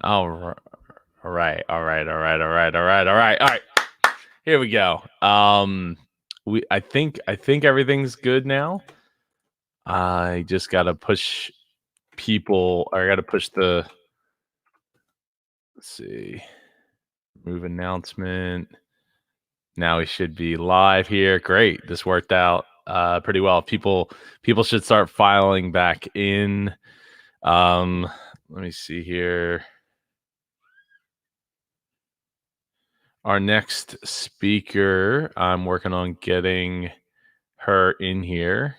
All right. All right. All right. All right. All right. All right. All right. All right. Here we go. I think everything's good now. I just gotta push people. Or I gotta push the. Let's see. Move announcement. Now we should be live here. Great. This worked out pretty well. People should start filing back in. Let me see here. Our next speaker, I'm working on getting her in here.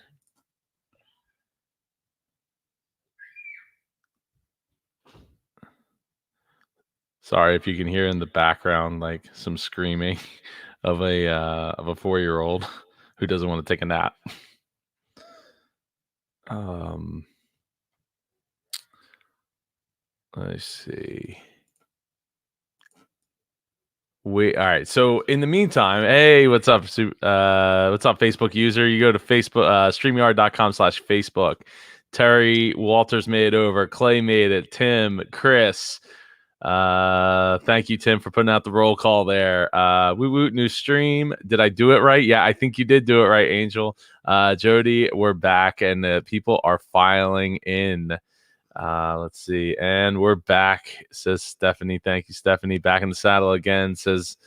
Sorry if you can hear in the background like some screaming of a 4-year-old who doesn't want to take a nap. Let's see. All right. So in the meantime, hey, what's up? What's up, Facebook user? You go to Facebook, StreamYard.com/Facebook. Terry Walters made it over. Clay made it. Tim, Chris. Thank you, Tim, for putting out the roll call there. Woot woot, new stream. Did I do it right? Yeah, I think you did do it right, Angel. Jody, we're back, and people are filing in. Let's see. And we're back, says Stephanie. Thank you, Stephanie. Back in the saddle again, says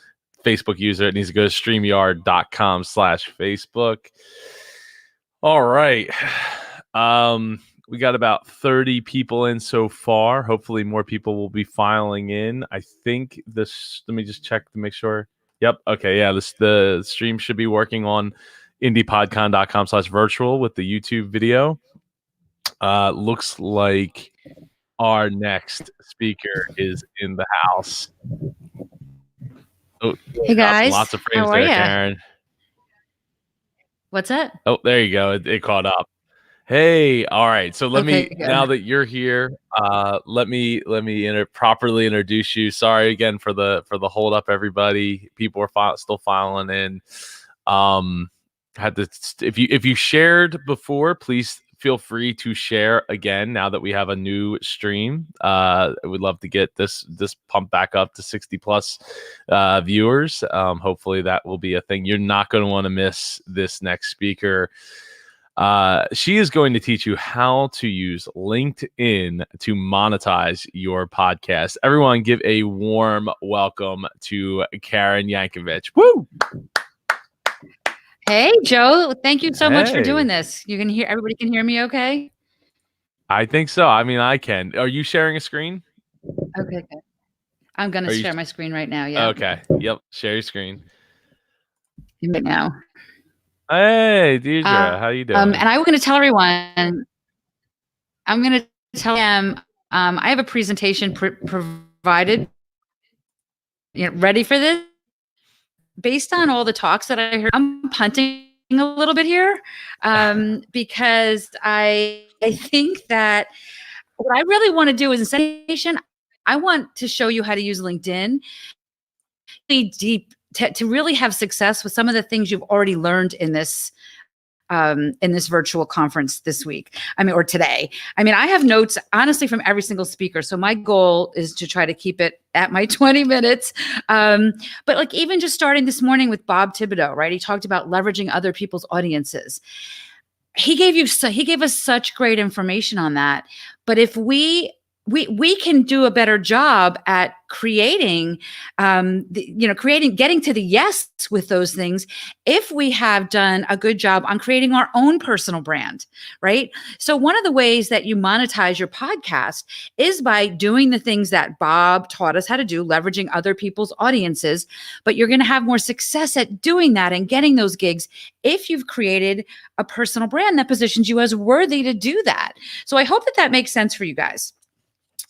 Facebook user. It needs to go to StreamYard.com/Facebook. All right. We got about 30 people in so far. Hopefully more people will be filing in. I think this, let me just check to make sure. Yep. Okay. Yeah. The stream should be working on indiepodcon.com/virtual with the YouTube video. Looks like our next speaker is in the house. Oh, hey guys, lots of frames there, Karen. What's that? Oh, there you go. It caught up. Hey, all right. So let me, now that you're here, let me properly introduce you. Sorry again for the hold up, everybody. People are still filing in. If you shared before, please feel free to share again now that we have a new stream. We'd love to get this pumped back up to 60 plus viewers. Hopefully that will be a thing. You're not going to want to miss this next speaker. She is going to teach you how to use LinkedIn to monetize your podcast. Everyone give a warm welcome to Karen Yankovich. Woo! Hey, Joe. Thank you so much for doing this. You can hear, everybody can hear me okay? I think so. I mean, I can. Are you sharing a screen? Okay, good. I'm going to share my screen right now. Yeah. Okay. Yep. Share your screen. Right now. Hey, Deidre. How you doing? And I'm going to tell everyone, I'm going to tell them, I have a presentation provided. You know, ready for this? Based on all the talks that I heard, I'm punting a little bit here because I think that what I really want to do is instead, I want to show you how to use LinkedIn deep to really have success with some of the things you've already learned in this virtual conference this week. Or today. I have notes, honestly, from every single speaker. So my goal is to try to keep it at my 20 minutes. But like even just starting this morning with Bob Thibodeau, right? He talked about leveraging other people's audiences. He gave us such great information on that. But if we can do a better job at creating, getting to the yes with those things if we have done a good job on creating our own personal brand, right? So one of the ways that you monetize your podcast is by doing the things that Bob taught us how to do, leveraging other people's audiences, but you're going to have more success at doing that and getting those gigs if you've created a personal brand that positions you as worthy to do that. So I hope that makes sense for you guys.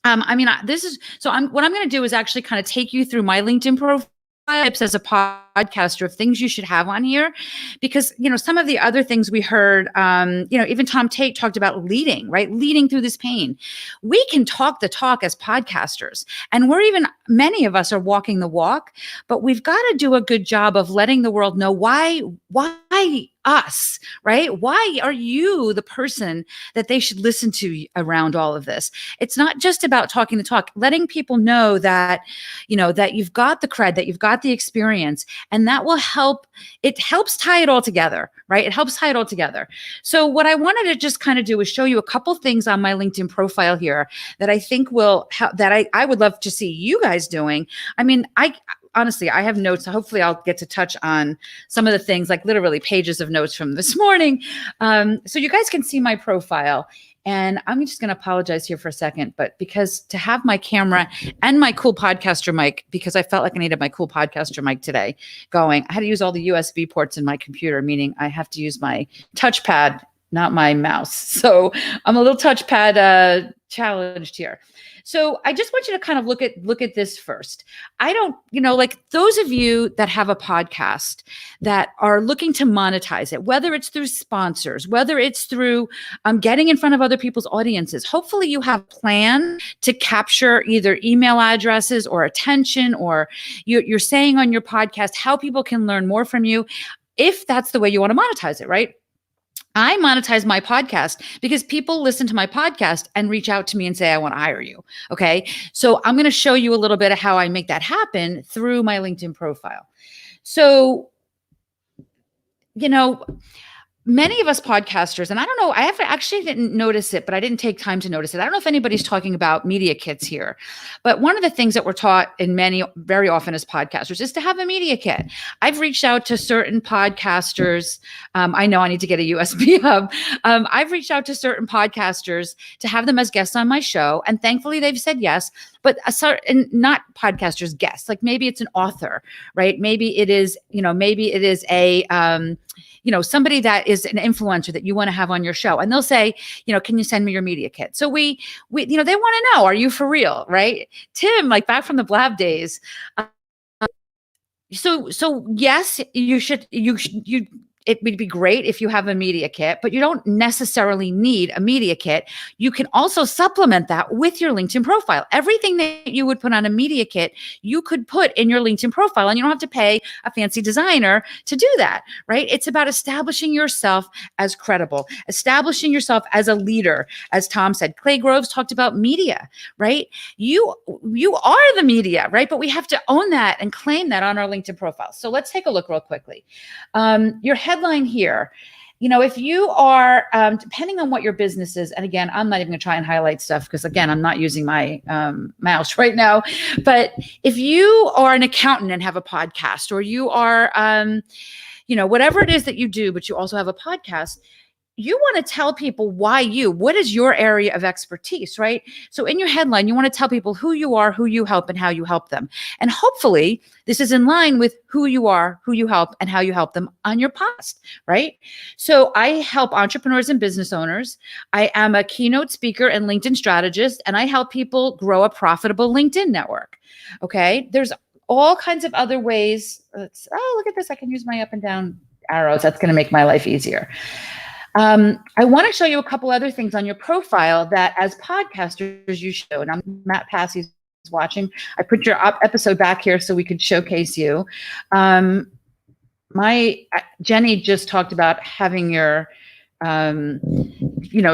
What I'm going to do is actually kind of take you through my LinkedIn profile tips as a podcaster of things you should have on here, because, some of the other things we heard, even Tom Tate talked about leading, right? Leading through this pain. We can talk the talk as podcasters, and many of us are walking the walk, but we've got to do a good job of letting the world know why us, right? Why are you the person that they should listen to around all of this? It's not just about talking the talk, letting people know that, that you've got the cred, that you've got the experience, and that will help. It helps tie it all together, right? It helps tie it all together. So what I wanted to just kind of do is show you a couple things on my LinkedIn profile here that I think will help, that I would love to see you guys doing. I mean, honestly, I have notes. So hopefully I'll get to touch on some of the things, like literally pages of notes from this morning. So you guys can see my profile. And I'm just going to apologize here for a second, but because to have my camera and my cool podcaster mic, because I felt like I needed my cool podcaster mic today going, I had to use all the USB ports in my computer, meaning I have to use my touchpad, not my mouse. So I'm a little touchpad challenged here. So I just want you to kind of look at this first. I don't, like those of you that have a podcast that are looking to monetize it, whether it's through sponsors, whether it's through getting in front of other people's audiences, hopefully you have a plan to capture either email addresses or attention, or you're saying on your podcast how people can learn more from you, if that's the way you want to monetize it, right? I monetize my podcast because people listen to my podcast and reach out to me and say, I want to hire you. Okay. So I'm going to show you a little bit of how I make that happen through my LinkedIn profile. So, many of us podcasters, and I don't know, I actually didn't notice it, but I didn't take time to notice it. I don't know if anybody's talking about media kits here, but one of the things that we're taught very often as podcasters is to have a media kit. I've reached out to certain podcasters. I know I need to get a USB hub. I've reached out to certain podcasters to have them as guests on my show. And thankfully they've said yes, but not podcasters guests, like maybe it's an author, right? Maybe it is a, somebody that is an influencer that you want to have on your show. And they'll say, can you send me your media kit? So we they want to know, are you for real? Right? Tim, like back from the Blab days. So yes, it would be great if you have a media kit, but you don't necessarily need a media kit. You can also supplement that with your LinkedIn profile. Everything that you would put on a media kit, you could put in your LinkedIn profile, and you don't have to pay a fancy designer to do that, right? It's about establishing yourself as credible, establishing yourself as a leader. As Tom said, Clay Groves talked about media, right? You are the media, right? But we have to own that and claim that on our LinkedIn profile. So let's take a look real quickly. Your headline here, if you are, depending on what your business is, and again, I'm not even going to try and highlight stuff because, again, I'm not using my mouse right now. But if you are an accountant and have a podcast, or you are, whatever it is that you do, but you also have a podcast, you want to tell people what is your area of expertise, right? So in your headline, you want to tell people who you are, who you help, and how you help them. And hopefully this is in line with who you are, who you help, and how you help them on your podcast, right? So I help entrepreneurs and business owners. I am a keynote speaker and LinkedIn strategist, and I help people grow a profitable LinkedIn network. Okay. There's all kinds of other ways. Look at this. I can use my up and down arrows. That's going to make my life easier. I want to show you a couple other things on your profile that as podcasters you show. And I'm Matt Passey's watching. I put your episode back here so we could showcase you. Jenny just talked about having your,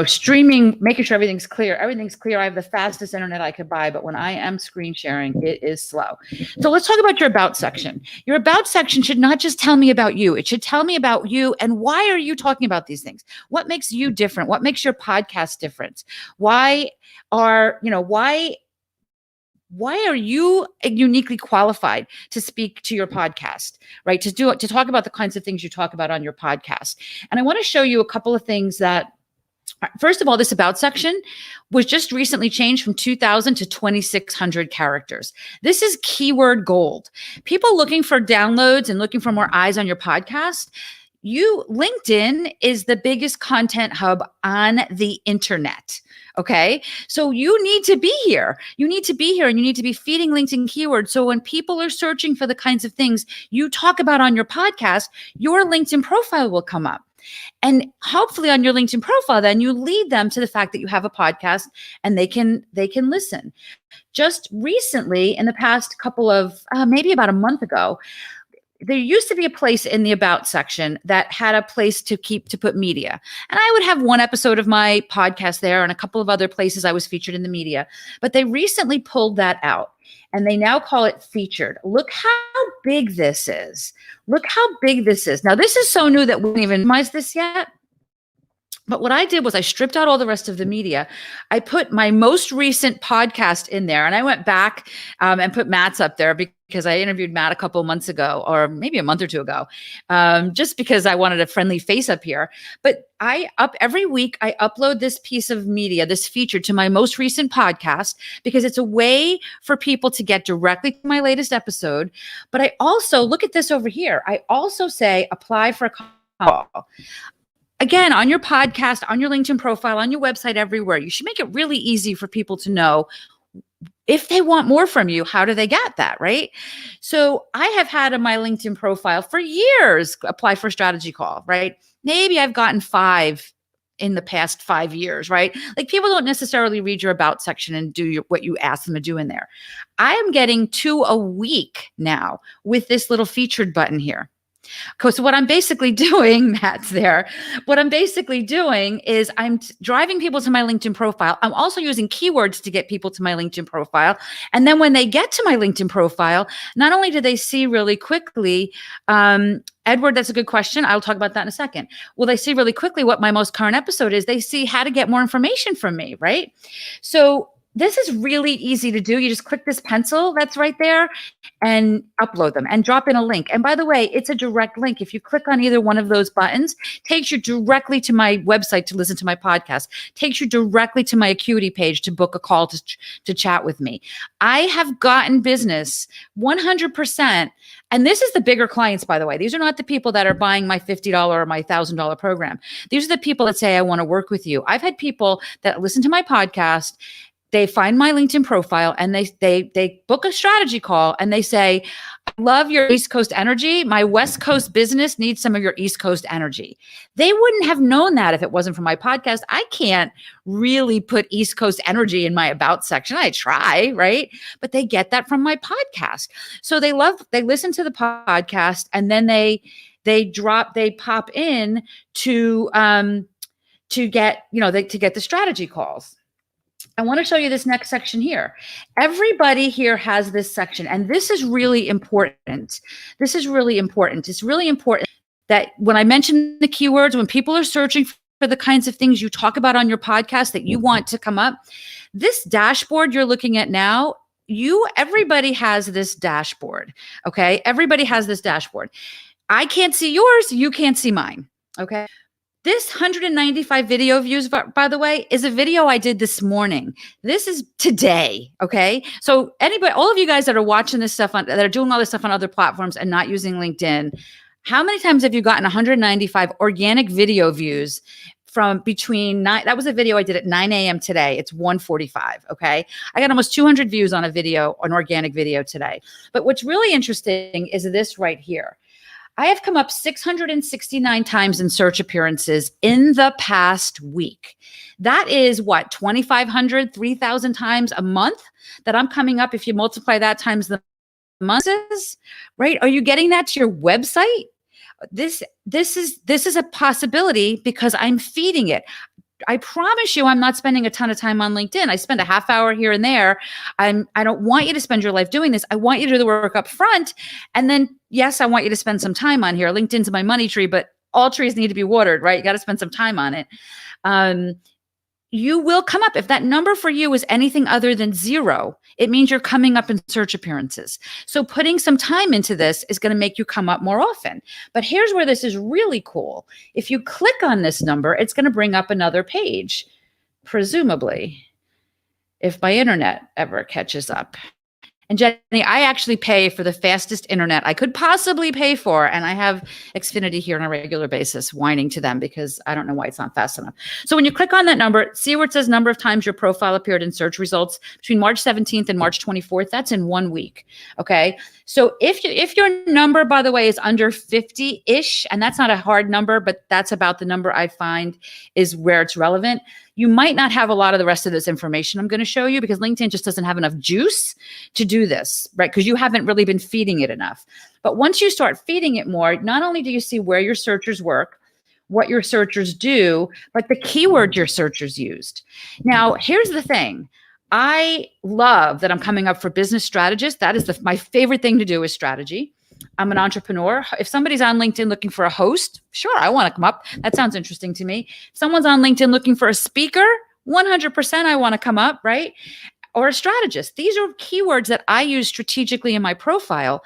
streaming, making sure everything's clear. Everything's clear. I have the fastest internet I could buy, but when I am screen sharing, it is slow. So let's talk about your about section. Your about section should not just tell me about you. It should tell me about you and why are you talking about these things? What makes you different? What makes your podcast different? Why are you uniquely qualified to speak to your podcast, right? To talk about the kinds of things you talk about on your podcast. And I want to show you a couple of things that, first of all, this about section was just recently changed from 2,000 to 2,600 characters. This is keyword gold. People looking for downloads and looking for more eyes on your podcast. LinkedIn is the biggest content hub on the internet. Okay. So you need to be here. You need to be here and you need to be feeding LinkedIn keywords. So when people are searching for the kinds of things you talk about on your podcast, your LinkedIn profile will come up. And hopefully on your LinkedIn profile, then you lead them to the fact that you have a podcast and they can listen. Just recently, in the past couple of, maybe about a month ago, there used to be a place in the about section that had a place to put media. And I would have one episode of my podcast there and a couple of other places I was featured in the media. But they recently pulled that out and they now call it featured. Look how big this is. Look how big this is. Now, this is so new that we haven't even minimized this yet. But what I did was I stripped out all the rest of the media. I put my most recent podcast in there, and I went back and put Matt's up there because I interviewed Matt a couple of months ago, or maybe a month or two ago, just because I wanted a friendly face up here. But every week I upload this piece of media, this feature, to my most recent podcast because it's a way for people to get directly to my latest episode. But I also look at this over here. I also say apply for a call. Again, on your podcast, on your LinkedIn profile, on your website, everywhere, you should make it really easy for people to know if they want more from you, how do they get that, right? So I have had on my LinkedIn profile for years, apply for a strategy call, right? Maybe I've gotten 5 in the past 5 years, right? Like people don't necessarily read your about section and do what you ask them to do in there. I am getting 2 a week now with this little featured button here. Because what I'm basically doing, Matt's there, what I'm basically doing is I'm driving people to my LinkedIn profile. I'm also using keywords to get people to my LinkedIn profile. And then when they get to my LinkedIn profile, not only do they see really quickly, Edward, that's a good question. I'll talk about that in a second. Well, they see really quickly what my most current episode is. They see how to get more information from me, right? So this is really easy to do. You just click this pencil that's right there and upload them and drop in a link. And by the way, it's a direct link. If you click on either one of those buttons, takes you directly to my website to listen to my podcast, takes you directly to my Acuity page to book a call to chat with me. I have gotten business 100%. And this is the bigger clients, by the way. These are not the people that are buying my $50 or my $1,000 program. These are the people that say, I want to work with you. I've had people that listen to my podcast. They find my LinkedIn profile and they book a strategy call and they say, I love your East Coast energy. My West Coast business needs some of your East Coast energy. They wouldn't have known that if it wasn't for my podcast. I can't really put East Coast energy in my about section. I try, right? But they get that from my podcast. So they listen to the podcast and then they pop in to get the strategy calls. I want to show you this next section here. Everybody here has this section, and this is really important. This is really important. It's really important that when I mention the keywords, when people are searching for the kinds of things you talk about on your podcast that you want to come up, this dashboard you're looking at now, everybody has this dashboard, okay? Everybody has this dashboard. I can't see yours. You can't see mine, okay? This 195 video views, by the way, is a video I did this morning. This is today, okay? So all of you guys that are watching this stuff, that are doing all this stuff on other platforms and not using LinkedIn, how many times have you gotten 195 organic video views from between 9? That was a video I did at 9 a.m. today. It's 1:45, okay? I got almost 200 views on an organic video today. But what's really interesting is this right here. I have come up 669 times in search appearances in the past week. That is what, 2,500, 3,000 times a month that I'm coming up. If you multiply that times the months, right? Are you getting that to your website? This is a possibility because I'm feeding it. I promise you, I'm not spending a ton of time on LinkedIn. I spend a half hour here and there. I don't want you to spend your life doing this. I want you to do the work up front. And then, yes, I want you to spend some time on here. LinkedIn's my money tree, but all trees need to be watered, right? You got to spend some time on it. You will come up. If that number for you is anything other than 0, it means you're coming up in search appearances. So putting some time into this is going to make you come up more often. But here's where this is really cool. If you click on this number, it's going to bring up another page, presumably, if my internet ever catches up. And Jenny, I actually pay for the fastest internet I could possibly pay for. And I have Xfinity here on a regular basis, whining to them because I don't know why it's not fast enough. So when you click on that number, see where it says number of times your profile appeared in search results between March 17th and March 24th. That's in 1 week. Okay. So if your number, by the way, is under 50-ish, and that's not a hard number, but that's about the number I find is where it's relevant, you might not have a lot of the rest of this information I'm going to show you, because LinkedIn just doesn't have enough juice to do this, right? Because you haven't really been feeding it enough. But once you start feeding it more, not only do you see where your searchers work, what your searchers do, but the keyword your searchers used. Now, here's the thing. I love that I'm coming up for business strategists. That is my favorite thing to do is strategy. I'm an entrepreneur. If somebody's on LinkedIn looking for a host, sure, I want to come up. That sounds interesting to me. If someone's on LinkedIn looking for a speaker, 100% I want to come up, right? Or a strategist. These are keywords that I use strategically in my profile.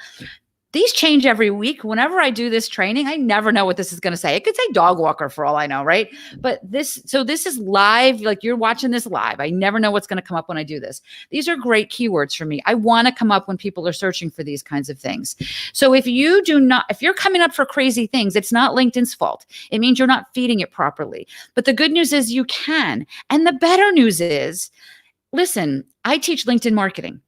These change every week. Whenever I do this training, I never know what this is going to say. It could say dog walker for all I know, right? But this is live, like you're watching this live. I never know what's going to come up when I do this. These are great keywords for me. I want to come up when people are searching for these kinds of things. So if you're coming up for crazy things, it's not LinkedIn's fault. It means you're not feeding it properly. But the good news is you can. And the better news is, listen, I teach LinkedIn marketing.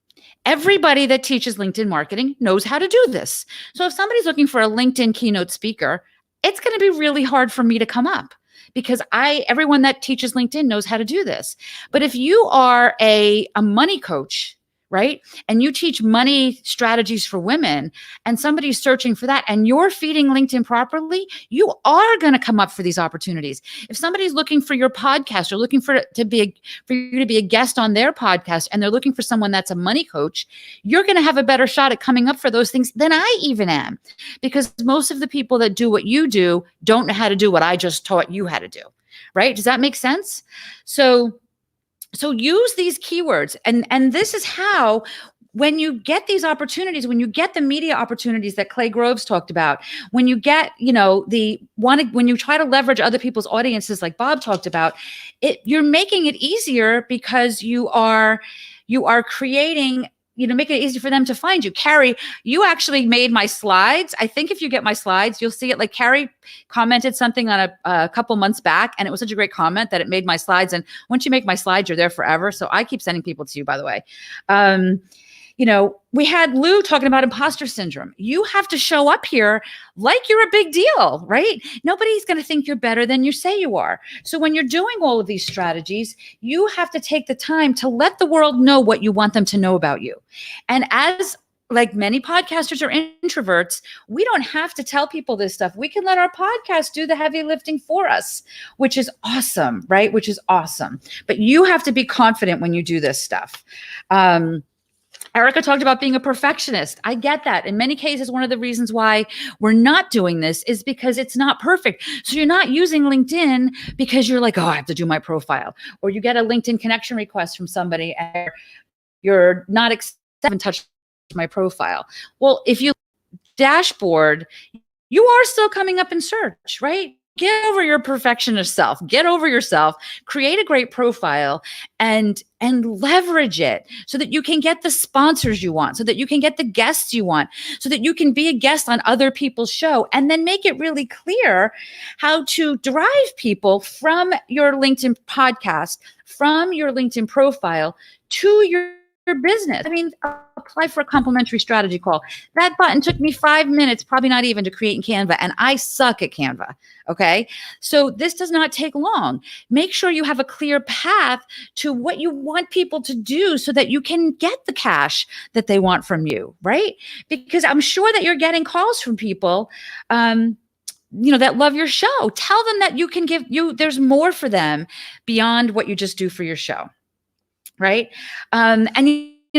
Everybody that teaches LinkedIn marketing knows how to do this. So if somebody's looking for a LinkedIn keynote speaker, it's going to be really hard for me to come up, because everyone that teaches LinkedIn knows how to do this. But if you are a money coach, right, and you teach money strategies for women, and somebody's searching for that, and you're feeding LinkedIn properly, you are going to come up for these opportunities. If somebody's looking for your podcast, or looking for you to be a guest on their podcast, and they're looking for someone that's a money coach, you're going to have a better shot at coming up for those things than I even am, because most of the people that do what you do don't know how to do what I just taught you how to do, right? Does that make sense? So use these keywords, and this is how, when you get these opportunities, when you get the media opportunities that Clay Groves talked about, when you get, when you try to leverage other people's audiences like Bob talked about, you're making it easier, because you are creating, making it easy for them to find you. Carrie, you actually made my slides. I think if you get my slides, you'll see it. Like Carrie commented something on a couple months back, and it was such a great comment that it made my slides. And once you make my slides, you're there forever. So I keep sending people to you, by the way. We had Lou talking about imposter syndrome. You have to show up here like you're a big deal, right? Nobody's going to think you're better than you say you are. So when you're doing all of these strategies, you have to take the time to let the world know what you want them to know about you. And as like many podcasters are introverts, we don't have to tell people this stuff. We can let our podcast do the heavy lifting for us, which is awesome, right? Which is awesome. But you have to be confident when you do this stuff. Erica talked about being a perfectionist. I get that. In many cases, one of the reasons why we're not doing this is because it's not perfect. So you're not using LinkedIn because you're like, oh, I have to do my profile. Or you get a LinkedIn connection request from somebody and you're not accepting touch my profile. Well, if you dashboard, you are still coming up in search, right? Get over your perfectionist self, get over yourself, create a great profile and leverage it so that you can get the sponsors you want, so that you can get the guests you want, so that you can be a guest on other people's show, and then make it really clear how to drive people from your LinkedIn podcast, from your LinkedIn profile to your business. I mean, apply for a complimentary strategy call. That button took me 5 minutes, probably not even, to create in Canva. And I suck at Canva. Okay. So this does not take long. Make sure you have a clear path to what you want people to do so that you can get the cash that they want from you. Right. Because I'm sure that you're getting calls from people, that love your show. Tell them that you can there's more for them beyond what you just do for your show. Right. And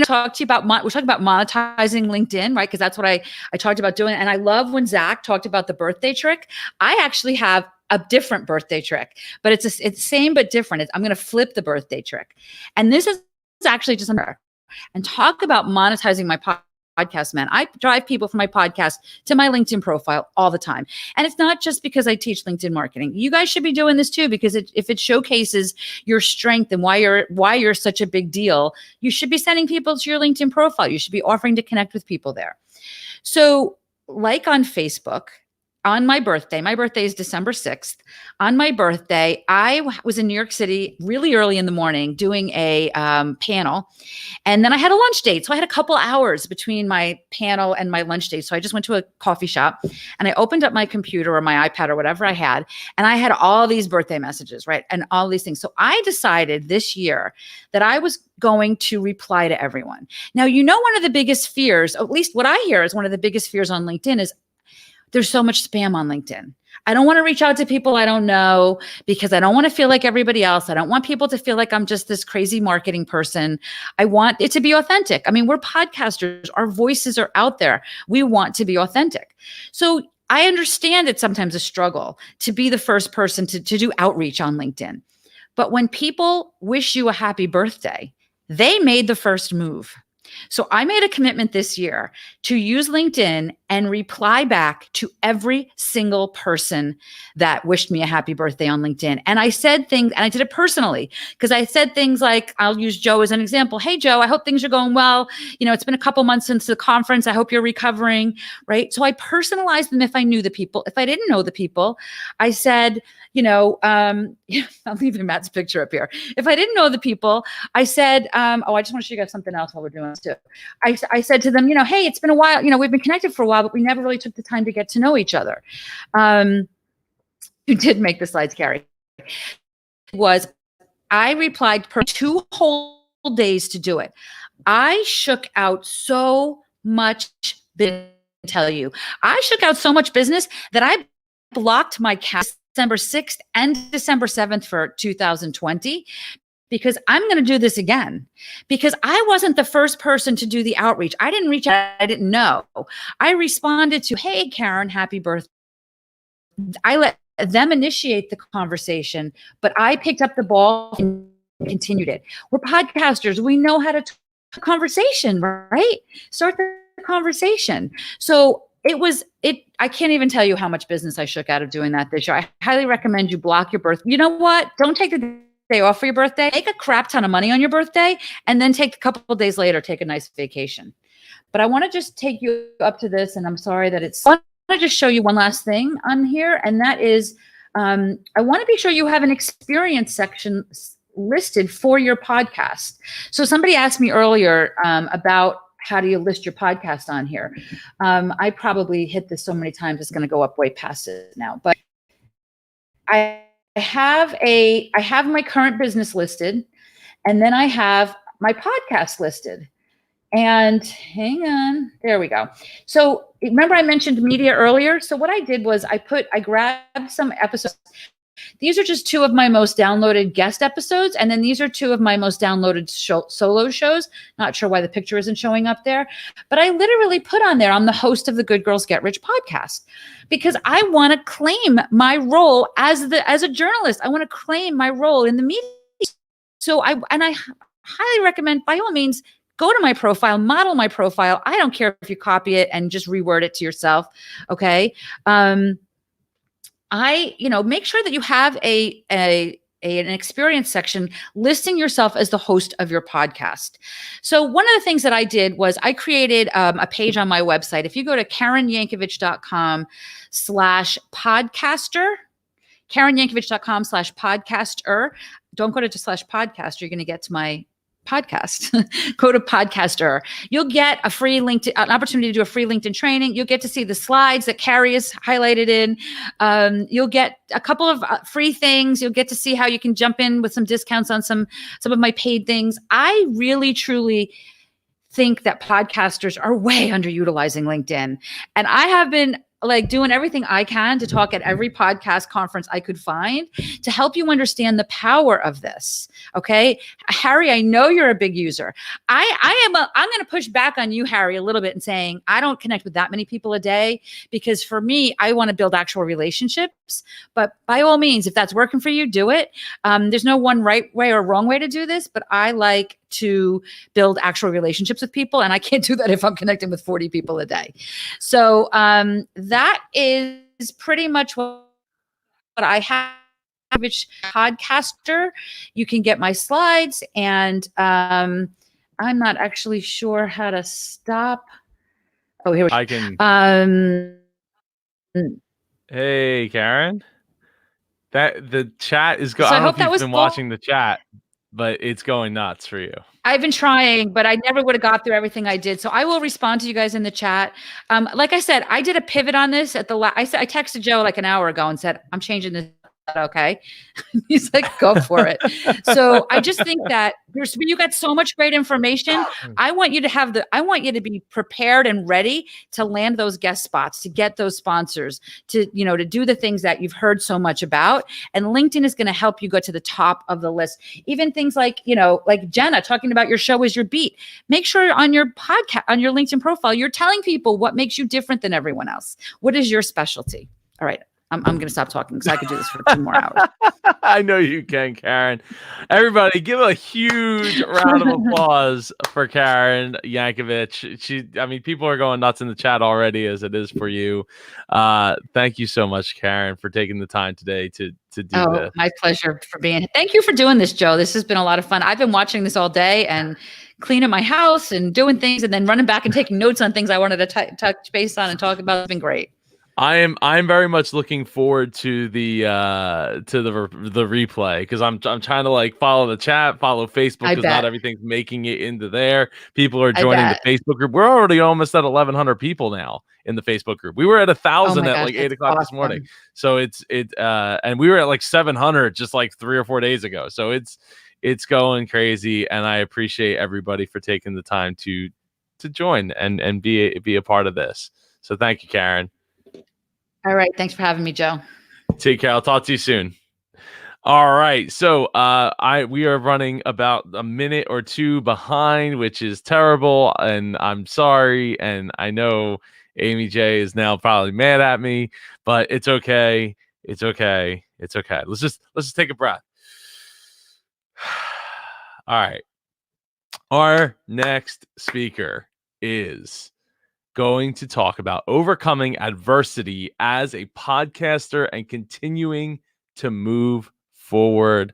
talk to you about, we're talking about monetizing LinkedIn, right? Because that's what I talked about doing. And I love when Zach talked about the birthday trick. I actually have a different birthday trick, but it's same, but different. I'm going to flip the birthday trick. And this is actually just and talk about monetizing my podcast, man. I drive people from my podcast to my LinkedIn profile all the time. And it's not just because I teach LinkedIn marketing. You guys should be doing this too, because if it showcases your strength and why you're such a big deal, you should be sending people to your LinkedIn profile. You should be offering to connect with people there. So like on Facebook, on my birthday is December 6th. On my birthday, I was in New York City really early in the morning doing a panel. And then I had a lunch date. So I had a couple hours between my panel and my lunch date. So I just went to a coffee shop and I opened up my computer or my iPad or whatever I had. And I had all these birthday messages, right? And all these things. So I decided this year that I was going to reply to everyone. Now, one of the biggest fears, at least what I hear is one of the biggest fears on LinkedIn is there's so much spam on LinkedIn. I don't want to reach out to people I don't know because I don't want to feel like everybody else. I don't want people to feel like I'm just this crazy marketing person. I want it to be authentic. I mean, we're podcasters. Our voices are out there. We want to be authentic. So I understand it's sometimes a struggle to be the first person to do outreach on LinkedIn. But when people wish you a happy birthday, they made the first move. So I made a commitment this year to use LinkedIn and reply back to every single person that wished me a happy birthday on LinkedIn. And I said things, and I did it personally, because I said things like, I'll use Joe as an example. Hey, Joe, I hope things are going well. It's been a couple months since the conference. I hope you're recovering, right? So I personalized them if I knew the people. If I didn't know the people, I said, I'm leaving Matt's picture up here. If I didn't know the people, I said, I just want to show you guys something else while we're doing this too. I said to them, hey, it's been a while, we've been connected for a while, but we never really took the time to get to know each other. You did make the slides, Carrie. I replied per 2 whole days to do it. I shook out so much business, tell you. I shook out so much business that I blocked my calendar December 6th and December 7th for 2020 because I'm going to do this again because I wasn't the first person to do the outreach. I didn't reach out. I didn't know. I responded to, hey, Karen, happy birthday. I let them initiate the conversation, but I picked up the ball and continued it. We're podcasters. We know how to talk conversation, right? Start the conversation. So I can't even tell you how much business I shook out of doing that this year. I highly recommend you block your birthday. You know what? Don't take the day off for your birthday. Make a crap ton of money on your birthday and then take a couple of days later, take a nice vacation. But I want to just take you up to this, and I'm sorry that I want to just show you one last thing on here, and that is I want to be sure you have an experience section listed for your podcast. So somebody asked me earlier about how do you list your podcast on here? I probably hit this so many times, it's going to go up way past it now. But I have my current business listed, and then I have my podcast listed. And hang on, there we go. So remember I mentioned media earlier? So what I did was I grabbed some episodes. These are just 2 of my most downloaded guest episodes. And then these are 2 of my most downloaded solo shows. Not sure why the picture isn't showing up there. But I literally put on there, I'm the host of the Good Girls Get Rich podcast because I want to claim my role as a journalist. I want to claim my role in the media. So I highly recommend, by all means, go to my profile, model my profile. I don't care if you copy it and just reword it to yourself. Okay. Make sure that you have an experience section listing yourself as the host of your podcast. So one of the things that I did was I created a page on my website. If you go to KarenYankovich.com/podcaster, KarenYankovich.com/podcaster, don't go to just /podcast. You're going to get to my podcast. Go to Podcaster. You'll get a free an opportunity to do a free LinkedIn training. You'll get to see the slides that Carrie is highlighted in. You'll get a couple of free things. You'll get to see how you can jump in with some discounts on some of my paid things. I really, truly think that podcasters are way underutilizing LinkedIn. And I have been doing everything I can to talk at every podcast conference I could find to help you understand the power of this. Okay. Harry, I know you're a big user. I'm going to push back on you, Harry, a little bit and saying, I don't connect with that many people a day because for me, I want to build actual relationships, but by all means, if that's working for you, do it. There's no one right way or wrong way to do this, but I like to build actual relationships with people. And I can't do that if I'm connecting with 40 people a day. So, that is pretty much what I have. Which podcaster, you can get my slides, and I'm not actually sure how to stop. Oh, here we go. I can. Hey, Karen. That the chat is going. So I I don't know hope if that you've was been full. watching the chat, but it's going nuts for you. I've been trying, but I never would have got through everything I did. So I will respond to you guys in the chat. Like I said, I did a pivot on this at the I texted Joe like an hour ago and said, I'm changing this. Okay. He's like, go for it. So I just think that you got so much great information. I want you to be prepared and ready to land those guest spots, to get those sponsors, to do the things that you've heard so much about. And LinkedIn is going to help you go to the top of the list. Even things like, like Jenna talking about your show is your beat. Make sure on your podcast, on your LinkedIn profile, you're telling people what makes you different than everyone else. What is your specialty? All right. I'm going to stop talking because I could do this for 2 more hours. I know you can, Karen. Everybody, give a huge round of applause for Karen Yankovich. I mean, people are going nuts in the chat already, as it is for you. Thank you so much, Karen, for taking the time today to do this. My pleasure for being here. Thank you for doing this, Joe. This has been a lot of fun. I've been watching this all day and cleaning my house and doing things, and then running back and taking notes on things I wanted to touch base on and talk about. It's been great. I'm very much looking forward to the replay, because I'm trying to like follow the chat, follow Facebook, because not everything's making it into there. People are joining the Facebook group. We're already almost at 1,100 people now in the Facebook group. We were at 1,000 at like 8 o'clock this morning. So and we were at like 700 just like 3 or 4 days ago. So it's going crazy, and I appreciate everybody for taking the time to join and be a part of this. So thank you, Karen. All right. Thanks for having me, Joe. Take care. I'll talk to you soon. All right. So we are running about a minute or two behind, which is terrible. And I'm sorry. And I know Amy J is now probably mad at me, but it's okay. It's okay. It's okay. Let's just take a breath. All right. Our next speaker is going to talk about overcoming adversity as a podcaster and continuing to move forward.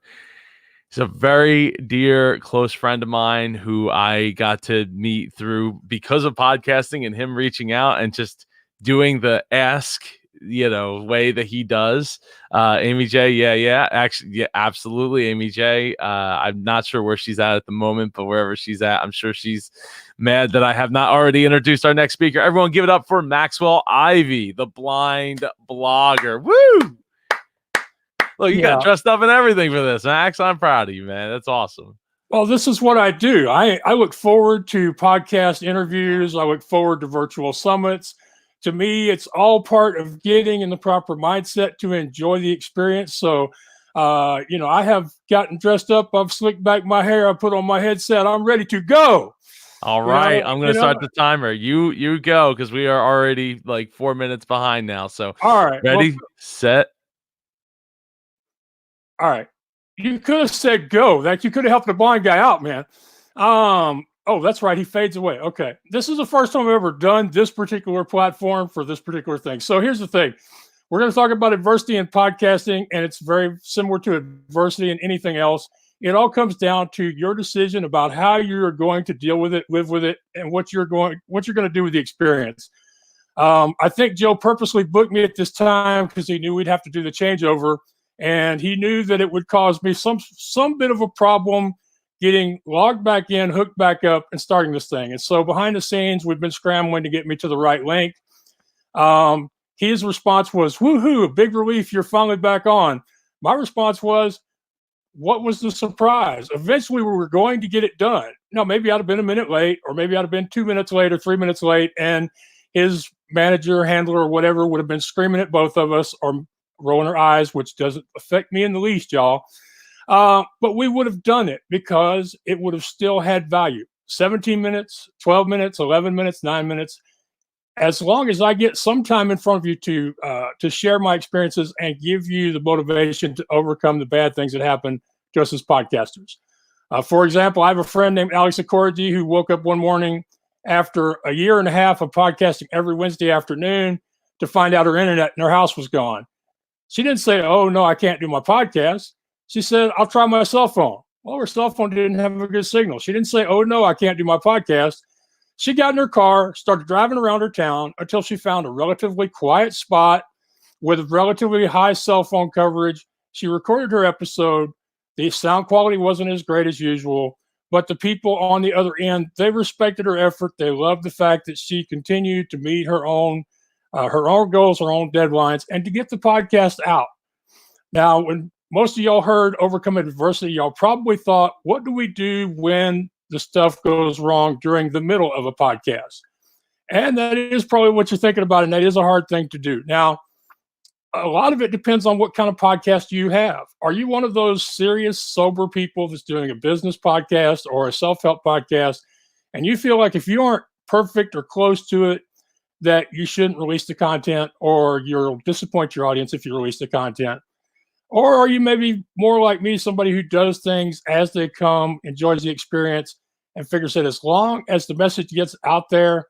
He's a very dear, close friend of mine who I got to meet through because of podcasting and him reaching out and just doing the ask, way that he does. Amy J, actually, absolutely, Amy J. I'm not sure where she's at the moment, but wherever she's at, I'm sure she's mad that I have not already introduced our next speaker. Everyone give it up for Maxwell Ivy, the blind blogger. Woo! Look, you got dressed up and everything for this, Max. I'm proud of you, man. That's awesome. Well, this is what I do. I look forward to podcast interviews. I look forward to virtual summits. To me, it's all part of getting in the proper mindset to enjoy the experience. So, I have gotten dressed up. I've slicked back my hair. I put on my headset. I'm ready to go. All right. I'm going to start the timer. You go, because we are already like 4 minutes behind now. So, all right. Ready, set. All right. You could have said go. That you could have helped the blind guy out, man. Oh, that's right. He fades away. Okay. This is the first time I've ever done this particular platform for this particular thing. So here's the thing. We're going to talk about adversity in podcasting, and it's very similar to adversity in anything else. It all comes down to your decision about how you're going to deal with it, live with it, and what you're going to do with the experience. I think Joe purposely booked me at this time because he knew we'd have to do the changeover, and he knew that it would cause me some bit of a problem getting logged back in, hooked back up, and starting this thing. And so behind the scenes, we've been scrambling to get me to the right link. His response was, woohoo, a big relief, you're finally back on. My response was, what was the surprise? Eventually, we were going to get it done. No, maybe I'd have been a minute late, or maybe I'd have been 2 minutes late or 3 minutes late, and his manager, handler, or whatever would have been screaming at both of us or rolling her eyes, which doesn't affect me in the least, y'all. But we would have done it because it would have still had value. 17 minutes, 12 minutes, 11 minutes, 9 minutes. As long as I get some time in front of you to share my experiences and give you the motivation to overcome the bad things that happen to us as podcasters. For example, I have a friend named Alex Akorji who woke up one morning after a year and a half of podcasting every Wednesday afternoon to find out her internet in her house was gone. She didn't say, oh, no, I can't do my podcast. She said, I'll try my cell phone. Well, her cell phone didn't have a good signal. She didn't say, oh, no, I can't do my podcast. She got in her car, started driving around her town until she found a relatively quiet spot with relatively high cell phone coverage. She recorded her episode. The sound quality wasn't as great as usual, but the people on the other end, they respected her effort. They loved the fact that she continued to meet her own goals, her own deadlines, and to get the podcast out. Now, when most of y'all heard Overcome Adversity, y'all probably thought, what do we do when the stuff goes wrong during the middle of a podcast? And that is probably what you're thinking about, and that is a hard thing to do. Now, a lot of it depends on what kind of podcast you have. Are you one of those serious, sober people that's doing a business podcast or a self-help podcast, and you feel like if you aren't perfect or close to it, that you shouldn't release the content, or you'll disappoint your audience if you release the content? Or are you maybe more like me, somebody who does things as they come, enjoys the experience, and figures that as long as the message gets out there,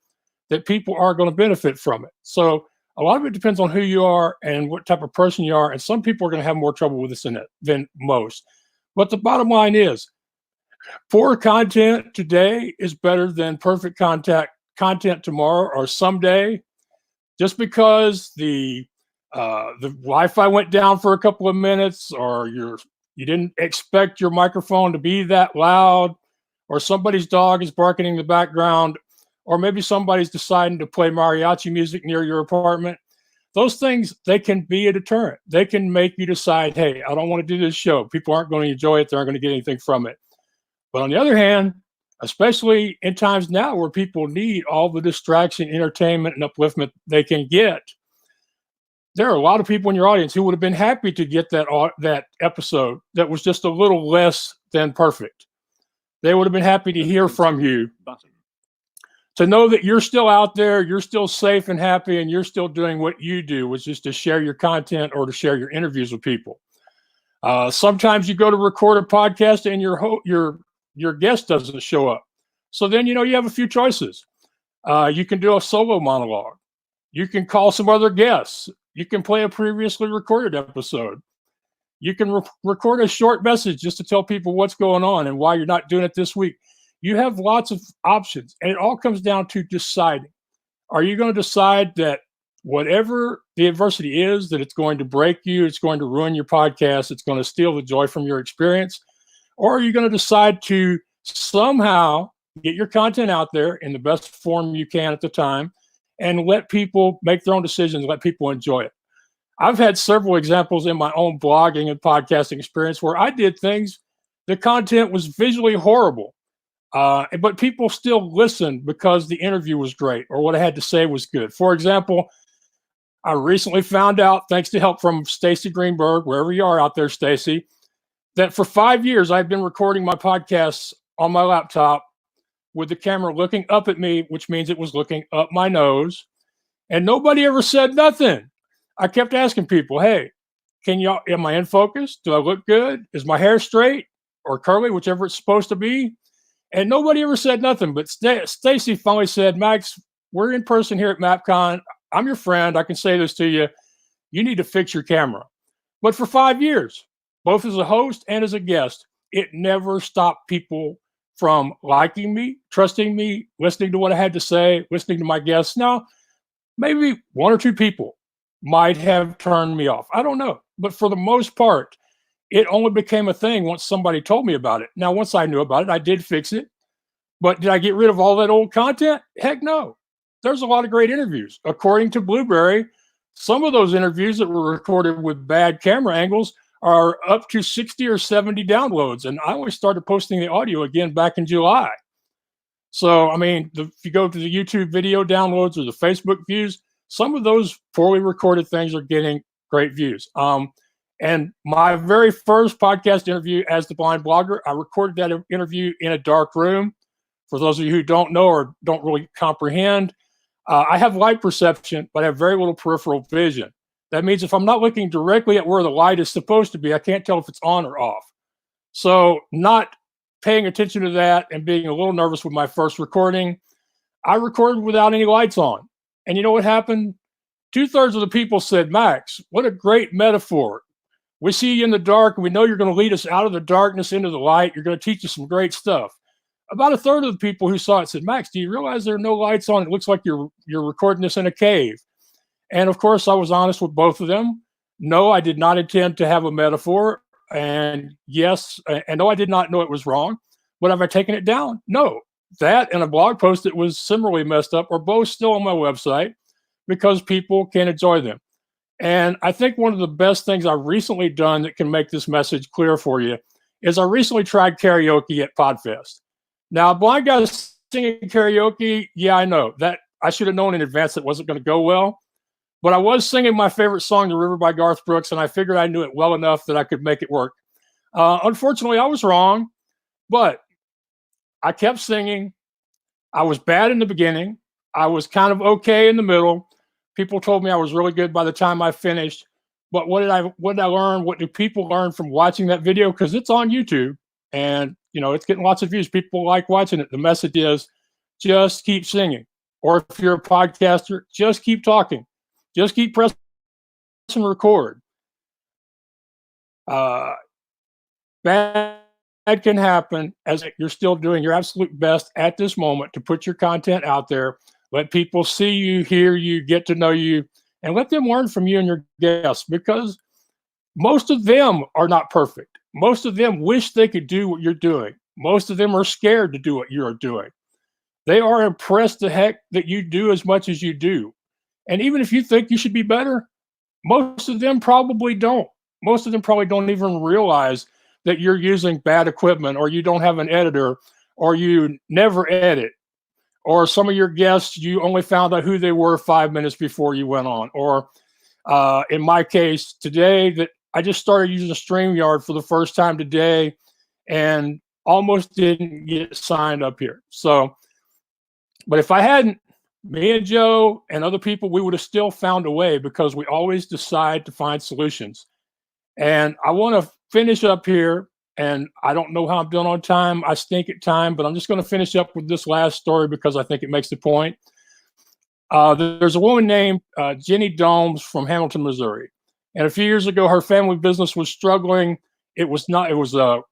that people are going to benefit from it? So a lot of it depends on who you are and what type of person you are. And some people are going to have more trouble with this than most. But the bottom line is, poor content today is better than perfect content tomorrow or someday. Just because the Wi-Fi went down for a couple of minutes, or you didn't expect your microphone to be that loud, or somebody's dog is barking in the background, or maybe somebody's deciding to play mariachi music near your apartment. Those things, they can be a deterrent. They can make you decide, hey, I don't want to do this show. People aren't going to enjoy it. They aren't going to get anything from it. But on the other hand, especially in times now where people need all the distraction, entertainment, and upliftment they can get, there are a lot of people in your audience who would have been happy to get that episode that was just a little less than perfect. They would have been happy to hear from you, to know that you're still out there, you're still safe and happy, and you're still doing what you do, which is to share your content or to share your interviews with people. Sometimes you go to record a podcast and your guest doesn't show up. So then, you have a few choices. You can do a solo monologue. You can call some other guests. You can play a previously recorded episode. You can record a short message just to tell people what's going on and why you're not doing it this week. You have lots of options, and it all comes down to deciding. Are you going to decide that whatever the adversity is, that it's going to break you, it's going to ruin your podcast, it's going to steal the joy from your experience? Or are you going to decide to somehow get your content out there in the best form you can at the time and let people make their own decisions, let people enjoy it? I've had several examples in my own blogging and podcasting experience where I did things, the content was visually horrible, but people still listened because the interview was great or what I had to say was good. For example, I recently found out, thanks to help from Stacy Greenberg, wherever you are out there, Stacy, that for 5 years I've been recording my podcasts on my laptop with the camera looking up at me, which means it was looking up my nose, and nobody ever said nothing. I kept asking people, hey, am I in focus? Do I look good? Is my hair straight or curly, whichever it's supposed to be? And nobody ever said nothing. But Stacy finally said, Max, we're in person here at MapCon. I'm your friend. I can say this to you. You need to fix your camera. But for 5 years, both as a host and as a guest, it never stopped people from liking me, trusting me, listening to what I had to say, listening to my guests. Now, maybe one or two people might have turned me off. I don't know. But for the most part, it only became a thing once somebody told me about it. Now, once I knew about it, I did fix it. But did I get rid of all that old content? Heck no. There's a lot of great interviews. According to Blueberry, some of those interviews that were recorded with bad camera angles are up to 60 or 70 downloads. And I only started posting the audio again back in July. So, I mean, if you go to the YouTube video downloads or the Facebook views, some of those poorly recorded things are getting great views. And my very first podcast interview as the Blind Blogger, I recorded that interview in a dark room. For those of you who don't know or don't really comprehend, I have light perception, but I have very little peripheral vision. That means if I'm not looking directly at where the light is supposed to be, I can't tell if it's on or off. So not paying attention to that and being a little nervous with my first recording, I recorded without any lights on. And you know what happened? 2/3 of the people said, Max, what a great metaphor. We see you in the dark, and we know you're going to lead us out of the darkness into the light. You're going to teach us some great stuff. About 1/3 of the people who saw it said, Max, do you realize there are no lights on? It looks like you're recording this in a cave. And of course, I was honest with both of them. No, I did not intend to have a metaphor. And yes, and no, I did not know it was wrong. But have I taken it down? No. That and a blog post that was similarly messed up are both still on my website because people can enjoy them. And I think one of the best things I've recently done that can make this message clear for you is I recently tried karaoke at Podfest. Now, a blind guy singing karaoke, yeah, I know that I should have known in advance it wasn't going to go well. But I was singing my favorite song, The River by Garth Brooks, and I figured I knew it well enough that I could make it work. Unfortunately, I was wrong, but I kept singing. I was bad in the beginning. I was kind of okay in the middle. People told me I was really good by the time I finished. But what did I learn? What do people learn from watching that video? Because it's on YouTube, and it's getting lots of views. People like watching it. The message is just keep singing. Or if you're a podcaster, just keep talking. Just keep pressing record. Bad can happen as you're still doing your absolute best at this moment to put your content out there. Let people see you, hear you, get to know you, and let them learn from you and your guests, because most of them are not perfect. Most of them wish they could do what you're doing. Most of them are scared to do what you're doing. They are impressed the heck that you do as much as you do. And even if you think you should be better, most of them probably don't. Most of them probably don't even realize that you're using bad equipment, or you don't have an editor, or you never edit, or some of your guests, you only found out who they were 5 minutes before you went on. Or in my case today, that I just started using StreamYard for the first time today and almost didn't get signed up here. So, but if I hadn't, me and Joe and other people, we would have still found a way, because we always decide to find solutions. And I want to finish up here, and I don't know how I'm doing on time. I stink at time, but I'm just going to finish up with this last story because I think it makes the point. There's a woman named Jenny Domes from Hamilton, Missouri. And a few years ago, her family business was struggling. It was a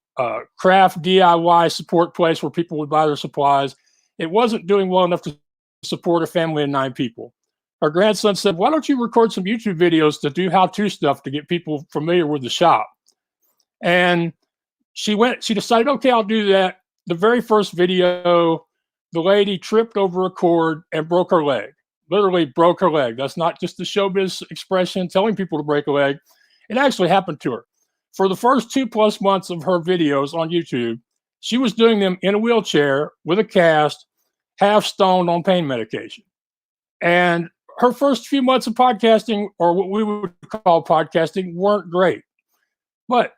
craft DIY support place where people would buy their supplies. It wasn't doing well enough to support a family of 9 people. Her grandson said, "Why don't you record some YouTube videos to do how-to stuff to get people familiar with the shop?" And she decided, okay, I'll do that. The very first video, the lady tripped over a cord and broke her leg. Literally broke her leg. That's not just the showbiz expression telling people to break a leg. It actually happened to her. For the first 2+ months of her videos on YouTube, she was doing them in a wheelchair with a cast, half stoned on pain medication. And her first few months of podcasting, or what we would call podcasting, weren't great. But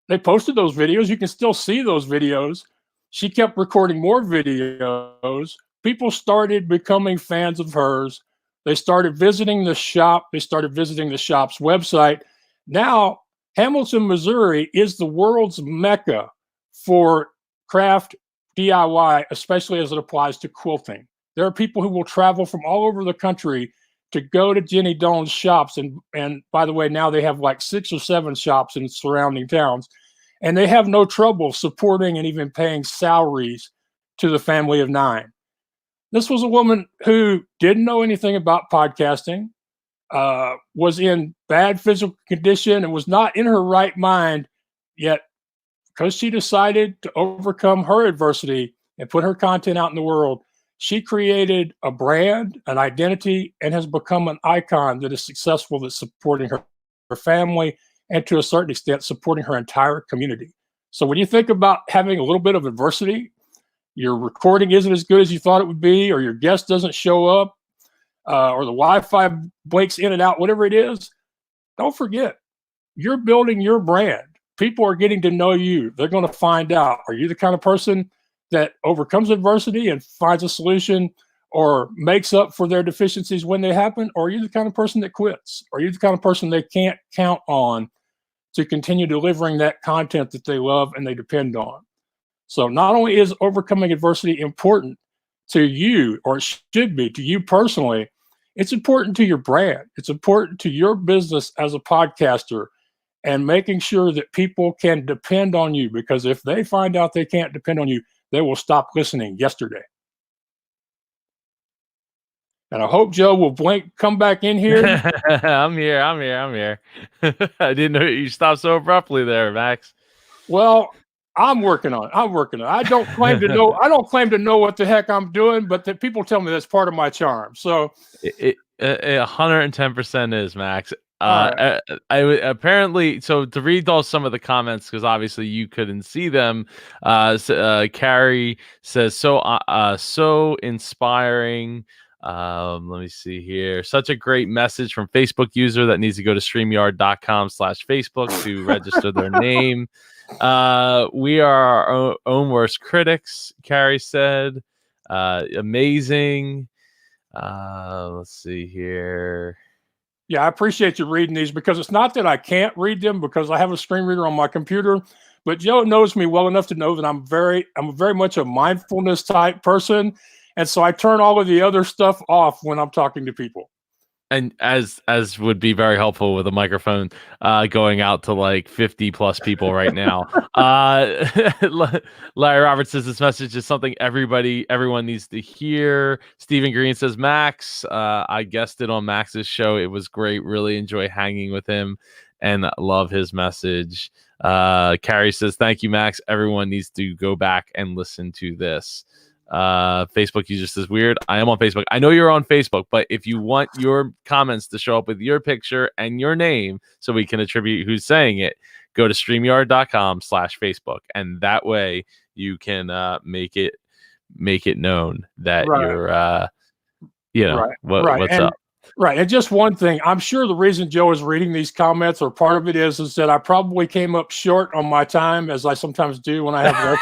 they posted those videos. You can still see those videos. She kept recording more videos. People started becoming fans of hers. They started visiting the shop. They started visiting the shop's website. Now, Hamilton, Missouri is the world's mecca for craft DIY, especially as it applies to quilting. There are people who will travel from all over the country to go to Jenny Domes' shops. And by the way, now they have like 6 or 7 shops in surrounding towns. And they have no trouble supporting and even paying salaries to the family of 9. This was a woman who didn't know anything about podcasting, was in bad physical condition, and was not in her right mind, yet because she decided to overcome her adversity and put her content out in the world, she created a brand, an identity, and has become an icon that is successful, that's supporting her family, and to a certain extent, supporting her entire community. So when you think about having a little bit of adversity, your recording isn't as good as you thought it would be, or your guest doesn't show up, or the Wi-Fi blinks in and out, whatever it is, don't forget, you're building your brand. People are getting to know you. They're going to find out, are you the kind of person that overcomes adversity and finds a solution or makes up for their deficiencies when they happen? Or are you the kind of person that quits? Are you the kind of person they can't count on to continue delivering that content that they love and they depend on? So not only is overcoming adversity important to you, or it should be to you personally, it's important to your brand. It's important to your business as a podcaster, and making sure that people can depend on you, because if they find out they can't depend on you, they will stop listening yesterday. And I hope Joe will come back in here. I'm here. I didn't know you stopped so abruptly there, Max. Well, I'm working on it. I don't claim to know. I don't claim to know what the heck I'm doing, but the people tell me that's part of my charm. So it 110% is, Max. right. Apparently, so to read all some of the comments, because obviously you couldn't see them. Carrie says so inspiring. Let me see here. Such a great message from Facebook user that needs to go to StreamYard.com/Facebook to register their name. We are our own worst critics, Carrie said. Amazing. Let's see here. Yeah, I appreciate you reading these, because it's not that I can't read them because I have a screen reader on my computer, but Joe knows me well enough to know that I'm very much a mindfulness type person. And so I turn all of the other stuff off when I'm talking to people. And as would be very helpful with a microphone going out to like 50 plus people right now. Larry Roberts says this message is something everyone needs to hear. Stephen Green says, Max, I guested on Max's show. It was great. Really enjoy hanging with him and love his message. Carrie says, thank you, Max. Everyone needs to go back and listen to this. Facebook user says, weird. I am on Facebook. I know you're on Facebook, but if you want your comments to show up with your picture and your name so we can attribute who's saying it, go to StreamYard.com/Facebook, and that way you can make it known that you're what's up. Right. And just one thing, I'm sure the reason Joe is reading these comments, or part of it is that I probably came up short on my time, as I sometimes do when I have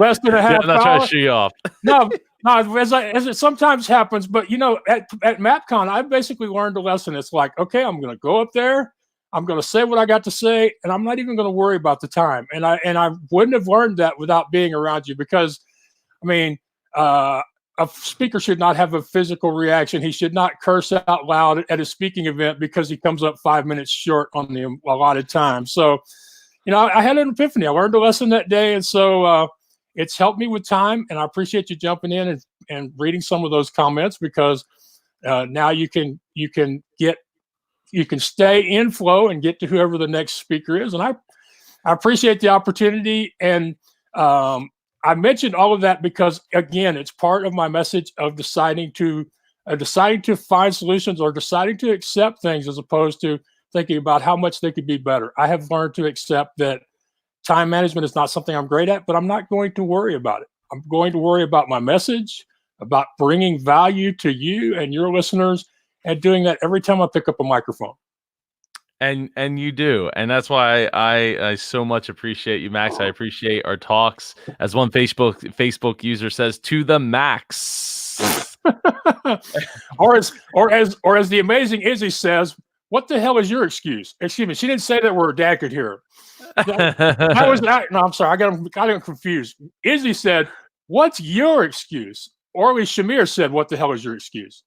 less than a half I'm not trying to show you off. No, as it sometimes happens. But at MapCon, I basically learned a lesson. It's like, okay, I'm going to go up there, I'm going to say what I got to say, and I'm not even going to worry about the time. And I wouldn't have learned that without being around you, because, I mean, a speaker should not have a physical reaction. He should not curse out loud at a speaking event because he comes up 5 minutes short on the allotted time. So, I had an epiphany. I learned a lesson that day, and so. It's helped me with time, and I appreciate you jumping in and reading some of those comments, because now you can stay in flow and get to whoever the next speaker is. And I appreciate the opportunity. And I mentioned all of that because, again, it's part of my message of deciding to find solutions, or deciding to accept things, as opposed to thinking about how much they could be better. I have learned to accept that time management is not something I'm great at, but I'm not going to worry about it. I'm going to worry about my message, about bringing value to you and your listeners, and doing that every time I pick up a microphone. And you do. And that's why I so much appreciate you, Max. I appreciate our talks. As one Facebook user says, to the max. or as the amazing Izzy says, what the hell is your excuse? Excuse me. She didn't say that where her dad could hear her. No, I'm sorry. I got him confused. Izzy said, what's your excuse? Orly Shamir said, what the hell is your excuse?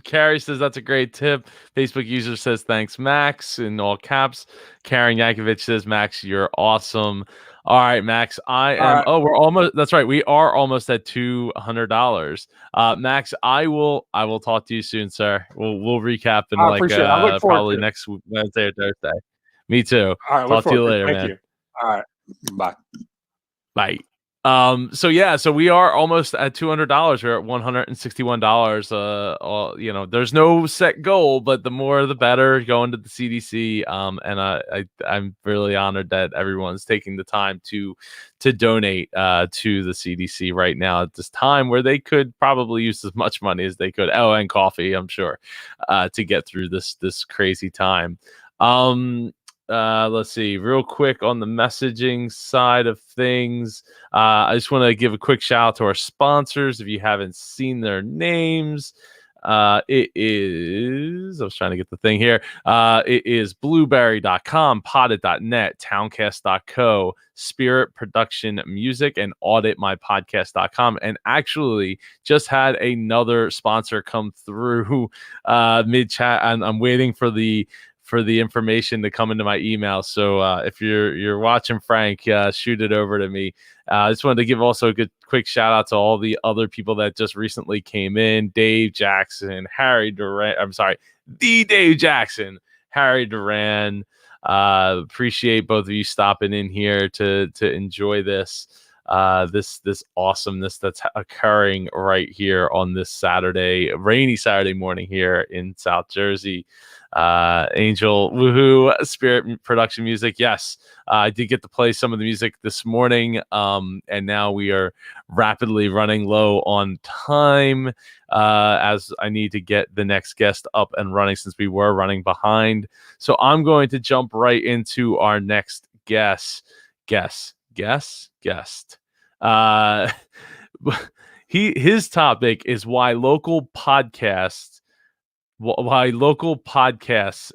Carrie says, that's a great tip. Facebook user says, thanks, Max, in all caps. Karen Yankovic says, Max, you're awesome. All right, Max, we're almost, that's right. We are almost at $200. Max, I will talk to you soon, sir. We'll recap in probably next Wednesday or Thursday. Me too. All right, talk to you later, Thank man. You. All right. Bye. So we are almost at $200. We're at $161. There's no set goal, but the more the better, going to the CDC. And I'm really honored that everyone's taking the time to donate to the CDC right now at this time, where they could probably use as much money as they could. Oh, and coffee, I'm sure, to get through this crazy time. Let's see, real quick on the messaging side of things. I just want to give a quick shout out to our sponsors. If you haven't seen their names, it is, I was trying to get the thing here. It is blueberry.com, potted.net, towncast.co, Spirit Production Music, and auditmypodcast.com. And actually just had another sponsor come through mid chat, and I'm waiting for the for the information to come into my email. So if you're watching Frank, shoot it over to me. I just wanted to give also a quick shout out to all the other people that just recently came in: Dave Jackson, Harry Duran. I'm sorry, Dave Jackson, Harry Duran. Appreciate both of you stopping in here to enjoy this awesomeness that's occurring right here on this Saturday, rainy Saturday morning here in South Jersey. Angel Woohoo Spirit Production Music. Yes, I did get to play some of the music this morning, and now we are rapidly running low on time as I need to get the next guest up and running since we were running behind. So I'm going to jump right into our next guest. His topic is why local podcasts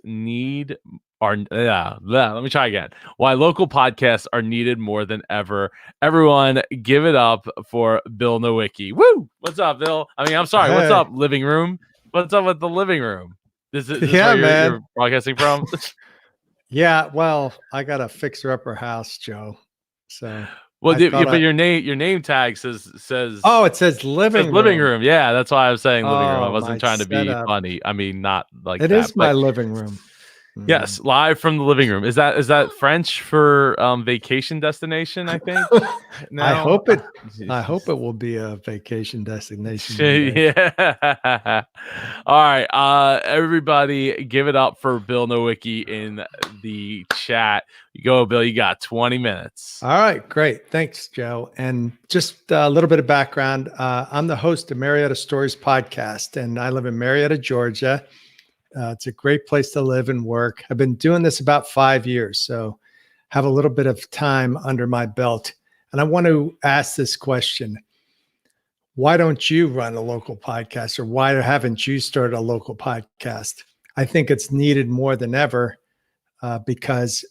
need are let me try again. Why local podcasts are needed more than ever. Everyone, give it up for Bill Nowicki. Woo! What's up, Bill? I mean, I'm sorry. Hey. What's up, living room? What's up with the living room? This Yeah, where man. you're broadcasting from? Yeah, well, I got a fixer-upper house, Joe. So, Well, I thought but your name tag says oh, it says living room. Yeah, that's why I was saying living room. I Oh, wasn't my trying to be setup. funny. I mean, not like It that. is my but living room. yes, live from the living room. Is that French for vacation destination? I think. I No? hope it will be a vacation destination. one day. Yeah. All right. Everybody, give it up for Bill Nowicki in the chat. You go, Bill. You got 20 minutes. All right, great. Thanks, Joe. And just a little bit of background. I'm the host of Marietta Stories podcast, and I live in Marietta, Georgia. It's a great place to live and work. I've been doing this about 5 years, so have a little bit of time under my belt. And I want to ask this question. Why don't you run a local podcast, or why haven't you started a local podcast? I think it's needed more than ever because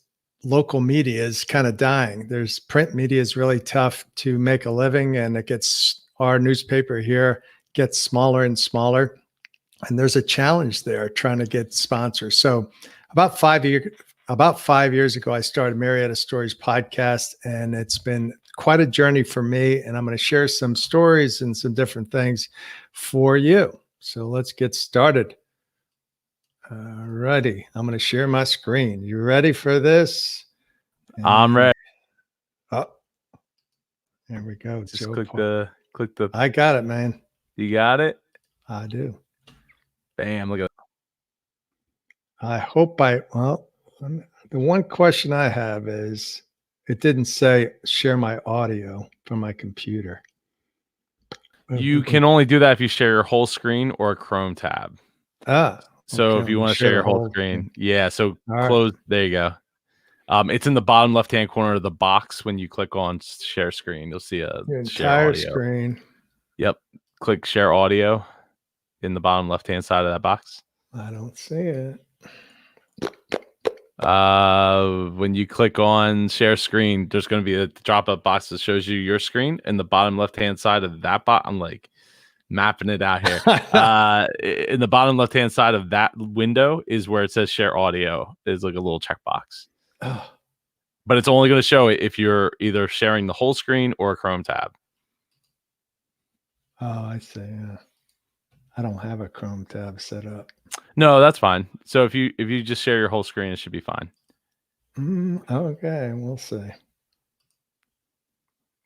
local media is kind of dying. There's print media is really tough to make a living, and our newspaper here gets smaller and smaller. And there's a challenge there trying to get sponsors. So about 5 years ago, I started Marietta Stories podcast, and it's been quite a journey for me. And I'm going to share some stories and some different things for you. So let's get started. All righty. I'm going to share my screen. You ready for this? I'm ready. Oh, there we go. Just Joe click Paul. the. I got it, man. You got it. I do. Bam! Look at that. I hope the one question I have is, it didn't say share my audio from my computer. You can only do that if you share your whole screen or a Chrome tab. So Okay, if you want to share your whole screen, yeah. So close. There you go. It's in the bottom left-hand corner of the box. When you click on share screen, you'll see a your share entire audio. screen. Yep. Click share audio in the bottom left-hand side of that box. I don't see it. When you click on share screen, there's going to be a drop-up box that shows you your screen in the bottom left-hand side of that box. I'm like mapping it out here. In the bottom left-hand side of that window is where it says share audio. There's like a little checkbox. Oh. But it's only going to show it if you're either sharing the whole screen or a Chrome tab. Oh, I see. Yeah. I don't have a Chrome tab set up. No, that's fine. So if you just share your whole screen, it should be fine. Okay, we'll see.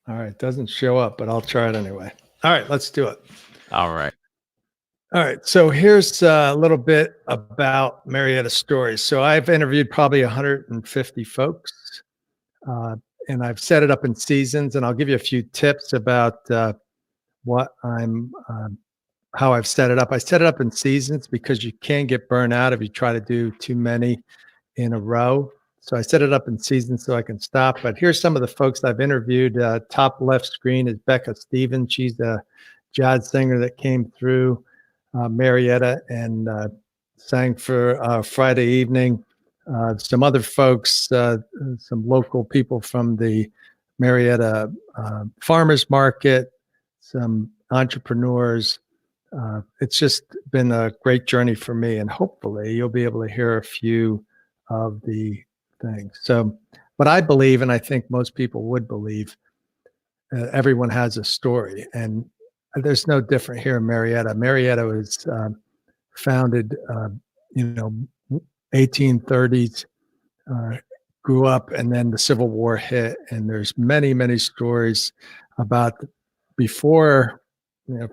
All right, doesn't show up, but I'll try it anyway. All right, let's do it. All right. All right, so here's a little bit about Marietta Stories. So I've interviewed probably 150 folks, and I've set it up in seasons, and I'll give you a few tips about how I've set it up. I set it up in seasons because you can get burnt out if you try to do too many in a row. So I set it up in seasons so I can stop. But here's some of the folks I've interviewed. Top left screen is Becca Stevens. She's a jazz singer that came through Marietta and sang for Friday evening. Some other folks, some local people from the Marietta Farmers Market, some entrepreneurs, it's just been a great journey for me, and hopefully you'll be able to hear a few of the things. So, what I believe, and I think most people would believe, everyone has a story, and there's no different here in Marietta. Marietta was founded, 1830s. Grew up, and then the Civil War hit, and there's many, many stories about before,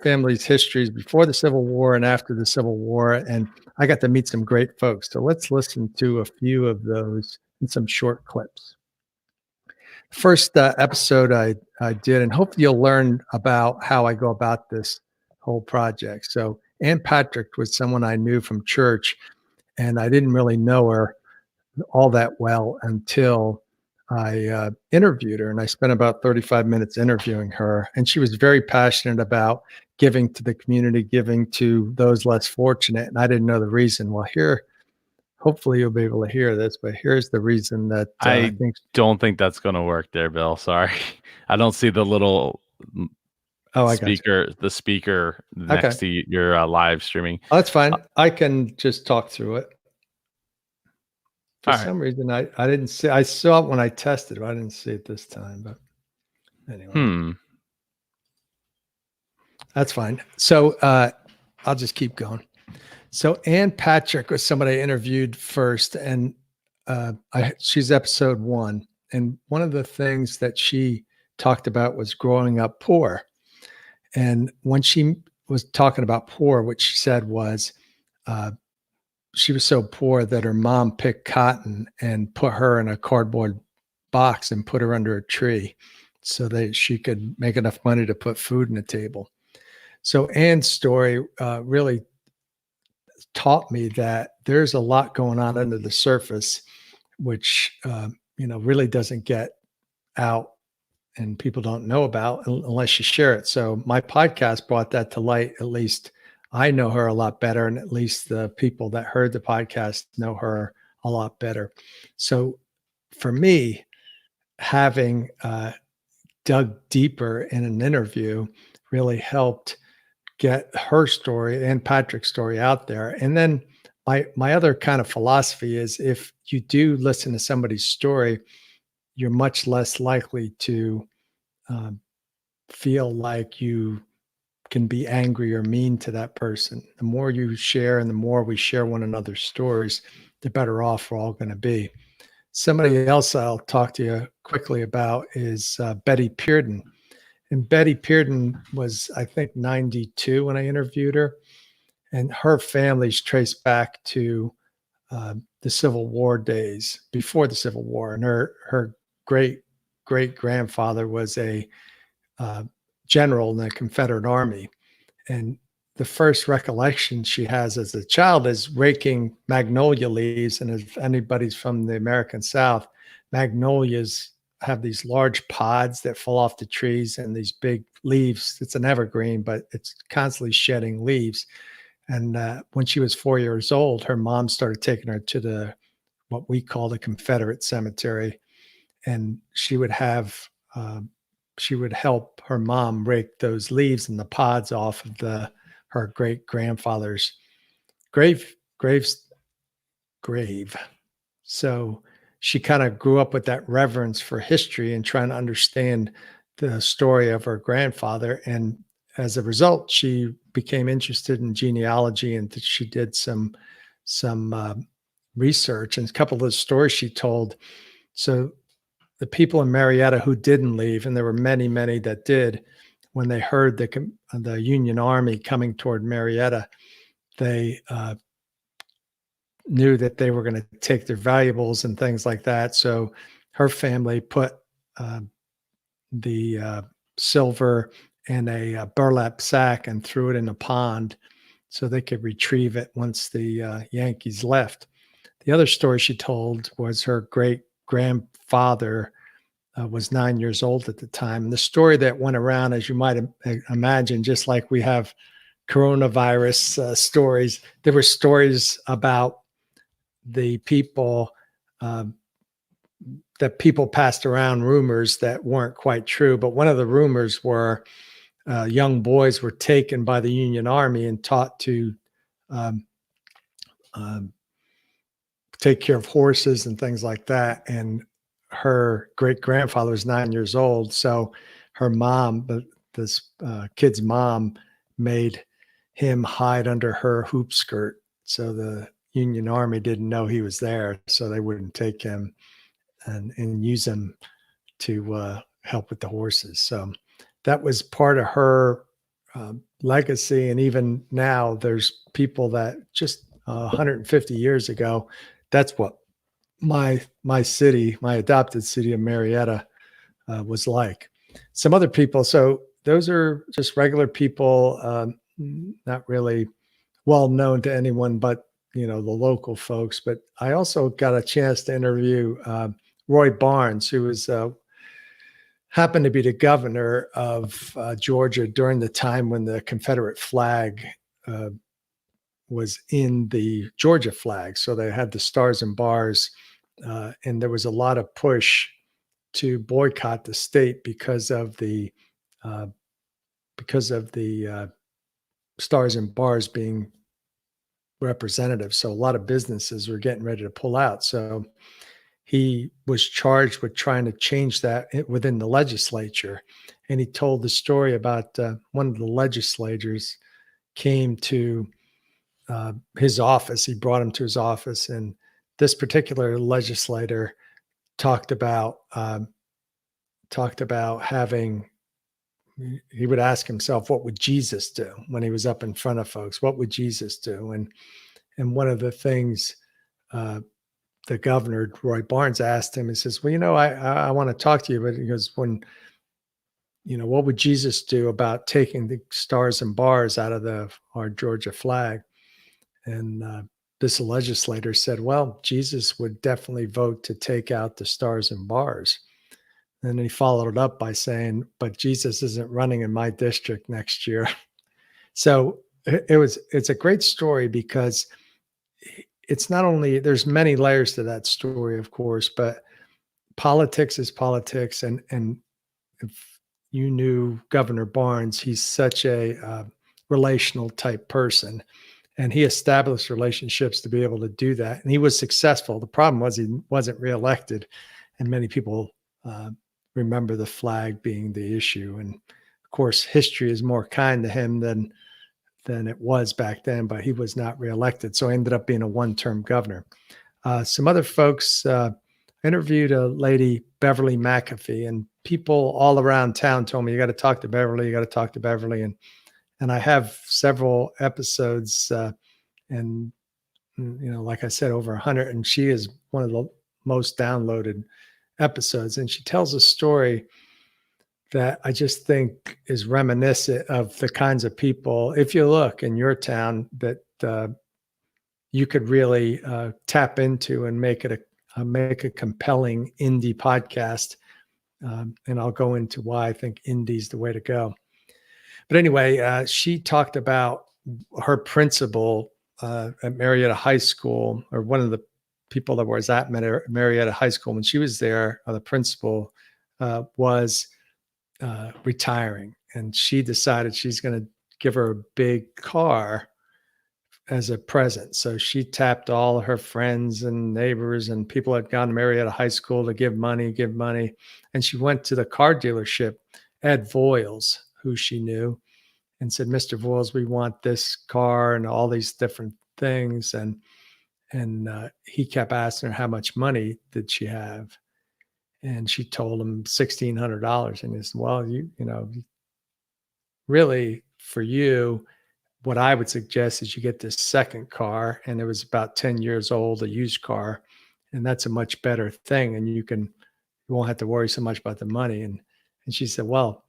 families' histories before the Civil War and after the Civil War. And I got to meet some great folks. So let's listen to a few of those in some short clips. First episode I did, and hopefully you'll learn about how I go about this whole project. So Ann Patrick was someone I knew from church, and I didn't really know her all that well until I interviewed her, and I spent about 35 minutes interviewing her. And she was very passionate about giving to the community, giving to those less fortunate. And I didn't know the reason. Well, here, hopefully you'll be able to hear this, but here's the reason that I don't think that's going to work there, Bill. Sorry. I don't see the little speaker, the speaker next to your live streaming. Oh, that's fine. I can just talk through it. For some reason, I didn't see. I saw it when I tested, but I didn't see it this time. But anyway, that's fine. So I'll just keep going. So Ann Patrick was somebody I interviewed first, and she's episode 1. And one of the things that she talked about was growing up poor. And when she was talking about poor, what she said was, she was so poor that her mom picked cotton and put her in a cardboard box and put her under a tree so that she could make enough money to put food on the table. So Ann's story really taught me that there's a lot going on under the surface, which, really doesn't get out and people don't know about unless you share it. So my podcast brought that to light. At least I know her a lot better, and at least the people that heard the podcast know her a lot better. So for me, having dug deeper in an interview really helped get her story and Patrick's story out there. And then my other kind of philosophy is, if you do listen to somebody's story, you're much less likely to feel like you can be angry or mean to that person. The more you share and the more we share one another's stories, the better off we're all going to be. Somebody else I'll talk to you quickly about is Betty Pearden. And Betty Pearden was, I think, 92 when I interviewed her. And her family's traced back to the Civil War days, before the Civil War. And her great-great-grandfather was a general in the Confederate Army. And the first recollection she has as a child is raking magnolia leaves. And if anybody's from the American South, magnolias have these large pods that fall off the trees and these big leaves. It's an evergreen, but it's constantly shedding leaves. And when she was 4 years old, her mom started taking her to what we call the Confederate cemetery. And she would help her mom rake those leaves and the pods off of her great grandfather's grave. So she kind of grew up with that reverence for history and trying to understand the story of her grandfather. And as a result, she became interested in genealogy, and she did some research. And a couple of the stories she told. So the people in Marietta who didn't leave, and there were many, many that did, when they heard the Union Army coming toward Marietta, they knew that they were going to take their valuables and things like that. So her family put the silver in a burlap sack and threw it in a pond so they could retrieve it once the Yankees left. The other story she told was her great-grandfather was 9 years old at the time. And the story that went around, as you might imagine, just like we have coronavirus stories, there were stories about the people that people passed around, rumors that weren't quite true. But one of the rumors were young boys were taken by the Union Army and taught to um, um, take care of horses and things like that. And her great grandfather was 9 years old. So her mom, this kid's mom, made him hide under her hoop skirt. So the Union Army didn't know he was there. So they wouldn't take him and use him to help with the horses. So that was part of her legacy. And even now, there's people that just 150 years ago, that's what my city, my adopted city of Marietta, was like. Some other people, so those are just regular people, not really well known to anyone but the local folks. But I also got a chance to interview Roy Barnes, who was happened to be the governor of Georgia during the time when the Confederate flag was in the Georgia flag. So they had the stars and bars, and there was a lot of push to boycott the state because of the stars and bars being representative. So a lot of businesses were getting ready to pull out. So he was charged with trying to change that within the legislature. And he told the story about one of the legislators came to his office. He brought him to his office, and this particular legislator talked about having. He would ask himself, "What would Jesus do?" when he was up in front of folks? What would Jesus do? And one of the things the governor, Roy Barnes, asked him, he says, "Well, I want to talk to you," but he goes, what would Jesus do about taking the stars and bars out of our Georgia flag? And this legislator said, "Well, Jesus would definitely vote to take out the stars and bars." And he followed it up by saying, "But Jesus isn't running in my district next year." So it's a great story because it's not only, there's many layers to that story, of course, but politics is politics. And if you knew Governor Barnes, he's such a relational type person. And he established relationships to be able to do that. And he was successful. The problem was he wasn't reelected. And many people remember the flag being the issue. And of course, history is more kind to him than it was back then, but he was not reelected. So he ended up being a one-term governor. Some other folks, I interviewed a lady, Beverly McAfee, and people all around town told me, "You got to talk to Beverly, you got to talk to Beverly." And I have several episodes, and like I said, over 100, and she is one of the most downloaded episodes. And she tells a story that I just think is reminiscent of the kinds of people, if you look in your town, that you could really tap into and make it a compelling indie podcast. And I'll go into why I think indie is the way to go. But anyway, she talked about her principal at Marietta High School, or one of the people that was at Marietta High School when she was there. The principal was retiring, and she decided she's going to give her a big car as a present. So she tapped all her friends and neighbors and people that had gone to Marietta High School to give money. And she went to the car dealership, Ed Voiles, who she knew, and said, "Mr. Voiles, we want this car and all these different things." And he kept asking her how much money did she have. And she told him $1,600. And he said, "Well, really for you, what I would suggest is you get this second car." And it was about 10 years old, a used car. And that's a much better thing. And you won't have to worry so much about the money. And she said, "Well,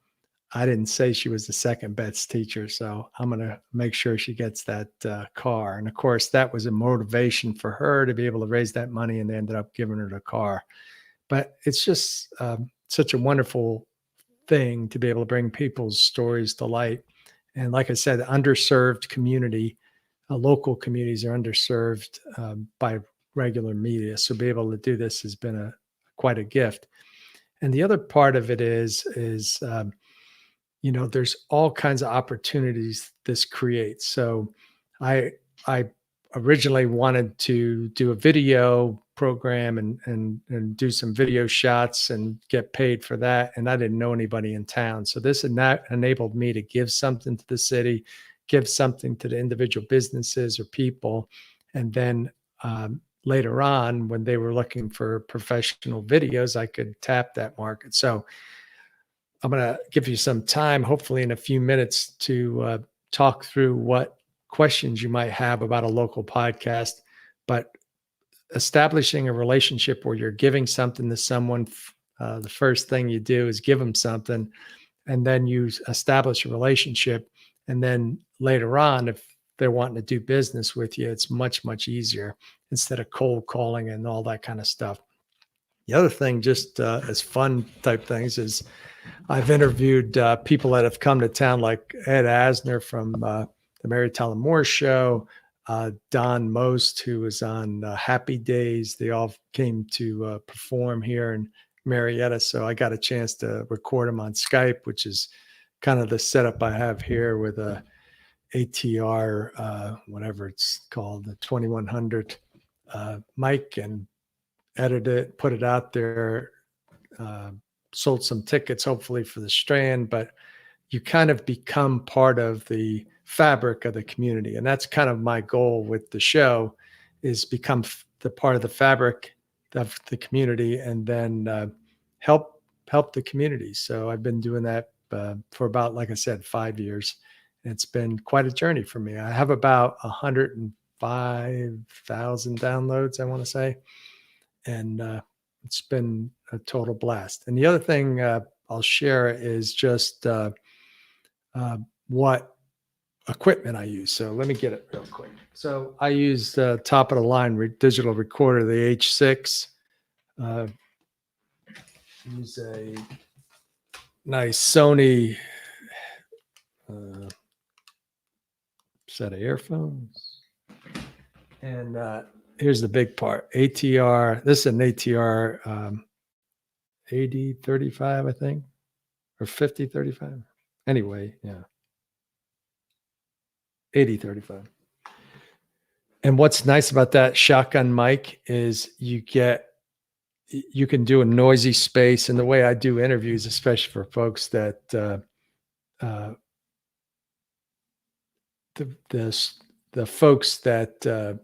I didn't say she was the second best teacher, so I'm going to make sure she gets that car." And of course, that was a motivation for her to be able to raise that money. And they ended up giving her the car. But it's just such a wonderful thing to be able to bring people's stories to light. And like I said, underserved community, local communities are underserved by regular media. So be able to do this has been quite a gift. And the other part of it is there's all kinds of opportunities this creates. So I originally wanted to do a video program and do some video shots and get paid for that. And I didn't know anybody in town. So this enabled me to give something to the city, give something to the individual businesses or people. And then later on, when they were looking for professional videos, I could tap that market. So I'm going to give you some time, hopefully in a few minutes, to talk through what questions you might have about a local podcast. But establishing a relationship where you're giving something to someone, the first thing you do is give them something, and then you establish a relationship. And then later on, if they're wanting to do business with you, it's much, much easier instead of cold calling and all that kind of stuff. The other thing, just as fun type things, is I've interviewed people that have come to town, like Ed Asner from the Mary Tyler Moore Show, Don Most, who was on Happy Days. They all came to perform here in Marietta. So I got a chance to record them on Skype, which is kind of the setup I have here with a ATR, whatever it's called, the 2100 mic, and edit it, put it out there, sold some tickets, hopefully for the Strand, but you kind of become part of the fabric of the community. And that's kind of my goal with the show, is become the part of the fabric of the community, and then help the community. So I've been doing that for about, like I said, 5 years. It's been quite a journey for me. I have about 105,000 downloads, I want to say. And it's been a total blast. And the other thing I'll share is just what equipment I use. So let me get it real quick. So I use the top of the line digital recorder, the H6. Use a nice Sony set of earphones. And here's the big part. ATR. This is an ATR AD35, I think, or 5035. Anyway, yeah. 8035. And what's nice about that shotgun mic is you can do a noisy space. And the way I do interviews, especially for folks that the folks that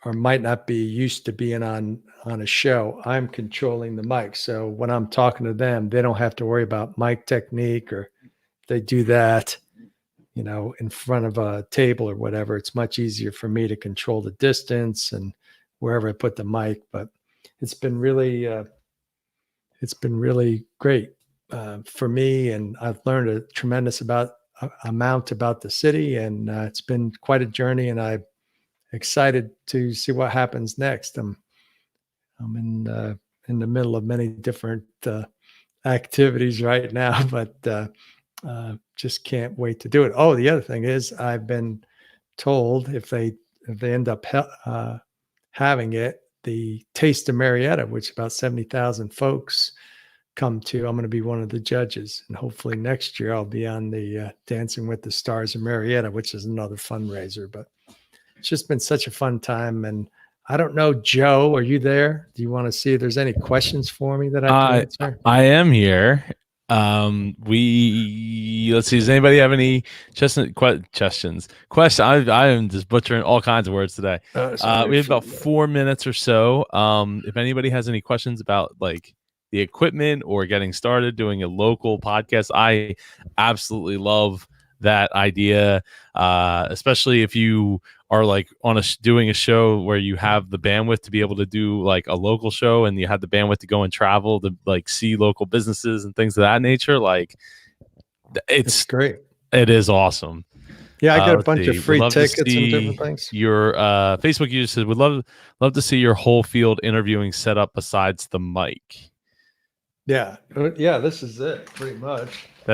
or might not be used to being on a show, I'm controlling the mic. So when I'm talking to them, they don't have to worry about mic technique, or if they do that, in front of a table or whatever. It's much easier for me to control the distance and wherever I put the mic. But it's been really great for me, and I've learned a tremendous amount about the city, and it's been quite a journey, and I'm excited to see what happens next. I'm in the middle of many different activities right now, but just can't wait to do it. Oh, the other thing is, I've been told if they end up having it, the Taste of Marietta, which about 70,000 folks come to, I'm going to be one of the judges, and hopefully next year I'll be on the Dancing with the Stars of Marietta, which is another fundraiser. But it's just been such a fun time. And I don't know, Joe, are you there? Do you want to see if there's any questions for me that I can answer? I am here. Let's see. Does anybody have any questions? I am just butchering all kinds of words today. We have about 4 minutes or so. If anybody has any questions about like the equipment or getting started doing a local podcast, I absolutely love that idea, especially if you are like doing a show where you have the bandwidth to be able to do like a local show, and you have the bandwidth to go and travel to like see local businesses and things of that nature. Like it's great. It is awesome. Yeah, I got a bunch of free tickets and different things. Your Facebook user said, would love to see your whole field interviewing setup besides the mic. Yeah. Yeah. This is it pretty much. I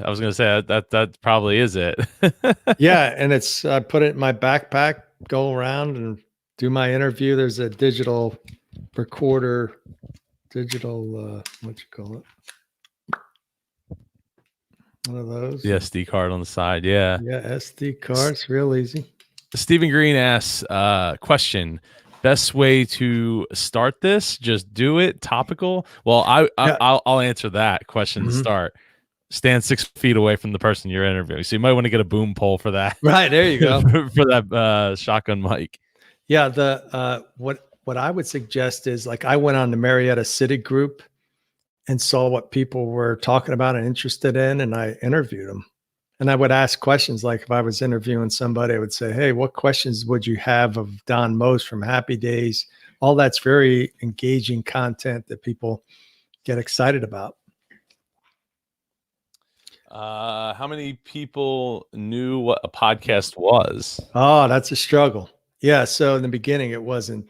was going to say that probably is it. Yeah. And I put it in my backpack, go around and do my interview. There's a digital recorder, what you call it? One of those. The SD card on the side. Yeah. Yeah, SD cards, real easy. Stephen Green asks, question. Best way to start this? Just do it. Topical. Well, Yeah. I'll answer that question to Mhm. start. Stand 6 feet away from the person you're interviewing. So you might want to get a boom pole for that. Right, there you go. For that shotgun mic. Yeah, the what I would suggest is, like, I went on the Marietta City group and saw what people were talking about and interested in, and I interviewed them. And I would ask questions, like if I was interviewing somebody, I would say, "Hey, what questions would you have of Don Most from Happy Days?" All that's very engaging content that people get excited about. How many people knew what a podcast was? Oh, that's a struggle. Yeah. So in the beginning, it wasn't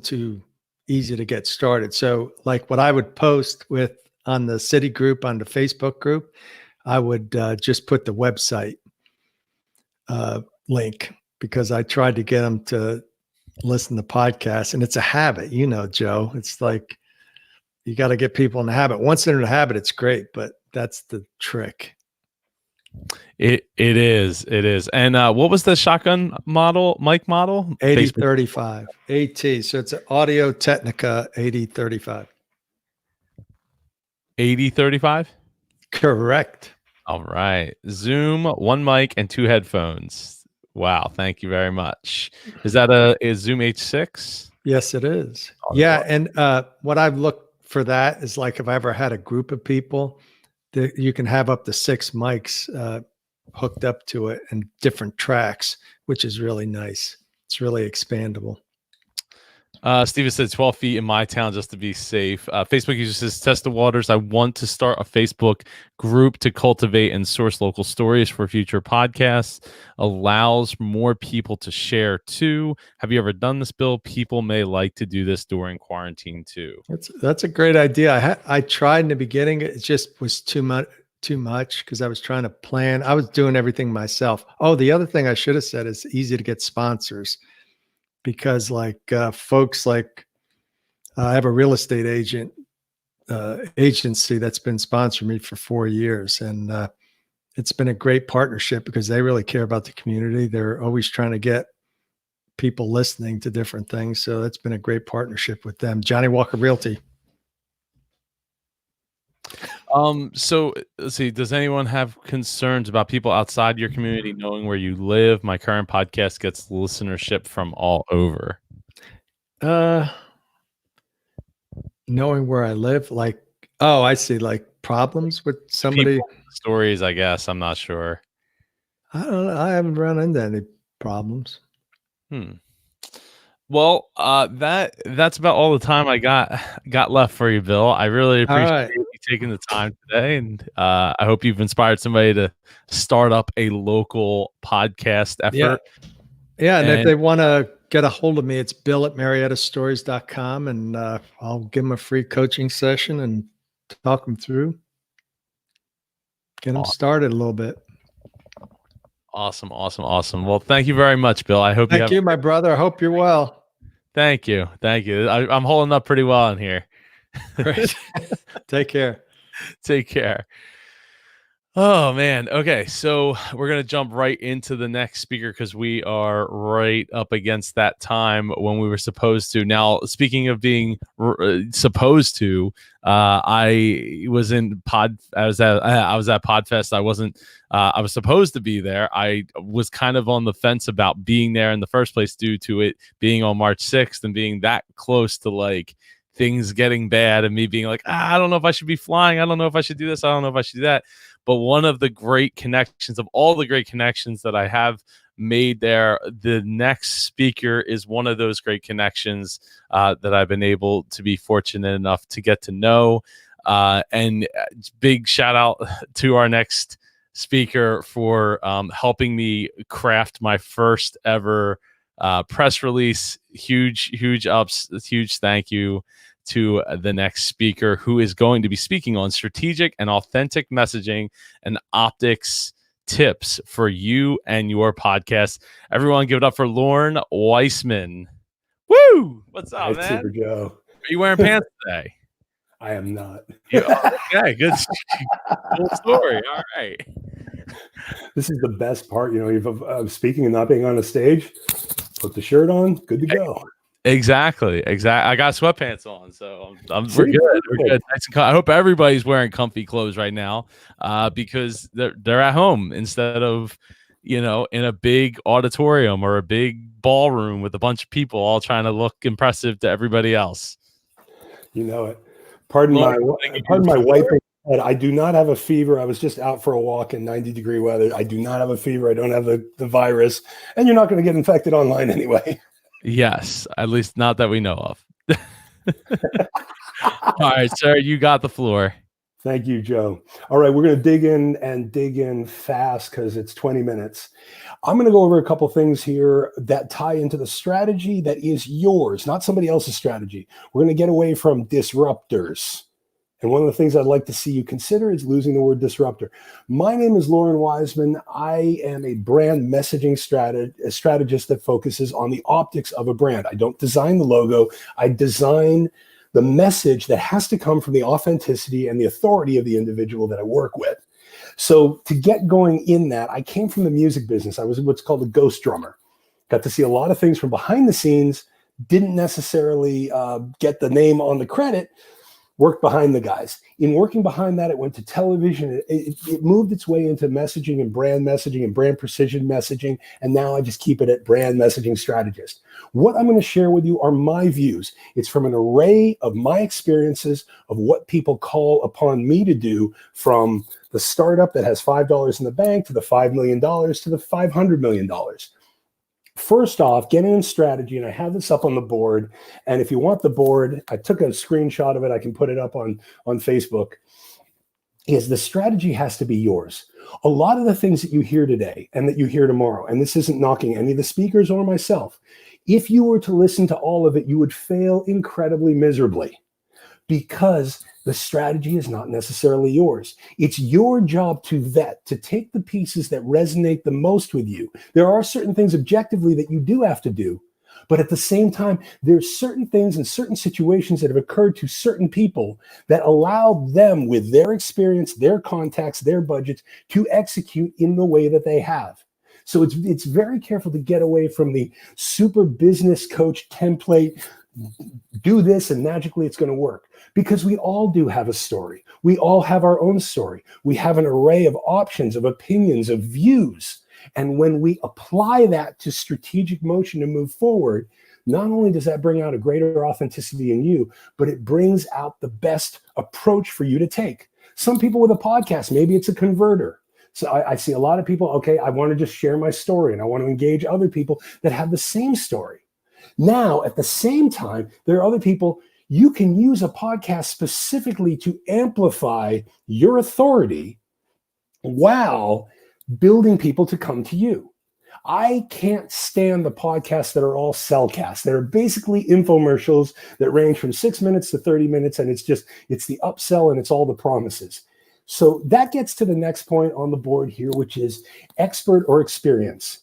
too easy to get started. So, like, what I would post with on the city group, on the Facebook group, I would just put the website link, because I tried to get them to listen to podcasts, and it's a habit, Joe. It's like you got to get people in the habit. Once they're in the habit, it's great, but that's the trick. It is. And what was the shotgun model, mic model? 8035 AT. So it's an Audio Technica 8035. 8035? Correct. All right. Zoom, 1 mic, and 2 headphones. Wow. Thank you very much. Is that a Zoom H6? Yes, it is. Oh, Yeah. wow. And what I've looked for that is, like, if I ever had a group of people, that you can have up to 6 mics hooked up to it and different tracks, which is really nice. It's really expandable. Steven said 12 feet in my town just to be safe. Facebook user says, test the waters. I want to start a Facebook group to cultivate and source local stories for future podcasts. Allows more people to share too. Have you ever done this, Bill? People may like to do this during quarantine too. That's a great idea. I tried in the beginning. It just was too much because I was trying to plan. I was doing everything myself. Oh, the other thing I should have said is easy to get sponsors, because folks like I have a real estate agency that's been sponsoring me for 4 years, and it's been a great partnership because they really care about the community. They're always trying to get people listening to different things, so that's been a great partnership with them. Johnny Walker Realty. So let's see. Does anyone have concerns about people outside your community knowing where you live? My current podcast gets listenership from all over. Knowing where I live, like, oh, I see, like problems with somebody. People, stories, I guess. I'm not sure. I don't know. I haven't run into any problems. Well, that's about all the time I got left for you, Bill. I really appreciate you taking the time today, and I hope you've inspired somebody to start up a local podcast effort. Yeah, and if they want to get a hold of me, it's bill@mariettastories.com, and I'll give them a free coaching session and talk them through, get them started a little bit. Awesome. Well, thank you very much, Bill. I hope Thank you, my brother. I hope you're well. Thank you. I'm holding up pretty well in here. Great. Take care. Take care. Oh, man. Okay. So we're going to jump right into the next speaker because we are right up against that time when we were supposed to. Now, speaking of being supposed to, I was at Podfest. I was supposed to be there. I was kind of on the fence about being there in the first place due to it being on March 6th and being that close to like things getting bad and me being like, I don't know if I should be flying. I don't know if I should do this. I don't know if I should do that. But one of the great connections of all the great connections that I have made there, the next speaker is one of those great connections that I've been able to be fortunate enough to get to know. And big shout out to our next speaker for helping me craft my first ever press release. Huge thank you to the next speaker, who is going to be speaking on strategic and authentic messaging and optics tips for you and your podcast. Everyone give it up for Lauren Weissman. Woo! What's up, man? Super Joe. Are you wearing pants today? I am not. Okay, good. Cool story. All right. This is the best part, of speaking and not being on a stage. Put the shirt on, good to go. Exactly. I got sweatpants on, so we're See? good. We're good. Nice and I hope everybody's wearing comfy clothes right now, because they're at home instead of, in a big auditorium or a big ballroom with a bunch of people all trying to look impressive to everybody else. You know it. Pardon my wiping. I do not have a fever. I was just out for a walk in 90-degree weather. I do not have a fever. I don't have the virus, and you're not going to get infected online anyway. Yes, at least not that we know of. All right, sir, you got the floor. Thank you, Joe. All right, we're going to dig in fast because it's 20 minutes. I'm going to go over a couple things here that tie into the strategy that is yours, not somebody else's strategy. We're going to get away from disruptors. And one of the things I'd like to see you consider is losing the word disruptor. My name is Loren Wiseman. I am a brand messaging strategist that focuses on the optics of a brand. I don't design the logo. I design the message that has to come from the authenticity and the authority of the individual that I work with. So to get going in that, I came from the music business. I was what's called a ghost drummer. Got to see a lot of things from behind the scenes, didn't necessarily get the name on the credit, worked behind the guys. In working behind that, it went to television. It moved its way into messaging and brand precision messaging. And now I just keep it at brand messaging strategist. What I'm going to share with you are my views. It's from an array of my experiences of what people call upon me to do, from the startup that has $5 in the bank to the $5 million to the $500 million. First off, getting in strategy, and I have this up on the board. And if you want the board, I took a screenshot of it. I can put it up on Facebook. Is the strategy has to be yours. A lot of the things that you hear today and that you hear tomorrow, and this isn't knocking any of the speakers or myself, if you were to listen to all of it, you would fail incredibly miserably, because the strategy is not necessarily yours. It's your job to vet, to take the pieces that resonate the most with you. There are certain things objectively that you do have to do, but at the same time, there's certain things and certain situations that have occurred to certain people that allow them, with their experience, their contacts, their budgets, to execute in the way that they have. So it's very careful to get away from the super business coach template. Do this and magically it's going to work, because we all do have a story. We all have our own story. We have an array of options, of opinions, of views. And when we apply that to strategic motion to move forward, not only does that bring out a greater authenticity in you, but it brings out the best approach for you to take. Some people with a podcast, maybe it's a converter. So I see a lot of people, okay, I want to just share my story and I want to engage other people that have the same story. Now, at the same time, there are other people, you can use a podcast specifically to amplify your authority while building people to come to you. I can't stand the podcasts that are all cellcasts. They're basically infomercials that range from 6 minutes to 30 minutes, and it's the upsell and it's all the promises. So that gets to the next point on the board here, which is expert or experience.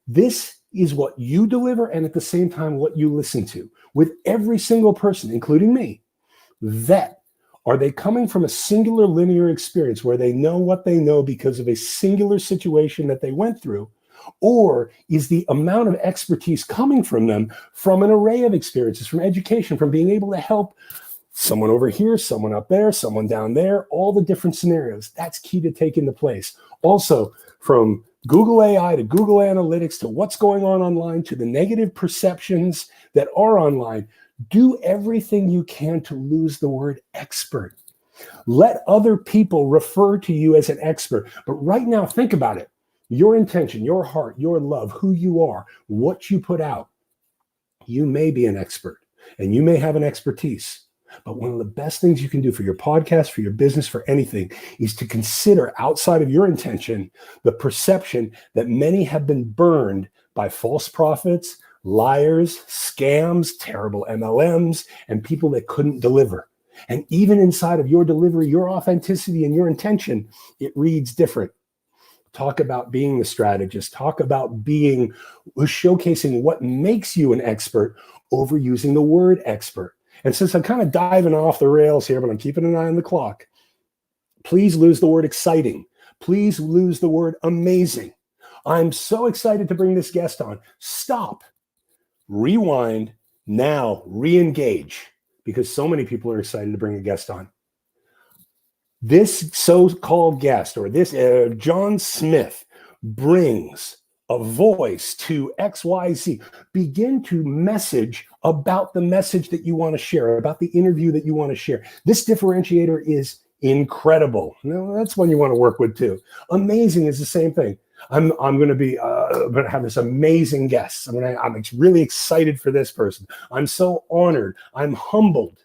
This is what you deliver, and at the same time, what you listen to. With every single person, including me, vet. Are they coming from a singular linear experience where they know what they know because of a singular situation that they went through? Or is the amount of expertise coming from them from an array of experiences, from education, from being able to help someone over here, someone up there, someone down there, all the different scenarios? That's key to take into place. Also, from Google AI to Google Analytics to what's going on online to the negative perceptions that are online, do everything you can to lose the word expert. Let other people refer to you as an expert. But right now, think about it. Your intention, your heart, your love, who you are, what you put out. You may be an expert and you may have an expertise. But one of the best things you can do for your podcast, for your business, for anything, is to consider outside of your intention the perception that many have been burned by false prophets, liars, scams, terrible MLMs, and people that couldn't deliver. And even inside of your delivery, your authenticity and your intention, it reads different. Talk about being the strategist. Talk about showcasing what makes you an expert over using the word expert. And since I'm kind of diving off the rails here, but I'm keeping an eye on the clock, please lose the word exciting. Please lose the word amazing. I'm so excited to bring this guest on. Stop, rewind, now re-engage, because so many people are excited to bring a guest on. This so-called guest, or this John Smith, brings a voice to XYZ. Begin to message about the message that you want to share, about the interview that you want to share. This differentiator is incredible. No, that's one you want to work with too. Amazing is the same thing. I'm going to have this amazing guest. I'm really excited for this person. I'm so honored. I'm humbled.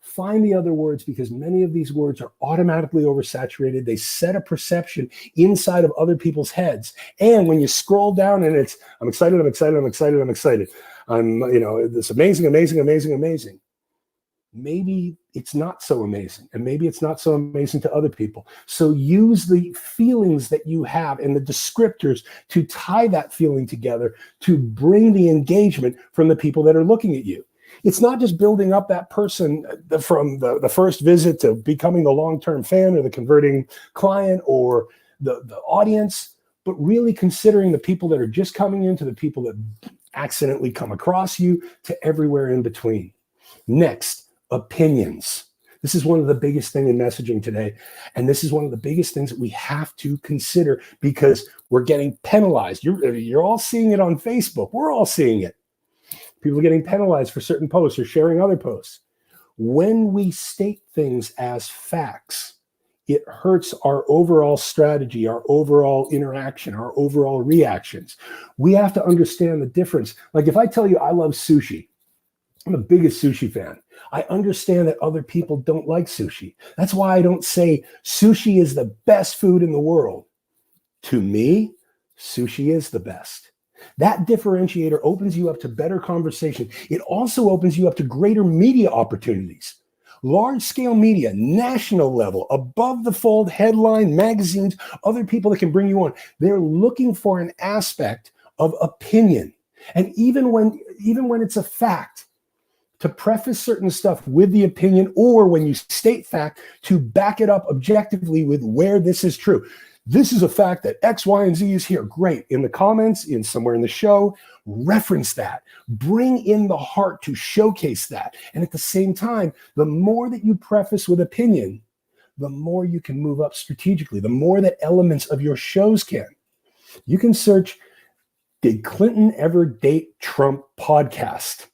Find the other words, because many of these words are automatically oversaturated. They set a perception inside of other people's heads. And when you scroll down and it's, I'm excited, I'm excited, I'm excited, I'm excited. This amazing, amazing, amazing, amazing. Maybe it's not so amazing, and maybe it's not so amazing to other people. So use the feelings that you have and the descriptors to tie that feeling together to bring the engagement from the people that are looking at you. It's not just building up that person from the first visit to becoming the long-term fan or the converting client or the audience, but really considering the people that are just coming in, to the people that accidentally come across you, to everywhere in between. Next, opinions. This is one of the biggest things in messaging today. And this is one of the biggest things that we have to consider, because we're getting penalized. You're all seeing it on Facebook. We're all seeing it. People are getting penalized for certain posts or sharing other posts. When we state things as facts, it hurts our overall strategy, our overall interaction, our overall reactions. We have to understand the difference. Like if I tell you I love sushi, I'm the biggest sushi fan. I understand that other people don't like sushi. That's why I don't say sushi is the best food in the world. To me, sushi is the best. That differentiator opens you up to better conversation. It also opens you up to greater media opportunities. Large-scale media, national level, above the fold, headline, magazines, other people that can bring you on. They're looking for an aspect of opinion. And even when it's a fact, to preface certain stuff with the opinion, or when you state fact, to back it up objectively with where this is true. This is a fact that X, Y, and Z is here. Great. In the comments, in somewhere in the show, reference that. Bring in the heart to showcase that. And at the same time, the more that you preface with opinion, the more you can move up strategically, the more that elements of your shows can. You can search, did Clinton ever date Trump podcast?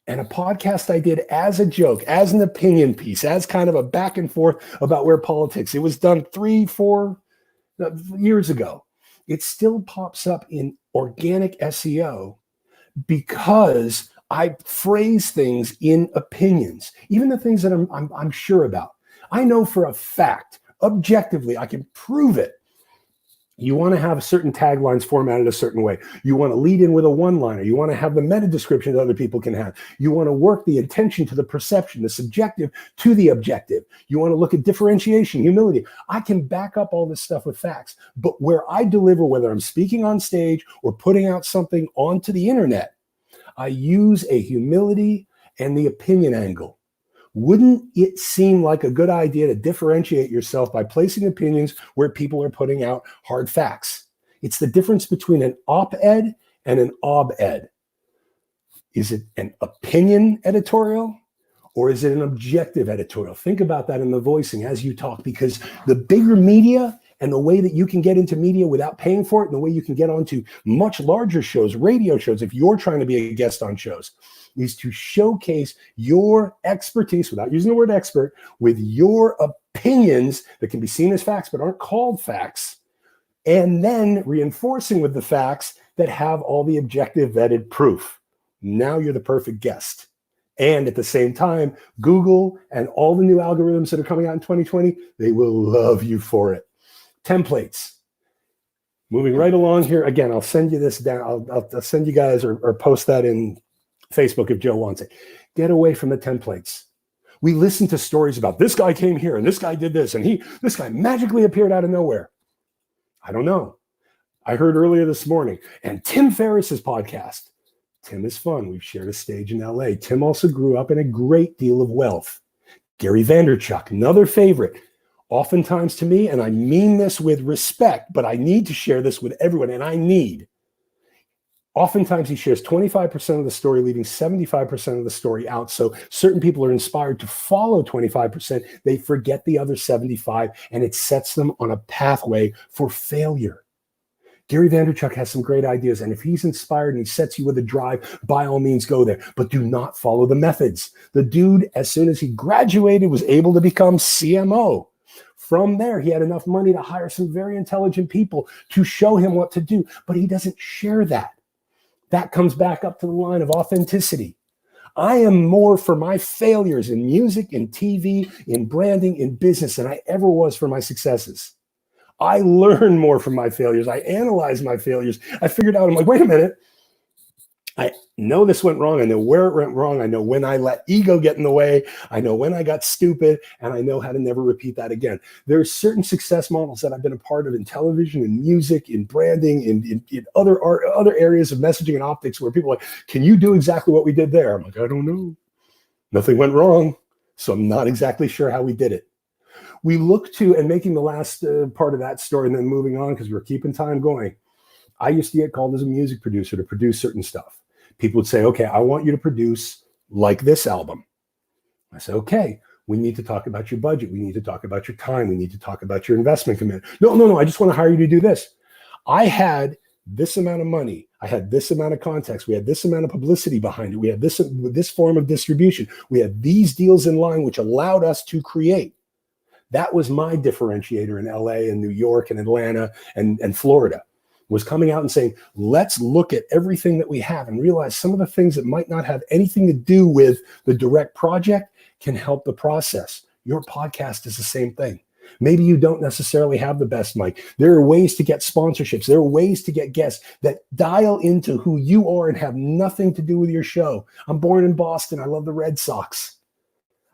And a podcast I did as a joke, as an opinion piece, as kind of a back and forth about where politics. It was done 3-4 years ago. It still pops up in organic SEO because I phrase things in opinions, even the things that I'm sure about. I know for a fact, objectively, I can prove it. You want to have certain taglines formatted a certain way. You want to lead in with a one-liner. You want to have the meta description that other people can have. You want to work the intention to the perception, the subjective to the objective. You want to look at differentiation, humility. I can back up all this stuff with facts. But where I deliver, whether I'm speaking on stage or putting out something onto the internet, I use a humility and the opinion angle. Wouldn't it seem like a good idea to differentiate yourself by placing opinions where people are putting out hard facts? It's the difference between an op-ed and an ob-ed. Is it an opinion editorial or is it an objective editorial? Think about that in the voicing as you talk, because the bigger media and the way that you can get into media without paying for it, and the way you can get onto much larger shows, radio shows, if you're trying to be a guest on shows, is to showcase your expertise, without using the word expert, with your opinions that can be seen as facts but aren't called facts, and then reinforcing with the facts that have all the objective vetted proof. Now you're the perfect guest. And at the same time, Google and all the new algorithms that are coming out in 2020, they will love you for it. Templates. Moving right along here. Again, I'll send you this down. I'll send you guys or post that in Facebook if Joe wants it. Get away from the templates. We listen to stories about this guy came here and this guy did this and this guy magically appeared out of nowhere. I don't know. I heard earlier this morning, and Tim Ferriss's podcast. Tim is fun. We've shared a stage in LA. Tim also grew up in a great deal of wealth. Gary Vaynerchuk, another favorite. Oftentimes to me, and I mean this with respect, but I need to share this with everyone, oftentimes he shares 25% of the story, leaving 75% of the story out. So certain people are inspired to follow 25%. They forget the other 75, and it sets them on a pathway for failure. Gary Vaynerchuk has some great ideas, and if he's inspired and he sets you with a drive, by all means go there, but do not follow the methods. The dude, as soon as he graduated, was able to become CMO. From there, he had enough money to hire some very intelligent people to show him what to do, but he doesn't share that. That comes back up to the line of authenticity. I am more for my failures in music, in TV, in branding, in business than I ever was for my successes. I learn more from my failures. I analyze my failures. I figured out, I'm like, wait a minute. I know this went wrong. I know where it went wrong. I know when I let ego get in the way. I know when I got stupid, and I know how to never repeat that again. There are certain success models that I've been a part of in television, in music, in branding, in other areas of messaging and optics where people are like, can you do exactly what we did there? I'm like, I don't know. Nothing went wrong, so I'm not exactly sure how we did it. We look to, and making the last part of that story and then moving on because we're keeping time going. I used to get called as a music producer to produce certain stuff. People would say, okay, I want you to produce like this album. I said, okay, we need to talk about your budget. We need to talk about your time. We need to talk about your investment commitment. No, I just want to hire you to do this. I had this amount of money. I had this amount of context. We had this amount of publicity behind it. We had this form of distribution. We had these deals in line, which allowed us to create. That was my differentiator in LA and New York and Atlanta and Florida. Was coming out and saying, let's look at everything that we have and realize some of the things that might not have anything to do with the direct project can help the process. Your podcast is the same thing. Maybe you don't necessarily have the best mic. There are ways to get sponsorships. There are ways to get guests that dial into who you are and have nothing to do with your show. I'm born in Boston. I love the Red Sox.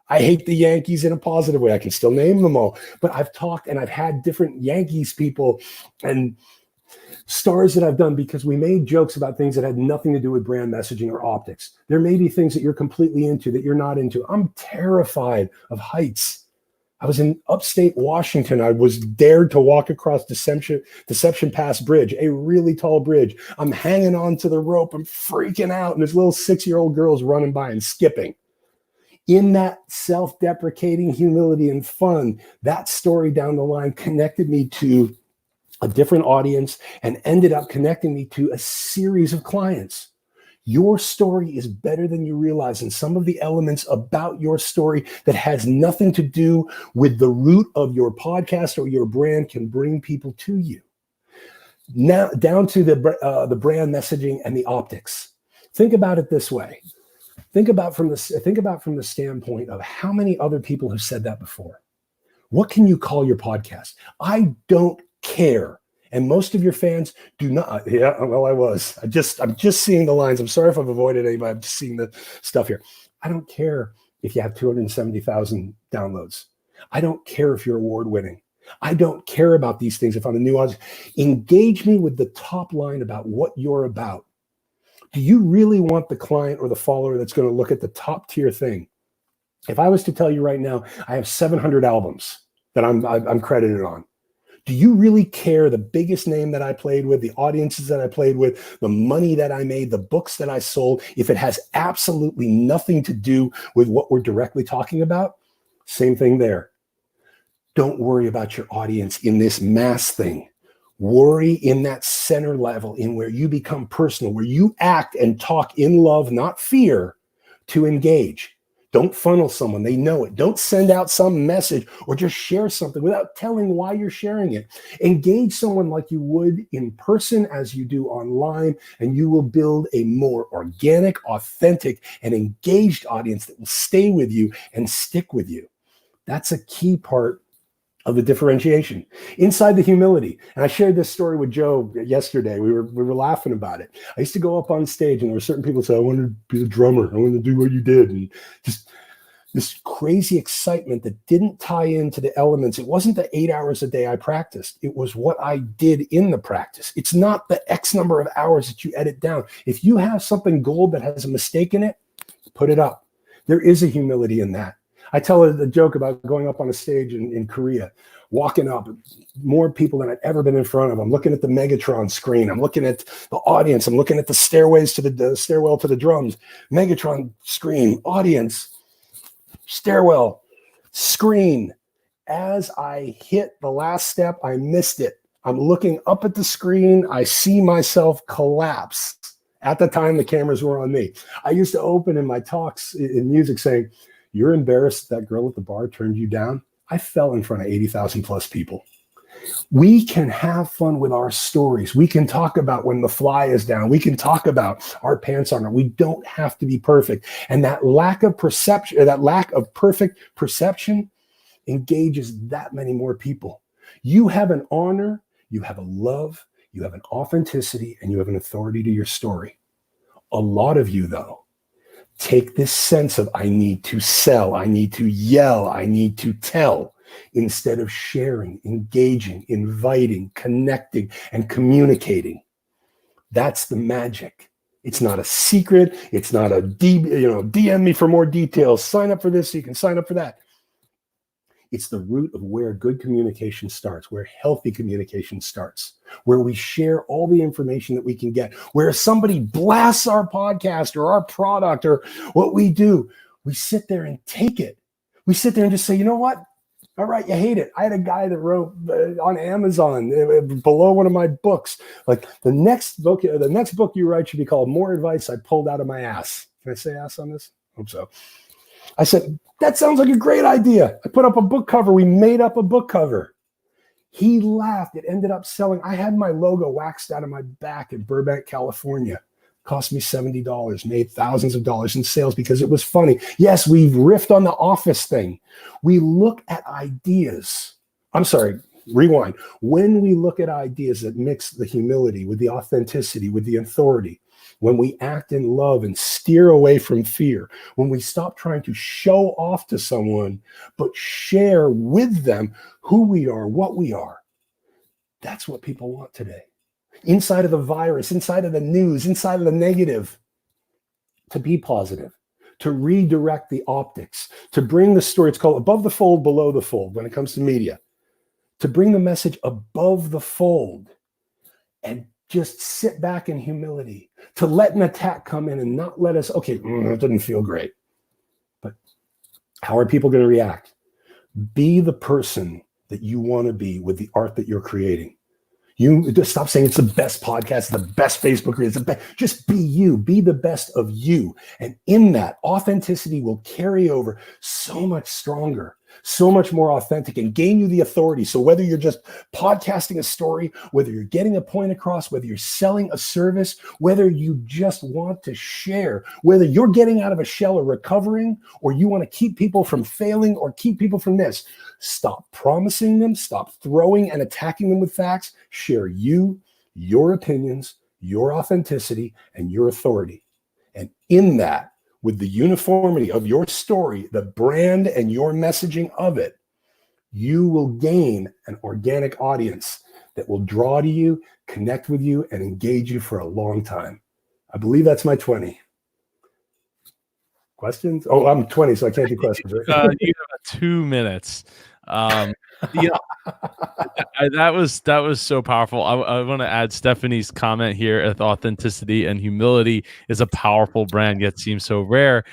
I hate the Yankees in a positive way. I can still name them all, but I've talked and I've had different Yankees people and stars that I've done because we made jokes about things that had nothing to do with brand messaging or optics. There may be things that you're completely into that you're not into. I'm terrified of heights. I was in upstate Washington. I was dared to walk across Deception Pass Bridge, a really tall bridge. I'm hanging on to the rope. I'm freaking out. And this little 6-year-old girl's running by and skipping. In that self-deprecating humility and fun, that story down the line connected me to a different audience and ended up connecting me to a series of clients. Your story is better than you realize, and some of the elements about your story that has nothing to do with the root of your podcast or your brand can bring people to you. Now, down to the brand messaging and the optics. Think about it this way. Think about from the standpoint of how many other people have said that before. What can you call your podcast? I don't care. And most of your fans do not. Yeah, well, I'm just seeing the lines. I'm sorry if I've avoided anybody. I'm just seeing the stuff here. I don't care if you have 270,000 downloads. I don't care if you're award winning. I don't care about these things. If I'm a new audience, engage me with the top line about what you're about. Do you really want the client or the follower that's going to look at the top tier thing? If I was to tell you right now, I have 700 albums that I'm credited on. Do you really care the biggest name that I played with, the audiences that I played with, the money that I made, the books that I sold, if it has absolutely nothing to do with what we're directly talking about? Same thing there. Don't worry about your audience in this mass thing. Worry in that center level, in where you become personal, where you act and talk in love, not fear, to engage. Don't funnel someone. They know it. Don't send out some message or just share something without telling why you're sharing it. Engage someone like you would in person as you do online, and you will build a more organic, authentic, and engaged audience that will stay with you and stick with you. That's a key part of the differentiation. Inside the humility. And I shared this story with Joe yesterday. We were laughing about it. I used to go up on stage and there were certain people who said, I wanted to be the drummer. I wanted to do what you did. And just this crazy excitement that didn't tie into the elements. It wasn't the 8 hours a day I practiced. It was what I did in the practice. It's not the X number of hours that you edit down. If you have something gold that has a mistake in it, put it up. There is a humility in that. I tell a joke about going up on a stage in Korea, walking up, more people than I'd ever been in front of. I'm looking at the Megatron screen. I'm looking at the audience. I'm looking at the stairways to the stairwell to the drums. Megatron screen, audience, stairwell, screen. As I hit the last step, I missed it. I'm looking up at the screen. I see myself collapse. At the time, the cameras were on me. I used to open in my talks in music saying, "You're embarrassed that girl at the bar turned you down." I fell in front of 80,000 plus people. We can have fun with our stories. We can talk about when the fly is down. We can talk about our pants on. We don't have to be perfect. And that lack of perception, that lack of perfect perception engages that many more people. You have an honor, you have a love, you have an authenticity, and you have an authority to your story. A lot of you, though, take this sense of I need to sell, I need to yell, I need to tell, instead of sharing, engaging, inviting, connecting, and communicating. That's the magic. It's not a secret. It's not a DM me for more details. Sign up for this so you can sign up for that. It's the root of where good communication starts, where healthy communication starts, where we share all the information that we can get, where somebody blasts our podcast or our product or what we do, we sit there and take it. We sit there and just say, you know what? All right, you hate it. I had a guy that wrote on Amazon below one of my books, like the next book you write should be called More Advice I Pulled Out of My Ass. Can I say ass on this? Hope so. I said, that sounds like a great idea. I put up a book cover. We made up a book cover. He laughed. It ended up selling. I had my logo waxed out of my back in Burbank, California. Cost me $70, made thousands of dollars in sales because it was funny. Yes, we've riffed on the Office thing. We look at ideas. I'm sorry, rewind. When we look at ideas that mix the humility with the authenticity, with the authority, when we act in love and steer away from fear, when we stop trying to show off to someone, but share with them who we are, what we are, that's what people want today. Inside of the virus, inside of the news, inside of the negative, to be positive, to redirect the optics, to bring the story. It's called above the fold, below the fold when it comes to media, to bring the message above the fold and just sit back in humility, to let an attack come in and not let us, okay, it didn't feel great. But how are people going to react? Be the person that you want to be with the art that you're creating. You just stop saying it's the best podcast, the best Facebook, it's the best. Just be you, be the best of you. And in that, authenticity will carry over so much stronger, so much more authentic, and gain you the authority. So whether you're just podcasting a story, whether you're getting a point across, whether you're selling a service, whether you just want to share, whether you're getting out of a shell or recovering, or you want to keep people from failing or keep people from this, stop promising them, stop throwing and attacking them with facts, share you, your opinions, your authenticity, and your authority. And in that, with the uniformity of your story, the brand and your messaging of it, you will gain an organic audience that will draw to you, connect with you, and engage you for a long time. I believe that's my 20. Questions? Oh, I'm 20, so I can't do questions. Right? You have 2 minutes. That was so powerful. I want to add Stephanie's comment here. If authenticity and humility is a powerful brand, yet seems so rare.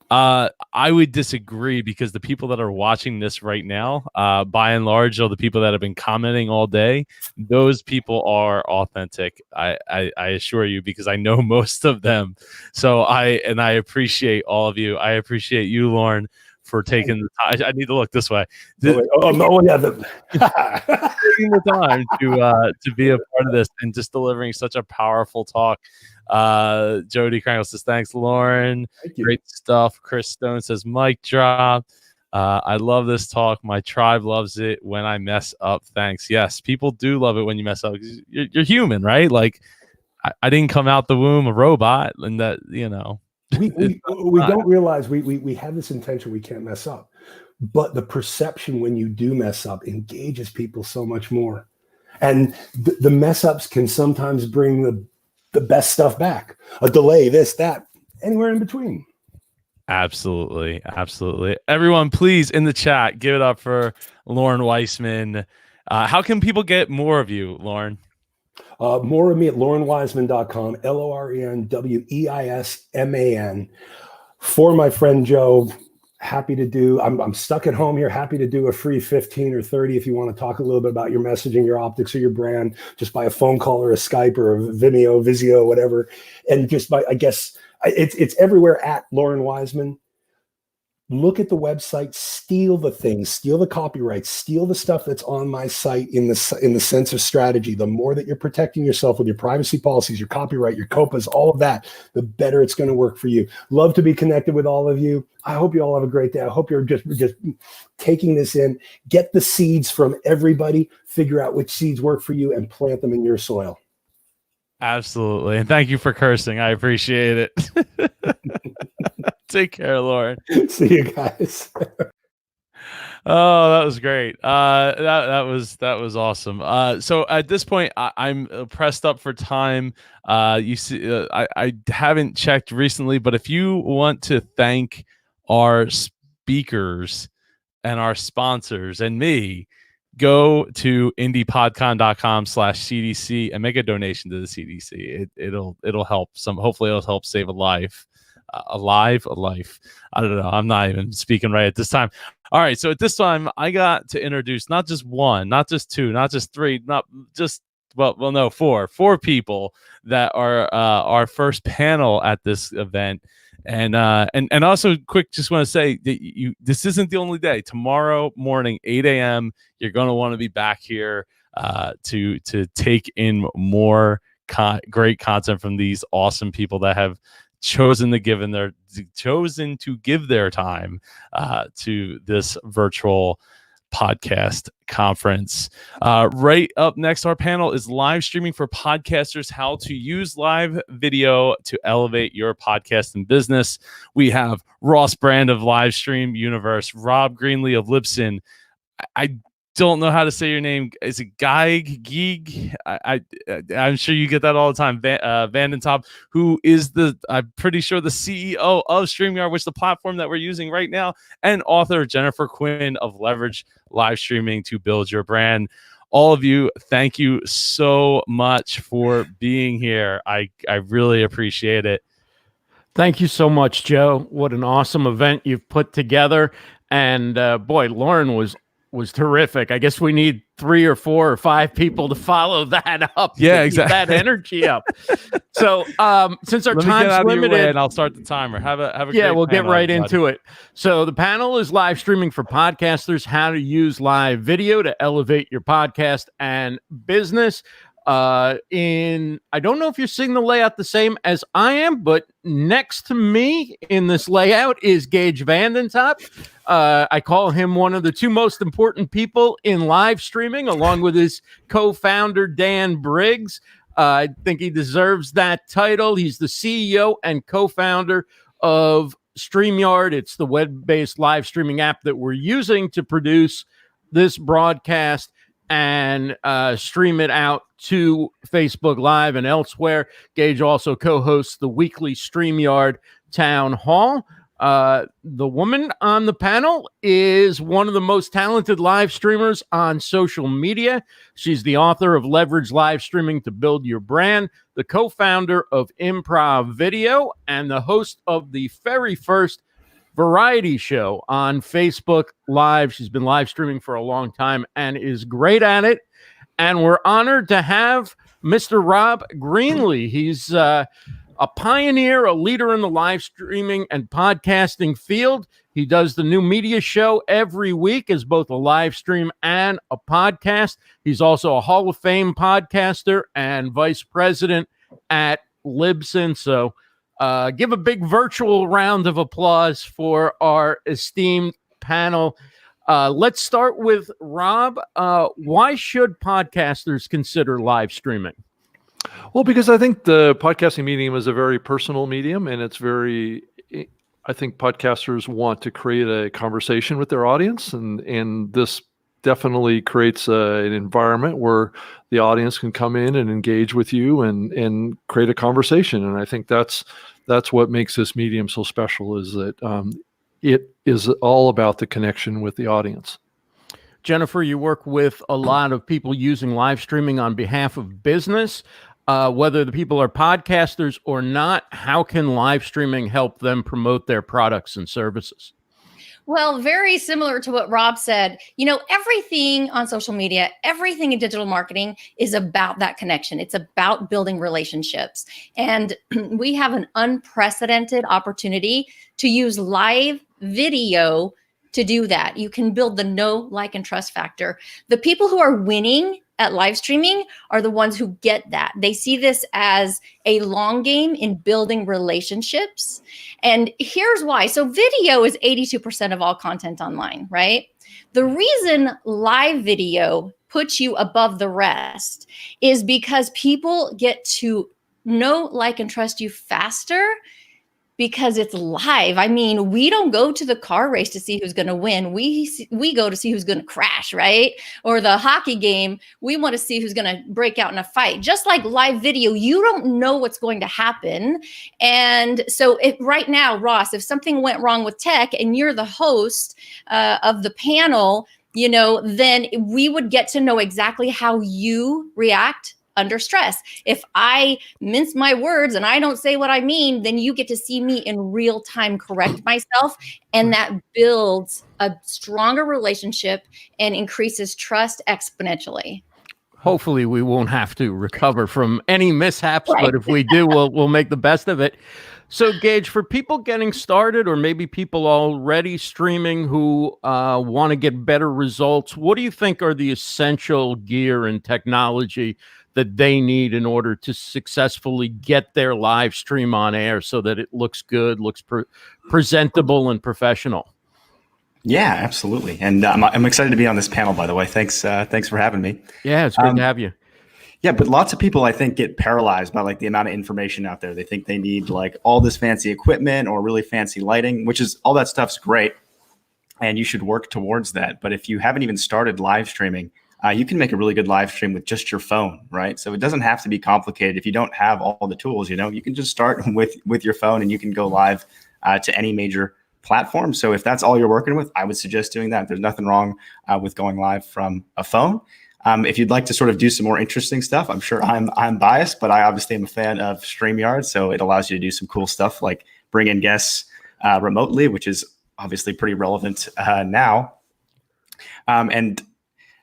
I would disagree, because the people that are watching this right now, by and large, are the people that have been commenting all day. Those people are authentic. I assure you, because I know most of them. So I appreciate all of you. I appreciate you, Lauren, for taking the time. I need to look this way. Taking the time to be a part of this and just delivering such a powerful talk. Jody Krangle says, thanks, Lauren. Thank you. Great stuff. Chris Stone says, mic drop. I love this talk. My tribe loves it when I mess up. Thanks. Yes, people do love it when you mess up. You're human, right? Like, I didn't come out the womb a robot, and that, we don't realize we have this intention we can't mess up, but the perception when you do mess up engages people so much more, and the mess ups can sometimes bring the best stuff back. A delay, this, that, anywhere in between. Absolutely. Everyone, please in the chat, give it up for Loren Weisman. How can people get more of you, Loren? More of me at lorenweisman.com, LORENWEISMAN. For my friend Joe, happy to do, I'm stuck at home here, happy to do a free 15 or 30 if you want to talk a little bit about your messaging, your optics, or your brand, just by a phone call or a Skype or a Vimeo, Vizio, whatever. And just by, I guess, it's everywhere at Loren Weisman. Look at the website, steal the things, steal the copyrights, steal the stuff that's on my site in the sense of strategy. The more that you're protecting yourself with your privacy policies, your copyright, your COPAs, all of that, the better it's going to work for you. Love to be connected with all of you. I hope you all have a great day. I hope you're just taking this in. Get the seeds from everybody, figure out which seeds work for you, and plant them in your soil. Absolutely. And thank you for cursing. I appreciate it. Take care, Loren. See you guys. Oh, that was great. That was awesome. So at this point, I'm pressed up for time. You see, I haven't checked recently, but if you want to thank our speakers and our sponsors and me, go to indiepodcon.com/CDC and make a donation to the CDC. It'll help hopefully it'll help save a life. A life. I don't know. I'm not even speaking right at this time. All right. So at this time, I got to introduce not just one, not just two, not just three, not just four people that are our first panel at this event. And also quick, just want to say that this isn't the only day. Tomorrow morning, 8 a.m., you're going to want to be back here to take in more great content from these awesome people that have chosen to give their time to this virtual podcast conference. Right up next, our panel is live streaming for podcasters, how to use live video to elevate your podcast and business. We have Ross Brand of Livestream Universe, Rob Greenlee of Libsyn. I don't know how to say your name. Is it Geig? I'm sure you get that all the time. Vanden Top, who is I'm pretty sure the CEO of StreamYard, which is the platform that we're using right now, and author Jennifer Quinn of Leverage Live Streaming to Build Your Brand. All of you, thank you so much for being here. I really appreciate it. Thank you so much, Joe. What an awesome event you've put together. And boy, Loren was terrific. I guess we need 3 or 4 or 5 people to follow that up. Yeah, exactly. Keep that energy up. So since our time's limited, and I'll start the timer. Have a yeah, we'll get right into it. So the panel is live streaming for podcasters, how to use live video to elevate your podcast and business. I don't know if you're seeing the layout the same as I am, but next to me in this layout is Gage Vanden Top. I call him one of the 2 most important people in live streaming, along with his co-founder Dan Briggs. I think he deserves that title. He's the CEO and co-founder of StreamYard. It's the web-based live streaming app that we're using to produce this broadcast and stream it out to Facebook Live and elsewhere. Gage also co-hosts the weekly StreamYard Town Hall. The woman on the panel is one of the most talented live streamers on social media. She's the author of Leverage Live Streaming to Build Your Brand, the co-founder of Improv Video, and the host of the very first variety show on Facebook Live. She's been live streaming for a long time and is great at it. And we're honored to have Mr. Rob Greenlee. He's a pioneer, a leader in the live streaming and podcasting field. He does the New Media Show every week as both a live stream and a podcast. He's also a Hall of Fame podcaster and vice president at Libsyn. So give a big virtual round of applause for our esteemed panel. Let's start with Rob. Why should podcasters consider live streaming? Well, because I think the podcasting medium is a very personal medium, and it's very. I think podcasters want to create a conversation with their audience, and this definitely creates an environment where the audience can come in and engage with you and create a conversation. And I think that's what makes this medium so special, is that it is all about the connection with the audience. Jennifer, you work with a lot of people using live streaming on behalf of business. Whether the people are podcasters or not, how can live streaming help them promote their products and services? Well, very similar to what Rob said. Everything on social media, everything in digital marketing is about that connection. It's about building relationships. And we have an unprecedented opportunity to use live video to do that. You can build the know, like, and trust factor. The people who are winning at live streaming are the ones who get that. They see this as a long game in building relationships. And here's why. So video is 82% of all content online, right? The reason live video puts you above the rest is because people get to know, like, and trust you faster because it's live. I mean, we don't go to the car race to see who's going to win. We go to see who's going to crash, right? Or the hockey game, we want to see who's going to break out in a fight. Just like live video, you don't know what's going to happen. And so right now, Ross, if something went wrong with tech and you're the host of the panel, then we would get to know exactly how you react under stress. If I mince my words and I don't say what I mean, then you get to see me in real time correct myself. And that builds a stronger relationship and increases trust exponentially. Hopefully we won't have to recover from any mishaps, Right. but if we do, we'll make the best of it. So Gage, for people getting started, or maybe people already streaming who want to get better results, what do you think are the essential gear and technology that they need in order to successfully get their live stream on air so that it looks good, looks presentable and professional? Yeah, absolutely. And I'm excited to be on this panel, by the way. Thanks for having me. Yeah, it's great to have you. Yeah, but lots of people, I think, get paralyzed by the amount of information out there. They think they need all this fancy equipment or really fancy lighting, which is all that stuff's great. And you should work towards that. But if you haven't even started live streaming, you can make a really good live stream with just your phone, right? So it doesn't have to be complicated. If you don't have all the tools, you can just start with your phone and you can go live to any major platform. So if that's all you're working with, I would suggest doing that. There's nothing wrong with going live from a phone. If you'd like to sort of do some more interesting stuff, I'm sure I'm biased, but I obviously am a fan of StreamYard. So it allows you to do some cool stuff like bring in guests remotely, which is obviously pretty relevant now.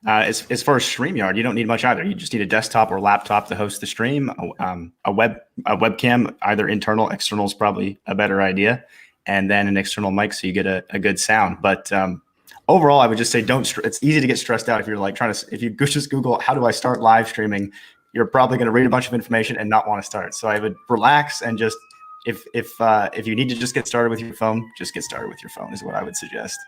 As far as StreamYard, you don't need much either. You just need a desktop or laptop to host the stream, a webcam, either internal, external is probably a better idea, and then an external mic so you get a good sound. But overall, I would just say it's easy to get stressed out if you're if you just Google, how do I start live streaming? You're probably going to read a bunch of information and not want to start. So I would relax and just, if you need to just get started with your phone, just get started with your phone is what I would suggest.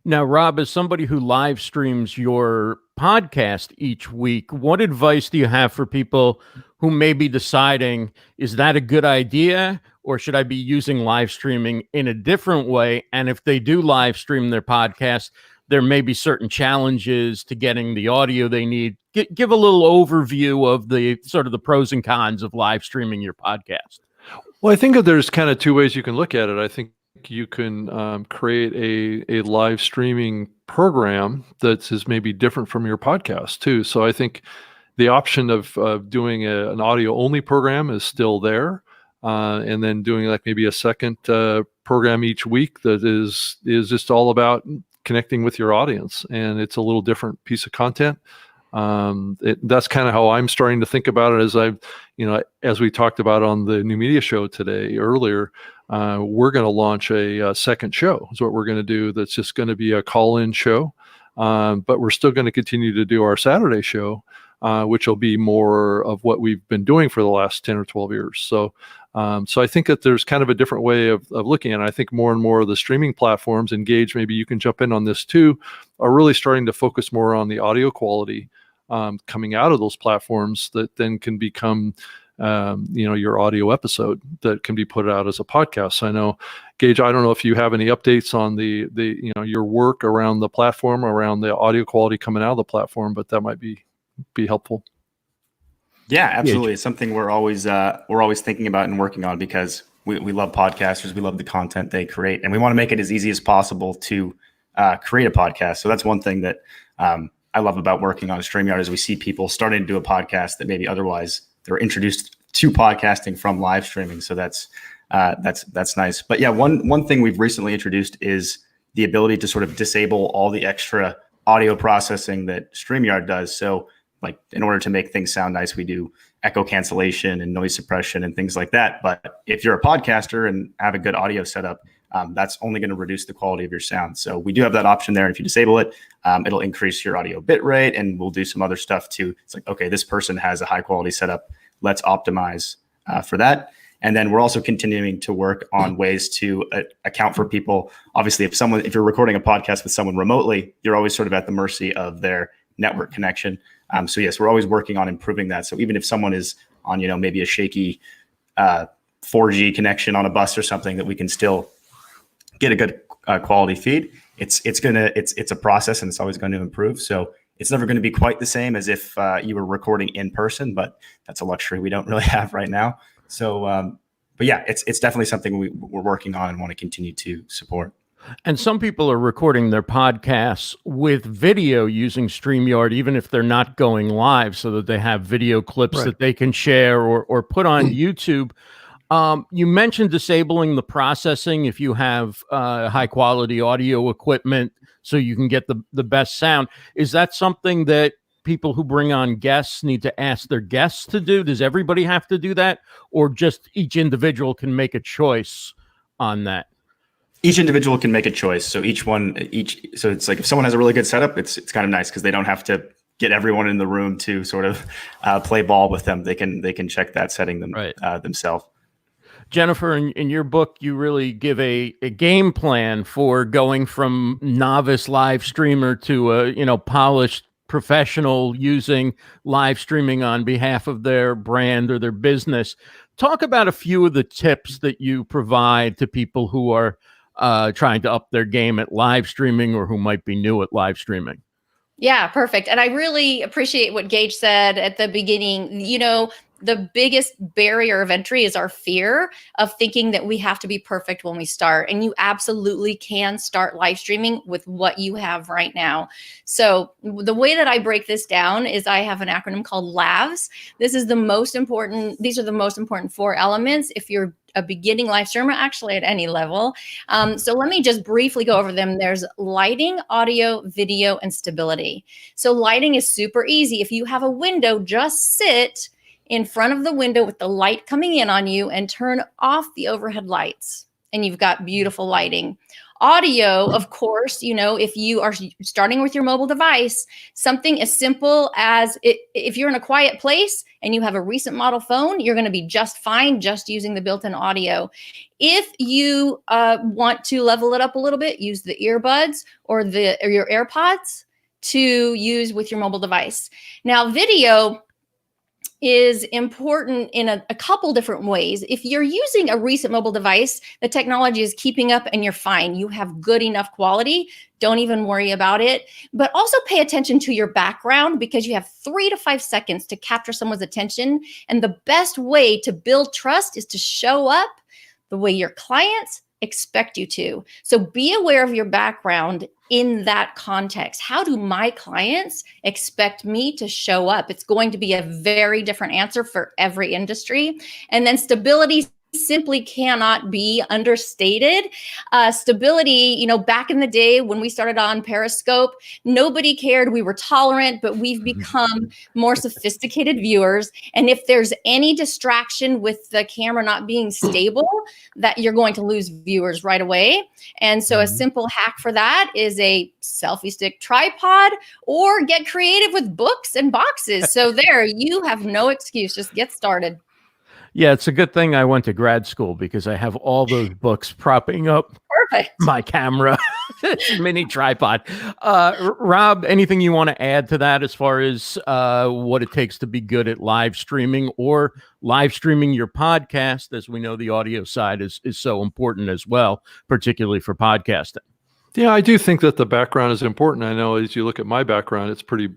Now, Rob, as somebody who live streams your podcast each week, what advice do you have for people who may be deciding, is that a good idea, or should I be using live streaming in a different way? And if they do live stream their podcast, there may be certain challenges to getting the audio they need. Give a little overview of the sort of the pros and cons of live streaming your podcast. Well, I think that there's kind of two ways you can look at it. I think you can create a live streaming program that is maybe different from your podcast too. So I think the option of doing an audio only program is still there, and then doing maybe a second program each week that is just all about connecting with your audience, and it's a little different piece of content. That's kind of how I'm starting to think about it. As we talked about on the New Media Show today earlier, we're going to launch a second show. Is what we're going to do. That's just going to be a call-in show, but we're still going to continue to do our Saturday show, which will be more of what we've been doing for the last 10 or 12 years. So I think that there's kind of a different way of looking at it. I think more and more of the streaming platforms, Engage, maybe you can jump in on this too, are really starting to focus more on the audio quality coming out of those platforms that then can become your audio episode that can be put out as a podcast. So I know, Gage, I don't know if you have any updates on the your work around the platform, around the audio quality coming out of the platform, but that might be helpful. Yeah, absolutely. It's something we're always thinking about and working on, because we love podcasters. We love the content they create, and we want to make it as easy as possible to create a podcast. So that's one thing that I love about working on StreamYard, is we see people starting to do a podcast that maybe otherwise they're introduced to podcasting from live streaming. So that's nice. But yeah, one thing we've recently introduced is the ability to sort of disable all the extra audio processing that StreamYard does. So like, in order to make things sound nice, we do echo cancellation and noise suppression and things like that. But if you're a podcaster and have a good audio setup, that's only going to reduce the quality of your sound. So we do have that option there. And if you disable it, it'll increase your audio bit rate, and we'll do some other stuff too. It's like, okay, this person has a high quality setup. Let's optimize for that. And then we're also continuing to work on ways to account for people. Obviously, if you're recording a podcast with someone remotely, you're always sort of at the mercy of their network connection. So yes, we're always working on improving that. So even if someone is on, maybe a shaky 4G connection on a bus or something, that we can still get a good quality feed. It's a process, and it's always going to improve. So it's never going to be quite the same as if you were recording in person, but that's a luxury we don't really have right now. So, but yeah, it's definitely something we're working on and want to continue to support. And some people are recording their podcasts with video using StreamYard, even if they're not going live, so that they have video clips that they can share or put on YouTube. You mentioned disabling the processing if you have high quality audio equipment, so you can get the best sound. Is that something that people who bring on guests need to ask their guests to do? Does everybody have to do that, or just each individual can make a choice on that? Each individual can make a choice. So so it's like, if someone has a really good setup, it's kind of nice because they don't have to get everyone in the room to sort of play ball with them. They can check that setting themselves. Jennifer, in your book, you really give a game plan for going from novice live streamer to a polished professional using live streaming on behalf of their brand or their business. Talk about a few of the tips that you provide to people who are trying to up their game at live streaming, or who might be new at live streaming. Yeah, perfect. And I really appreciate what Gage said at the beginning. The biggest barrier of entry is our fear of thinking that we have to be perfect when we start. And you absolutely can start live streaming with what you have right now. So the way that I break this down is I have an acronym called LAVS. These are the most important 4 elements if you're a beginning live streamer, actually at any level. So let me just briefly go over them. There's lighting, audio, video, and stability. So lighting is super easy. If you have a window, just sit in front of the window with the light coming in on you and turn off the overhead lights, and you've got beautiful lighting. Audio, of course, if you are starting with your mobile device, something as simple as if you're in a quiet place and you have a recent model phone, you're going to be just fine just using the built-in audio. If you want to level it up a little bit, use the earbuds or your AirPods to use with your mobile device. Now, video is important in a couple different ways. If you're using a recent mobile device, the technology is keeping up and you're fine. You have good enough quality. Don't even worry about it. But also pay attention to your background, because you have 3 to 5 seconds to capture someone's attention. And the best way to build trust is to show up the way your clients expect you to. So be aware of your background in that context. How do my clients expect me to show up? It's going to be a very different answer for every industry. And then stability simply cannot be understated. Stability, back in the day when we started on Periscope, nobody cared. We were tolerant, but we've become more sophisticated viewers. And if there's any distraction with the camera not being stable, that you're going to lose viewers right away. And so a simple hack for that is a selfie stick tripod, or get creative with books and boxes. So there, you have no excuse. Just get started. Yeah, it's a good thing I went to grad school, because I have all those books propping up Perfect. my camera. Mini tripod. Rob, anything you want to add to that as far as what it takes to be good at live streaming or live streaming your podcast? As we know, the audio side is so important as well, particularly for podcasting. Yeah, I do think that the background is important. I know as you look at my background, it's pretty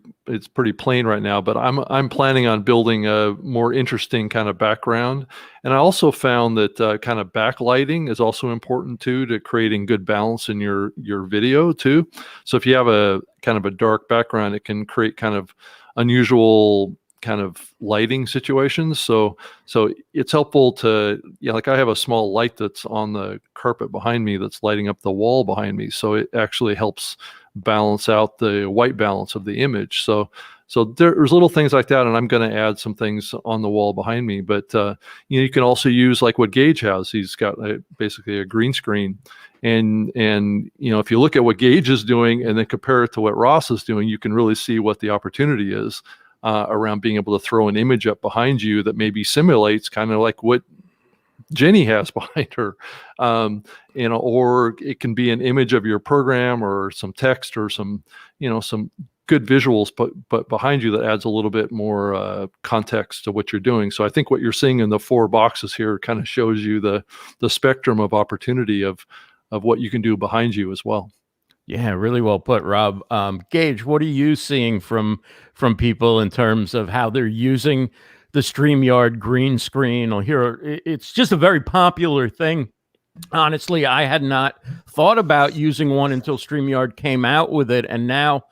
plain right now, but I'm planning on building a more interesting kind of background. And I also found that kind of backlighting is also important too, to creating good balance in your video too. So if you have a kind of a dark background, it can create kind of unusual kind of lighting situations. So it's helpful to, like I have a small light that's on the carpet behind me that's lighting up the wall behind me. So it actually helps balance out the white balance of the image. So there's little things like that. And I'm going to add some things on the wall behind me, but you can also use like what Gage has. He's got basically a green screen. And if you look at what Gage is doing and then compare it to what Ross is doing, you can really see what the opportunity is. Around being able to throw an image up behind you that maybe simulates kind of like what Jenny has behind her, or it can be an image of your program or some text or some good visuals, but behind you that adds a little bit more context to what you're doing. So I think what you're seeing in the 4 boxes here kind of shows you the spectrum of opportunity of what you can do behind you as well. Yeah, really well put, Rob. Gage, what are you seeing from people in terms of how they're using the StreamYard green screen? It's just a very popular thing. Honestly, I had not thought about using one until StreamYard came out with it, and now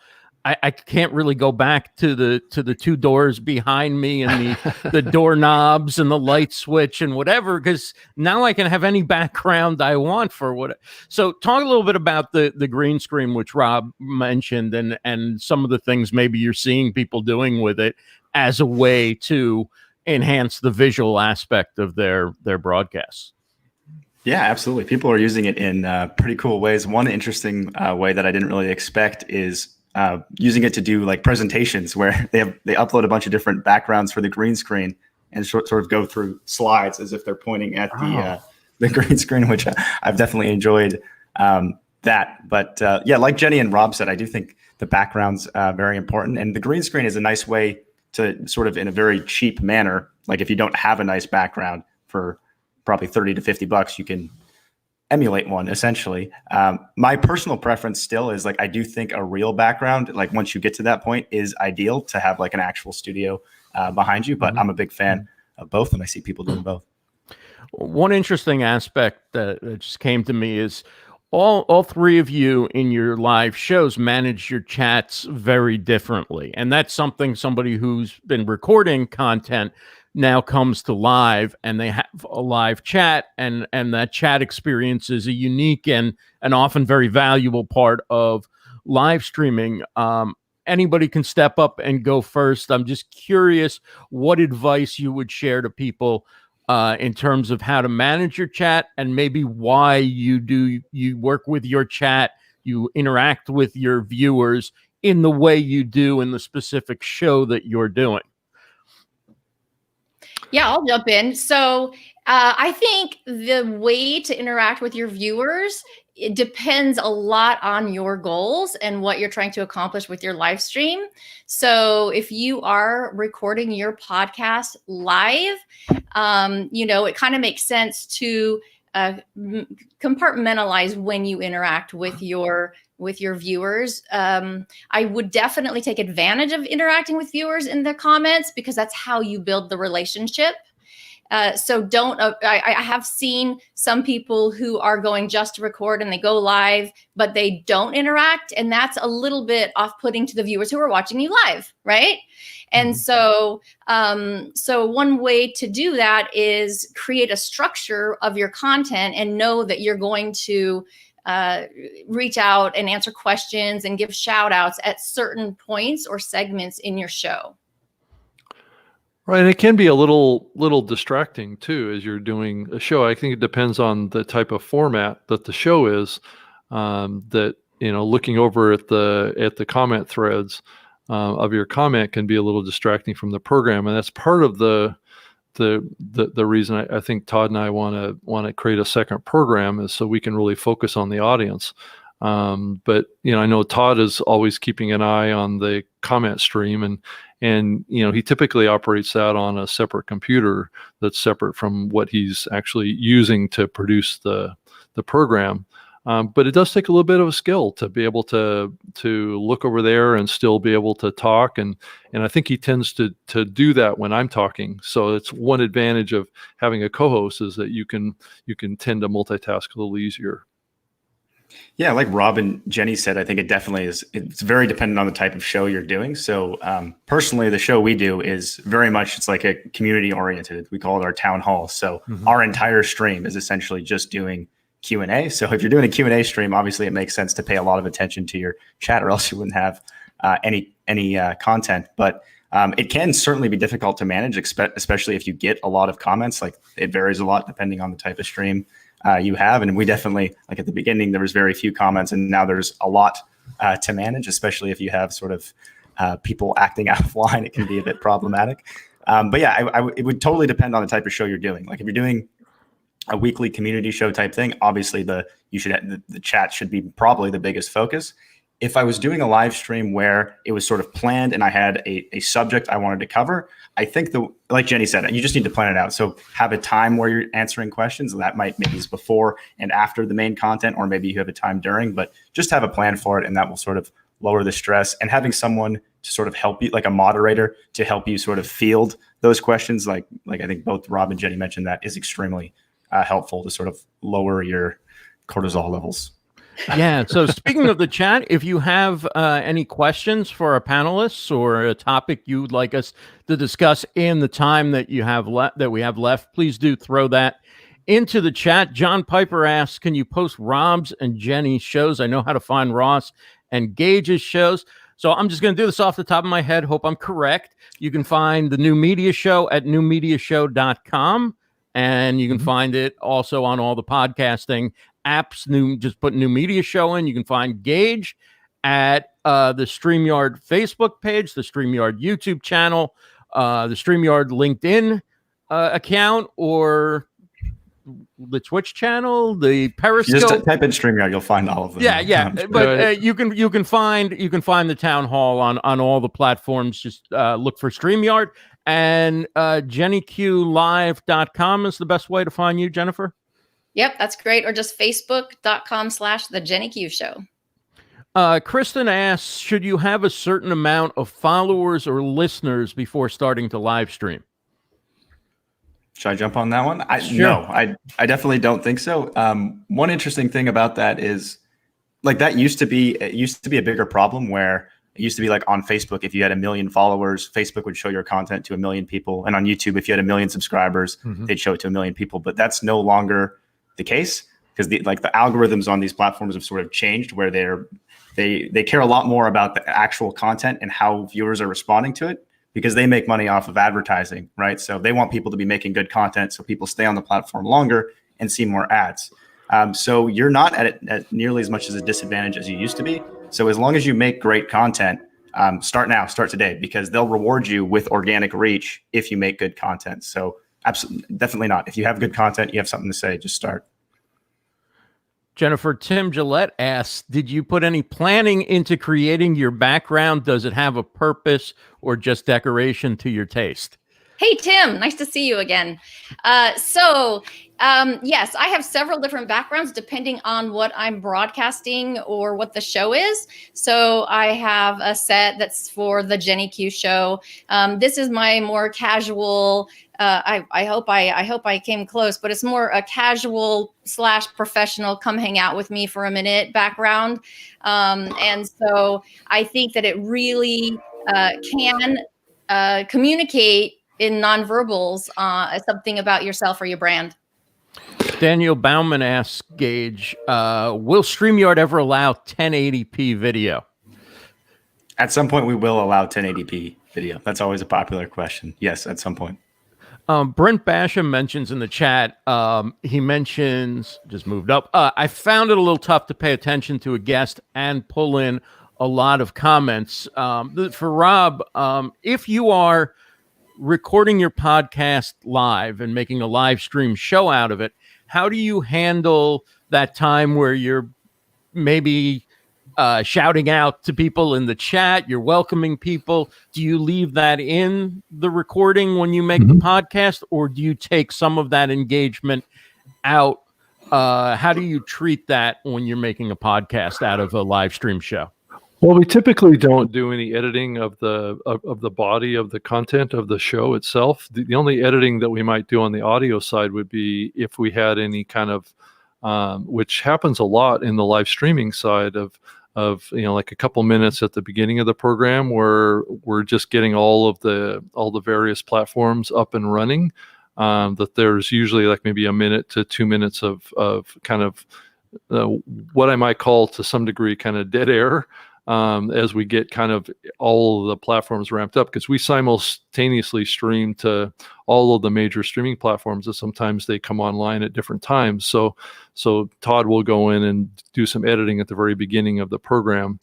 I can't really go back to the 2 doors behind me and the doorknobs and the light switch and whatever, because now I can have any background I want for what. So talk a little bit about the green screen, which Rob mentioned, and some of the things maybe you're seeing people doing with it as a way to enhance the visual aspect of their broadcasts. Yeah, absolutely. People are using it in pretty cool ways. One interesting way that I didn't really expect is using it to do like presentations where they upload a bunch of different backgrounds for the green screen and sort of go through slides as if they're pointing at the green screen, which I've definitely enjoyed that. But like Jenny and Rob said, I do think the background's very important, and the green screen is a nice way to sort of in a very cheap manner. Like if you don't have a nice background for probably $30 to $50, you can emulate one essentially. My personal preference still is like, I do think a real background, like once you get to that point, is ideal to have like an actual studio behind you, but I'm a big fan of both and I see people doing both. One interesting aspect that just came to me is all 3 of you in your live shows manage your chats very differently. And that's something somebody who's been recording content now comes to live, and they have a live chat, and that chat experience is a unique and often very valuable part of live streaming. Anybody can step up and go first. I'm just curious what advice you would share to people in terms of how to manage your chat, and maybe why you work with your chat, you interact with your viewers in the way you do in the specific show that you're doing. Yeah, I'll jump in. So I think the way to interact with your viewers, it depends a lot on your goals and what you're trying to accomplish with your live stream. So if you are recording your podcast live, it kind of makes sense to compartmentalize when you interact with your viewers. I would definitely take advantage of interacting with viewers in the comments, because that's how you build the relationship. So don't, I have seen some people who are going just to record and they go live, but they don't interact. And that's a little bit off-putting to the viewers who are watching you live, right? And so one way to do that is create a structure of your content and know that you're going to reach out and answer questions and give shout outs at certain points or segments in your show. Right. And it can be a little distracting too, as you're doing a show. I think it depends on the type of format that the show is, that, looking over at the comment threads of your comment can be a little distracting from the program. And that's part of the reason I think Todd and I want to create a second program, is so we can really focus on the audience. But I know Todd is always keeping an eye on the comment stream, and he typically operates that on a separate computer that's separate from what he's actually using to produce the program. But it does take a little bit of a skill to be able to look over there and still be able to talk. And I think he tends to do that when I'm talking. So it's one advantage of having a co-host is that you can tend to multitask a little easier. Yeah, like Rob and Jenny said, I think it definitely is. It's very dependent on the type of show you're doing. So personally, the show we do is very much, it's like a community oriented. We call it our town hall. So our entire stream is essentially just doing Q&A. So if you're doing a Q&A stream, obviously it makes sense to pay a lot of attention to your chat, or else you wouldn't have any content. But it can certainly be difficult to manage, especially if you get a lot of comments. Like, it varies a lot depending on the type of stream you have. And we definitely, like at the beginning, there was very few comments, and now there's a lot to manage, especially if you have sort of people acting out of line. It can be a bit problematic. But yeah, it would totally depend on the type of show you're doing. Like if you're doing a weekly community show type thing, obviously the chat should be probably the biggest focus. If I was doing a live stream where it was sort of planned and I had a subject I wanted to cover, I think like Jenny said, you just need to plan it out. So have a time where you're answering questions. That might maybe is before and after the main content, or maybe you have a time during, but just have a plan for it, and that will sort of lower the stress. And having someone to sort of help you, like a moderator, to help you sort of field those questions, like I think both Rob and Jenny mentioned, that is extremely helpful to sort of lower your cortisol levels. Yeah. So speaking of the chat, if you have any questions for our panelists or a topic you'd like us to discuss in the time that you have that we have left, please do throw that into the chat. John Piper asks, can you post Rob's and Jenny's shows? I know how to find Ross and Gage's shows. So I'm just going to do this off the top of my head. Hope I'm correct. You can find the New Media Show at newmediashow.com. And you can find it also on all the podcasting apps. Just put New Media Show in. You can find Gage at the StreamYard Facebook page, the StreamYard YouTube channel, the StreamYard LinkedIn account, or the Twitch channel, the Periscope. Just type in StreamYard, you'll find all of them. Yeah. But you can find the town hall on all the platforms. Just look for StreamYard. And JennyQLive.com is the best way to find you, Jennifer? Yep, that's great. Or just Facebook.com/The Jenny Q Show. Kristen asks, should you have a certain amount of followers or listeners before starting to live stream? Should I jump on that one? Sure. No, I definitely don't think so. One interesting thing about that is, like, it used to be a bigger problem, where it used to be like on Facebook, if you had 1 million followers, Facebook would show your content to 1 million people. And on YouTube, if you had 1 million subscribers, they'd show it to 1 million people. But that's no longer the case, because the algorithms on these platforms have sort of changed, where they care a lot more about the actual content and how viewers are responding to it, because they make money off of advertising, right? So they want people to be making good content so people stay on the platform longer and see more ads. So you're not at nearly as much as a disadvantage as you used to be. So as long as you make great content, start today, because they'll reward you with organic reach if you make good content. So absolutely, definitely not. If you have good content, you have something to say, just start. Jennifer, Tim Gillette asks, did you put any planning into creating your background? Does it have a purpose or just decoration to your taste? Hey, Tim, nice to see you again. Yes, I have several different backgrounds depending on what I'm broadcasting or what the show is. So I have a set that's for the Jenny Q Show. This is my more casual, I hope I came close, but it's more a casual / professional, come hang out with me for a minute background. And so I think that it really can communicate in nonverbals something about yourself or your brand. Daniel Bauman asks Gage, will StreamYard ever allow 1080p video? At some point, we will allow 1080p video. That's always a popular question. Yes, at some point. Brent Basham mentions in the chat, he mentions, just moved up, I found it a little tough to pay attention to a guest and pull in a lot of comments. For Rob, if you are recording your podcast live and making a live stream show out of it, how do you handle that time where you're maybe shouting out to people in the chat, you're welcoming people. Do you leave that in the recording when you make the podcast, or do you take some of that engagement out? How do you treat that when you're making a podcast out of a live stream show? Well, we typically don't do any editing of the body of the content of the show itself. The only editing that we might do on the audio side would be if we had any kind of, which happens a lot in the live streaming side of like a couple minutes at the beginning of the program where we're just getting all the various platforms up and running. That there's usually like maybe a minute to 2 minutes of kind of what I might call to some degree kind of dead air. As we get kind of all of the platforms ramped up, because we simultaneously stream to all of the major streaming platforms, and sometimes they come online at different times. So Todd will go in and do some editing at the very beginning of the program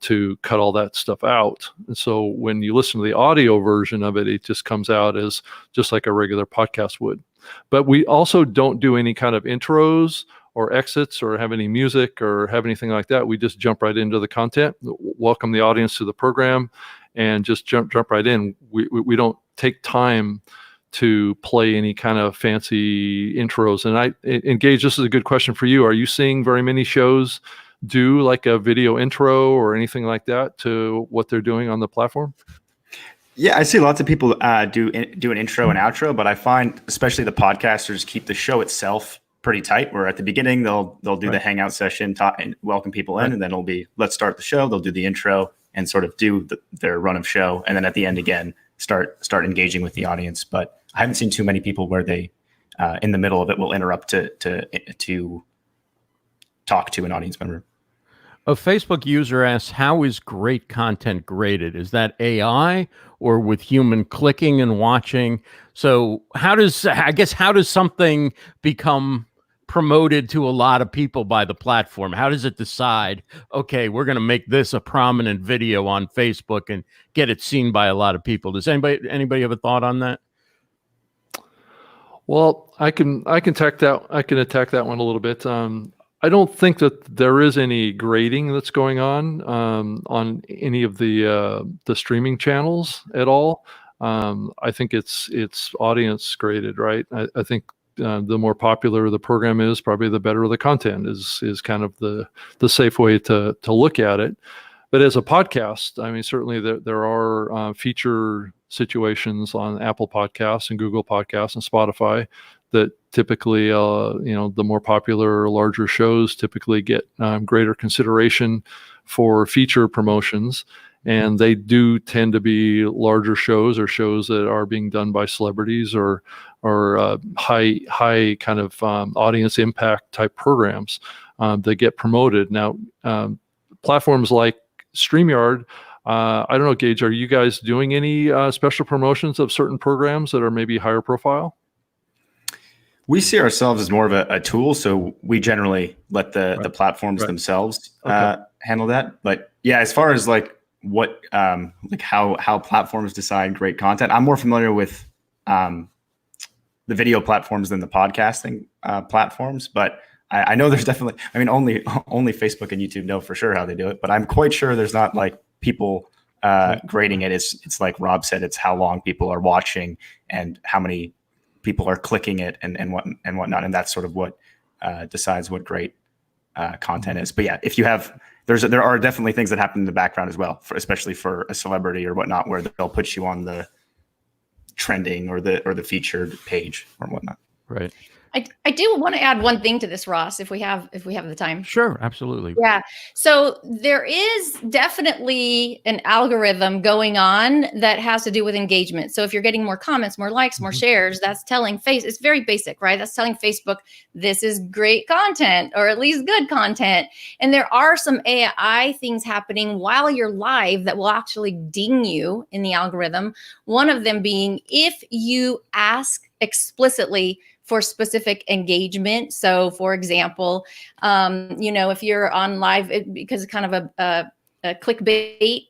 to cut all that stuff out. And so when you listen to the audio version of it, it just comes out as just like a regular podcast would. But we also don't do any kind of intros or exits or have any music or have anything like that. We just jump right into the content, welcome the audience to the program, and just jump right in. We don't take time to play any kind of fancy intros. And Gage, this is a good question for you. Are you seeing very many shows do like a video intro or anything like that to what they're doing on the platform? Yeah, I see lots of people do an intro and outro, but I find especially the podcasters keep the show itself pretty tight, where at the beginning they'll do the hangout session, talk and welcome people in, and then it'll be let's start the show. They'll do the intro and sort of do their run of show, and then at the end again start engaging with the audience. But I haven't seen too many people where they in the middle of it will interrupt to talk to an audience member. A Facebook user asks, how is great content graded? Is that AI or with human clicking and watching? So how does something become promoted to a lot of people by the platform? How does it decide, okay, we're going to make this a prominent video on Facebook and get it seen by a lot of people? Does anybody have a thought on that? Well, I can attack that one a little bit. I don't think that there is any grading that's going on any of the streaming channels at all. I think it's audience graded, right? I think the more popular the program is, probably the better the content is kind of the safe way to look at it. But as a podcast, I mean, certainly there are feature situations on Apple Podcasts and Google Podcasts and Spotify that typically, the more popular, larger shows typically get greater consideration for feature promotions. And they do tend to be larger shows or shows that are being done by celebrities or high kind of audience impact type programs that get promoted. Now, platforms like StreamYard, I don't know, Gage, are you guys doing any special promotions of certain programs that are maybe higher profile? We see ourselves as more of a tool, so we generally let the platforms themselves handle that. But yeah, as far as like what how platforms decide great content, I'm more familiar with the video platforms than the podcasting platforms. But I know there's definitely, I mean, only Facebook and YouTube know for sure how they do it. But I'm quite sure there's not like people grading it. It's like Rob said, it's how long people are watching and how many people are clicking it and whatnot, and that's sort of what decides what great content is. But yeah, if you have, there are definitely things that happen in the background as well, especially for a celebrity or whatnot, where they'll put you on the trending or the featured page or whatnot. Right. I do want to add one thing to this, Ross, if we have the time. Sure, absolutely. Yeah. So there is definitely an algorithm going on that has to do with engagement. So if you're getting more comments, more likes, more shares, that's telling it's very basic, right? That's telling Facebook this is great content, or at least good content. And there are some AI things happening while you're live that will actually ding you in the algorithm. One of them being if you ask explicitly for specific engagement. So for example, if you're on live, because it's kind of a clickbait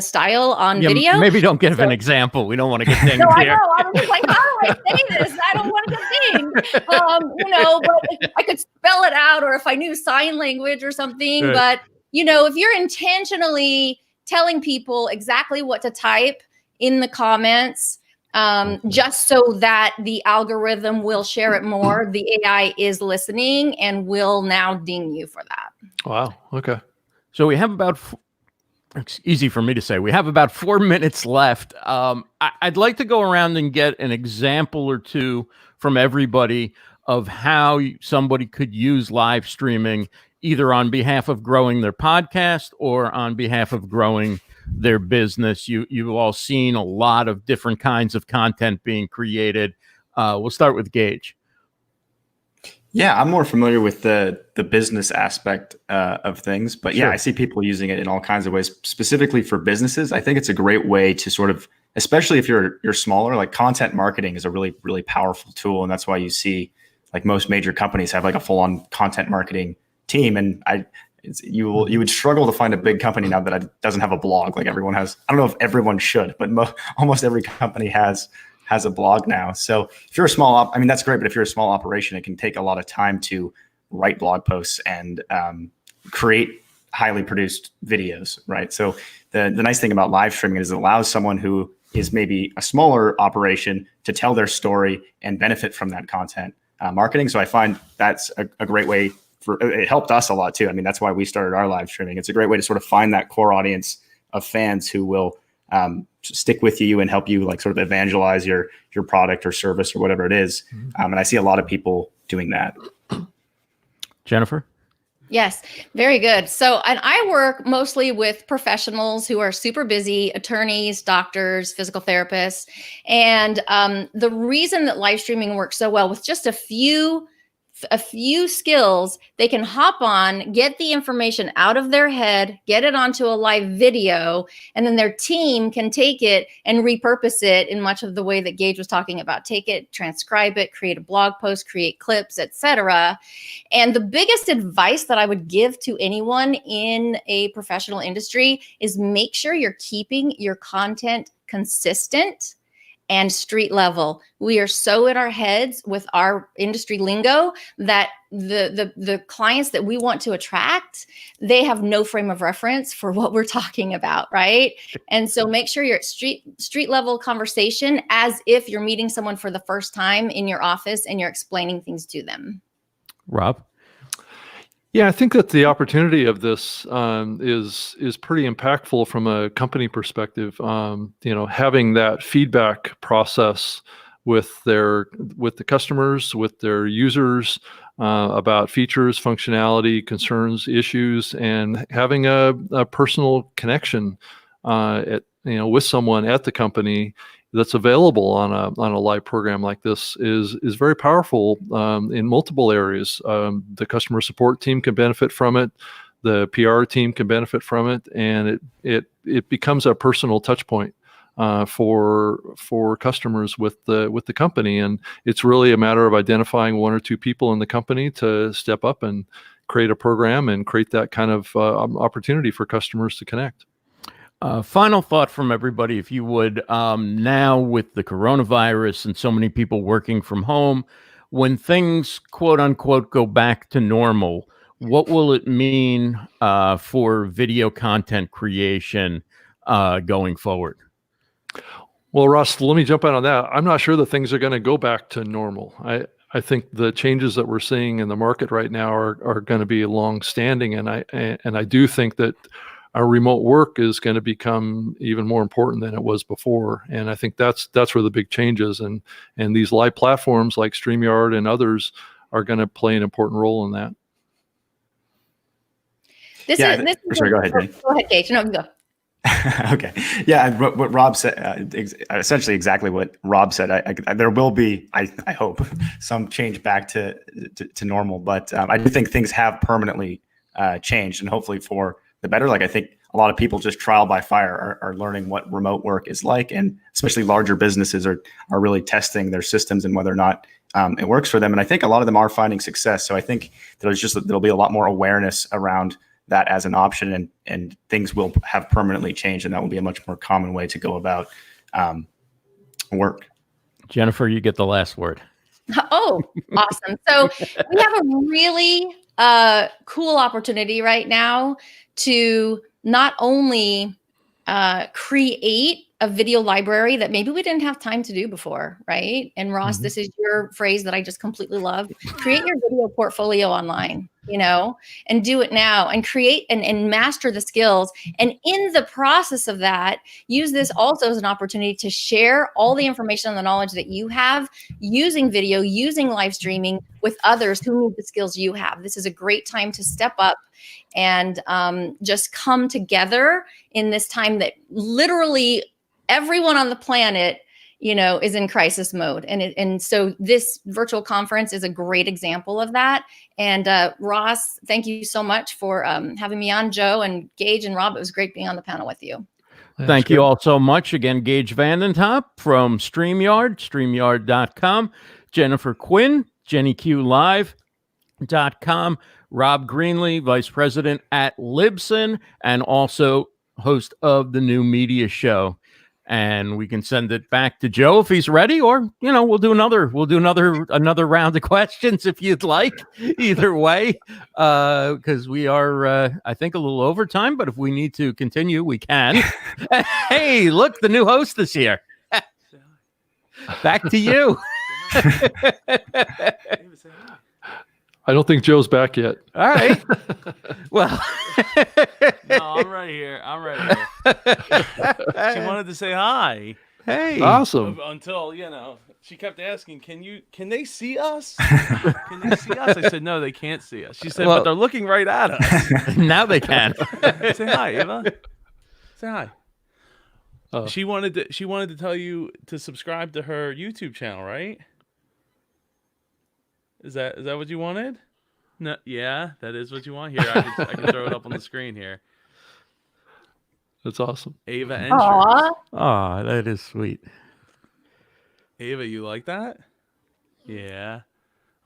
style on Yeah, video. maybe don't give So- an example. We don't want to get dinged No, I here. know. I was just like, how do I say this? I don't want to get dinged. But I could spell it out, or if I knew sign language or something. Right. But, if you're intentionally telling people exactly what to type in the comments, just so that the algorithm will share it more, the AI is listening and will now ding you for that. Wow. Okay. So we have about, it's easy for me to say, we have about 4 minutes left. I'd like to go around and get an example or two from everybody of how somebody could use live streaming, either on behalf of growing their podcast or on behalf of growing their business. You've all seen a lot of different kinds of content being created. We'll start with Gage. Yeah, I'm more familiar with the business aspect of things, but yeah, Sure. I see people using it in all kinds of ways. Specifically for businesses, I think it's a great way to sort of, especially if you're smaller, like content marketing is a really, really powerful tool, and that's why you see like most major companies have like a full-on content marketing team. And you would struggle to find a big company now that doesn't have a blog like everyone has. I don't know if everyone should, but almost every company has a blog now. So if you're a small that's great, but if you're a small operation, it can take a lot of time to write blog posts and create highly produced videos, right? So the nice thing about live streaming is it allows someone who is maybe a smaller operation to tell their story and benefit from that content marketing. So I find that's a great way it helped us a lot too. I mean, that's why we started our live streaming. It's a great way to sort of find that core audience of fans who will stick with you and help you like sort of evangelize your product or service or whatever it is. And I see a lot of people doing that. Jennifer? Yes, very good. So, and I work mostly with professionals who are super busy, attorneys, doctors, physical therapists. And the reason that live streaming works so well, with just a few skills, they can hop on, get the information out of their head, get it onto a live video, and then their team can take it and repurpose it in much of the way that Gage was talking about. Take it, transcribe it, create a blog post, create clips, etc. And the biggest advice that I would give to anyone in a professional industry is make sure you're keeping your content consistent and street level. We are so in our heads with our industry lingo that the clients that we want to attract, they have no frame of reference for what we're talking about, right? And so make sure you're at street level conversation as if you're meeting someone for the first time in your office and you're explaining things to them. Rob? Yeah, I think that the opportunity of this is pretty impactful from a company perspective. Having that feedback process with the customers, with their users about features, functionality, concerns, issues, and having a personal connection with someone at the company that's available on a live program like this is very powerful in multiple areas. The customer support team can benefit from it, the PR team can benefit from it, and it becomes a personal touch point for customers with the company. And it's really a matter of identifying one or two people in the company to step up and create a program and create that kind of opportunity for customers to connect. Final thought from everybody, if you would, now with the coronavirus and so many people working from home, when things, quote unquote, go back to normal, what will it mean for video content creation going forward? Well, Ross, let me jump in on that. I'm not sure that things are going to go back to normal. I think the changes that we're seeing in the market right now are going to be long-standing, and I do think that our remote work is going to become even more important than it was before. And I think that's where the big change is. And these live platforms like StreamYard and others are going to play an important role in that. Sorry, go ahead, Dave. Go ahead, Gage. No, you go. Okay. Yeah, what Rob said, essentially exactly what Rob said. There will be, I hope, some change back to normal. But I do think things have permanently changed, and hopefully for the better. Like, I think a lot of people just trial by fire are learning what remote work is like, and especially larger businesses are really testing their systems and whether or not it works for them. And I think a lot of them are finding success. So I think there'll be a lot more awareness around that as an option, and things will have permanently changed, and that will be a much more common way to go about work. Jennifer, you get the last word. Oh, awesome. So we have a really cool opportunity right now to not only create a video library that maybe we didn't have time to do before, right? And Ross, this is your phrase that I just completely love. Create your video portfolio online, and do it now, and create and master the skills. And in the process of that, use this also as an opportunity to share all the information and the knowledge that you have using video, using live streaming with others who need the skills you have. This is a great time to step up and just come together in this time that literally everyone on the planet, is in crisis mode. And so this virtual conference is a great example of that. And Ross, thank you so much for having me on. Joe and Gage and Rob, it was great being on the panel with you. Thank you all so much. Again, Gage Vandentop from StreamYard, StreamYard.com. Jennifer Quinn, JennyQLive.com. Rob Greenlee, Vice President at Libsyn, and also host of the New Media Show. And we can send it back to Joe if he's ready, or we'll do another round of questions if you'd like. Either way, because we are I think a little over time, but if we need to continue, we can. Hey, look, the new host is here. Back to you. I don't think Joe's back yet. All right. Well, no, I'm right here. She wanted to say hi. Hey, awesome. Until she kept asking, "Can they see us? Can they see us?" I said, "No, they can't see us." She said, "But they're looking right at us." Now they can. Say hi, Ava. Say hi. She wanted to tell you to subscribe to her YouTube channel, right? Is that what you wanted? No, yeah, that is what you want. Here, I can throw it up on the screen here. That's awesome. Ava Entry. Oh, that is sweet. Ava, you like that? Yeah.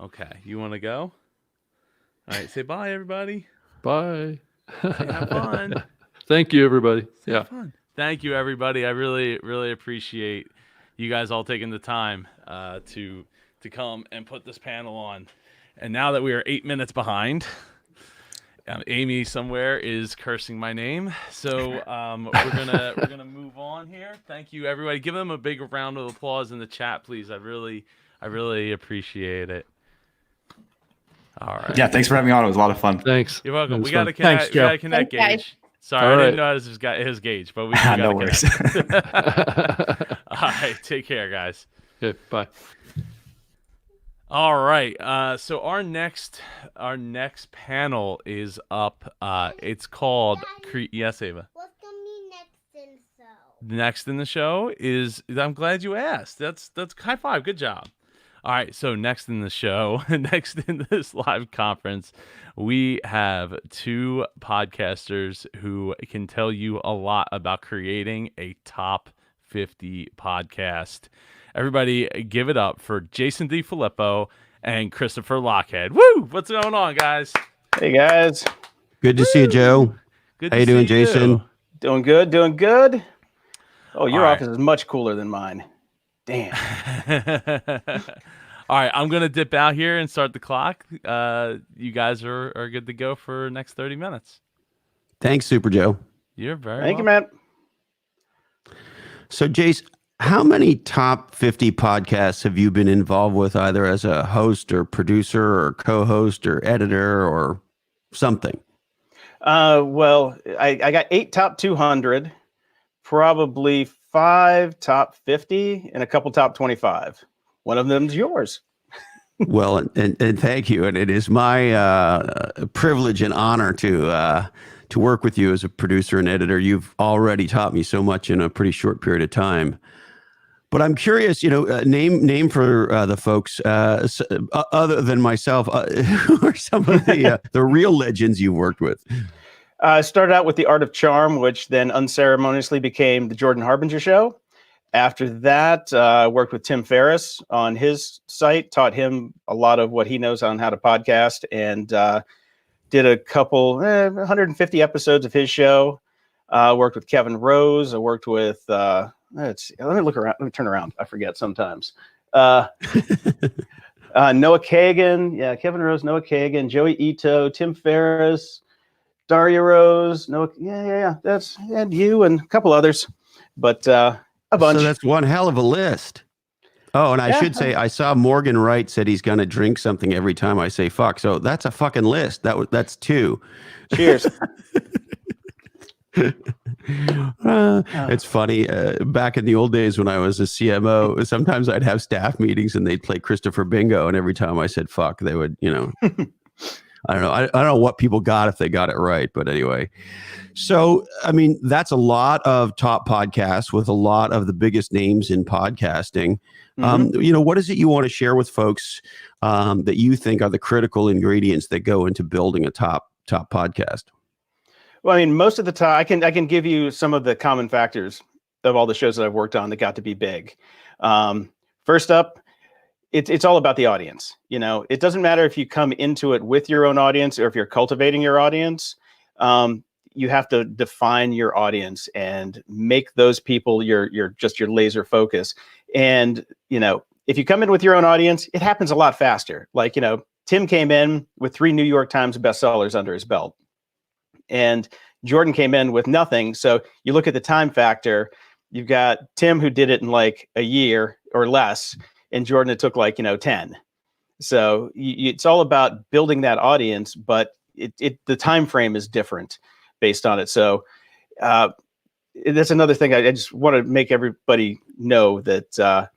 Okay. You want to go? All right. Say bye, everybody. Bye. Say have fun. Thank you, everybody. Say have fun. Thank you, everybody. I really, really appreciate you guys all taking the time to come and put this panel on. And now that we are 8 minutes behind, Amy somewhere is cursing my name. So we're gonna move on here. Thank you, everybody. Give them a big round of applause in the chat, please. I really appreciate it. All right. Yeah, thanks for having me on. It was a lot of fun. Thanks. You're welcome. We fun. got to connect. Thanks, Joe. We got to connect, Gage. Sorry, I didn't know it was Gage, but we got No to worries. connect. All right. Take care, guys. Okay, bye. All right. So our next panel is up. It's called Yes, Ava. What's gonna be next in the show? Next in the show is I'm glad you asked. That's high five. Good job. All right. So next in the show, next in this live conference, we have two podcasters who can tell you a lot about creating a top 50 podcast. Everybody give it up for Jason DeFilippo and Christopher Lockhead. Woo! What's going on, guys? Hey, guys. Good to see you, Joe. Good How to you doing, see you. Jason? Doing good, doing good. Oh, your All right. office is much cooler than mine. Damn. All right, I'm going to dip out here and start the clock. You guys are good to go for next 30 minutes. Thanks, Super Joe. You're very Thank you, welcome. man. So, Jace, how many top 50 podcasts have you been involved with, either as a host or producer or co-host or editor or something? Well, I got 8 top 200, probably 5 top 50, and a couple top 25. One of them's yours. Well, and thank you. And it is my privilege and honor to work with you as a producer and editor. You've already taught me so much in a pretty short period of time. But I'm curious, name for the folks other than myself, who are some of the real legends you've worked with? I started out with The Art of Charm, which then unceremoniously became The Jordan Harbinger Show. After that, I worked with Tim Ferriss on his site, taught him a lot of what he knows on how to podcast, and did a couple 150 episodes of his show. Worked with Kevin Rose. I worked with let me look around. Let me turn around. I forget sometimes. Noah Kagan. Yeah, Kevin Rose, Noah Kagan, Joey Ito, Tim Ferriss, Daria Rose. Noah. Yeah. And you and a couple others, but a bunch. So that's one hell of a list. Oh, and I should say, I saw Morgan Wright said he's going to drink something every time I say fuck. So that's a fucking list. That's 2. Cheers. It's funny. Back in the old days when I was a CMO, sometimes I'd have staff meetings and they'd play Christopher Bingo. And every time I said fuck, they would, I don't know. I don't know what people got if they got it right. But anyway, so, I mean, that's a lot of top podcasts with a lot of the biggest names in podcasting. What is it you want to share with folks that you think are the critical ingredients that go into building a top podcast? Well, I mean, most of the time, I can give you some of the common factors of all the shows that I've worked on that got to be big. First up, it's all about the audience. It doesn't matter if you come into it with your own audience or if you're cultivating your audience. You have to define your audience and make those people your laser focus. And if you come in with your own audience, it happens a lot faster. Like Tim came in with 3 New York Times bestsellers under his belt. And Jordan came in with nothing. So you look at the time factor, you've got Tim who did it in like a year or less, and Jordan, it took 10. So it's all about building that audience, but the time frame is different based on it. So that's another thing. I just want to make everybody know that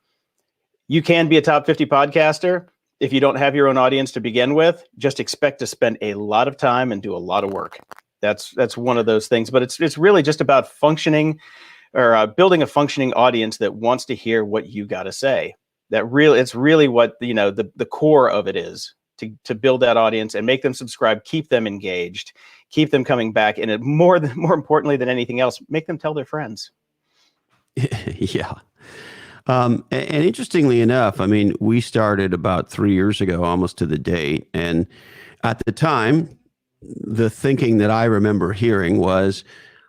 you can be a top 50 podcaster. If you don't have your own audience to begin with, just expect to spend a lot of time and do a lot of work. That's one of those things, but it's really just about functioning or building a functioning audience that wants to hear what you got to say. It's really what the core of it is, to build that audience and make them subscribe, keep them engaged, keep them coming back, and more importantly than anything else, make them tell their friends. Yeah. And interestingly enough, I mean, we started about 3 years ago, almost to the date, and at the time, the thinking that I remember hearing was,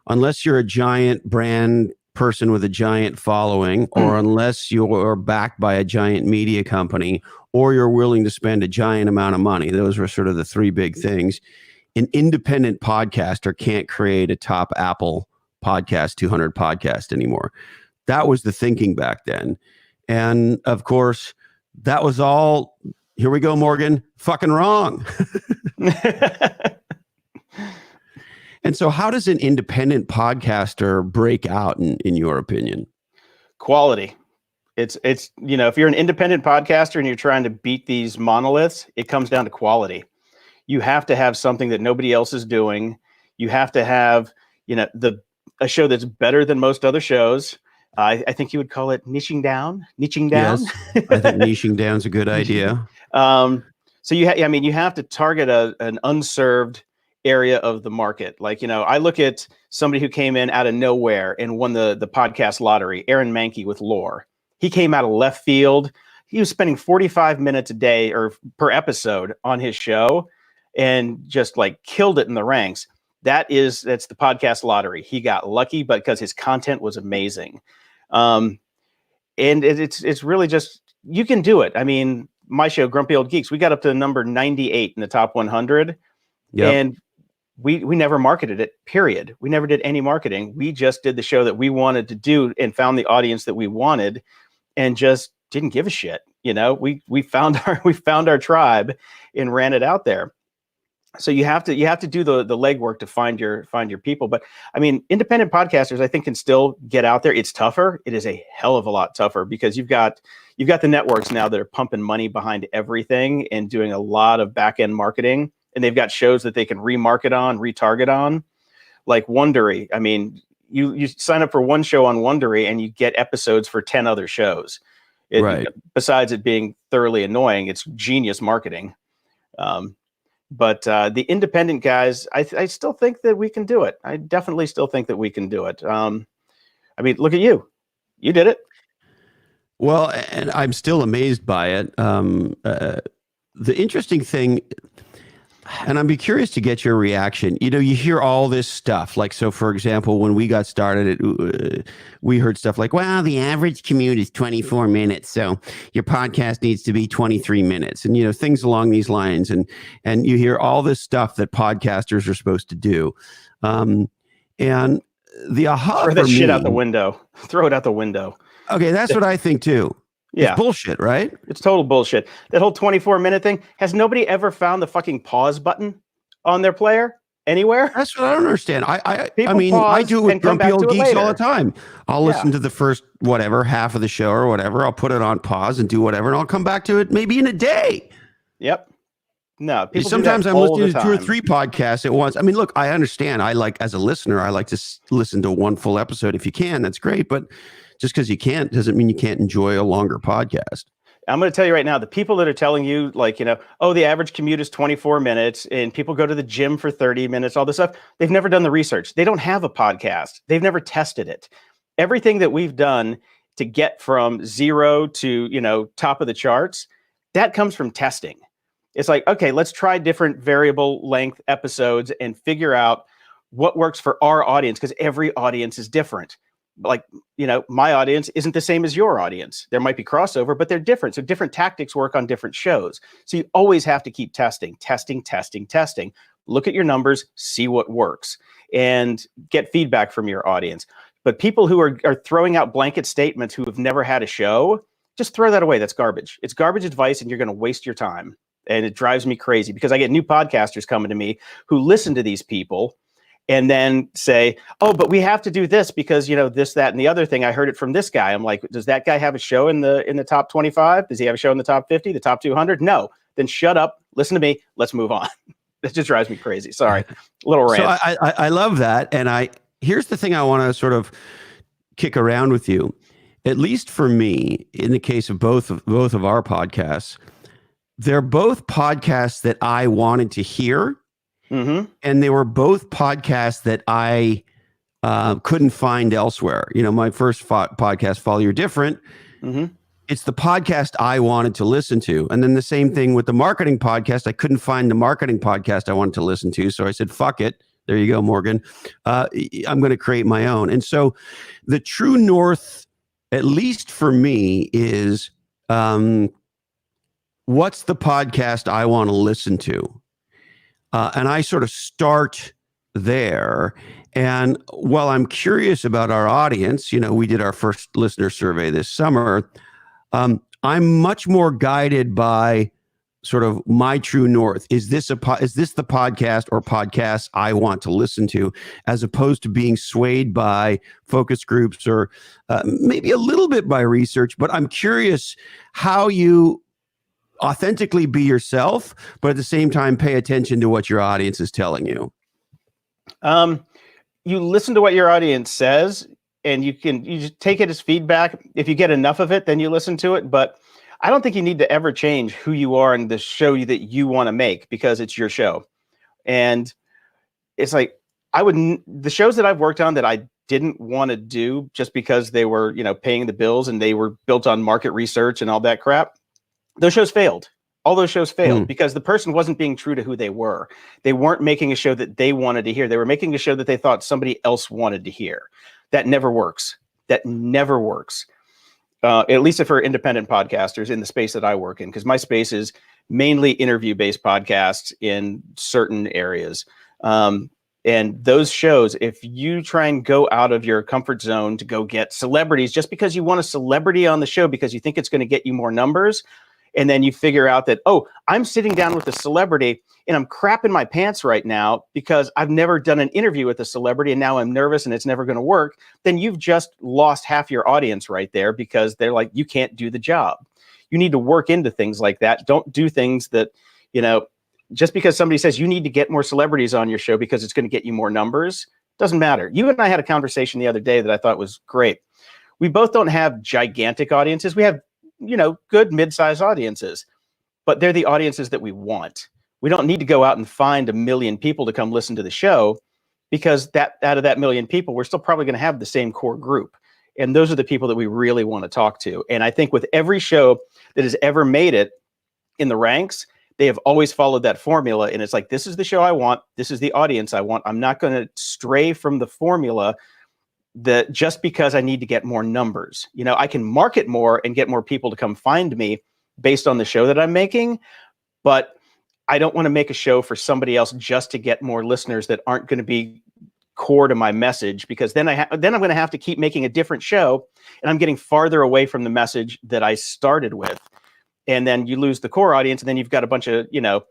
unless you're a giant brand person with a giant following, or unless you're backed by a giant media company, or you're willing to spend a giant amount of money, those were sort of the 3 big things. An independent podcaster can't create a top Apple podcast 200 podcast anymore. That was the thinking back then. And of course, that was all, here we go, Morgan, fucking wrong. And so how does an independent podcaster break out in your opinion? Quality. It's if you're an independent podcaster and you're trying to beat these monoliths, it comes down to quality. You have to have something that nobody else is doing. You have to have, a show that's better than most other shows. I think you would call it niching down. Yes, I think niching down is a good idea. So you have to target an unserved area of the market. Like, I look at somebody who came in out of nowhere and won the podcast lottery, Aaron Mahnke with Lore. He came out of left field. He was spending 45 minutes a day or per episode on his show and just killed it in the ranks. That's the podcast lottery. He got lucky, but because his content was amazing. And it's really just, you can do it. I mean, my show, Grumpy Old Geeks, we got up to number 98 in the top 100. Yep. And we never marketed it, period. We never did any marketing. We just did the show that we wanted to do and found the audience that we wanted and just didn't give a shit. We found our tribe and ran it out there. So you have to do the legwork to find your people. But I mean, independent podcasters, I think, can still get out there. It's tougher. It is a hell of a lot tougher because you've got the networks now that are pumping money behind everything and doing a lot of back end marketing. And they've got shows that they can remarket on, retarget on, like Wondery. I mean, you sign up for one show on Wondery and you get episodes for 10 other shows. Right. Besides it being thoroughly annoying, it's genius marketing. But the independent guys, I still think that we can do it. I definitely still think that we can do it. I mean, look at you. You did it. Well, and I'm still amazed by it. The interesting thing, and I'd be curious to get your reaction. You know, you hear all this stuff. Like, so for example, when we got started, we heard stuff like, well, the average commute is 24 minutes. So your podcast needs to be 23 minutes. And, you know, things along these lines. And you hear all this stuff that podcasters are supposed to do. And the aha Throw that for shit me, out the window. Throw it out the window. Okay, that's what I think too. Yeah. It's bullshit, right? It's total bullshit. That whole 24-minute thing. Has nobody ever found the fucking pause button on their player anywhere? That's what I don't understand. I People mean, I pause do it with and come grumpy back old to it geeks all later. the time. I'll listen to the first whatever half of the show or whatever. I'll put it on pause and do whatever, and I'll come back to it maybe in a day. Yep. No, people Sometimes do that I'm all listening the to 2 or time. 3 podcasts at once. I mean, look, I understand. I like, as a listener, I like to listen to one full episode. If you can, that's great. But just because you can't doesn't mean you can't enjoy a longer podcast. I'm going to tell you right now, the people that are telling you, like, you know, oh, the average commute is 24 minutes and people go to the gym for 30 minutes, all this stuff. They've never done the research. They don't have a podcast. They've never tested it. Everything that we've done to get from 0 to, you know, top of the charts, that comes from testing. It's like, okay, let's try different variable length episodes and figure out what works for our audience, because every audience is different. Like, you know, my audience isn't the same as your audience. There might be crossover, but they're different. So different tactics work on different shows. So you always have to keep testing. Look at your numbers, see what works, and get feedback from your audience. But people who are throwing out blanket statements who have never had a show, just throw that away. That's garbage. It's garbage advice, and you're going to waste your time. And it drives me crazy because I get new podcasters coming to me who listen to these people and then say, oh, but we have to do this because, you know, this, that, and the other thing. I heard it from this guy. I'm like, does that guy have a show in the top 25? Does he have a show in the top 50, the top 200? No. Then shut up. Listen to me. Let's move on. It just drives me crazy. Sorry. Little rant. So I love that. And here's the thing I want to sort of kick around with you. At least for me, in the case of both of our podcasts, they're both podcasts that I wanted to hear. Mm-hmm. And they were both podcasts that I couldn't find elsewhere. You know, my first podcast, Follow Your Different, it's the podcast I wanted to listen to. And then the same thing with the marketing podcast. I couldn't find the marketing podcast I wanted to listen to. So I said, fuck it. There you go, Morgan. I'm going to create my own. And so the true north, at least for me, is what's the podcast I want to listen to? And I sort of start there. And while I'm curious about our audience, you know, we did our first listener survey this summer. I'm much more guided by sort of my true north. Is this the podcast or podcasts I want to listen to, as opposed to being swayed by focus groups or maybe a little bit by research? But I'm curious how you authentically be yourself, but at the same time, pay attention to what your audience is telling you. You listen to what your audience says, and you just take it as feedback. If you get enough of it, then you listen to it. But I don't think you need to ever change who you are in the show that you want to make, because it's your show. And it's like, the shows that I've worked on that I didn't want to do just because they were, you know, paying the bills and they were built on market research and all that crap, those shows failed. All those shows failed because the person wasn't being true to who they were. They weren't making a show that they wanted to hear. They were making a show that they thought somebody else wanted to hear. That never works. At least for independent podcasters in the space that I work in, because my space is mainly interview-based podcasts in certain areas. And those shows, if you try and go out of your comfort zone to go get celebrities just because you want a celebrity on the show because you think it's going to get you more numbers, and then you figure out that, oh, I'm sitting down with a celebrity and I'm crapping my pants right now because I've never done an interview with a celebrity and now I'm nervous and it's never going to work, then you've just lost half your audience right there, because they're like, you can't do the job. You need to work into things like that. Don't do things that, you know, just because somebody says you need to get more celebrities on your show because it's going to get you more numbers, doesn't matter. You and I had a conversation the other day that I thought was great. We both don't have gigantic audiences. We have, you know, good mid-sized audiences, but they're the audiences that we want. We don't need to go out and find 1 million people to come listen to the show, because that out of that 1 million people, we're still probably going to have the same core group. And those are the people that we really want to talk to. And I think with every show that has ever made it in the ranks, They have always followed that formula. And it's like, this is the show I want. This is the audience I want. I'm not going to stray from the formula that just because I need to get more numbers. You know, I can market more and get more people to come find me based on the show that I'm making, but I don't want to make a show for somebody else just to get more listeners that aren't going to be core to my message, because then I'm going to have to keep making a different show, and I'm getting farther away from the message that I started with. And then you lose the core audience, and then you've got a bunch of, you know,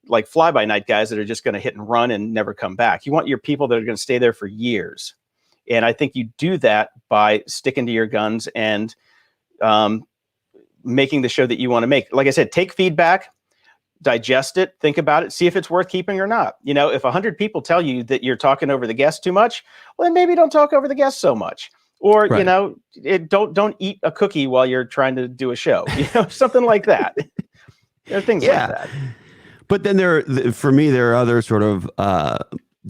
like fly-by-night guys that are just going to hit and run and never come back. You want your people that are going to stay there for years. And I think you do that by sticking to your guns and making the show that you want to make. Like I said, take feedback, digest it, think about it, see if it's worth keeping or not. You know, if 100 people tell you that you're talking over the guest too much, well, then maybe don't talk over the guest so much. Or, Right. you know, don't eat a cookie while you're trying to do a show, you know, something like that. There are things Yeah. like that. But then for me, there are other sort of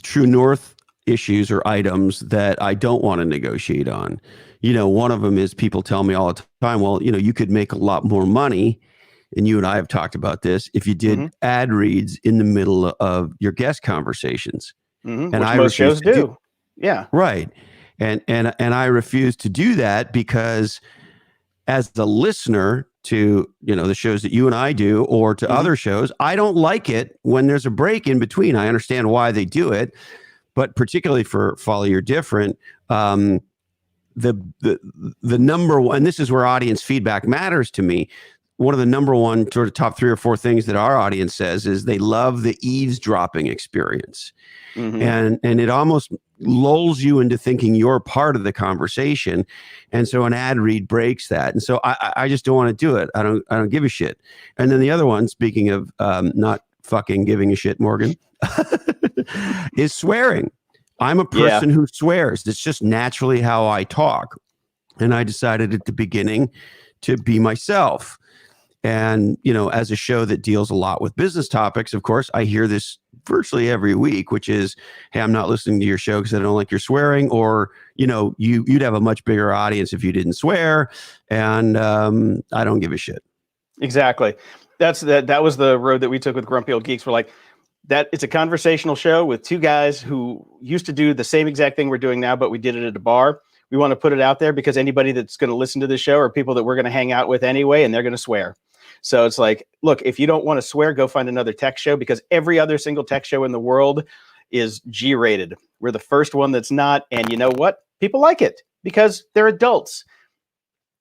true north issues or items that I don't want to negotiate on. You know, one of them is people tell me all the time, well, you know, you could make a lot more money, and you and I have talked about this, if you did ad reads in the middle of your guest conversations. Mm-hmm. And Which most shows refuse to do. Yeah. Right. And I refuse to do that because as the listener to, you know, the shows that you and I do or to other shows, I don't like it when there's a break in between. I understand why they do it, but particularly for Follow Your Different, the number one, and this is where audience feedback matters to me. One of the number one sort of top 3 or 4 things that our audience says is they love the eavesdropping experience. And it almost lulls you into thinking you're part of the conversation. And so an ad read breaks that. And so I just don't want to do it. I don't give a shit. And then the other one, speaking of not fucking giving a shit, Morgan, is swearing. I'm a person who swears. It's just naturally how I talk. And I decided at the beginning to be myself. And, you know, as a show that deals a lot with business topics, of course, I hear this virtually every week, which is, hey, I'm not listening to your show because I don't like your swearing, or, you know, you'd have a much bigger audience if you didn't swear. And I don't give a shit. Exactly. That was the road that we took with Grumpy Old Geeks. We're like, that it's a conversational show with 2 guys who used to do the same exact thing we're doing now, but we did it at a bar. We want to put it out there because anybody that's going to listen to the show are people that we're going to hang out with anyway, and they're going to swear. So it's like, look, if you don't want to swear, go find another tech show, because every other single tech show in the world is G-rated. We're the first one that's not. And you know what? People like it because they're adults.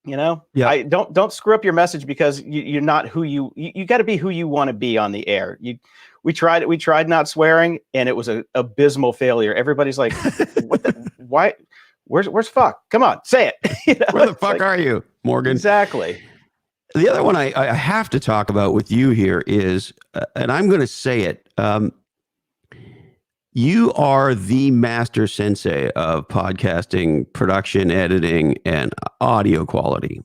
You know, don't screw up your message because you're not who you got to be who you want to be on the air. We tried not swearing, and it was an abysmal failure. Everybody's like, what the, why? Where's fuck? Come on, say it. You know, where the fuck are you, Morgan? Exactly. The other one I have to talk about with you here is, and I'm going to say it, you are the master sensei of podcasting, production, editing, and audio quality.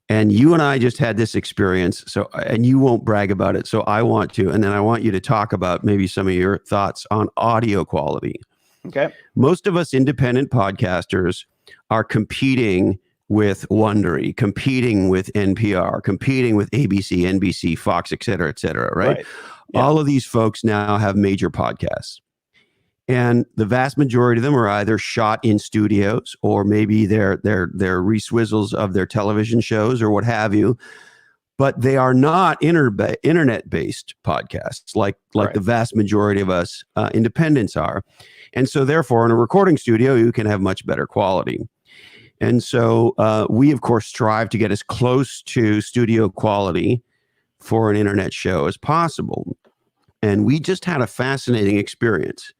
And you and I just had this experience. So, and you won't brag about it. So I want to, and then I want you to talk about maybe some of your thoughts on audio quality. Okay. Most of us independent podcasters are competing with Wondery, competing with NPR, competing with ABC, NBC, Fox, et cetera, right? Yeah. All of these folks now have major podcasts. And the vast majority of them are either shot in studios, or maybe they're reswizzles of their television shows or what have you. But they are not internet-based podcasts like the vast majority of us independents are. And so therefore, in a recording studio, you can have much better quality. And so we, of course, strive to get as close to studio quality for an internet show as possible. And we just had a fascinating experience.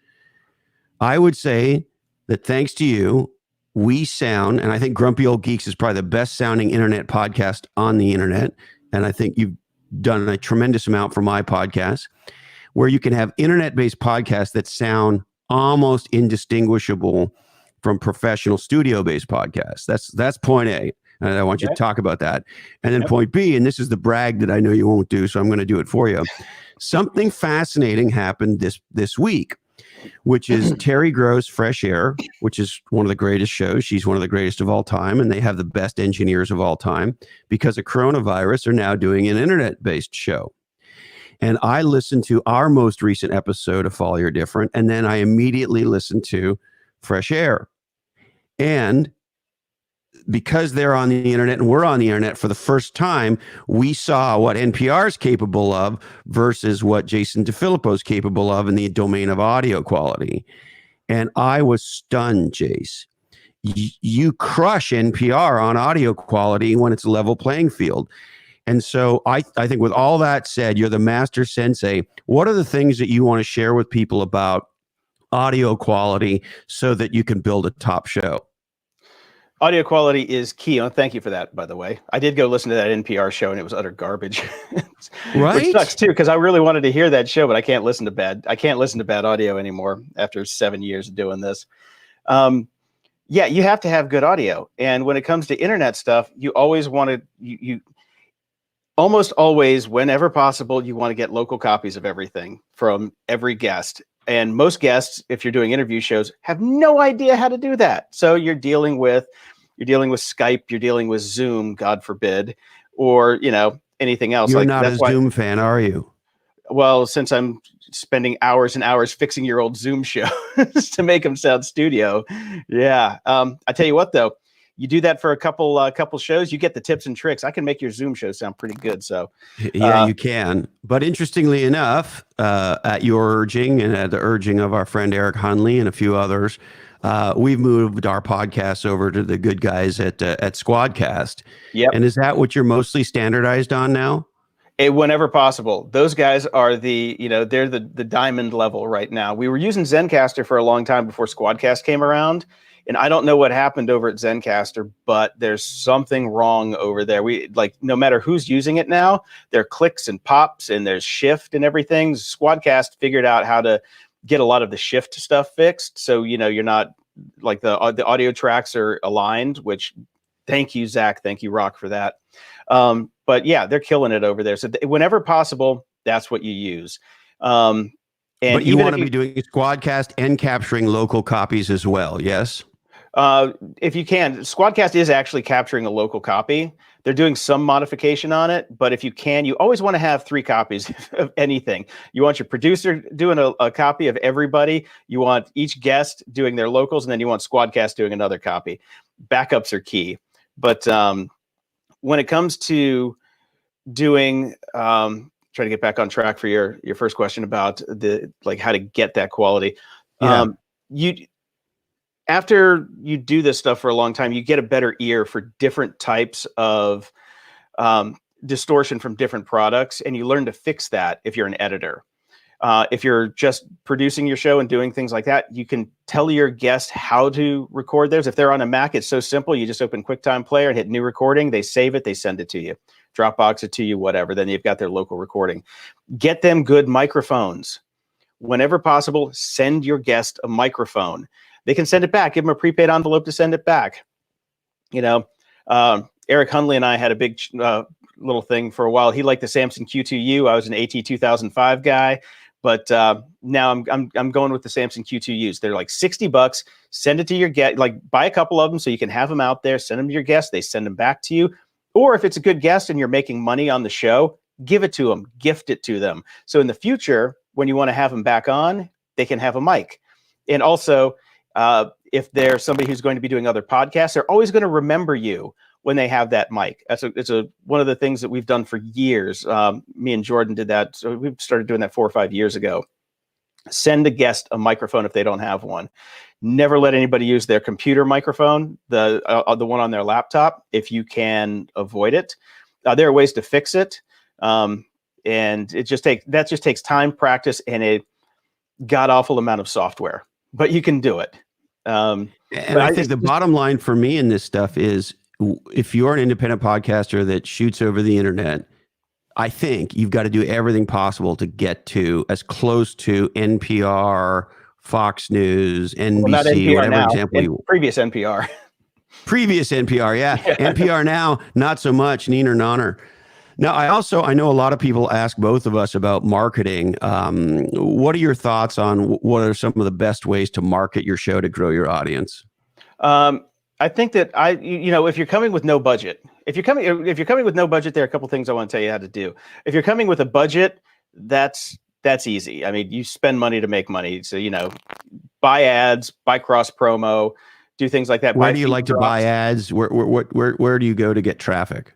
I would say that thanks to you, we sound, and I think Grumpy Old Geeks is probably the best sounding internet podcast on the internet. And I think you've done a tremendous amount for my podcast, where you can have internet-based podcasts that sound almost indistinguishable from professional studio-based podcasts. That's point A. And I want you to talk about that. And then point B, and this is the brag that I know you won't do, so I'm going to do it for you. Something fascinating happened this week, which is Terry Gross Fresh Air, which is one of the greatest shows. She's one of the greatest of all time, and they have the best engineers of all time. Because of coronavirus, are now doing an internet-based show. And I listened to our most recent episode of Follow Your Different, and then I immediately listened to Fresh Air. And because they're on the internet and we're on the internet for the first time, we saw what NPR is capable of versus what Jason DeFilippo is capable of in the domain of audio quality. And I was stunned, Jace. You crush NPR on audio quality when it's a level playing field. And so I think with all that said, you're the master sensei. What are the things that you want to share with people about audio quality so that you can build a top show? Audio quality is key. Oh, thank you for that, by the way. I did go listen to that NPR show, and it was utter garbage. Right? Which sucks too, because I really wanted to hear that show, but I can't listen to bad audio anymore after 7 years of doing this. Yeah, you have to have good audio, and when it comes to internet stuff, you always want to you almost always, whenever possible, you want to get local copies of everything from every guest. And most guests, if you're doing interview shows, have no idea how to do that. So you're dealing with Skype, you're dealing with Zoom, God forbid, or anything else. You're not a Zoom fan, are you? Well, since I'm spending hours and hours fixing your old Zoom shows to make them sound studio, yeah. I tell you what, though, you do that for a couple shows, you get the tips and tricks. I can make your Zoom show sound pretty good. So yeah, you can. But interestingly enough, at your urging and at the urging of our friend Eric Hunley and a few others, we've moved our podcast over to the good guys at Squadcast. Yep. And is that what you're mostly standardized on now? Whenever possible. Those guys are they're the diamond level right now. We were using Zencastr for a long time before Squadcast came around. And I don't know what happened over at Zencastr, but there's something wrong over there. No matter who's using it now, there are clicks and pops and there's shift and everything. Squadcast figured out how to get a lot of the shift stuff fixed. So, you're not like the audio tracks are aligned, which thank you, Zach. Thank you, Rock, for that. But yeah, they're killing it over there. So whenever possible, that's what you use. And but you want to be doing Squadcast and capturing local copies as well, yes? If you can. Squadcast is actually capturing a local copy. They're doing some modification on it, but if you can, you always want to have 3 copies of anything. You want your producer doing a copy of everybody. You want each guest doing their locals, and then you want Squadcast doing another copy. Backups are key. But when it comes to doing, try to get back on track for your first question about how to get that quality. Yeah. After you do this stuff for a long time, you get a better ear for different types of distortion from different products, and you learn to fix that if you're an editor. If you're just producing your show and doing things like that, you can tell your guest how to record theirs. If they're on a Mac, it's so simple. You just open QuickTime Player and hit new recording. They save it. They send it to you. Dropbox it to you, whatever. Then you've got their local recording. Get them good microphones. Whenever possible, send your guest a microphone. They can send it back. Give them a prepaid envelope to send it back. Eric Hunley and I had a big little thing for a while. He liked the Samson Q2U. I was an AT2005 guy, but now I'm going with the Samson Q2Us. They're like $60. Send it to your guest. Buy a couple of them so you can have them out there. Send them to your guests. They send them back to you. Or if it's a good guest and you're making money on the show, give it to them. Gift it to them. So in the future, when you want to have them back on, they can have a mic. And also, if there's somebody who's going to be doing other podcasts, they're always going to remember you when they have that mic. It's one of the things that we've done for years. Me and Jordan did that. So we started doing that 4 or 5 years ago. Send a guest a microphone if they don't have one. Never let anybody use their computer microphone, the one on their laptop, if you can avoid it. There are ways to fix it. And that just takes time, practice, and a god awful amount of software. But you can do it. And I think the bottom line for me in this stuff is, if you're an independent podcaster that shoots over the internet, I think you've got to do everything possible to get to as close to NPR, Fox News, NBC, not NPR whatever now. example Previous NPR. Previous NPR, yeah. NPR now, not so much, neener nonner. Now, I know a lot of people ask both of us about marketing. What are your thoughts on what are some of the best ways to market your show to grow your audience? I think that if you're coming with no budget, there are a couple things I want to tell you how to do. If you're coming with a budget, that's easy. I mean, you spend money to make money. So, buy ads, buy cross promo, do things like that. Where do you like to buy ads? Where do you go to get traffic?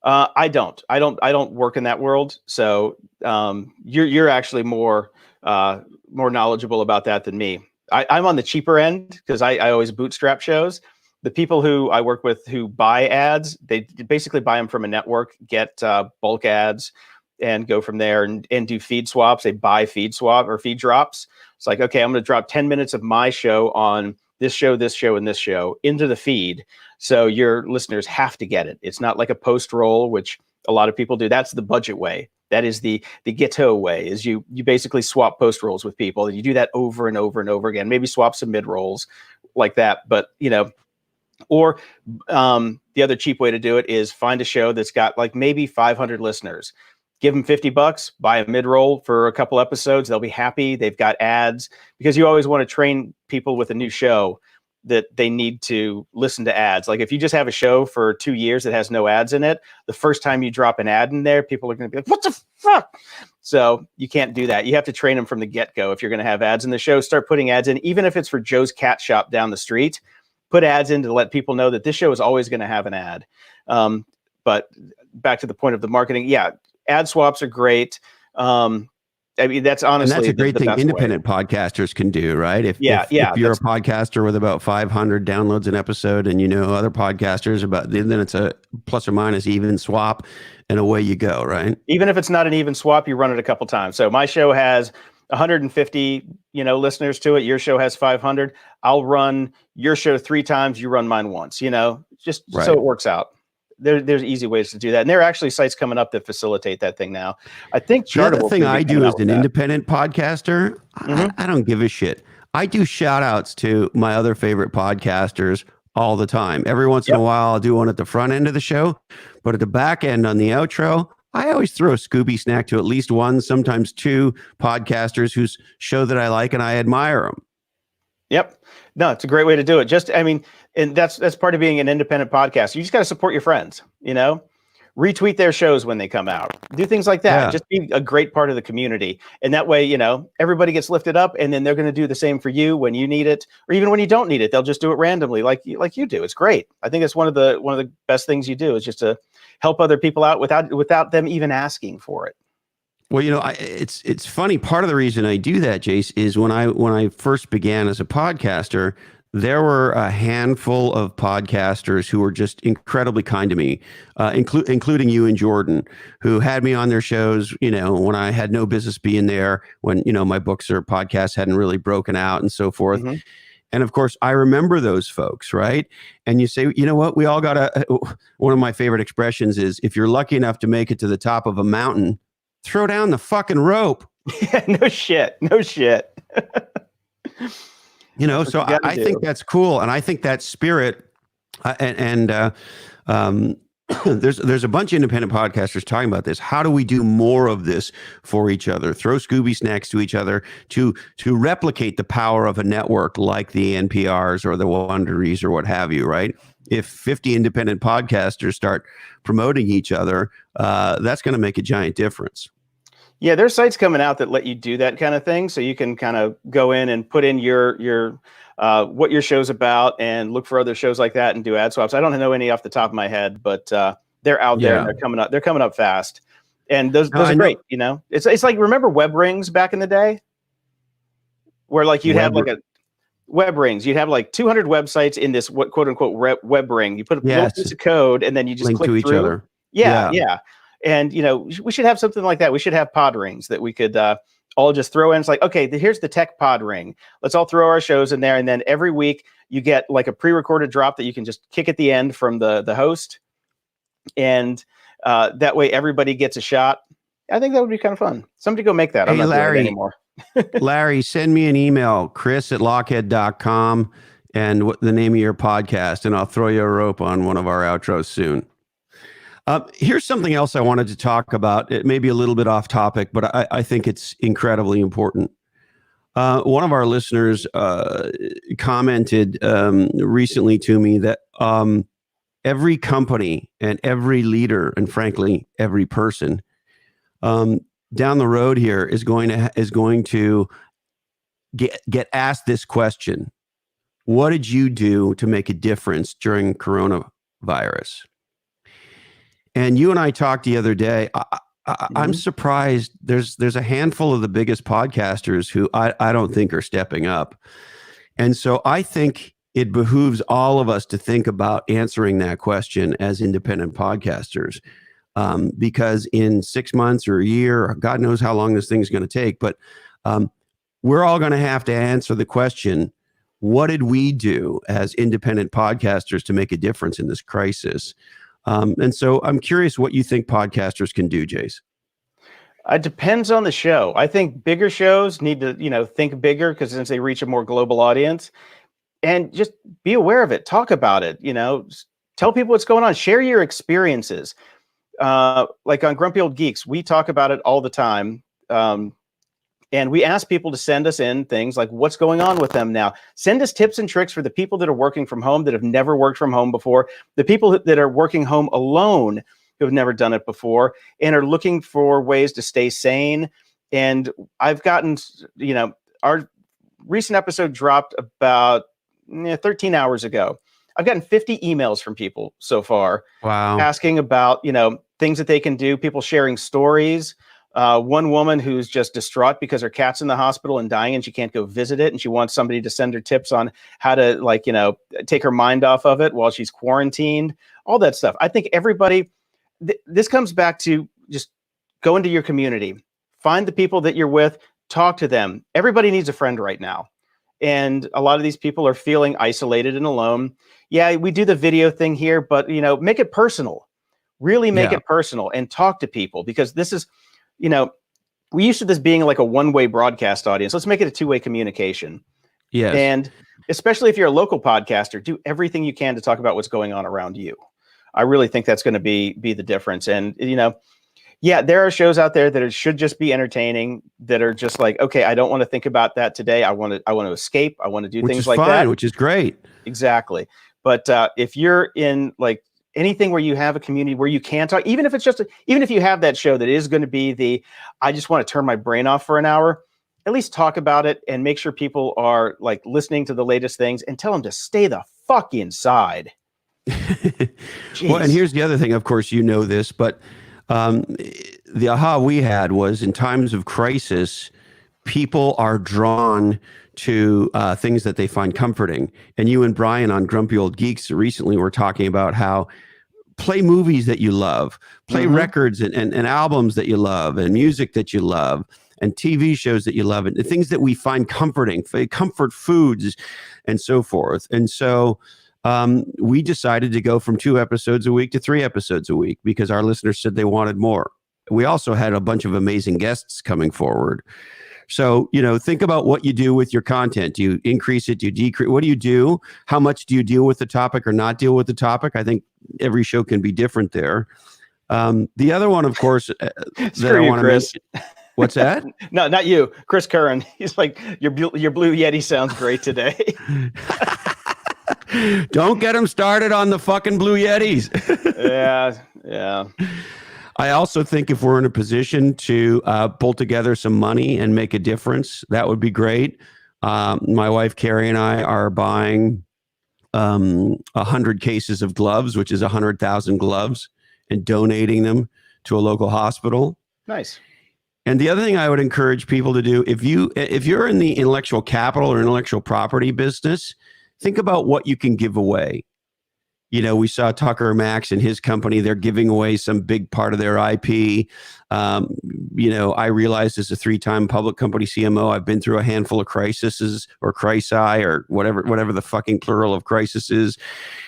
I don't work in that world. So you're actually more knowledgeable about that than me. I'm on the cheaper end because I always bootstrap shows. The people who I work with who buy ads, they basically buy them from a network, get bulk ads, and go from there and do feed swaps. They buy feed swap or feed drops. It's like, okay, I'm going to drop 10 minutes of my show on this show, and this show into the feed. So your listeners have to get it. It's not like a post roll, which a lot of people do. That's the budget way. That is the ghetto way, is you basically swap post rolls with people, and you do that over and over and over again. Maybe swap some mid rolls like that. But, or the other cheap way to do it is find a show that's got like maybe 500 listeners. Give them $50, buy a mid-roll for a couple episodes. They'll be happy. They've got ads, because you always want to train people with a new show that they need to listen to ads. Like if you just have a show for 2 years that has no ads in it, the first time you drop an ad in there, people are going to be like, what the fuck? So you can't do that. You have to train them from the get-go. If you're going to have ads in the show, start putting ads in, even if it's for Joe's Cat Shop down the street. Put ads in to let people know that this show is always going to have an ad. But back to the point of the marketing, ad swaps are great. I mean, that's honestly, and that's a great thing independent podcasters can do, right? If you're a podcaster with about 500 downloads an episode, and other podcasters then it's a plus or minus even swap, and away you go, right? Even if it's not an even swap, you run it a couple times. So my show has 150, listeners to it. Your show has 500. I'll run your show 3 times. You run mine once. Just right. So it works out. There's easy ways to do that, and there are actually sites coming up that facilitate that thing now. I think the other thing I do as an independent podcaster, I don't give a shit. I do shout outs to my other favorite podcasters all the time. Every once in a while, I'll do one at the front end of the show, but at the back end on the outro, I always throw a Scooby snack to at least one, sometimes 2 podcasters whose show that I like and I admire them. Yep. No, it's a great way to do it. And that's part of being an independent podcast. You just got to support your friends, retweet their shows when they come out, do things like that. Just be a great part of the community. And that way, everybody gets lifted up, and then they're going to do the same for you when you need it, or even when you don't need it. They'll just do it randomly like you do. It's great. I think it's one of the best things you do, is just to help other people out without them even asking for it. Well, it's funny. Part of the reason I do that, Jace, is when I first began as a podcaster, there were a handful of podcasters who were just incredibly kind to me, including you and Jordan, who had me on their shows, when I had no business being there, when, my books or podcasts hadn't really broken out and so forth. Mm-hmm. And of course, I remember those folks, right? And you say, you know what? We all one of my favorite expressions is, if you're lucky enough to make it to the top of a mountain, throw down the fucking rope. Yeah, no shit. So I think that's cool. And I think that spirit, there's a bunch of independent podcasters talking about this. How do we do more of this for each other? Throw Scooby snacks to each other to replicate the power of a network like the NPRs or the Wonderies or what have you, right? If 50 independent podcasters start promoting each other, that's going to make a giant difference. Yeah, there's sites coming out that let you do that kind of thing. So you can kind of go in and put in your what your show's about and look for other shows like that and do ad swaps. I don't know any off the top of my head, but they're out there and they're coming up. They're coming up fast, and those are great. It's like, remember web rings back in the day, where like you'd have like a web rings. You'd have like 200 websites in this quote unquote web ring. You put a little piece of code, and then you just link click to each through. other. Yeah. And, we should have something like that. We should have pod rings that we could all just throw in. It's like, okay, here's the tech pod ring. Let's all throw our shows in there. And then every week you get like a pre-recorded drop that you can just kick at the end from the host. And that way everybody gets a shot. I think that would be kind of fun. Somebody go make that. I'm not Larry, doing it anymore. Larry, send me an email, chris@lockhead.com, and the name of your podcast, and I'll throw you a rope on one of our outros soon. Here's something else I wanted to talk about. It may be a little bit off topic, but I think it's incredibly important. One of our listeners commented recently to me that every company and every leader, and frankly, every person, down the road here is going to get asked this question: what did you do to make a difference during coronavirus? And you and I talked the other day. I'm surprised there's a handful of the biggest podcasters who I don't think are stepping up. And so I think it behooves all of us to think about answering that question as independent podcasters, because in 6 months or a year, God knows how long this thing is going to take, but we're all going to have to answer the question: what did we do as independent podcasters to make a difference in this crisis? And so I'm curious what you think podcasters can do, Jace. It depends on the show. I think bigger shows need to, think bigger, because since they reach a more global audience, and just be aware of it, talk about it, tell people what's going on, share your experiences. Like on Grumpy Old Geeks, we talk about it all the time. And we ask people to send us in things like what's going on with them now. Send us tips and tricks for the people that are working from home, that have never worked from home before, the people that are working home alone who have never done it before and are looking for ways to stay sane. And I've gotten, our recent episode dropped about 13 hours ago. I've gotten 50 emails from people so far. Wow. Asking about, things that they can do, people sharing stories. One woman who's just distraught because her cat's in the hospital and dying and she can't go visit it. And she wants somebody to send her tips on how to take her mind off of it while she's quarantined, all that stuff. I think everybody, this comes back to just go into your community, find the people that you're with, talk to them. Everybody needs a friend right now. And a lot of these people are feeling isolated and alone. Yeah, we do the video thing here, but make it personal, really make it personal and talk to people, because this is, we used to this being like a one-way broadcast audience. Let's make it a two-way communication. Yes. And especially if you're a local podcaster, do everything you can to talk about what's going on around you. I really think that's going to be the difference. And, there are shows out there that should just be entertaining, that are just like, okay, I don't want to think about that today. I want to escape. I want to do things like that. Which is great. Exactly. But if you're in like anything where you have a community where you can talk, even if you have that show that is going to be I just want to turn my brain off for an hour, at least talk about it and make sure people are like listening to the latest things, and tell them to stay the fuck inside. Well, and here's the other thing, of course, this, but the aha we had was, in times of crisis, people are drawn to things that they find comforting. And you and Brian on Grumpy Old Geeks recently were talking about how play movies that you love, play records and albums that you love, and music that you love, and TV shows that you love, and the things that we find comforting, comfort foods and so forth. And so we decided to go from 2 episodes a week to 3 episodes a week, because our listeners said they wanted more. We also had a bunch of amazing guests coming forward. So, think about what you do with your content. Do you increase it? Do you decrease? What do you do? How much do you deal with the topic or not deal with the topic? I think every show can be different there. The other one, of course, that I want to mention. What's that? No, not you, Chris Curran. He's like, your Blue Yeti sounds great today. Don't get him started on the fucking Blue Yetis. Yeah. I also think if we're in a position to pull together some money and make a difference, that would be great. My wife, Carrie, and I are buying 100 cases of gloves, which is 100,000 gloves, and donating them to a local hospital. Nice. And the other thing I would encourage people to do, if you're in the intellectual capital or intellectual property business, think about what you can give away. We saw Tucker Max and his company, they're giving away some big part of their IP. I realized as a 3-time public company CMO, I've been through a handful of crises or crisi or whatever the fucking plural of crisis is.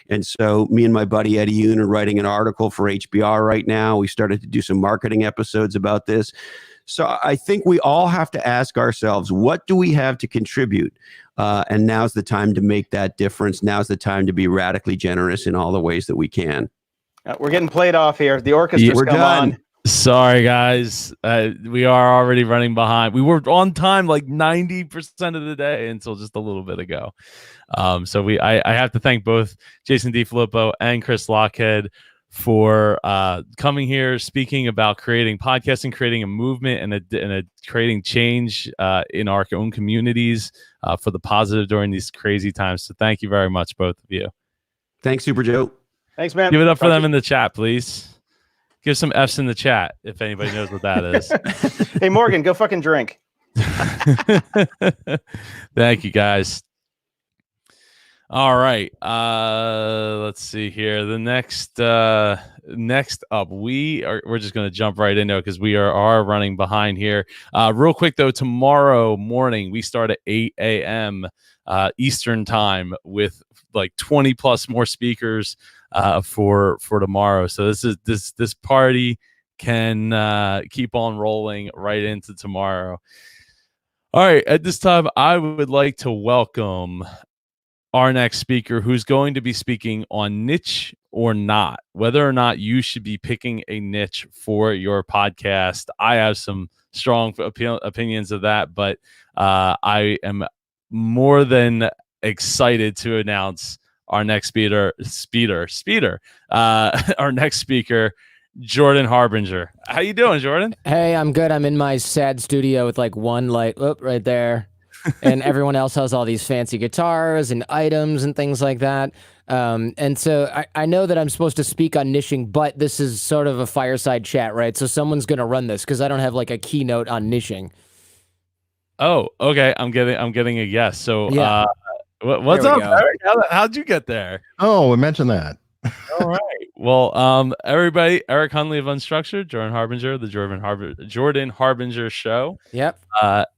And so me and my buddy Eddie Yoon are writing an article for HBR right now. We started to do some marketing episodes about this. So I think we all have to ask ourselves, what do we have to contribute? And now's the time to make that difference. Now's the time to be radically generous in all the ways that we can. We're getting played off here. The orchestra's we're come done. on. Sorry, guys. We are already running behind. We were on time like 90% of the day until just a little bit ago. So I have to thank both Jason DeFilippo and Chris Lochhead for coming here, speaking about creating podcasting, creating a movement, and creating change in our own communities for the positive during these crazy times. So thank you very much, both of you. Thanks, Super Joe. Thanks, man. Give it up for Talk them to in the chat, please. Give some F's in the chat if anybody knows what that is. you. Hey, Morgan, go fucking drink. Thank you, guys. All right. Let's see here. The next up, we're just going to jump right into it because we are running behind here. Real quick though, tomorrow morning we start at 8 a.m. Eastern time with like 20 plus more speakers for tomorrow. So this party can keep on rolling right into tomorrow. All right. At this time, I would like to welcome our next speaker, who's going to be speaking on niche or not, whether or not you should be picking a niche for your podcast. I have some strong opinions of that, but I am more than excited to announce our next our next speaker, Jordan Harbinger. How you doing, Jordan? Hey, I'm good. I'm in my sad studio with like one light right there. And everyone else has all these fancy guitars and items and things like that. And so I know that I'm supposed to speak on niching, but this is sort of a fireside chat, right? So someone's going to run this because I don't have like a keynote on niching. Oh, okay. I'm getting a yes. So Yeah. what's up, Eric? How'd you get there? Oh, we mentioned that. All right. Well, everybody, Eric Hunley of Unstructured, Jordan Harbinger, the Jordan Harbinger Show. Yep.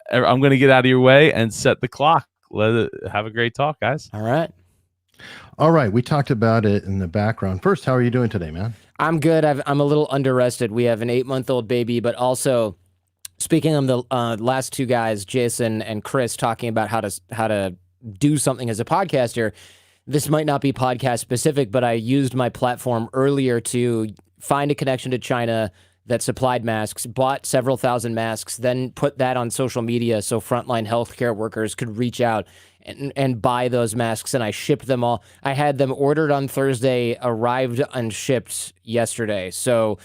I'm going to get out of your way and set the clock. Have a great talk, guys. All right. All right. We talked about it in the background. First, how are you doing today, man? I'm good. I'm a little under-rested. We have an 8-month-old baby, but also speaking of the last two guys, Jason and Chris, talking about how to do something as a podcaster. This might not be podcast specific, but I used my platform earlier to find a connection to China that supplied masks, bought several thousand masks, then put that on social media so frontline healthcare workers could reach out and buy those masks, and I shipped them all. I had them ordered on Thursday, arrived and shipped yesterday. So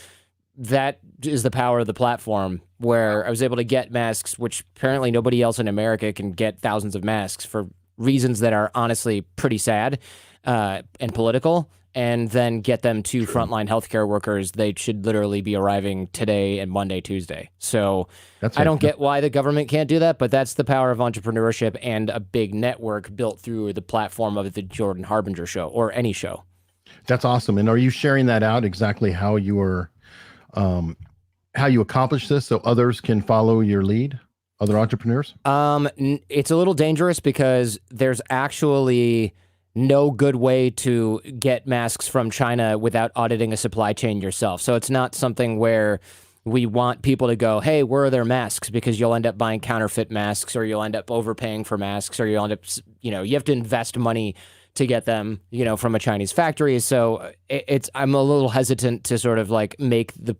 that is the power of the platform, where I was able to get masks, which apparently nobody else in America can get thousands of masks for reasons that are honestly pretty sad and political, and then get them to frontline healthcare workers. They should literally be arriving today and Monday, Tuesday. So I don't get why the government can't do that, but that's the power of entrepreneurship and a big network built through the platform of the Jordan Harbinger Show, or any show. That's awesome. And are you sharing that out exactly how you are, how you accomplish this so others can follow your lead? Other entrepreneurs? It's a little dangerous because there's actually no good way to get masks from China without auditing a supply chain yourself. So it's not something where we want people to go, hey, where are their masks? Because you'll end up buying counterfeit masks, or you'll end up overpaying for masks, or you'll end up, you have to invest money to get them, from a Chinese factory. So I'm a little hesitant to sort of like make the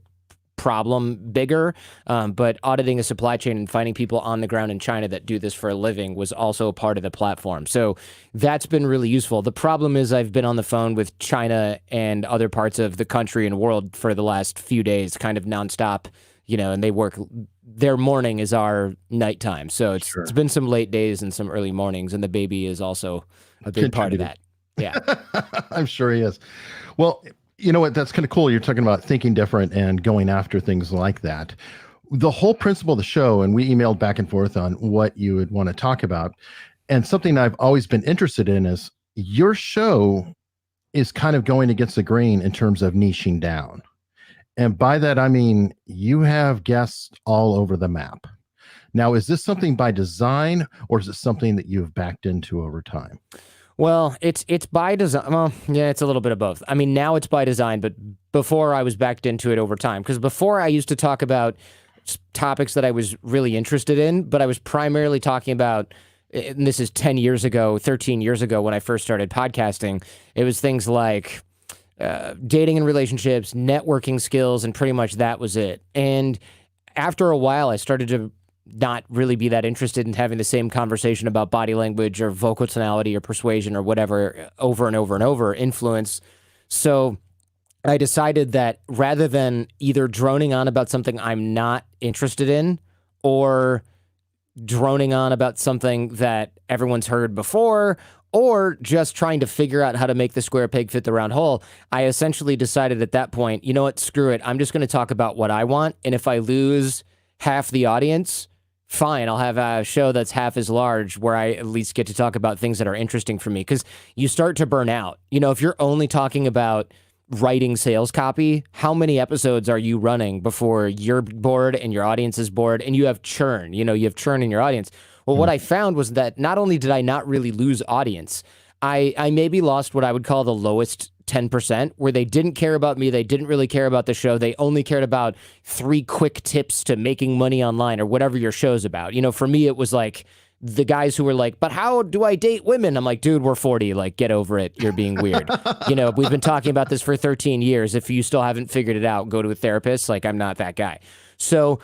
problem bigger, but auditing a supply chain and finding people on the ground in China that do this for a living was also a part of the platform. So that's been really useful. The problem is I've been on the phone with China and other parts of the country and world for the last few days, kind of nonstop, and they work, their morning is our nighttime. So it's been some late days and some early mornings, and the baby is also a big part of that. Yeah. I'm sure he is. Well, you know what? That's kind of cool. You're talking about thinking different and going after things like that. The whole principle of the show, and we emailed back and forth on what you would want to talk about. And something I've always been interested in is your show is kind of going against the grain in terms of niching down. And by that, I mean, you have guests all over the map. Now, is this something by design, or is it something that you've backed into over time? Well, it's by design. Well, yeah, it's a little bit of both. I mean, now it's by design, but before I was backed into it over time. Because before I used to talk about topics that I was really interested in, but I was primarily talking about, and this is 10 years ago, 13 years ago when I first started podcasting, it was things like dating and relationships, networking skills, and pretty much that was it. And after a while, I started to not really be that interested in having the same conversation about body language or vocal tonality or persuasion or whatever over and over and over, influence. So I decided that rather than either droning on about something I'm not interested in or droning on about something that everyone's heard before or just trying to figure out how to make the square peg fit the round hole, I essentially decided at that point, you know what, screw it. I'm just going to talk about what I want. And if I lose half the audience, fine, I'll have a show that's half as large where I at least get to talk about things that are interesting for me. Because you start to burn out. You know, if you're only talking about writing sales copy, how many episodes are you running before you're bored and your audience is bored and you have churn? You know, you have churn in your audience. Well, what I found was that not only did I not really lose audience, I maybe lost what I would call the lowest 10%, where they didn't care about me. They didn't really care about the show. They only cared about 3 quick tips to making money online or whatever your show's about. You know, for me, it was like the guys who were like, but how do I date women? I'm like, dude, we're 40. Like, get over it. You're being weird. You know, we've been talking about this for 13 years. If you still haven't figured it out, go to a therapist. Like, I'm not that guy. So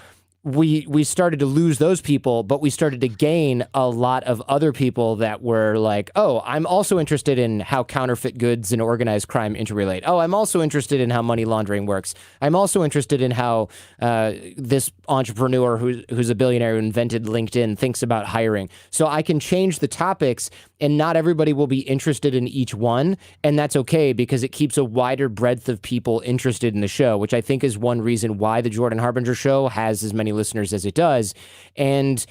we started to lose those people, but we started to gain a lot of other people that were like, oh, I'm also interested in how counterfeit goods and organized crime interrelate. Oh, I'm also interested in how money laundering works. I'm also interested in how this entrepreneur who's a billionaire who invented LinkedIn thinks about hiring. So I can change the topics, and not everybody will be interested in each one. And that's okay, because it keeps a wider breadth of people interested in the show, which I think is one reason why the Jordan Harbinger Show has as many listeners as it does. And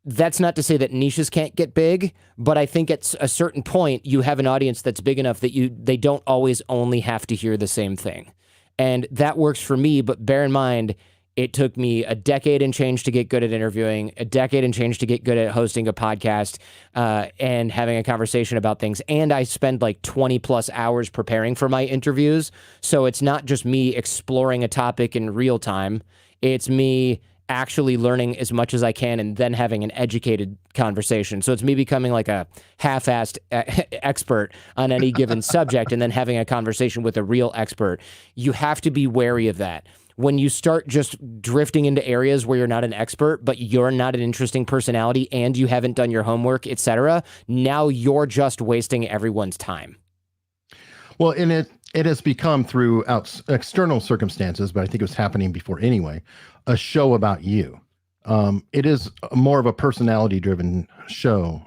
that's not to say that niches can't get big, but I think at a certain point you have an audience that's big enough that they don't always only have to hear the same thing. And that works for me, but bear in mind, it took me a decade and change to get good at interviewing, a decade and change to get good at hosting a podcast and having a conversation about things. And I spend like 20 plus hours preparing for my interviews. So it's not just me exploring a topic in real time. It's me actually learning as much as I can and then having an educated conversation. So it's me becoming like a half-assed expert on any given subject and then having a conversation with a real expert. You have to be wary of that. When you start just drifting into areas where you're not an expert, but you're not an interesting personality and you haven't done your homework, etc., now you're just wasting everyone's time. Well, and it has become through external circumstances, but I think it was happening before anyway, a show about you. It is more of a personality-driven show,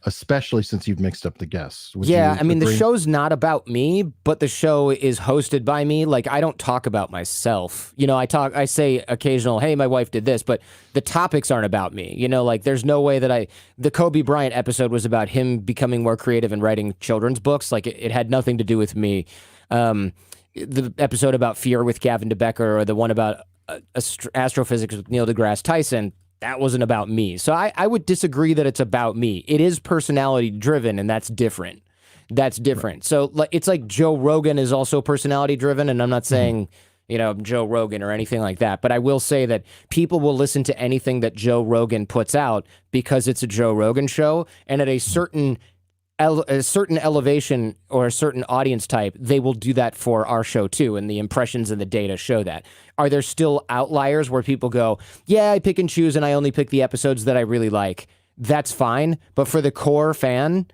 especially since you've mixed up the guests. Yeah, I mean, the show's not about me, but the show is hosted by me. Like, I don't talk about myself. You know, I say occasional, hey, my wife did this, but the topics aren't about me. You know, like, there's no way that the Kobe Bryant episode was about him becoming more creative and writing children's books. Like, it had nothing to do with me. The episode about fear with Gavin DeBecker, or the one about astrophysics with Neil deGrasse Tyson, that wasn't about me. So I would disagree that it's about me. It is personality driven, and that's different. That's different. Right. So it's like Joe Rogan is also personality driven, and I'm not saying, you know, Joe Rogan or anything like that, but I will say that people will listen to anything that Joe Rogan puts out because it's a Joe Rogan show, and at a certain elevation or a certain audience type, they will do that for our show too, and the impressions and the data show that. Are there still outliers where people go, yeah, I pick and choose and I only pick the episodes that I really like? That's fine, but for the core fan,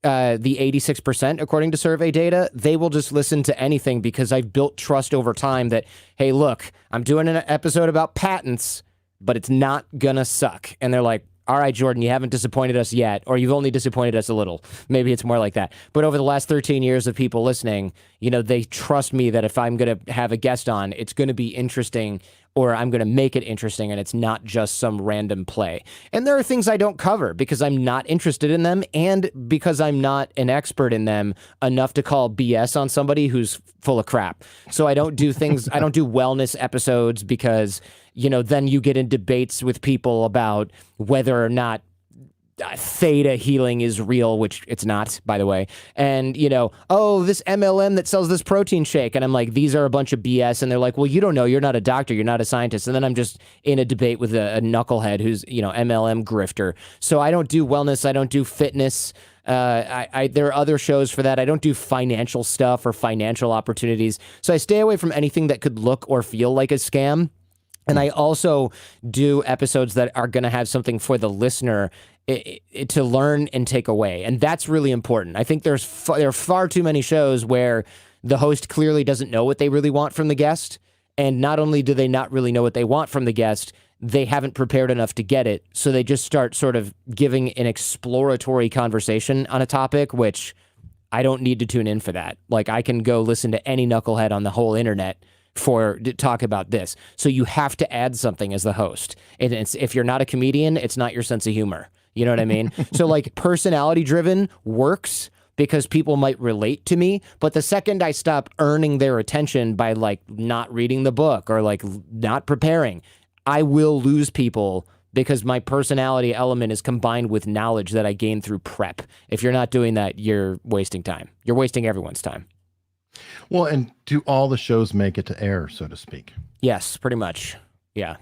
the 86%, according to survey data, they will just listen to anything because I've built trust over time that, hey, look, I'm doing an episode about patents, but it's not gonna suck. And they're like, all right, Jordan, you haven't disappointed us yet, or you've only disappointed us a little. Maybe it's more like that. But over the last 13 years of people listening, you know, they trust me that if I'm going to have a guest on, it's going to be interesting, or I'm going to make it interesting, and it's not just some random play. And there are things I don't cover because I'm not interested in them, and because I'm not an expert in them enough to call BS on somebody who's full of crap. So I don't do things, I don't do wellness episodes because, you know, then you get in debates with people about whether or not theta healing is real, which it's not, by the way. And, you know, oh, this MLM that sells this protein shake. And I'm like, these are a bunch of BS. And they're like, well, you don't know. You're not a doctor. You're not a scientist. And then I'm just in a debate with a knucklehead who's, you know, MLM grifter. So I don't do wellness. I don't do fitness. There are other shows for that. I don't do financial stuff or financial opportunities. So I stay away from anything that could look or feel like a scam. And I also do episodes that are going to have something for the listener to learn and take away. And that's really important. I think there are far too many shows where The host clearly doesn't know what they really want from the guest. And not only do they not really know what they want from the guest, they haven't prepared enough to get it. So they just start sort of giving an exploratory conversation on a topic, which I don't need to tune in for that. Like, I can go listen to any knucklehead on the whole internet to talk about this. So you have to add something as the host. And if you're not a comedian, it's not your sense of humor. You know what I mean? So like personality driven works because people might relate to me. But the second I stop earning their attention by like not reading the book or like not preparing, I will lose people because my personality element is combined with knowledge that I gain through prep. If you're not doing that, you're wasting time. You're wasting everyone's time. Well, and do all the shows make it to air, so to speak? Yes, pretty much. Yeah.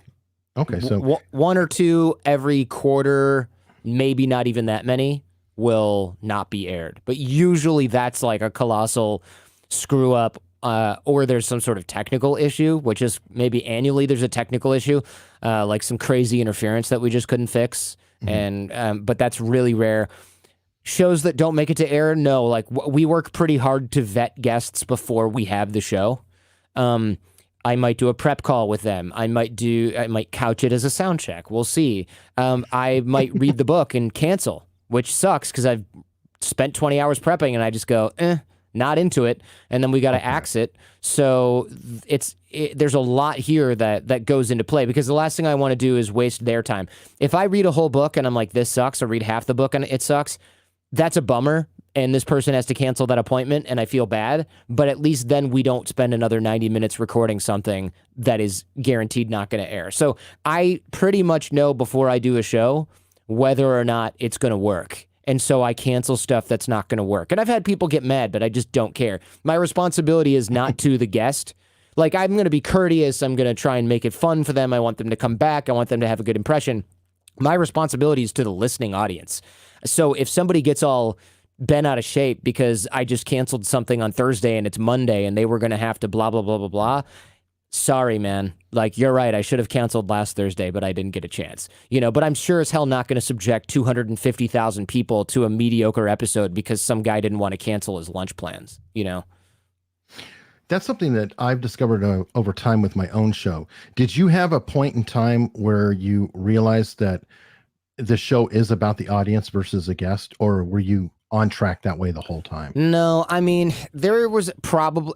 Okay, so one or two every quarter, maybe not even that many, will not be aired. But usually that's like a colossal screw up, or there's some sort of technical issue, which is maybe annually there's a technical issue, like some crazy interference that we just couldn't fix. And but that's really rare. Shows that don't make it to air, no. Like we work pretty hard to vet guests before we have the show. I might do a prep call with them. I might couch it as a sound check. We'll see. I might read the book and cancel, which sucks because I've spent 20 hours prepping and I just go, not into it. And then we got to axe it. So there's a lot here that goes into play because the last thing I want to do is waste their time. If I read a whole book and I'm like, this sucks, or read half the book and it sucks, that's a bummer. And this person has to cancel that appointment and I feel bad, but at least then we don't spend another 90 minutes recording something that is guaranteed not going to air. So I pretty much know before I do a show whether or not it's going to work. And so I cancel stuff that's not going to work. And I've had people get mad, but I just don't care. My responsibility is not to the guest. Like, I'm going to be courteous. I'm going to try and make it fun for them. I want them to come back. I want them to have a good impression. My responsibility is to the listening audience. So if somebody gets all bent out of shape because I just canceled something on Thursday and it's Monday and they were going to have to blah, blah, blah, blah, blah. Sorry, man. Like, you're right. I should have canceled last Thursday, but I didn't get a chance. But I'm sure as hell not going to subject 250,000 people to a mediocre episode because some guy didn't want to cancel his lunch plans, That's something that I've discovered over time with my own show. Did you have a point in time where you realized that the show is about the audience versus a guest, or were you on track that way the whole time? No, I mean, there was probably,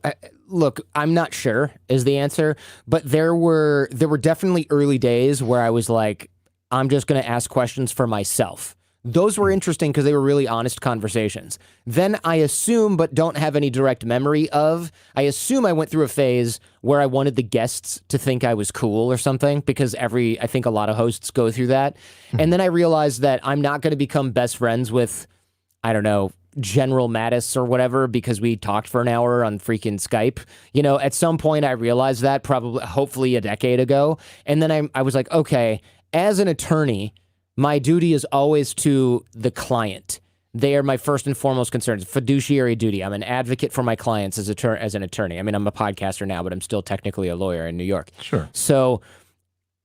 look, I'm not sure is the answer, but there were definitely early days where I was like, I'm just going to ask questions for myself. Those were interesting because they were really honest conversations. Then I assume, but don't have any direct memory of, I assume I went through a phase where I wanted the guests to think I was cool or something, because I think a lot of hosts go through that. And then I realized that I'm not going to become best friends with, I don't know, General Mattis or whatever, because we talked for an hour on freaking Skype. At some point I realized that, hopefully a decade ago. And then I was like, okay, as an attorney, my duty is always to the client. They are my first and foremost concerns. Fiduciary duty. I'm an advocate for my clients as an attorney. I mean, I'm a podcaster now, but I'm still technically a lawyer in New York. Sure. So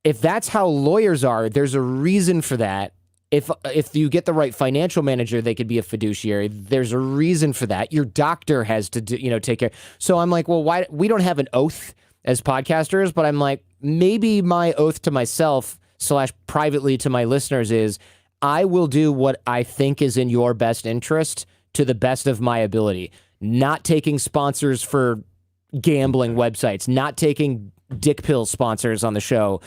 if that's how lawyers are, there's a reason for that. If you get the right financial manager, they could be a fiduciary. There's a reason for that. Your doctor has to take care. So I'm like, well, why we don't have an oath as podcasters, but I'm like, maybe my oath to myself / privately to my listeners is I will do what I think is in your best interest to the best of my ability. Not taking sponsors for gambling websites, not taking dick pill sponsors on the show,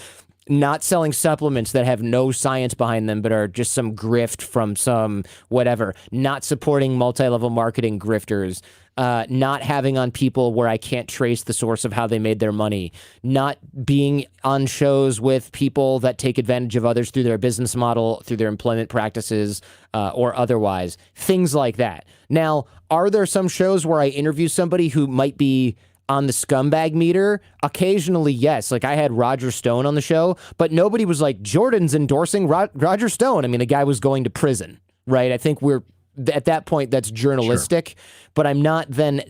not selling supplements that have no science behind them but are just some grift from some whatever, not supporting multi-level marketing grifters, not having on people where I can't trace the source of how they made their money, not being on shows with people that take advantage of others through their business model, through their employment practices, or otherwise, things like that. Now, are there some shows where I interview somebody who might be on the scumbag meter? Occasionally, yes. Like I had Roger Stone on the show, but nobody was like, Jordan's endorsing Roger Stone. I mean, the guy was going to prison, right? I think we're at that point, that's journalistic, but I'm not then,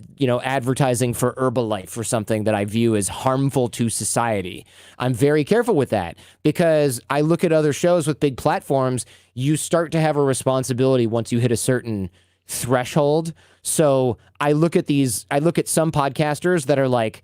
advertising for Herbalife or something that I view as harmful to society. I'm very careful with that because I look at other shows with big platforms. You start to have a responsibility once you hit a certain threshold. So I look at some podcasters that are like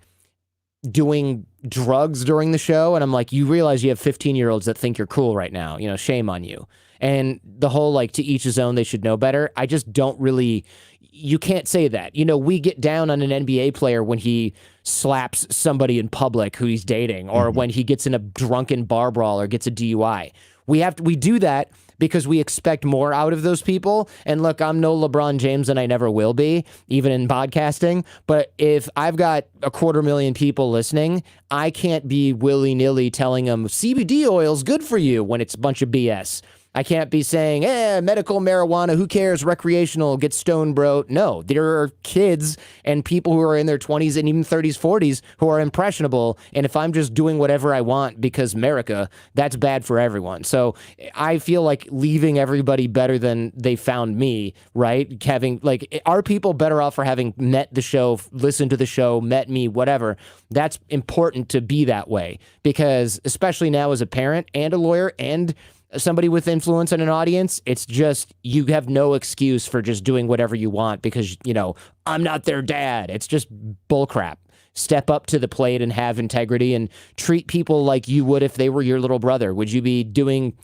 doing drugs during the show, and I'm like, you realize you have 15-year-olds that think you're cool right now. You know, shame on you. And the whole like to each his own, they should know better. I just don't really. You can't say that. You know, we get down on an NBA player when he slaps somebody in public who he's dating, or when he gets in a drunken bar brawl or gets a DUI. We do that because we expect more out of those people. And look, I'm no LeBron James, and I never will be, even in podcasting. But if I've got 250,000 people listening, I can't be willy-nilly telling them CBD oil is good for you when it's a bunch of BS. I can't be saying, medical marijuana, who cares, recreational, get stoned, bro. No, there are kids and people who are in their 20s and even 30s, 40s who are impressionable. And if I'm just doing whatever I want because America, that's bad for everyone. So I feel like leaving everybody better than they found me, right? Having, like, are people better off for having met the show, listened to the show, met me, whatever? That's important to be that way, because especially now as a parent and a lawyer and somebody with influence in an audience, it's just, you have no excuse for just doing whatever you want because, you know, I'm not their dad. It's just bullcrap. Step up to the plate and have integrity and treat people like you would if they were your little brother. Would you be doing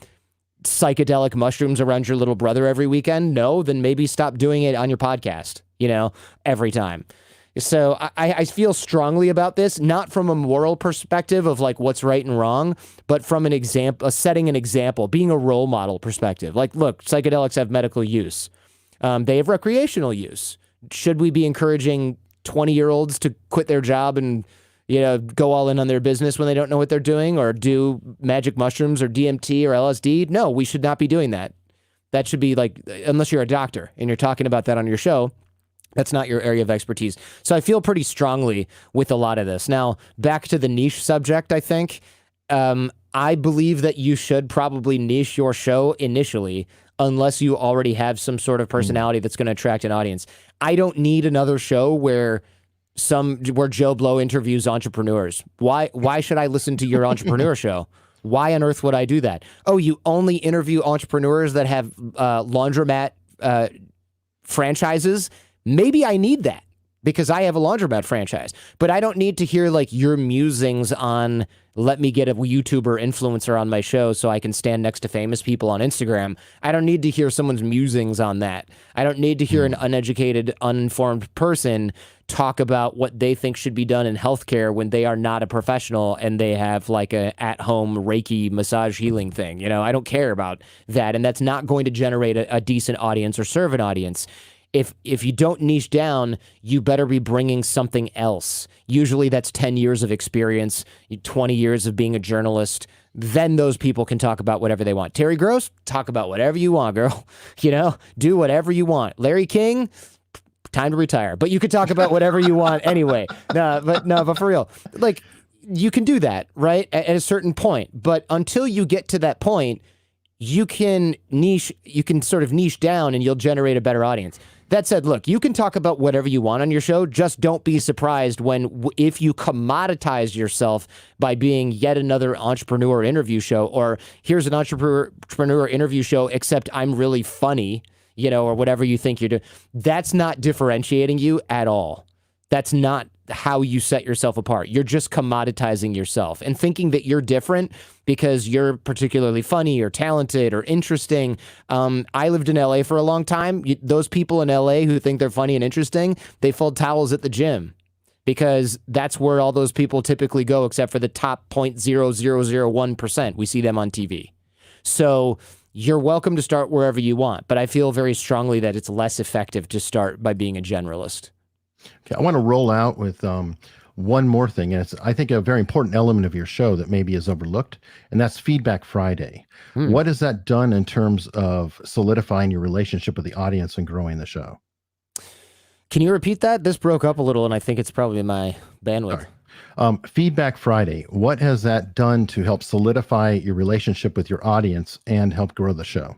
psychedelic mushrooms around your little brother every weekend? No, then maybe stop doing it on your podcast, you know, every time. So I feel strongly about this, not from a moral perspective of like what's right and wrong, but from an example, setting an example, being a role model perspective. Like, look, psychedelics have medical use. They have recreational use. Should we be encouraging 20-year-olds to quit their job and, you know, go all in on their business when they don't know what they're doing, or do magic mushrooms or DMT or LSD? No, we should not be doing that. That should be like, unless you're a doctor and you're talking about that on your show, that's not your area of expertise. So I feel pretty strongly with a lot of this. Now, back to the niche subject, I think. I believe that you should probably niche your show initially, unless you already have some sort of personality that's going to attract an audience. I don't need another show where Joe Blow interviews entrepreneurs. Why should I listen to your entrepreneur show? Why on earth would I do that? Oh, you only interview entrepreneurs that have laundromat franchises? Maybe I need that because I have a laundromat franchise, but I don't need to hear like your musings on, let me get a YouTuber influencer on my show so I can stand next to famous people on Instagram. I don't need to hear someone's musings on that. I don't need to hear an uneducated, uninformed person talk about what they think should be done in healthcare when they are not a professional and they have like a at-home Reiki massage healing thing. You know, I don't care about that. And that's not going to generate a decent audience or serve an audience. If you don't niche down, you better be bringing something else. Usually that's 10 years of experience, 20 years of being a journalist. Then those people can talk about whatever they want. Terry Gross, talk about whatever you want, girl. You know, do whatever you want. Larry King, time to retire. But you could talk about whatever you want anyway. But for real, like, you can do that, right? At a certain point. But until you get to that point, you can sort of niche down and you'll generate a better audience. That said, look, you can talk about whatever you want on your show. Just don't be surprised if you commoditize yourself by being yet another entrepreneur interview show, or here's an entrepreneur interview show, except I'm really funny, you know, or whatever you think you're doing. That's not differentiating you at all. That's not how you set yourself apart. You're just commoditizing yourself and thinking that you're different because you're particularly funny or talented or interesting. I lived in LA for a long time. Those people in LA who think they're funny and interesting, they fold towels at the gym because that's where all those people typically go, except for the top 0.0001%. We see them on TV. So you're welcome to start wherever you want, but I feel very strongly that it's less effective to start by being a generalist. Okay, I want to roll out with one more thing, and it's, I think, a very important element of your show that maybe is overlooked, and that's Feedback Friday. What has that done in terms of solidifying your relationship with the audience and growing the show? Can you repeat that? This broke up a little, and I think it's probably my bandwidth. Feedback Friday, what has that done to help solidify your relationship with your audience and help grow the show?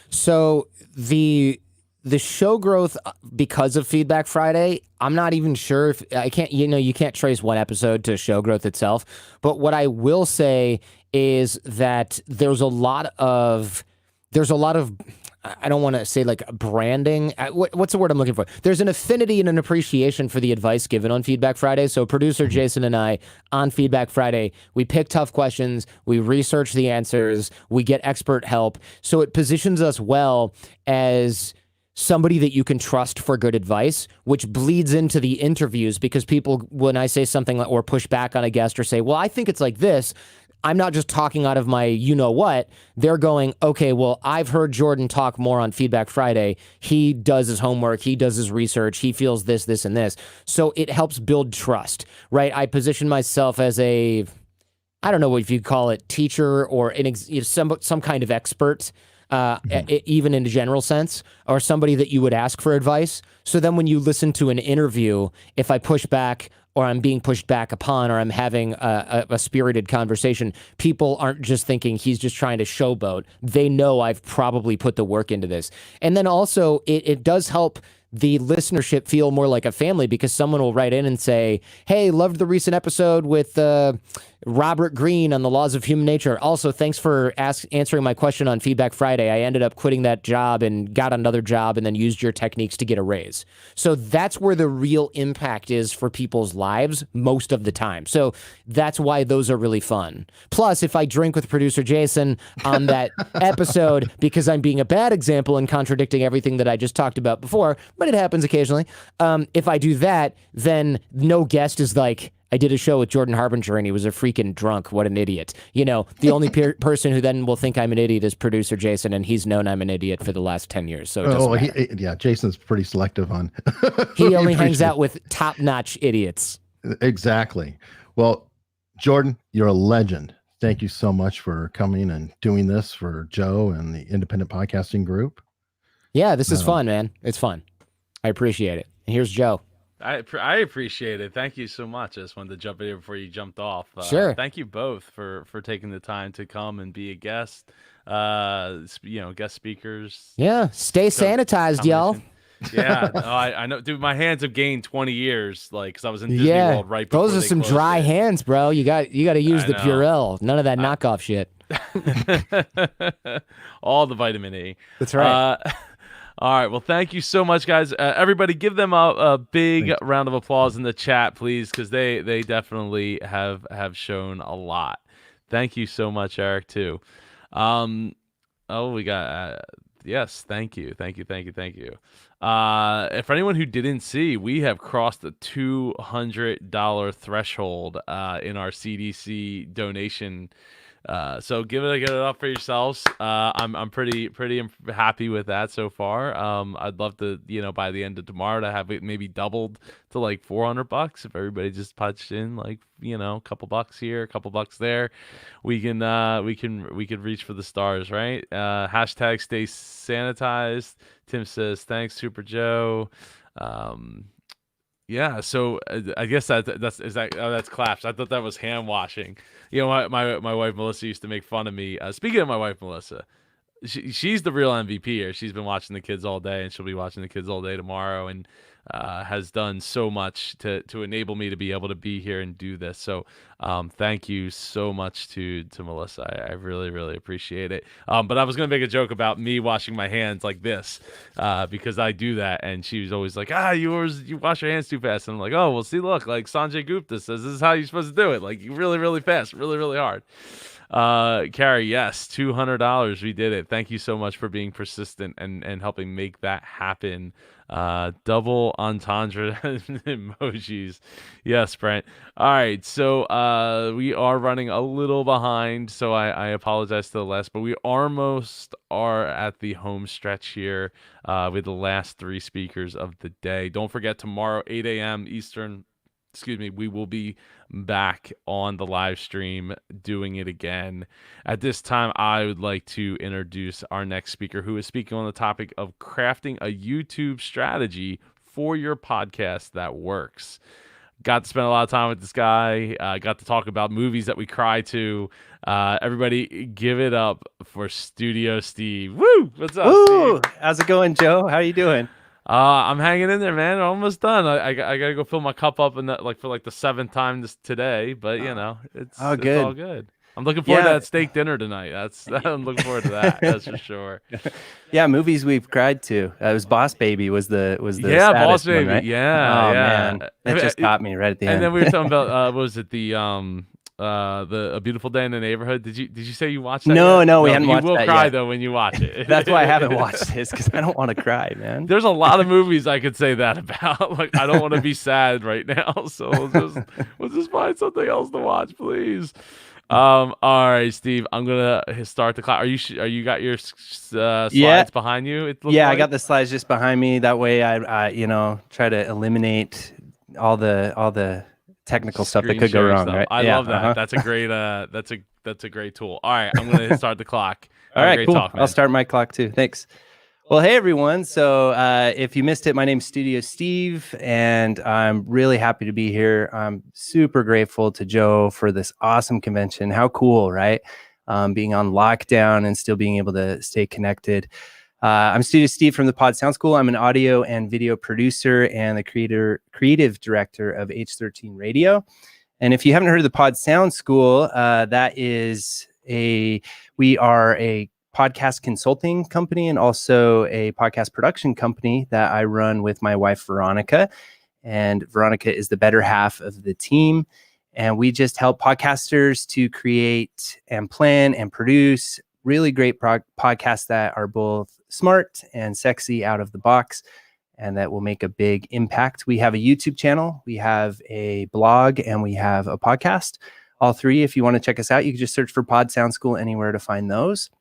So the show growth because of Feedback Friday, I'm not even sure if you can't trace one episode to show growth itself. But what I will say is that there's a lot of I don't want to say like branding. What's the word I'm looking for? There's an affinity and an appreciation for the advice given on Feedback Friday. So producer Jason and I on Feedback Friday, we pick tough questions, we research the answers, we get expert help. So it positions us well as somebody that you can trust for good advice, which bleeds into the interviews because people, when I say something or push back on a guest or say, well, I think it's like this, I'm not just talking out of my you-know-what. They're going, okay, well, I've heard Jordan talk more on Feedback Friday. He does his homework. He does his research. He feels this, this, and this. So it helps build trust, right? I position myself as I don't know if you call it teacher or some kind of expert, even in a general sense, or somebody that you would ask for advice. So then when you listen to an interview, if I push back or I'm being pushed back upon, or I'm having a spirited conversation, people aren't just thinking he's just trying to showboat. They know I've probably put the work into this. And then also it does help the listenership feel more like a family because someone will write in and say, hey, loved the recent episode with Robert Greene on the laws of human nature. Also, thanks for answering my question on Feedback Friday. I ended up quitting that job and got another job and then used your techniques to get a raise. So that's where the real impact is for people's lives most of the time. So that's why those are really fun. Plus, if I drink with producer Jason on that episode because I'm being a bad example and contradicting everything that I just talked about before, but it happens occasionally. If I do that, then no guest is like, I did a show with Jordan Harbinger and he was a freaking drunk. What an idiot. You know, the only person who then will think I'm an idiot is producer Jason, and he's known I'm an idiot for the last 10 years. So yeah, Jason's pretty selective on. He only hangs out with top-notch idiots. Exactly. Well, Jordan, you're a legend. Thank you so much for coming and doing this for Joe and the Independent Podcasting Group. Yeah, this is fun, man. It's fun. I appreciate it. And here's Joe. I appreciate it. Thank you so much. I just wanted to jump in here before you jumped off. Sure. Thank you both for taking the time to come and be a guest. Guest speakers. Yeah. Stay sanitized, y'all. Yeah. I know, dude. My hands have gained 20 years, like, because I was in Disney World right before. Those are some dry hands, bro. You got to use the Purell. None of that knockoff shit. All the vitamin E. That's right. All right. Well, thank you so much, guys. Everybody, give them a big round of applause in the chat, please, because they definitely have shown a lot. Thank you so much, Eric, too. We got yes. Thank you. For anyone who didn't see, we have crossed the $200 threshold in our CDC donation. So give it up for yourselves. I'm pretty happy with that so far. I'd love to, by the end of tomorrow to have it maybe doubled to like $400 if everybody just punched in like, a couple bucks here, a couple bucks there. We can reach for the stars, right? Hashtag stay sanitized. Tim says, thanks, Super Joe. Yeah, so I guess that's claps. I thought that was hand washing. My wife Melissa used to make fun of me. Speaking of my wife Melissa, she's the real MVP here. She's been watching the kids all day, and she'll be watching the kids all day tomorrow, and has done so much to enable me to be able to be here and do this. So thank you so much to Melissa. I really, really appreciate it. But I was going to make a joke about me washing my hands like this because I do that. And she was always like, you wash your hands too fast. And I'm like, oh, well, see, look, like Sanjay Gupta says, this is how you're supposed to do it. Like really, really fast, really, really hard. Carrie, yes, $200. We did it. Thank you so much for being persistent and helping make that happen. Double entendre emojis. Yes, Brent. All right. So, we are running a little behind. So I apologize to the last, but we almost are at the home stretch here, with the last three speakers of the day. Don't forget tomorrow, 8 a.m. Eastern. We will be back on the live stream doing it again. At this time, I would like to introduce our next speaker, who is speaking on the topic of crafting a YouTube strategy for your podcast that works. Got to spend a lot of time with this guy. Got to talk about movies that we cry to. Everybody give it up for Studio Steve. Woo! What's up, Woo! Steve? How's it going, Joe? How you doing? I'm hanging in there, man. Almost done. I gotta go fill my cup up for the 7th time today, but it's all good. I'm looking forward to Yeah. that steak dinner tonight. I'm looking forward to that. That's for sure. Yeah, movies we've cried to. It was Boss Baby was the Yeah, Boss saddest one, Baby. right? Yeah, Oh yeah. man, that just got me right at the end. And then we were talking about what was it, the A Beautiful Day in the Neighborhood? Did you say you watched that? No, yet? no, we hadn't you watched will that cry yet. though when you watch it. That's why I haven't watched this, because I don't want to cry, man. There's a lot of movies I could say that about. Like, I don't want to be sad right now, so we'll just find something else to watch, please. All right, Steve, I'm gonna start the clock. Are you got your slides behind you? It looks Yeah, I like? got the slides just behind me. That way, I try to eliminate all the technical stuff that Screen could go sharing wrong. stuff. Right? I Yeah, love that. uh-huh. That's a great that's a great tool. All right, I'm gonna start the clock. All Have a right, great cool. talk, man. I'll start my clock too. Thanks. Well, hey everyone. So if you missed it, my name's Studio Steve, and I'm really happy to be here. I'm super grateful to Joe for this awesome convention. How cool, right? Being on lockdown and still being able to stay connected. I'm Studio Steve from the Pod Sound School. I'm an audio and video producer and the creative director of H13 Radio. And if you haven't heard of the Pod Sound School, we are a podcast consulting company and also a podcast production company that I run with my wife, Veronica. And Veronica is the better half of the team. And we just help podcasters to create and plan and produce really great podcasts that are both smart and sexy out of the box and that will make a big impact. We have a YouTube channel, we have a blog, and we have a podcast. All three, if you want to check us out, you can just search for Pod Sound School anywhere to find those.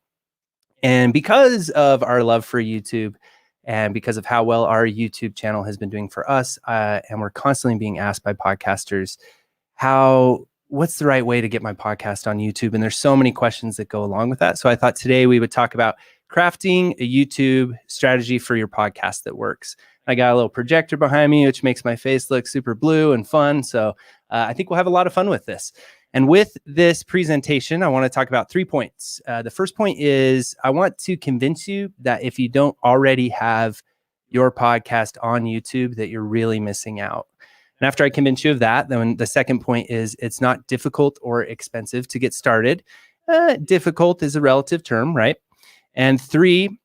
And because of our love for YouTube and because of how well our YouTube channel has been doing for us, and we're constantly being asked by podcasters, what's the right way to get my podcast on YouTube? And there's so many questions that go along with that. So I thought today we would talk about crafting a YouTube strategy for your podcast that works. I got a little projector behind me, which makes my face look super blue and fun. So I think we'll have a lot of fun with this. And with this presentation, I want to talk about 3 points. The first point is I want to convince you that if you don't already have your podcast on YouTube, that you're really missing out. And after I convince you of that, then the second point is it's not difficult or expensive to get started. Difficult is a relative term, right? And 3,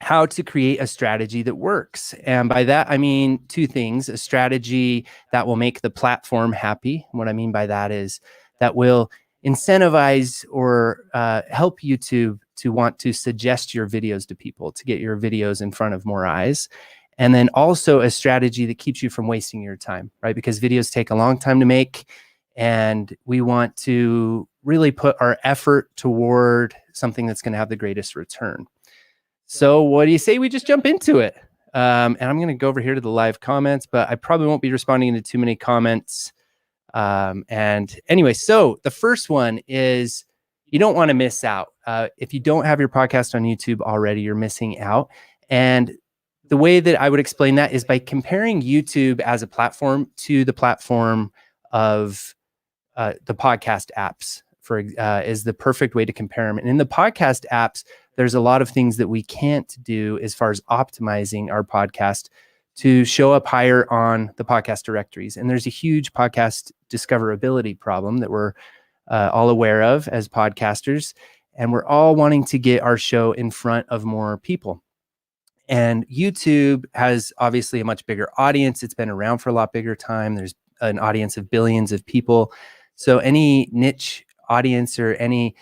how to create a strategy that works. And by that, I mean 2 things: a strategy that will make the platform happy. And what I mean by that is that will incentivize or help YouTube to want to suggest your videos to people, to get your videos in front of more eyes. And then also a strategy that keeps you from wasting your time, right? Because videos take a long time to make, and we want to really put our effort toward something that's going to have the greatest return. So what do you say we just jump into it? And I'm going to go over here to the live comments, but I probably won't be responding to too many comments. And anyway, so the first one is you don't want to miss out. If you don't have your podcast on YouTube already, you're missing out. And the way that I would explain that is by comparing YouTube as a platform to the platform of the podcast apps is the perfect way to compare them. And in the podcast apps, there's a lot of things that we can't do as far as optimizing our podcast to show up higher on the podcast directories. And there's a huge podcast discoverability problem that we're all aware of as podcasters. And we're all wanting to get our show in front of more people. And YouTube has obviously a much bigger audience. It's been around for a lot bigger time. There's an audience of billions of people. So any niche audience or any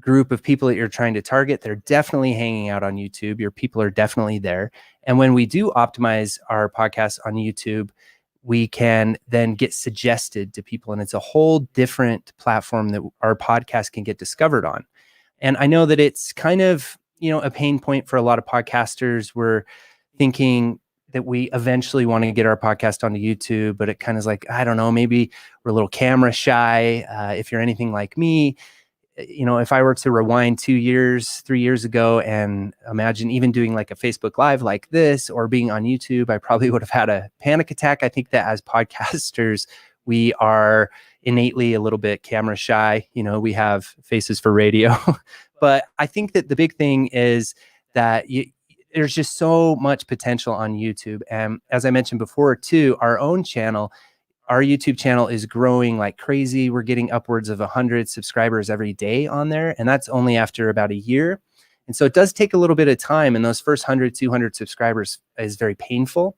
group of people that you're trying to target, they're definitely hanging out on YouTube. Your people are definitely there. And when we do optimize our podcast on YouTube, we can then get suggested to people. And it's a whole different platform that our podcast can get discovered on. And I know that it's kind of, a pain point for a lot of podcasters. We're thinking that we eventually want to get our podcast onto YouTube, but it kind of is like, I don't know, maybe we're a little camera shy. If you're anything like me, if I were to rewind 2 years, 3 years ago and imagine even doing like a Facebook Live like this or being on YouTube, I probably would have had a panic attack. I think that as podcasters, we are innately a little bit camera shy. We have faces for radio. But I think that the big thing is that there's just so much potential on YouTube. And as I mentioned before, too, our own channel, our YouTube channel is growing like crazy. We're getting upwards of 100 subscribers every day on there, and that's only after about a year. And so it does take a little bit of time, and those first 100, 200 subscribers is very painful.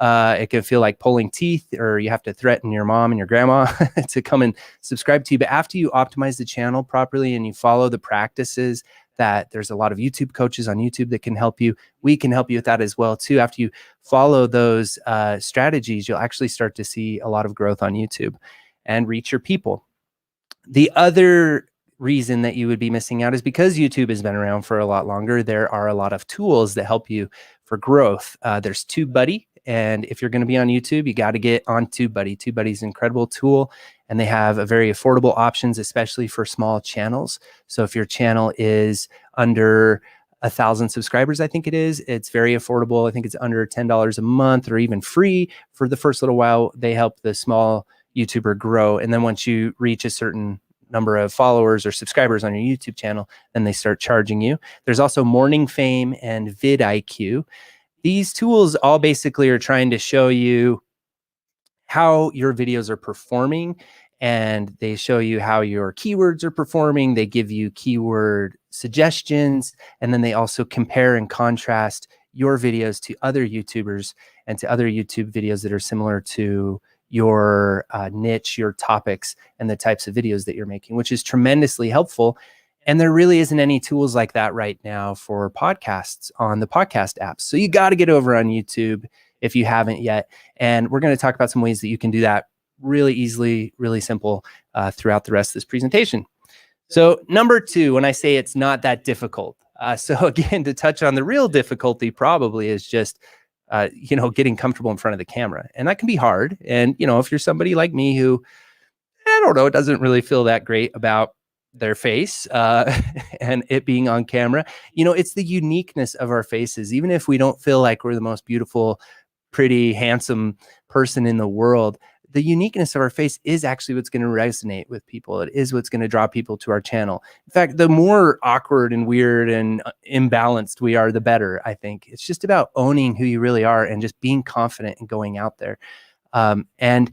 It can feel like pulling teeth, or you have to threaten your mom and your grandma to come and subscribe to you. But after you optimize the channel properly and you follow the practices that there's a lot of YouTube coaches on YouTube that can help you, we can help you with that as well too. After you follow those strategies, you'll actually start to see a lot of growth on YouTube and reach your people. The other reason that you would be missing out is because YouTube has been around for a lot longer. There are a lot of tools that help you for growth. There's TubeBuddy. And if you're going to be on YouTube, you got to get on TubeBuddy. TubeBuddy is an incredible tool, and they have a very affordable options, especially for small channels. So if your channel is under 1,000 subscribers, I think it is, it's very affordable. I think it's under $10 a month or even free for the first little while. They help the small YouTuber grow. And then once you reach a certain number of followers or subscribers on your YouTube channel, then they start charging you. There's also Morning Fame and vidIQ. These tools all basically are trying to show you how your videos are performing, and they show you how your keywords are performing. They give you keyword suggestions, and then they also compare and contrast your videos to other YouTubers and to other YouTube videos that are similar to your niche, your topics, and the types of videos that you're making, which is tremendously helpful. And there really isn't any tools like that right now for podcasts on the podcast apps. So you got to get over on YouTube if you haven't yet. And we're going to talk about some ways that you can do that really easily, really simple throughout the rest of this presentation. So number 2, when I say it's not that difficult. So again, to touch on the real difficulty probably is just, getting comfortable in front of the camera. And that can be hard. And, if you're somebody like me who, I don't know, doesn't really feel that great about their face and it being on camera, it's the uniqueness of our faces. Even if we don't feel like we're the most beautiful, pretty, handsome person in the world, the uniqueness of our face is actually what's going to resonate with people. It is what's going to draw people to our channel. In fact, the more awkward and weird and imbalanced we are, the better, I think. It's just about owning who you really are and just being confident and going out there. And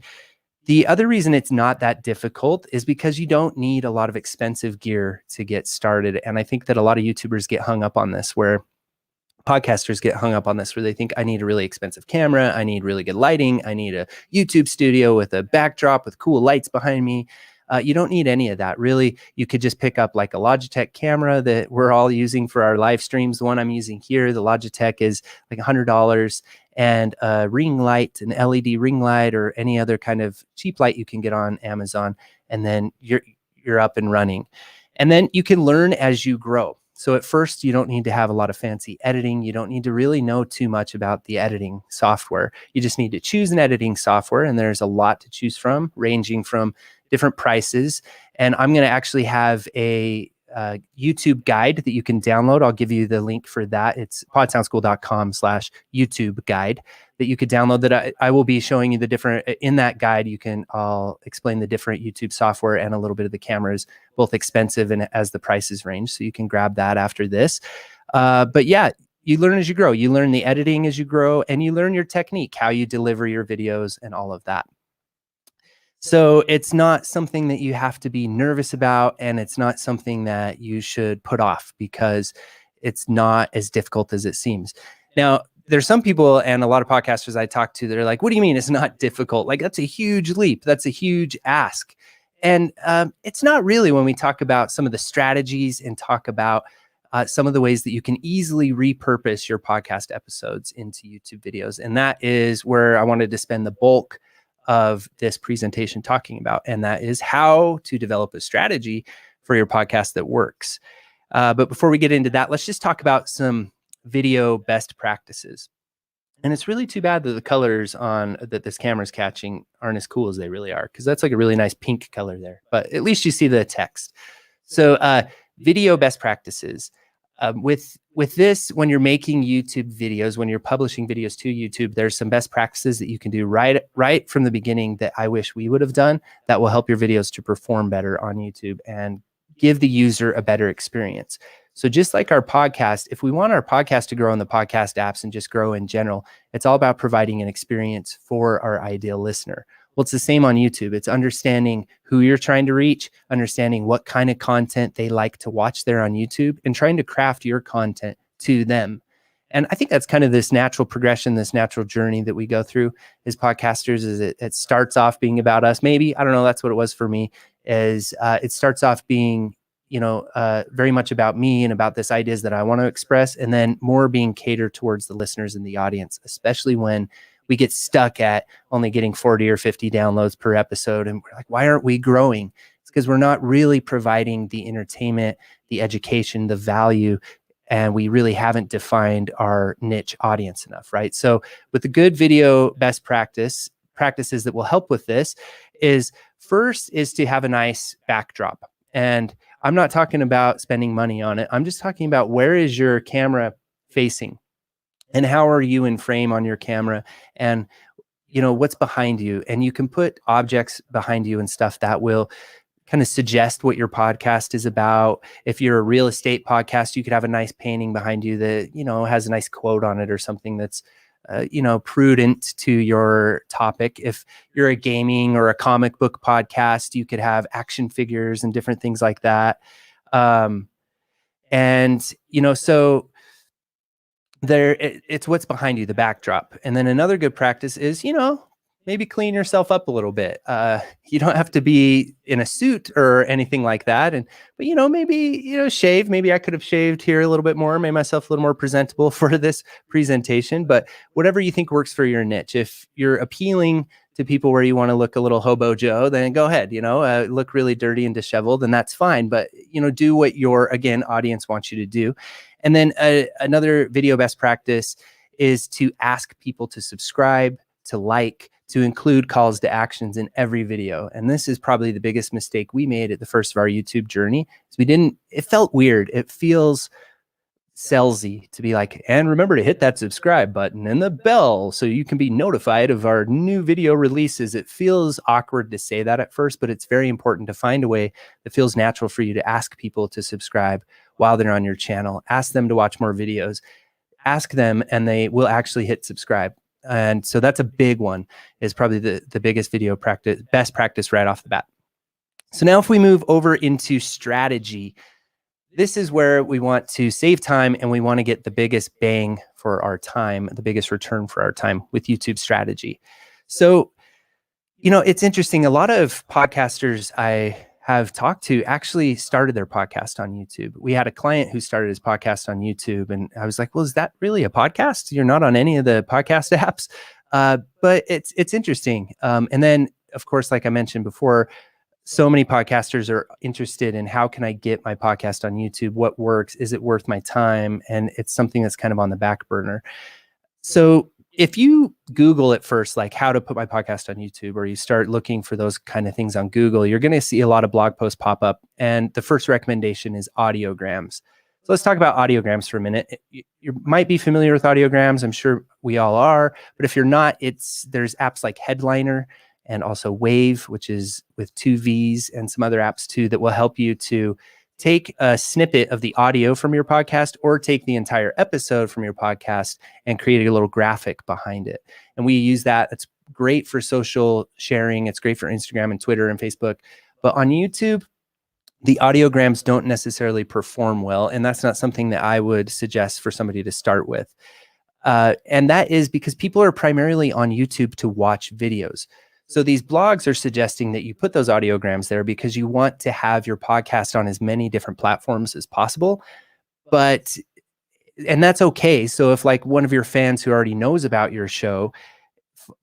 the other reason it's not that difficult is because you don't need a lot of expensive gear to get started. And I think that a lot of YouTubers get hung up on this, where podcasters get hung up on this, where they think I need a really expensive camera, I need really good lighting, I need a YouTube studio with a backdrop with cool lights behind me. You don't need any of that. Really, you could just pick up like a Logitech camera that we're all using for our live streams. The one I'm using here, the Logitech, is like $100, and a ring light, an LED ring light, or any other kind of cheap light you can get on Amazon, and then you're up and running. And then you can learn as you grow. So at first, you don't need to have a lot of fancy editing. You don't need to really know too much about the editing software. You just need to choose an editing software, and there's a lot to choose from, ranging from different prices. And I'm going to actually have a YouTube guide that you can download. I'll give you the link for that. It's podsoundschool.com/YouTube guide that you could download, that I will be showing you the different, in that guide, I'll explain the different YouTube software and a little bit of the cameras, both expensive and as the prices range. So you can grab that after this. But yeah, you learn as you grow. You learn the editing as you grow, and you learn your technique, how you deliver your videos and all of that. So it's not something that you have to be nervous about, and it's not something that you should put off, because it's not as difficult as it seems. Now, there's some people and a lot of podcasters I talk to that are like, what do you mean it's not difficult? Like, that's a huge leap. That's a huge ask. And it's not really, when we talk about some of the strategies and talk about some of the ways that you can easily repurpose your podcast episodes into YouTube videos. And that is where I wanted to spend the bulk of this presentation talking about, and that is how to develop a strategy for your podcast that works. But before we get into that, let's just talk about some video best practices. And it's really too bad that the colors that this camera is catching aren't as cool as they really are, because that's like a really nice pink color there, but at least you see the text. So video best practices. With this, when you're making YouTube videos, when you're publishing videos to YouTube, there's some best practices that you can do right from the beginning that I wish we would have done, that will help your videos to perform better on YouTube and give the user a better experience. So just like our podcast, if we want our podcast to grow on the podcast apps and just grow in general, it's all about providing an experience for our ideal listener. Well, it's the same on YouTube. It's understanding who you're trying to reach, understanding what kind of content they like to watch there on YouTube, and trying to craft your content to them. And I think that's kind of this natural progression, this natural journey that we go through as podcasters. Is it starts off being about us. Maybe, I don't know, that's what it was for me, is it starts off being, very much about me and about this ideas that I want to express, and then more being catered towards the listeners and the audience, especially when we get stuck at only getting 40 or 50 downloads per episode. And we're like, why aren't we growing? It's because we're not really providing the entertainment, the education, the value, and we really haven't defined our niche audience enough, right? So with the good video best practices that will help with this is, first is to have a nice backdrop. And I'm not talking about spending money on it. I'm just talking about, where is your camera facing? And how are you in frame on your camera? And, what's behind you? And you can put objects behind you and stuff that will kind of suggest what your podcast is about. If you're a real estate podcast, you could have a nice painting behind you that, has a nice quote on it or something that's, prudent to your topic. If you're a gaming or a comic book podcast, you could have action figures and different things like that. So it's what's behind you, the backdrop. And then another good practice is, maybe clean yourself up a little bit. You don't have to be in a suit or anything like that. But maybe, shave. Maybe I could have shaved here a little bit more, made myself a little more presentable for this presentation. But whatever you think works for your niche. If you're appealing to people where you want to look a little hobo Joe, then go ahead, look really dirty and disheveled, and that's fine. But, do what your, again, audience wants you to do. And then another video best practice is to ask people to subscribe, to like, to include calls to actions in every video. And this is probably the biggest mistake we made at the first of our YouTube journey. Is it felt weird. It feels salesy to be like, and remember to hit that subscribe button and the bell so you can be notified of our new video releases. It feels awkward to say that at first, but it's very important to find a way that feels natural for you to ask people to subscribe while they're on your channel. Ask them to watch more videos. Ask them and they will actually hit subscribe. And so that's a big one, is probably the biggest video practice, best practice right off the bat. So now if we move over into strategy, this is where we want to save time and we want to get the biggest bang for our time, the biggest return for our time with YouTube strategy. So, it's interesting. A lot of podcasters I have talked to actually started their podcast on YouTube. We had a client who started his podcast on YouTube, and I was like, well, is that really a podcast? You're not on any of the podcast apps. But it's interesting. And then, of course, like I mentioned before, so many podcasters are interested in, how can I get my podcast on YouTube? What works? Is it worth my time? And it's something that's kind of on the back burner. So if you Google at first, like how to put my podcast on YouTube, or you start looking for those kind of things on Google, you're going to see a lot of blog posts pop up. And the first recommendation is audiograms. So let's talk about audiograms for a minute. You might be familiar with audiograms. I'm sure we all are. But if you're not, there's apps like Headliner and also Wave, which is with 2 V's, and some other apps too that will help you to take a snippet of the audio from your podcast, or take the entire episode from your podcast and create a little graphic behind it. And we use that. It's great for social sharing. It's great for Instagram and Twitter and Facebook. But on YouTube, the audiograms don't necessarily perform well. And that's not something that I would suggest for somebody to start with. And that is because people are primarily on YouTube to watch videos. So these blogs are suggesting that you put those audiograms there because you want to have your podcast on as many different platforms as possible. And that's okay. So if like one of your fans who already knows about your show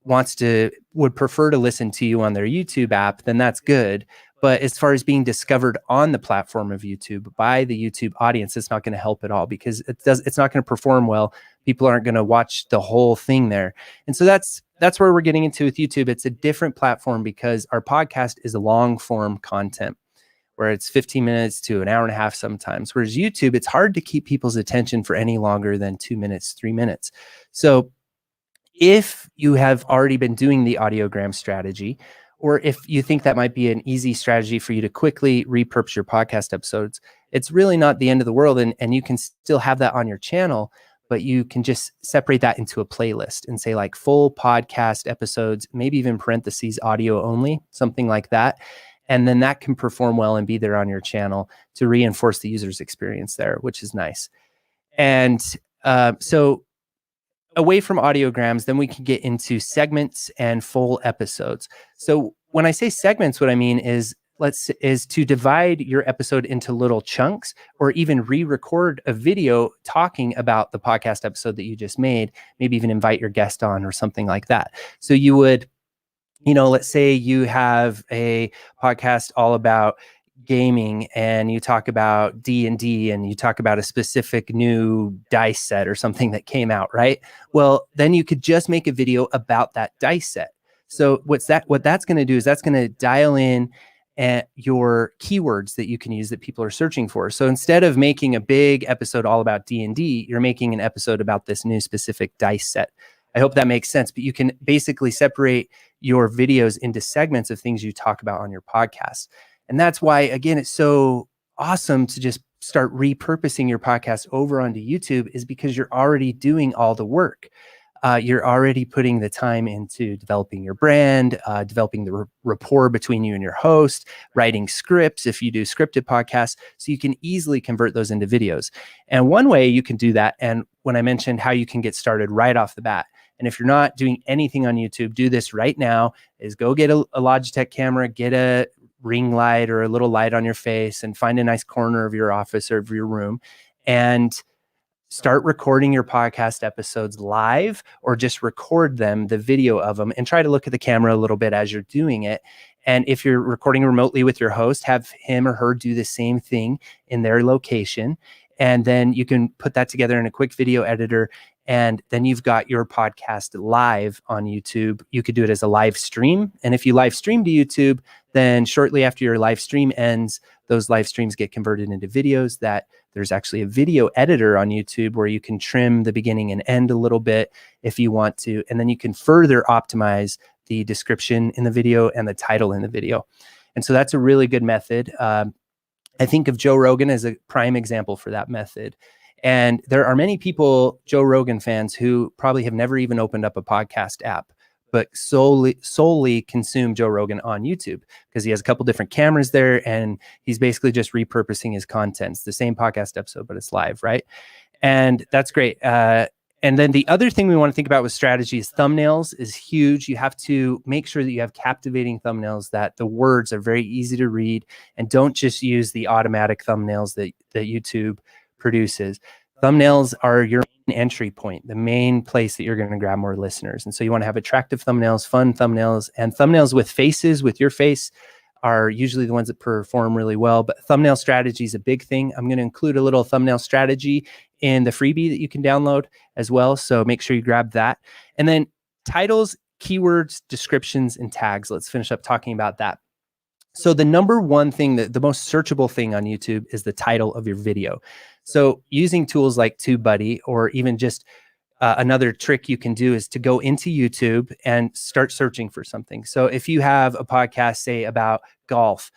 would prefer to listen to you on their YouTube app, then that's good. But as far as being discovered on the platform of YouTube by the YouTube audience, it's not going to help at all, because it's not going to perform well. People aren't going to watch the whole thing there. And so that's where we're getting into with YouTube. It's a different platform because our podcast is long form content, where it's 15 minutes to an hour and a half sometimes. Whereas YouTube, it's hard to keep people's attention for any longer than 2 minutes, 3 minutes. So if you have already been doing the audiogram strategy, or if you think that might be an easy strategy for you to quickly repurpose your podcast episodes, it's really not the end of the world. And you can still have that on your channel. but you can just separate that into a playlist and say like full podcast episodes, maybe even parentheses audio only, something like that. And then that can perform well and be there on your channel to reinforce the user's experience there, which is nice. And so away from audiograms, then we can get into segments and full episodes. So when I say segments, what I mean is to divide your episode into little chunks, or even re-record a video talking about the podcast episode that you just made, maybe even invite your guest on or something like that. So you would, let's say you have a podcast all about gaming and you talk about D&D and you talk about a specific new dice set or something that came out, right? Well, then you could just make a video about that dice set. So what that's going to do is that's going to dial in at your keywords that you can use that people are searching for. So instead of making a big episode all about D&D, you're making an episode about this new specific dice set. I hope that makes sense, but you can basically separate your videos into segments of things you talk about on your podcast. And that's why, again, it's so awesome to just start repurposing your podcast over onto YouTube, is because you're already doing all the work. You're already putting the time into developing your brand, developing the rapport between you and your host, writing scripts if you do scripted podcasts, so you can easily convert those into videos. And one way you can do that, and when I mentioned how you can get started right off the bat, and if you're not doing anything on YouTube, do this right now, is go get a Logitech camera, get a ring light or a little light on your face, and find a nice corner of your office or of your room, and start recording your podcast episodes live, or just record them, the video of them, and try to look at the camera a little bit as you're doing it. And if you're recording remotely with your host, have him or her do the same thing in their location. And then you can put that together in a quick video editor. And then you've got your podcast live on YouTube. You could do it as a live stream. And if you live stream to YouTube, then shortly after your live stream ends, those live streams get converted into videos. That there's actually a video editor on YouTube where you can trim the beginning and end a little bit if you want to. And then you can further optimize the description in the video and the title in the video. And so that's a really good method. I think of Joe Rogan as a prime example for that method. And there are many people, Joe Rogan fans, who probably have never even opened up a podcast app, but solely consume Joe Rogan on YouTube, because he has a couple different cameras there, and he's basically just repurposing his content. It's the same podcast episode, but it's live, right? And that's great. And then the other thing we want to think about with strategy is thumbnails is huge. You have to make sure that you have captivating thumbnails, that the words are very easy to read, and don't just use the automatic thumbnails that YouTube produces. Thumbnails are your entry point, the main place that you're going to grab more listeners. And so you want to have attractive thumbnails, fun thumbnails, and thumbnails with faces, with your face, are usually the ones that perform really well. But thumbnail strategy is a big thing. I'm going to include a little thumbnail strategy in the freebie that you can download as well. So make sure you grab that. And then titles, keywords, descriptions, and tags. Let's finish up talking about that. So the number one thing, the most searchable thing on YouTube is the title of your video. So using tools like TubeBuddy, or even just another trick you can do, is to go into YouTube and start searching for something. So if you have a podcast, say about golf,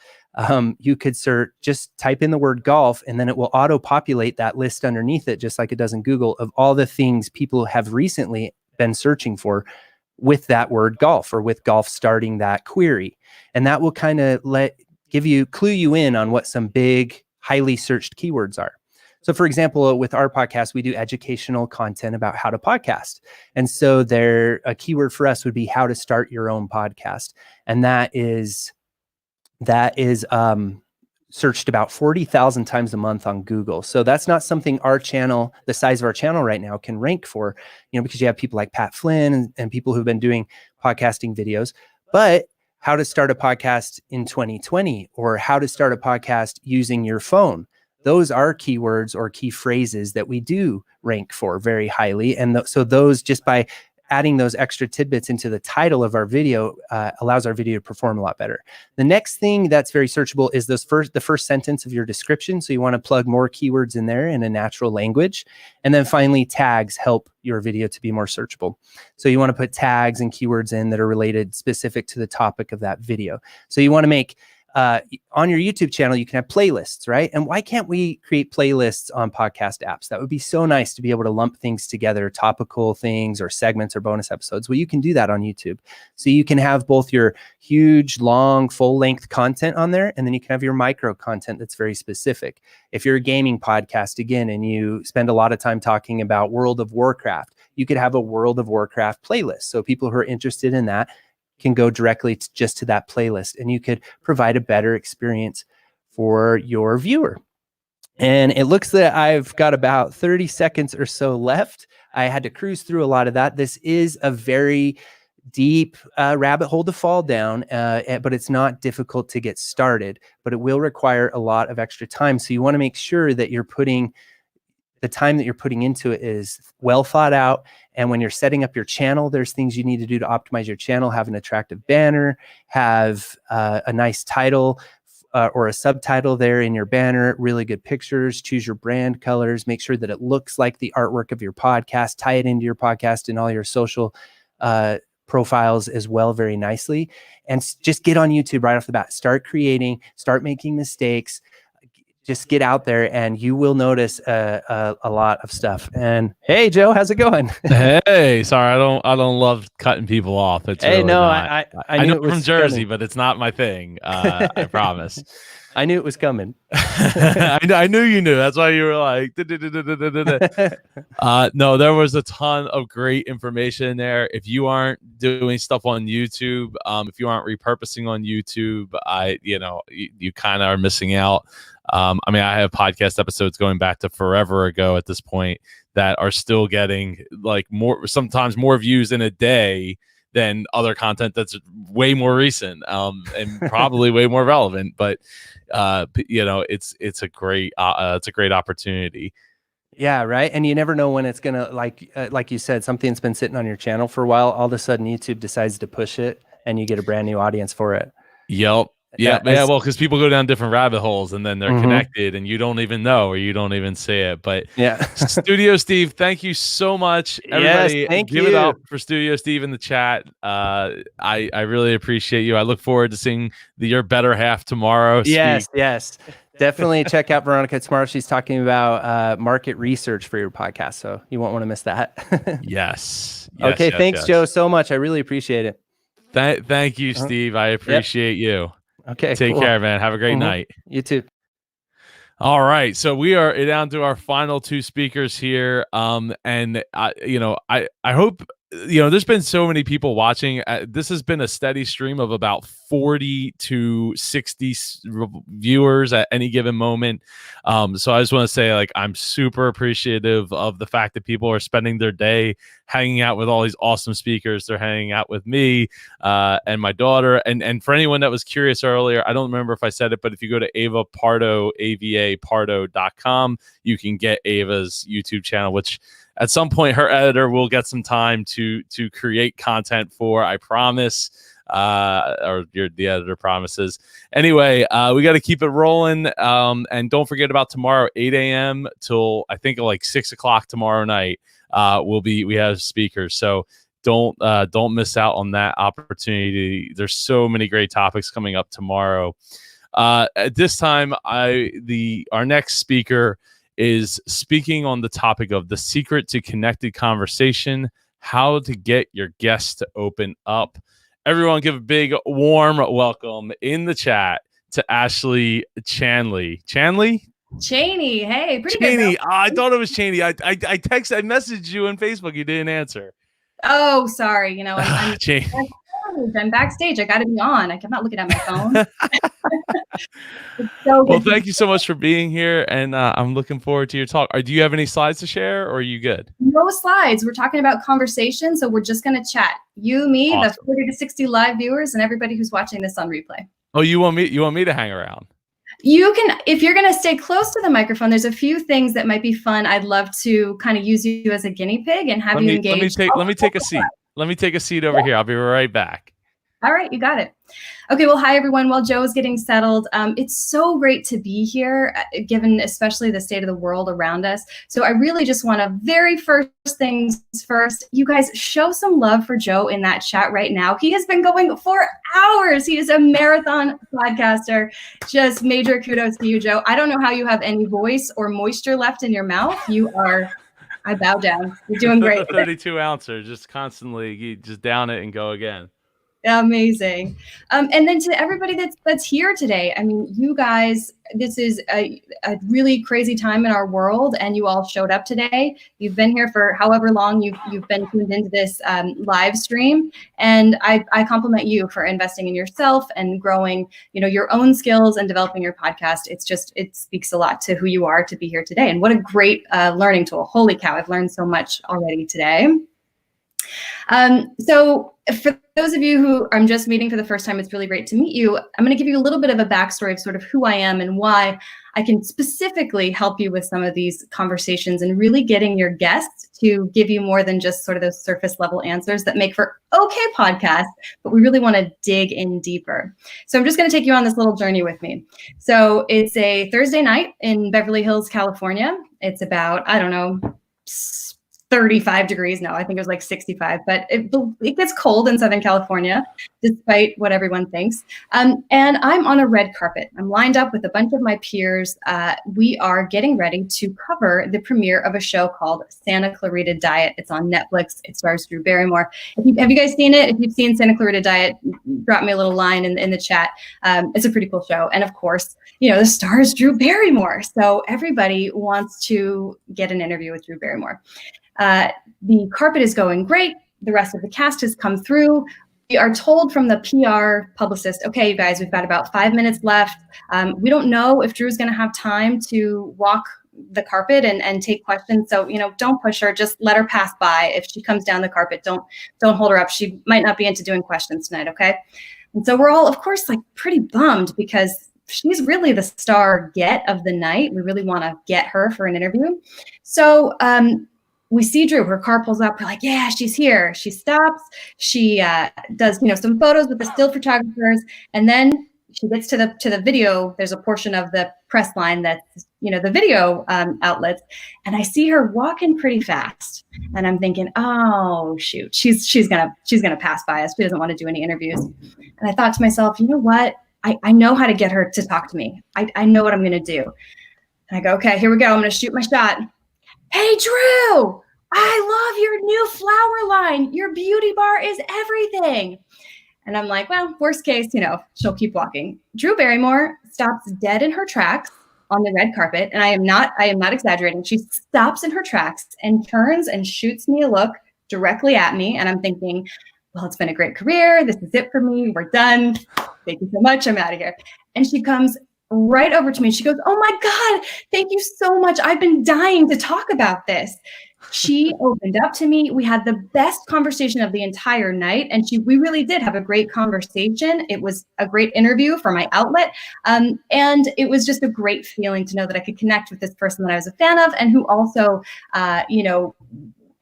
you could just type in the word golf, and then it will auto-populate that list underneath it, just like it does in Google, of all the things people have recently been searching for with that word golf, or with golf starting that query. And that will kind of clue you in on what some big, highly searched keywords are. So for example, with our podcast, we do educational content about how to podcast. And so a keyword for us would be how to start your own podcast. And that is searched about 40,000 times a month on Google. So that's not something our channel, the size of our channel right now, can rank for, because you have people like Pat Flynn and people who've been doing podcasting videos. But how to start a podcast in 2020, or how to start a podcast using your phone, those are keywords or key phrases that we do rank for very highly. And so those, just by adding those extra tidbits into the title of our video, allows our video to perform a lot better. The next thing that's very searchable is the first sentence of your description. So you want to plug more keywords in there in a natural language. And then finally, tags help your video to be more searchable. So you want to put tags and keywords in that are related specific to the topic of that video. So you want to make on your YouTube channel, you can have playlists, right? And why can't we create playlists on podcast apps? That would be so nice to be able to lump things together, topical things or segments or bonus episodes. Well, you can do that on YouTube. So you can have both your huge, long, full-length content on there, and then you can have your micro content that's very specific. If you're a gaming podcast, again, and you spend a lot of time talking about World of Warcraft, you could have a World of Warcraft playlist. So people who are interested in that can go directly just to that playlist, and you could provide a better experience for your viewer. And it looks that I've got about 30 seconds or so left. I had to cruise through a lot of that. This is a very deep rabbit hole to fall down, but it's not difficult to get started, but it will require a lot of extra time. So you want to make sure that you're putting the time that you're putting into it is well thought out. And when you're setting up your channel, there's things you need to do to optimize your channel. Have an attractive banner, have a nice title or a subtitle there in your banner, really good pictures, choose your brand colors, make sure that it looks like the artwork of your podcast, tie it into your podcast and all your social profiles as well very nicely. And just get on YouTube right off the bat. Start creating, start making mistakes. Just get out there and you will notice a lot of stuff. And hey, Joe, how's it going? Hey, sorry, I don't love cutting people off. It's hey, really no, not. I know knew it from was Jersey, coming. but it's not my thing. I promise. I knew it was coming. I knew you knew. That's why you were like, no, there was a ton of great information in there. If you aren't doing stuff on YouTube, if you aren't repurposing on YouTube, you kind of are missing out. I mean, I have podcast episodes going back to forever ago at this point that are still getting like sometimes more views in a day than other content that's way more recent, and probably way more relevant. But it's a great opportunity. Yeah, right. And you never know when it's gonna like you said, something's been sitting on your channel for a while. All of a sudden, YouTube decides to push it, and you get a brand new audience for it. Yep. Yeah, well, because people go down different rabbit holes and then they're connected and you don't even know or you don't even see it. But yeah, Studio Steve, thank you so much. Everybody, yes, thank give you. it up for Studio Steve in the chat. I really appreciate you. I look forward to seeing your better half tomorrow. Yes. Definitely check out Veronica tomorrow. She's talking about market research for your podcast, so you won't want to miss that. Yes. Okay, thanks, Joe, so much. I really appreciate it. Thank you, Steve. I appreciate you. Okay, take care, man. Have a great night. You too. All right, so we are down to our final two speakers here, and I hope there's been so many people watching. This has been a steady stream of about 40 to 60 viewers at any given moment. So I just want to say, like, I'm super appreciative of the fact that people are spending their day hanging out with all these awesome speakers. They're hanging out with me and my daughter. And for anyone that was curious earlier, I don't remember if I said it, but if you go to Ava Pardo, avapardo.com, you can get Ava's YouTube channel, which at some point her editor will get some time to create content for, I promise, or the editor promises. Anyway, we got to keep it rolling. And don't forget about tomorrow, 8 a.m. till I think like 6 o'clock tomorrow night. We have speakers. So don't miss out on that opportunity. There's so many great topics coming up tomorrow. At this time, our next speaker is speaking on the topic of the secret to connected conversation, how to get your guests to open up. Everyone give a big warm welcome in the chat to Ashley Chanley. Chanley? Cheney. Hey, pretty Cheney. good. I thought it was Cheney. I messaged you on Facebook. You didn't answer. Oh, sorry. Cheney. I'm backstage. I got to be on. I'm not looking at my phone. Well, thank you so much for being here, and I'm looking forward to your talk. Do you have any slides to share, or are you good? No slides. We're talking about conversation, so we're just going to chat. You, me, Awesome. the 40 to 60 live viewers, and everybody who's watching this on replay. Oh, you want me to hang around? You can, if you're going to stay close to the microphone, there's a few things that might be fun. I'd love to kind of use you as a guinea pig and have you engage. Let me take a seat. Let me take a seat over here. I'll be right back. All right, you got it. Okay, well, hi everyone. While Joe is getting settled, it's so great to be here, given especially the state of the world around us. So I really just want to, very first things first, you guys show some love for Joe in that chat right now. He has been going for hours. He is a marathon podcaster. Just major kudos to you, Joe. I don't know how you have any voice or moisture left in your mouth. You are, I bow down. You're doing great. 32 ouncer, just constantly, you just down it and go again. Amazing. And then to everybody that's here today, I mean, you guys, this is a really crazy time in our world, and you all showed up today. You've been here for however long you've been tuned into this live stream, and I compliment you for investing in yourself and growing, your own skills and developing your podcast. It speaks a lot to who you are to be here today, and what a great learning tool. Holy cow, I've learned so much already today. So for those of you who I'm just meeting for the first time, it's really great to meet you. I'm going to give you a little bit of a backstory of sort of who I am and why I can specifically help you with some of these conversations and really getting your guests to give you more than just sort of those surface level answers that make for okay podcasts, but we really want to dig in deeper. So I'm just going to take you on this little journey with me. So it's a Thursday night in Beverly Hills, California. It's about, I don't know, 35 degrees. No, I think it was like 65, but it gets cold in Southern California, despite what everyone thinks. And I'm on a red carpet. I'm lined up with a bunch of my peers. We are getting ready to cover the premiere of a show called Santa Clarita Diet. It's on Netflix. It stars Drew Barrymore. Have you guys seen it? If you've seen Santa Clarita Diet, drop me a little line in the chat. It's a pretty cool show. And of course, the stars Drew Barrymore. So everybody wants to get an interview with Drew Barrymore. The carpet is going great. The rest of the cast has come through. We are told from the PR publicist, okay, you guys, we've got about 5 minutes left. We don't know if Drew's going to have time to walk the carpet and take questions. So, don't push her. Just let her pass by. If she comes down the carpet, don't hold her up. She might not be into doing questions tonight, okay? And so we're all, of course, like pretty bummed because she's really the star get of the night. We really want to get her for an interview. So, we see Drew, her car pulls up. We're like, yeah, she's here. She stops. She does, some photos with the still photographers. And then she gets to the video. There's a portion of the press line that's, the video outlets. And I see her walking pretty fast. And I'm thinking, oh, shoot, she's gonna pass by us. She doesn't want to do any interviews. And I thought to myself, you know what? I know how to get her to talk to me. I know what I'm going to do. And I go, okay, here we go. I'm going to shoot my shot. Hey, Drew, I love your new flower line. Your beauty bar is everything. And I'm like, well, worst case, she'll keep walking. Drew Barrymore stops dead in her tracks on the red carpet. And I am not exaggerating. She stops in her tracks and turns and shoots me a look directly at me. And I'm thinking, well, it's been a great career. This is it for me. We're done. Thank you so much. I'm out of here. And she comes right over to me. She goes, oh my God, thank you so much. I've been dying to talk about this. She opened up to me. We had the best conversation of the entire night. And we really did have a great conversation. It was a great interview for my outlet. And it was just a great feeling to know that I could connect with this person that I was a fan of and who also,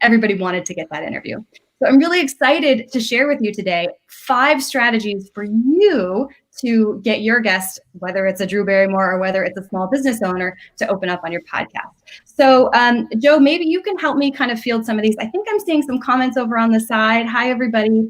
everybody wanted to get that interview. So I'm really excited to share with you today 5 strategies for you to get your guest, whether it's a Drew Barrymore or whether it's a small business owner, to open up on your podcast. So Joe, maybe you can help me kind of field some of these. I think I'm seeing some comments over on the side. Hi, everybody.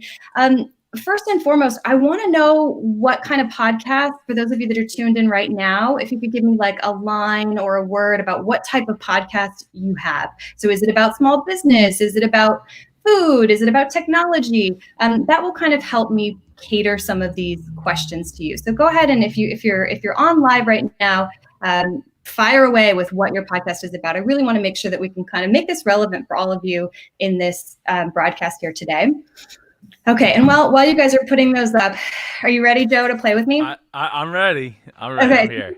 First and foremost, I want to know what kind of podcast, for those of you that are tuned in right now, if you could give me like a line or a word about what type of podcast you have. So is it about small business? Is it about food? Is it about technology? That will kind of help me cater some of these questions to you. So go ahead, and if you're on live right now, fire away with what your podcast is about. I really want to make sure that we can kind of make this relevant for all of you in this broadcast here today. Okay, and while you guys are putting those up, are you ready, Joe, to play with me? I'm ready. Okay. I'm here.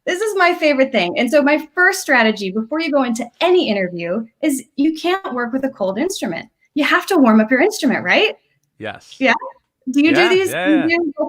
This is my favorite thing. And so my first strategy before you go into any interview is you can't work with a cold instrument. You have to warm up your instrument, right? Yes. Yeah. Do you do these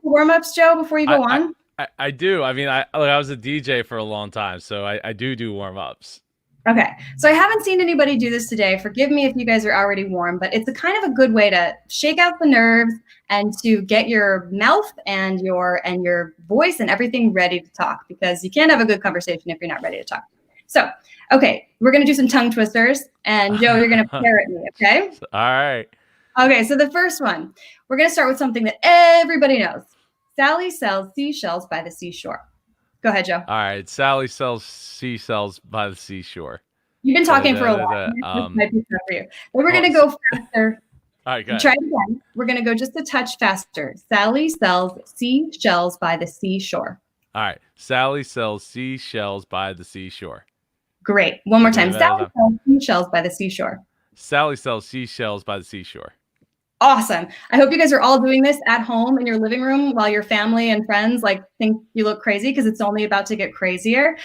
warm-ups, Joe, before you go on? I do. I mean, I was a DJ for a long time, so I do warm-ups. Okay, so I haven't seen anybody do this today. Forgive me if you guys are already warm, but it's a kind of a good way to shake out the nerves and to get your mouth and your voice and everything ready to talk, because you can't have a good conversation if you're not ready to talk. So, okay, we're gonna do some tongue twisters, and Joe, you're gonna parrot me, okay? All right. Okay, so the first one, we're gonna start with something that everybody knows. Sally sells seashells by the seashore. Go ahead, Joe. All right. Sally sells seashells by the seashore. You've been talking for a while. This might be tough for you. But we're going to go faster. All right, go ahead. Try it again. We're going to go just a touch faster. Sally sells seashells by the seashore. All right. Sally sells seashells by the seashore. Great. One more time. Sally sells seashells by the seashore. Sally sells seashells by the seashore. Awesome. I hope you guys are all doing this at home in your living room while your family and friends like think you look crazy, because it's only about to get crazier.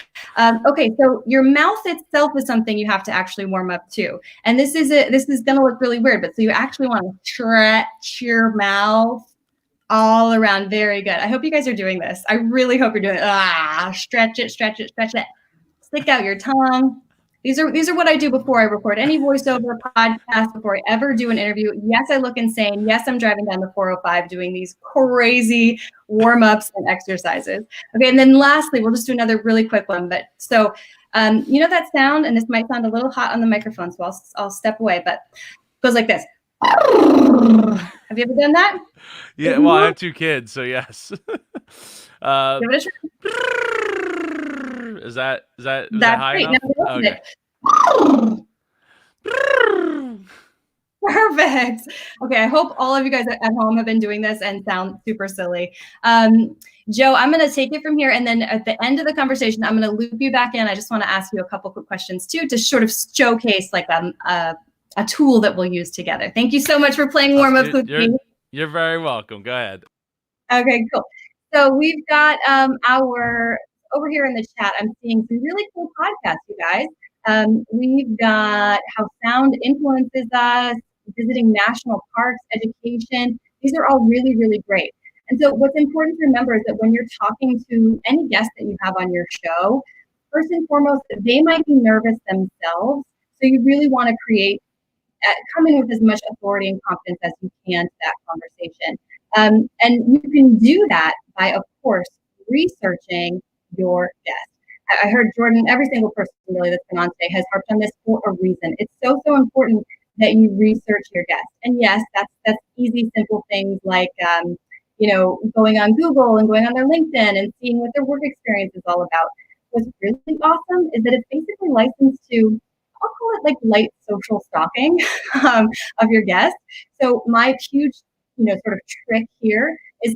Okay, so your mouth itself is something you have to actually warm up too. And this is going to look really weird, but so you actually want to stretch your mouth all around. Very good. I hope you guys are doing this. I really hope you're doing it. Stretch it, stretch it, stretch it. Stick out your tongue. These are what I do before I record any voiceover podcast, before I ever do an interview. Yes, I look insane. Yes, I'm driving down the 405 doing these crazy warm-ups and exercises. Okay, and then lastly, we'll just do another really quick one. But so, you know that sound, and this might sound a little hot on the microphone, so I'll step away, but it goes like this. Have you ever done that? Yeah, well, I have 2 kids, so yes. Give it a try. Is that That's high great. enough? Now, Okay. Perfect. Okay, I hope all of you guys at home have been doing this and sound super silly. Joe, I'm going to take it from here, and then at the end of the conversation, I'm going to loop you back in. I just want to ask you a couple quick questions too, to sort of showcase like a tool that we'll use together. Thank you so much for playing warm-ups with me. You're very welcome. Go ahead. Okay, cool. So we've got our over here in the chat. I'm seeing some really cool podcasts, you guys. We've got How Sound Influences Us, Visiting National Parks, Education. These are all really, really great. And so what's important to remember is that when you're talking to any guest that you have on your show, first and foremost, they might be nervous themselves. So you really want to come in with as much authority and confidence as you can to that conversation. And you can do that by, of course, researching your guest. I heard Jordan, every single person really that's been on today has harped on this for a reason. It's so important that you research your guest. And yes, that's easy, simple things like, going on Google and going on their LinkedIn and seeing what their work experience is all about. What's really awesome is that it's basically licensed to, I'll call it like light social stalking of your guest. So my huge, sort of trick here is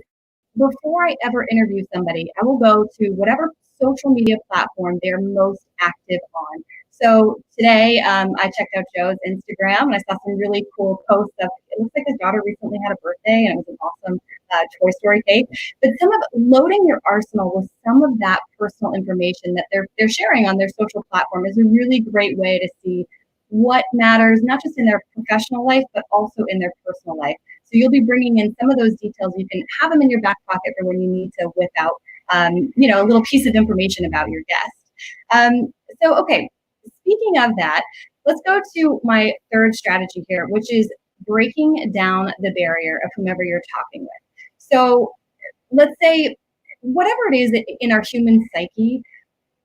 before I ever interview somebody, I will go to whatever social media platform they're most active on. So today, I checked out Joe's Instagram and I saw some really cool posts of, it looks like his daughter recently had a birthday and it was an awesome Toy Story cake. But some of loading your arsenal with some of that personal information that they're sharing on their social platform is a really great way to see what matters, not just in their professional life, but also in their personal life. So you'll be bringing in some of those details. You can have them in your back pocket for when you need to whip out, a little piece of information about your guest. Okay, speaking of that, let's go to my third strategy here, which is breaking down the barrier of whomever you're talking with. So let's say whatever it is in our human psyche,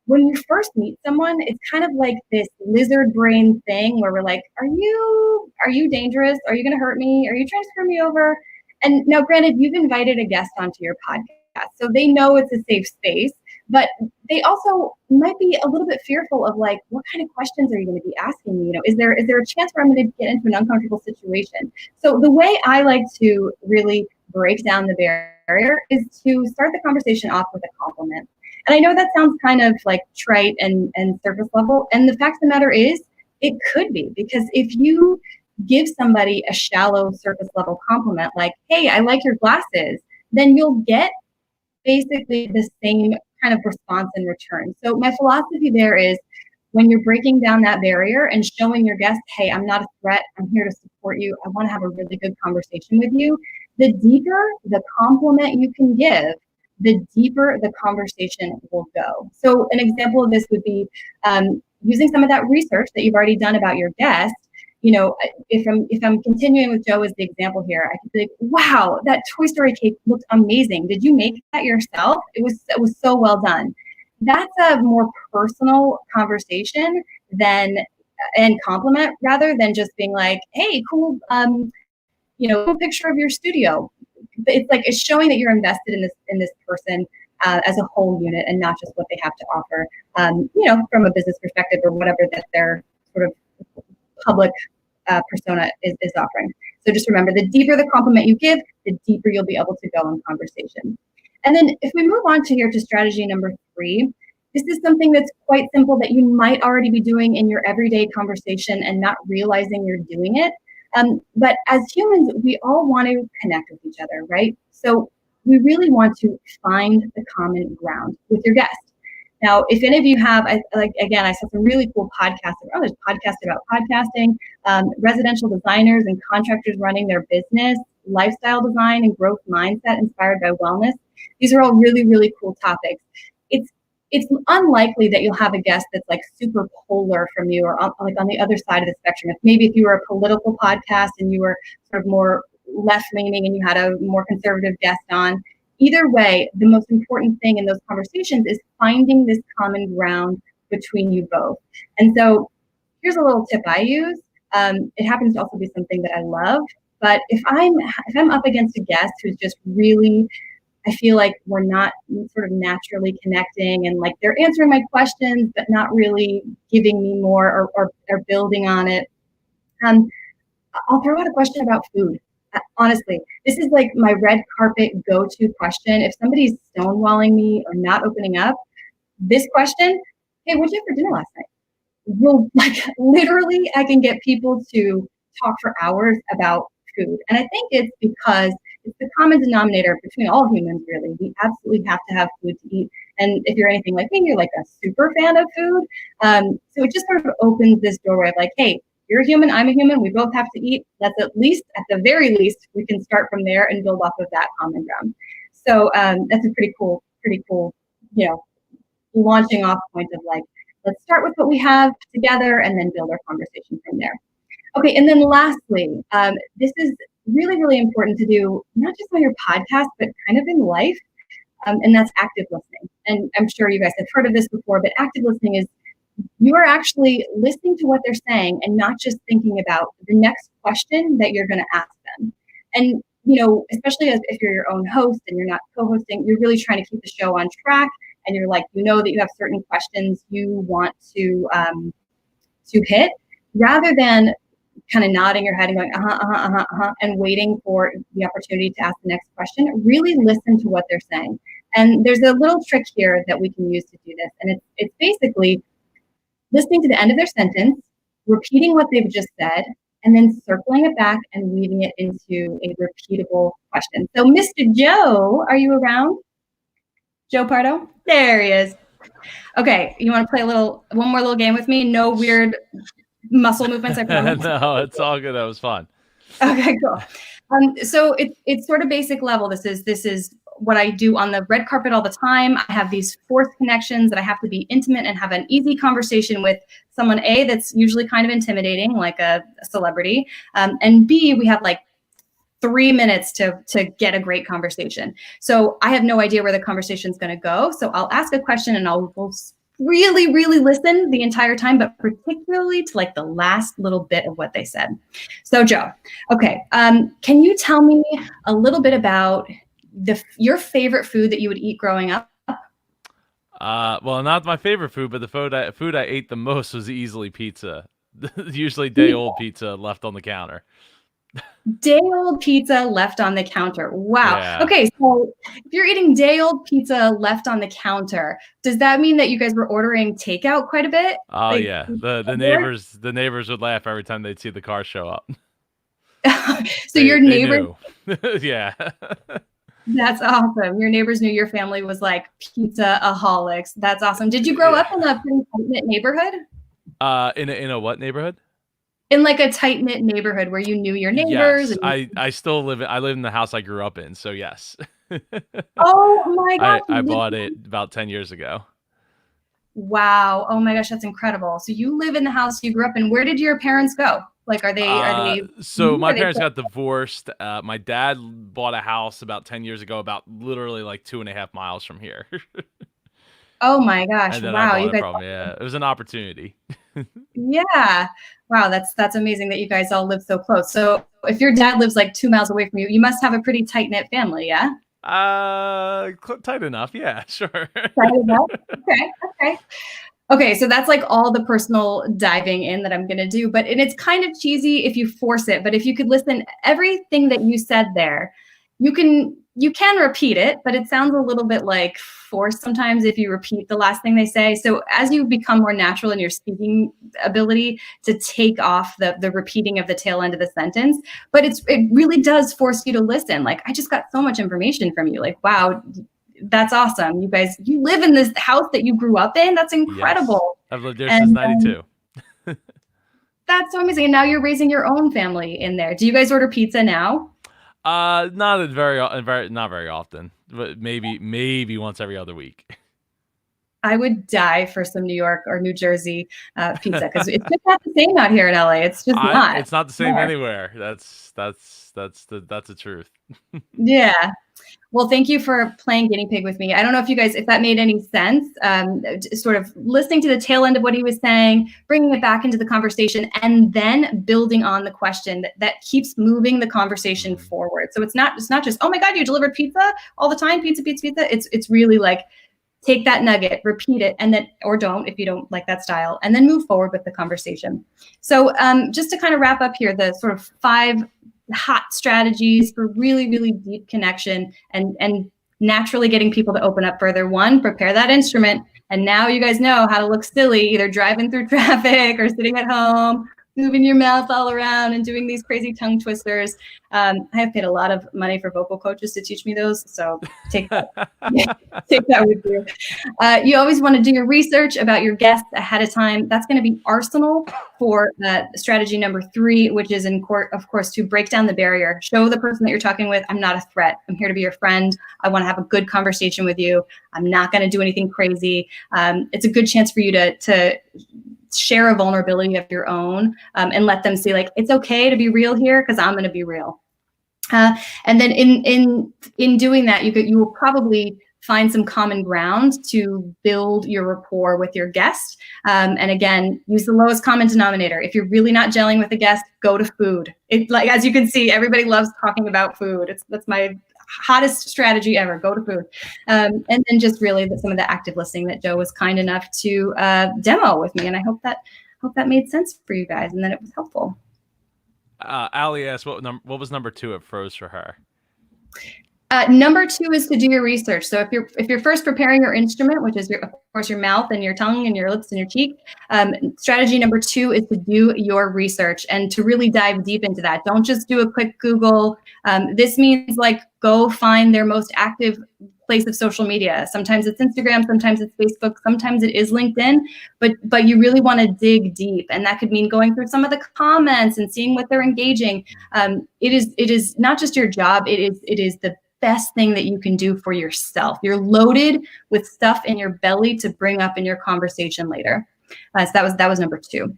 when you first meet someone, it's kind of like this lizard brain thing where we're like, are you dangerous? Are you going to hurt me? Are you trying to screw me over? And now, granted, you've invited a guest onto your podcast, so they know it's a safe space, but they also might be a little bit fearful of like, what kind of questions are you going to be asking me? Is there a chance where I'm going to get into an uncomfortable situation? So the way I like to really break down the barrier is to start the conversation off with a compliment. And I know that sounds kind of like trite and surface level. And the fact of the matter is, it could be, because if you give somebody a shallow surface level compliment, like, hey, I like your glasses, then you'll get basically the same kind of response in return. So my philosophy there is, when you're breaking down that barrier and showing your guest, hey, I'm not a threat, I'm here to support you, I want to have a really good conversation with you, the deeper the compliment you can give, the deeper the conversation will go. So an example of this would be, using some of that research that you've already done about your guest, you know, if I'm continuing with Joe as the example here, I could be like, wow, that Toy Story cake looked amazing. Did you make that yourself? It was so well done. That's a more personal conversation and compliment rather than just being like, hey, cool, you know, a picture of your studio. It's like, it's showing that you're invested in this person as a whole unit and not just what they have to offer, you know, from a business perspective or whatever that their sort of public persona is offering. So just remember, the deeper the compliment you give, the deeper you'll be able to go in conversation. And then if we move on to strategy number 3, this is something that's quite simple that you might already be doing in your everyday conversation and not realizing you're doing it. But as humans, we all want to connect with each other, right? So we really want to find the common ground with your guest. Now, if any of you have, I saw some really cool podcasts. Oh, there's podcasts about podcasting, residential designers and contractors running their business, lifestyle design and growth mindset inspired by wellness. These are all really, really cool topics. It's unlikely that you'll have a guest that's like super polar from you or like on the other side of the spectrum. If you were a political podcast and you were sort of more left-leaning and you had a more conservative guest on, either way, the most important thing in those conversations is finding this common ground between you both. And so here's a little tip I use. It happens to also be something that I love, but if I'm up against a guest who's just really, I feel like we're not sort of naturally connecting and like they're answering my questions, but not really giving me more or building on it. I'll throw out a question about food. Honestly, this is like my red carpet go-to question. If somebody's stonewalling me or not opening up, this question, hey, what'd you have for dinner last night? Will, like, literally, I can get people to talk for hours about food. And I think it's because it's the common denominator between all humans, really. We absolutely have to have food to eat. And if you're anything like me, you're like a super fan of food. So it just sort of opens this doorway of like, hey, you're a human, I'm a human, we both have to eat. That's at the very least, we can start from there and build off of that common ground. So that's a pretty cool, you know, launching off point of like, let's start with what we have together and then build our conversation from there. Okay, and then lastly, this is really, really important to do, not just on your podcast, but kind of in life, and that's active listening. And I'm sure you guys have heard of this before, but active listening is you are actually listening to what they're saying and not just thinking about the next question that you're going to ask them. And, you know, especially if you're your own host and you're not co-hosting, you're really trying to keep the show on track. And you're like, you know that you have certain questions you want to hit, rather than kind of nodding your head and going, and waiting for the opportunity to ask the next question. Really listen to what they're saying. And there's a little trick here that we can use to do this. And it's basically listening to the end of their sentence, repeating what they've just said, and then circling it back and weaving it into a repeatable question. So Mr. Joe, are you around? Joe Pardo? There he is. Okay, you want to play one more little game with me? No weird muscle movements, I promise. No, it's all good. That was fun. Okay, cool. So it's sort of basic level. This is what I do on the red carpet all the time. I have these forced connections that I have to be intimate and have an easy conversation with someone A, that's usually kind of intimidating, like a celebrity, and B, we have like 3 minutes to get a great conversation. So I have no idea where the conversation is going to go. So I'll ask a question and I'll really, really listen the entire time, but particularly to like the last little bit of what they said. So Joe, okay, can you tell me a little bit about your favorite food that you would eat growing up? Well, not my favorite food, but the food I ate the most was easily pizza. Usually day-old pizza left on the counter. Day-old pizza left on the counter. Wow. Yeah. Okay, so if you're eating day-old pizza left on the counter, does that mean that you guys were ordering takeout quite a bit? Oh Like, yeah, the neighbors would laugh every time they'd see the car show up. So your neighbors, knew. Yeah. that's awesome. Your neighbors knew your family was like pizza-aholics. That's awesome. Did you grow up in a pretty tight-knit neighborhood? In a what neighborhood? In like a tight-knit neighborhood where you knew your neighbors? Yes, And I still live in the house I grew up in, so yes. oh my gosh. I bought it about 10 years ago. Wow. Oh my gosh, that's incredible. So you live in the house you grew up in. Where did your parents go? Like, are they? So my are they- parents got divorced. My dad bought a house about 10 years ago, about literally like 2.5 miles from here. Oh my gosh. And then Wow. I You bought it guys. from, yeah, it was an opportunity. Yeah. Wow. That's amazing that you guys all live so close. So if your dad lives like 2 miles away from you, you must have a pretty tight knit family. Yeah. Tight enough. Yeah, sure. Tight enough? Okay. Okay. Okay, so that's like all the personal diving in that I'm going to do, and it's kind of cheesy if you force it, but if you could listen, everything that you said there, you can repeat it, but it sounds a little bit like forced sometimes if you repeat the last thing they say. So as you become more natural in your speaking ability to take off the repeating of the tail end of the sentence, but it really does force you to listen. Like, I just got so much information from you. Like, wow, that's awesome. You guys, you live in this house that you grew up in. That's incredible. Yes. I've lived there since 92. That's so amazing. And now you're raising your own family in there. Do you guys order pizza now? Not very often, but maybe once every other week. I would die for some New York or New Jersey pizza because it's just not the same out here in LA. It's just not. It's not the same anywhere. That's the truth. Yeah. Well, thank you for playing guinea pig with me. I don't know if that made any sense, sort of listening to the tail end of what he was saying, bringing it back into the conversation, and then building on the question that keeps moving the conversation forward. So it's not just, oh my God, you delivered pizza all the time, pizza. It's really like, take that nugget, repeat it, and then, or don't if you don't like that style, and then move forward with the conversation. So just to kind of wrap up here, the sort of 5 hot strategies for really, really deep connection and naturally getting people to open up further. 1, prepare that instrument. And now you guys know how to look silly, either driving through traffic or sitting at home, moving your mouth all around and doing these crazy tongue twisters. I have paid a lot of money for vocal coaches to teach me those. So take that, take that with you. You always want to do your research about your guests ahead of time. That's going to be arsenal for strategy number 3, which is of course, to break down the barrier. Show the person that you're talking with, I'm not a threat. I'm here to be your friend. I want to have a good conversation with you. I'm not going to do anything crazy. It's a good chance for you to share a vulnerability of your own and let them see, like, it's okay to be real here because I'm going to be real. And then in doing that, you will probably find some common ground to build your rapport with your guest. And again, use the lowest common denominator. If you're really not gelling with a guest, go to food. Like, as you can see, everybody loves talking about food. That's my hottest strategy ever. Go to food. And then just really some of the active listening that Joe was kind enough to demo with me. And I hope that made sense for you guys and that it was helpful. Allie asked what was number 2? It froze for her. Number 2 is to do your research. So if you're first preparing your instrument, which is of course your mouth and your tongue and your lips and your cheek, strategy number 2 is to do your research and to really dive deep into that. Don't just do a quick Google. This means, like, go find their most active place of social media. Sometimes it's Instagram, sometimes it's Facebook, sometimes it is LinkedIn, but you really want to dig deep. And that could mean going through some of the comments and seeing what they're engaging. It is not just your job, it is the best thing that you can do for yourself. You're loaded with stuff in your belly to bring up in your conversation later. So that was number 2.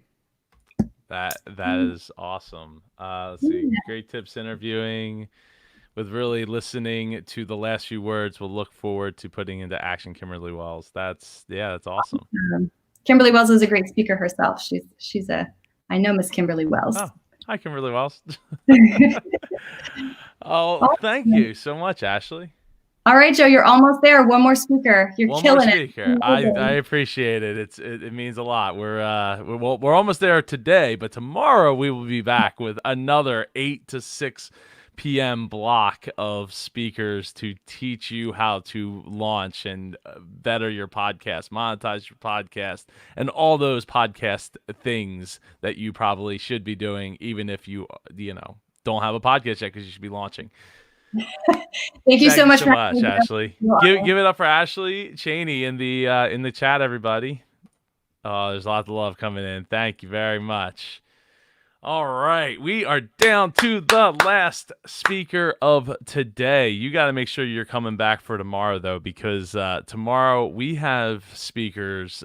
That is awesome. Let's see. Great tips interviewing with really listening to the last few words. We'll look forward to putting into action. Kimberly Wells. That's awesome. Kimberly Wells is a great speaker herself. I know Miss Kimberly Wells. Oh, hi, Kimberly Wells. Thank you so much, Ashley. All right, Joe, you're almost there. One more speaker. You're killing it. I appreciate it. It means a lot. We're almost there today, but tomorrow we will be back with another 8 to 6 p.m. block of speakers to teach you how to launch and better your podcast, monetize your podcast, and all those podcast things that you probably should be doing, even if you don't have a podcast yet, because you should be launching. Thank you so much, Ashley. Give it up for Ashley Cheney in the chat, everybody. Oh, there's lots of love coming in. Thank you very much. All right, we are down to the last speaker of today. You got to make sure you're coming back for tomorrow, though, because tomorrow we have speakers,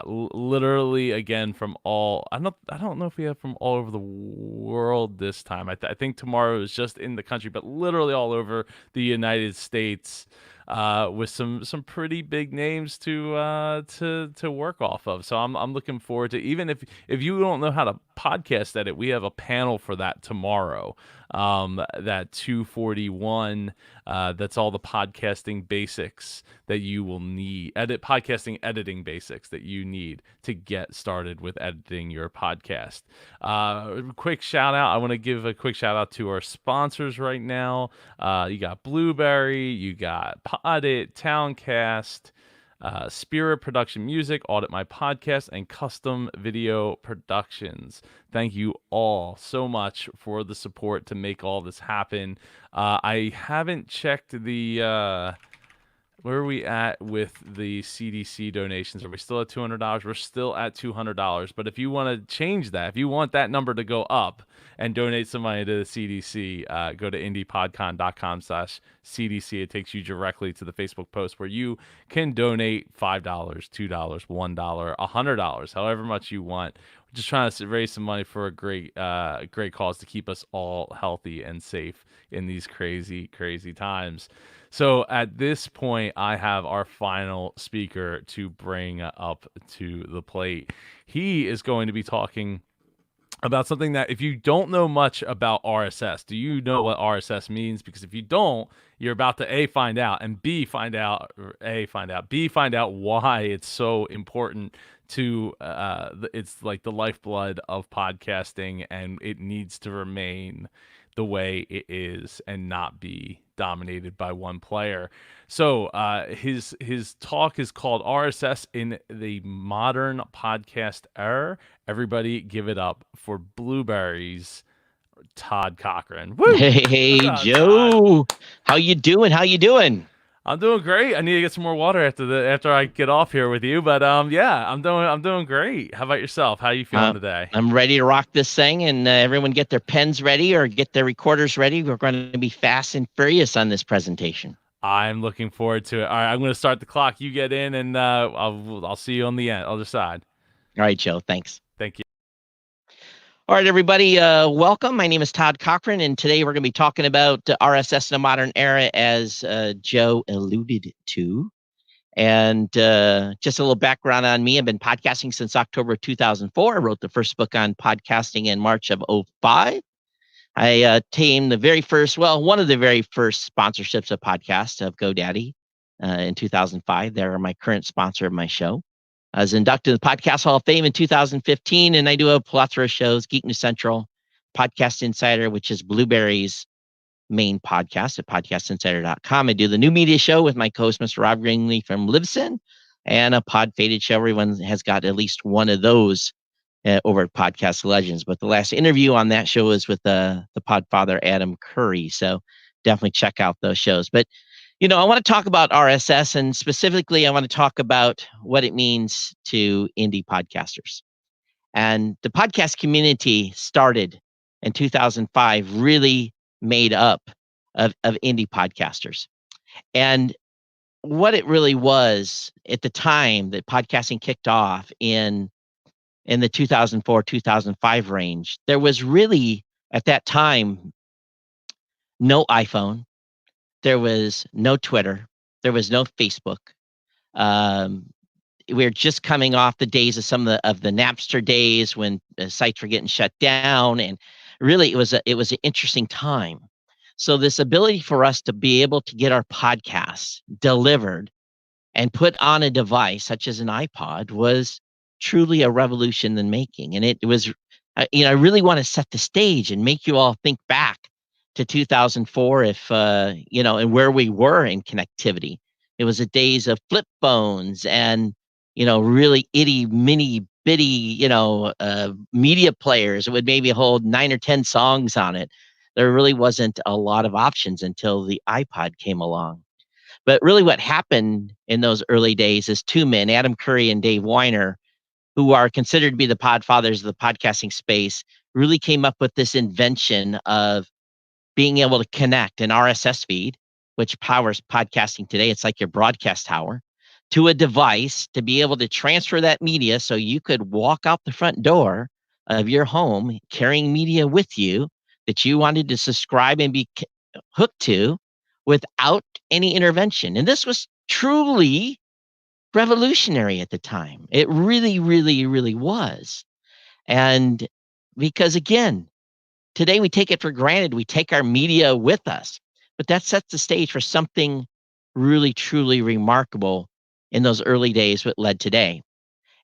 literally again from all. I don't know if we have from all over the world this time. I think tomorrow is just in the country, but literally all over the United States. With some pretty big names to work off of. So I'm looking forward to, even if you don't know how to podcast edit, we have a panel for that tomorrow. That 241. That's all the podcasting basics that you will need. Podcasting editing basics that you need to get started with editing your podcast. Quick shout out. I want to give a quick shout out to our sponsors right now. You got Blueberry, you got Podit, Towncast, Spirit Production Music, Audit My Podcast, and Custom Video Productions. Thank you all so much for the support to make all this happen. I haven't checked the where are we at with the CDC donations? Are we still at $200? We're still at $200. But if you want to change that, if you want that number to go up and donate some money to the CDC, go to indiepodcon.com/CDC. It takes you directly to the Facebook post where you can donate $5, $2, $1, $100, however much you want. We're just trying to raise some money for a great cause to keep us all healthy and safe in these crazy, crazy times. So at this point, I have our final speaker to bring up to the plate. He is going to be talking about something that, if you don't know much about RSS, do you know what RSS means? Because if you don't, you're about to A, find out, and B, find out why it's so important to, it's like the lifeblood of podcasting, and it needs to remain the way it is and not be dominated by one player. So his talk is called RSS in the Modern Podcast Era. Everybody give it up for Blueberry's Todd Cochran. Woo! Hey, Joe. Todd? How you doing? I'm doing great. I need to get some more water after I get off here with you. But yeah, I'm doing great. How about yourself? How are you feeling today? I'm ready to rock this thing, and everyone get their pens ready or get their recorders ready. We're going to be fast and furious on this presentation. I'm looking forward to it. All right, I'm going to start the clock. You get in, and I'll see you on the other side. All right, Joe. Thanks. Thank you. All right, everybody, welcome. My name is Todd Cochran, and today we're going to be talking about RSS in the modern era, as Joe alluded to. And just a little background on me. I've been podcasting since October 2004. I wrote the first book on podcasting in March of 2005. I obtained one of the very first sponsorships of podcasts of GoDaddy in 2005. They're my current sponsor of my show. I was inducted to the Podcast Hall of Fame in 2015, and I do a plethora of shows: Geek News Central, Podcast Insider, which is Blueberry's main podcast at podcastinsider.com. I do the New Media Show with my co-host, Mr. Rob Greenlee from Libsyn, and a Pod Faded show. Everyone has got at least one of those over at Podcast Legends. But the last interview on that show is with the Podfather Adam Curry. So definitely check out those shows. But I want to talk about RSS, and specifically, I want to talk about what it means to indie podcasters. And the podcast community started in 2005, really made up of indie podcasters. And what it really was at the time that podcasting kicked off in the 2004-2005 range, there was really, at that time, no iPhone. There was no Twitter. There was no Facebook. We're just coming off the days of some of the Napster days when sites were getting shut down, and really it was an interesting time. So this ability for us to be able to get our podcasts delivered and put on a device such as an iPod was truly a revolution in making. And it was, I really want to set the stage and make you all think back to 2004, and where we were in connectivity. It was the days of flip phones and, really itty bitty, media players. It would maybe hold 9 or 10 songs on it. There really wasn't a lot of options until the iPod came along. But really what happened in those early days is two men, Adam Curry and Dave Weiner, who are considered to be the podfathers of the podcasting space, really came up with this invention of being able to connect an RSS feed, which powers podcasting today. It's like your broadcast tower, to a device to be able to transfer that media so you could walk out the front door of your home carrying media with you that you wanted to subscribe and be hooked to without any intervention. And this was truly revolutionary at the time. It really, really, really was. And because again, today we take it for granted. We take our media with us, but that sets the stage for something really, truly remarkable in those early days, what led today.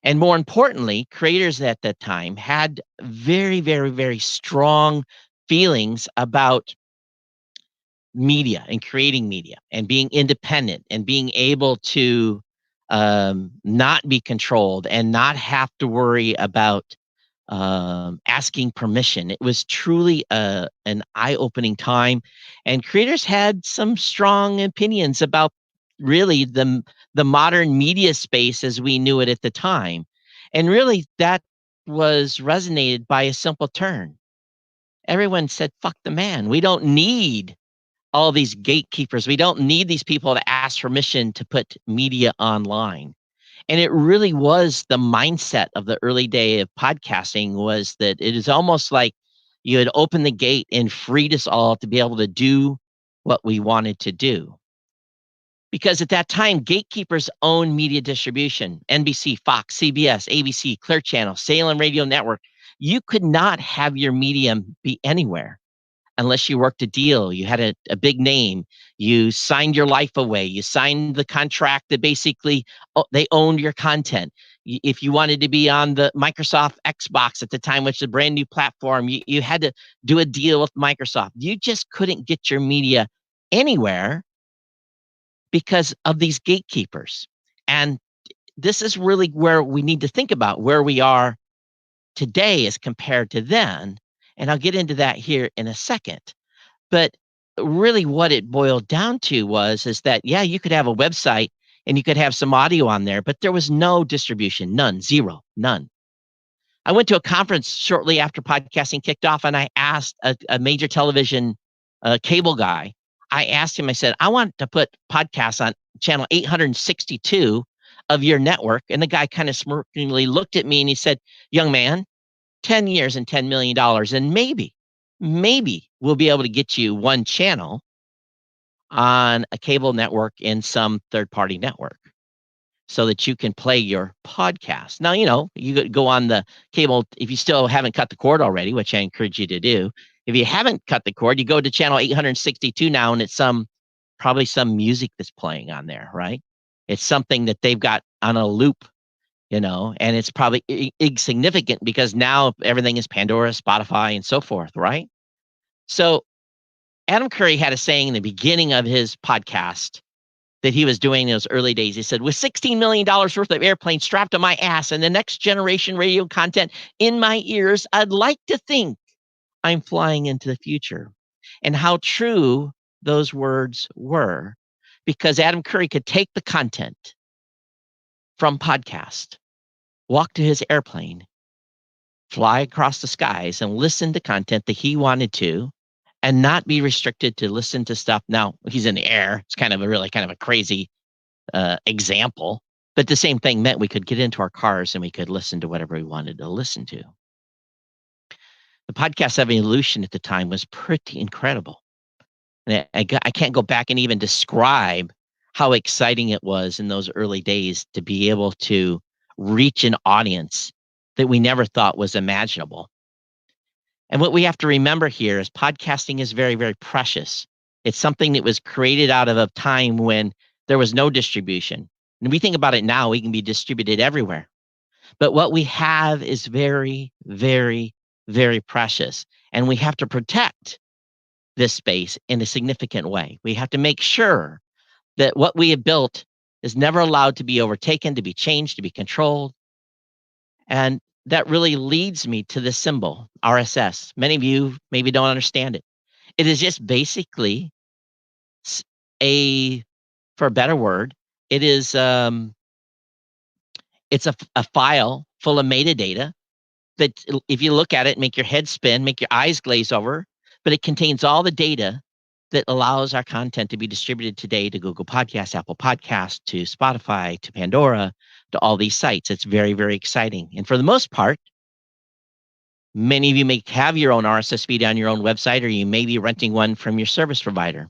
And more importantly, creators at that time had very, very, very strong feelings about media and creating media and being independent and being able to not be controlled and not have to worry about asking permission. It was truly an eye-opening time, and creators had some strong opinions about really the modern media space as we knew it at the time. And really that was resonated by a simple turn. Everyone said, fuck the man. We don't need all these gatekeepers. We don't need these people to ask permission to put media online. And it really was the mindset of the early day of podcasting, was that it is almost like you had opened the gate and freed us all to be able to do what we wanted to do. Because at that time, gatekeepers owned media distribution: NBC, Fox, CBS, ABC, Clear Channel, Salem Radio Network. You could not have your medium be anywhere unless you worked a deal. You had a big name. You signed your life away. You signed the contract that basically they owned your content. If you wanted to be on the Microsoft Xbox at the time, which is a brand new platform, you had to do a deal with Microsoft. You just couldn't get your media anywhere because of these gatekeepers. And this is really where we need to think about where we are today as compared to then. And I'll get into that here in a second. But really what it boiled down to is that, yeah, you could have a website and you could have some audio on there, but there was no distribution, none, zero, none. I went to a conference shortly after podcasting kicked off, and I asked a major television cable guy, I asked him, I said, I want to put podcasts on channel 862 of your network. And the guy kind of smirkingly looked at me and he said, young man, 10 years and $10 million. And maybe we'll be able to get you one channel on a cable network in some third-party network so that you can play your podcast. Now, you go on the cable, if you still haven't cut the cord already, which I encourage you to do. If you haven't cut the cord, you go to channel 862 now, and it's probably some music that's playing on there, right? It's something that they've got on a loop, and it's probably insignificant because now everything is Pandora, Spotify, and so forth, right? So Adam Curry had a saying in the beginning of his podcast that he was doing in those early days. He said, with $16 million worth of airplane strapped to my ass and the next generation radio content in my ears, I'd like to think I'm flying into the future. And how true those words were, because Adam Curry could take the content from podcast, walk to his airplane, fly across the skies and listen to content that he wanted to, and not be restricted to listen to stuff. Now he's in the air. It's kind of a crazy example, but the same thing meant we could get into our cars and we could listen to whatever we wanted to listen to. The podcast evolution at the time was pretty incredible. And I can't go back and even describe how exciting it was in those early days to be able to reach an audience that we never thought was imaginable. And what we have to remember here is podcasting is very, very precious. It's something that was created out of a time when there was no distribution. And we think about it now, we can be distributed everywhere. But what we have is very, very, very precious. And we have to protect this space in a significant way. We have to make sure that what we have built is never allowed to be overtaken, to be changed, to be controlled. And that really leads me to this symbol, RSS. Many of you maybe don't understand it. It is just basically for a better word, it is it's a file full of metadata that if you look at it, make your head spin, make your eyes glaze over, but it contains all the data that allows our content to be distributed today to Google Podcasts, Apple Podcasts, to Spotify, to Pandora, to all these sites. It's very, very exciting. And for the most part, many of you may have your own RSS feed on your own website, or you may be renting one from your service provider.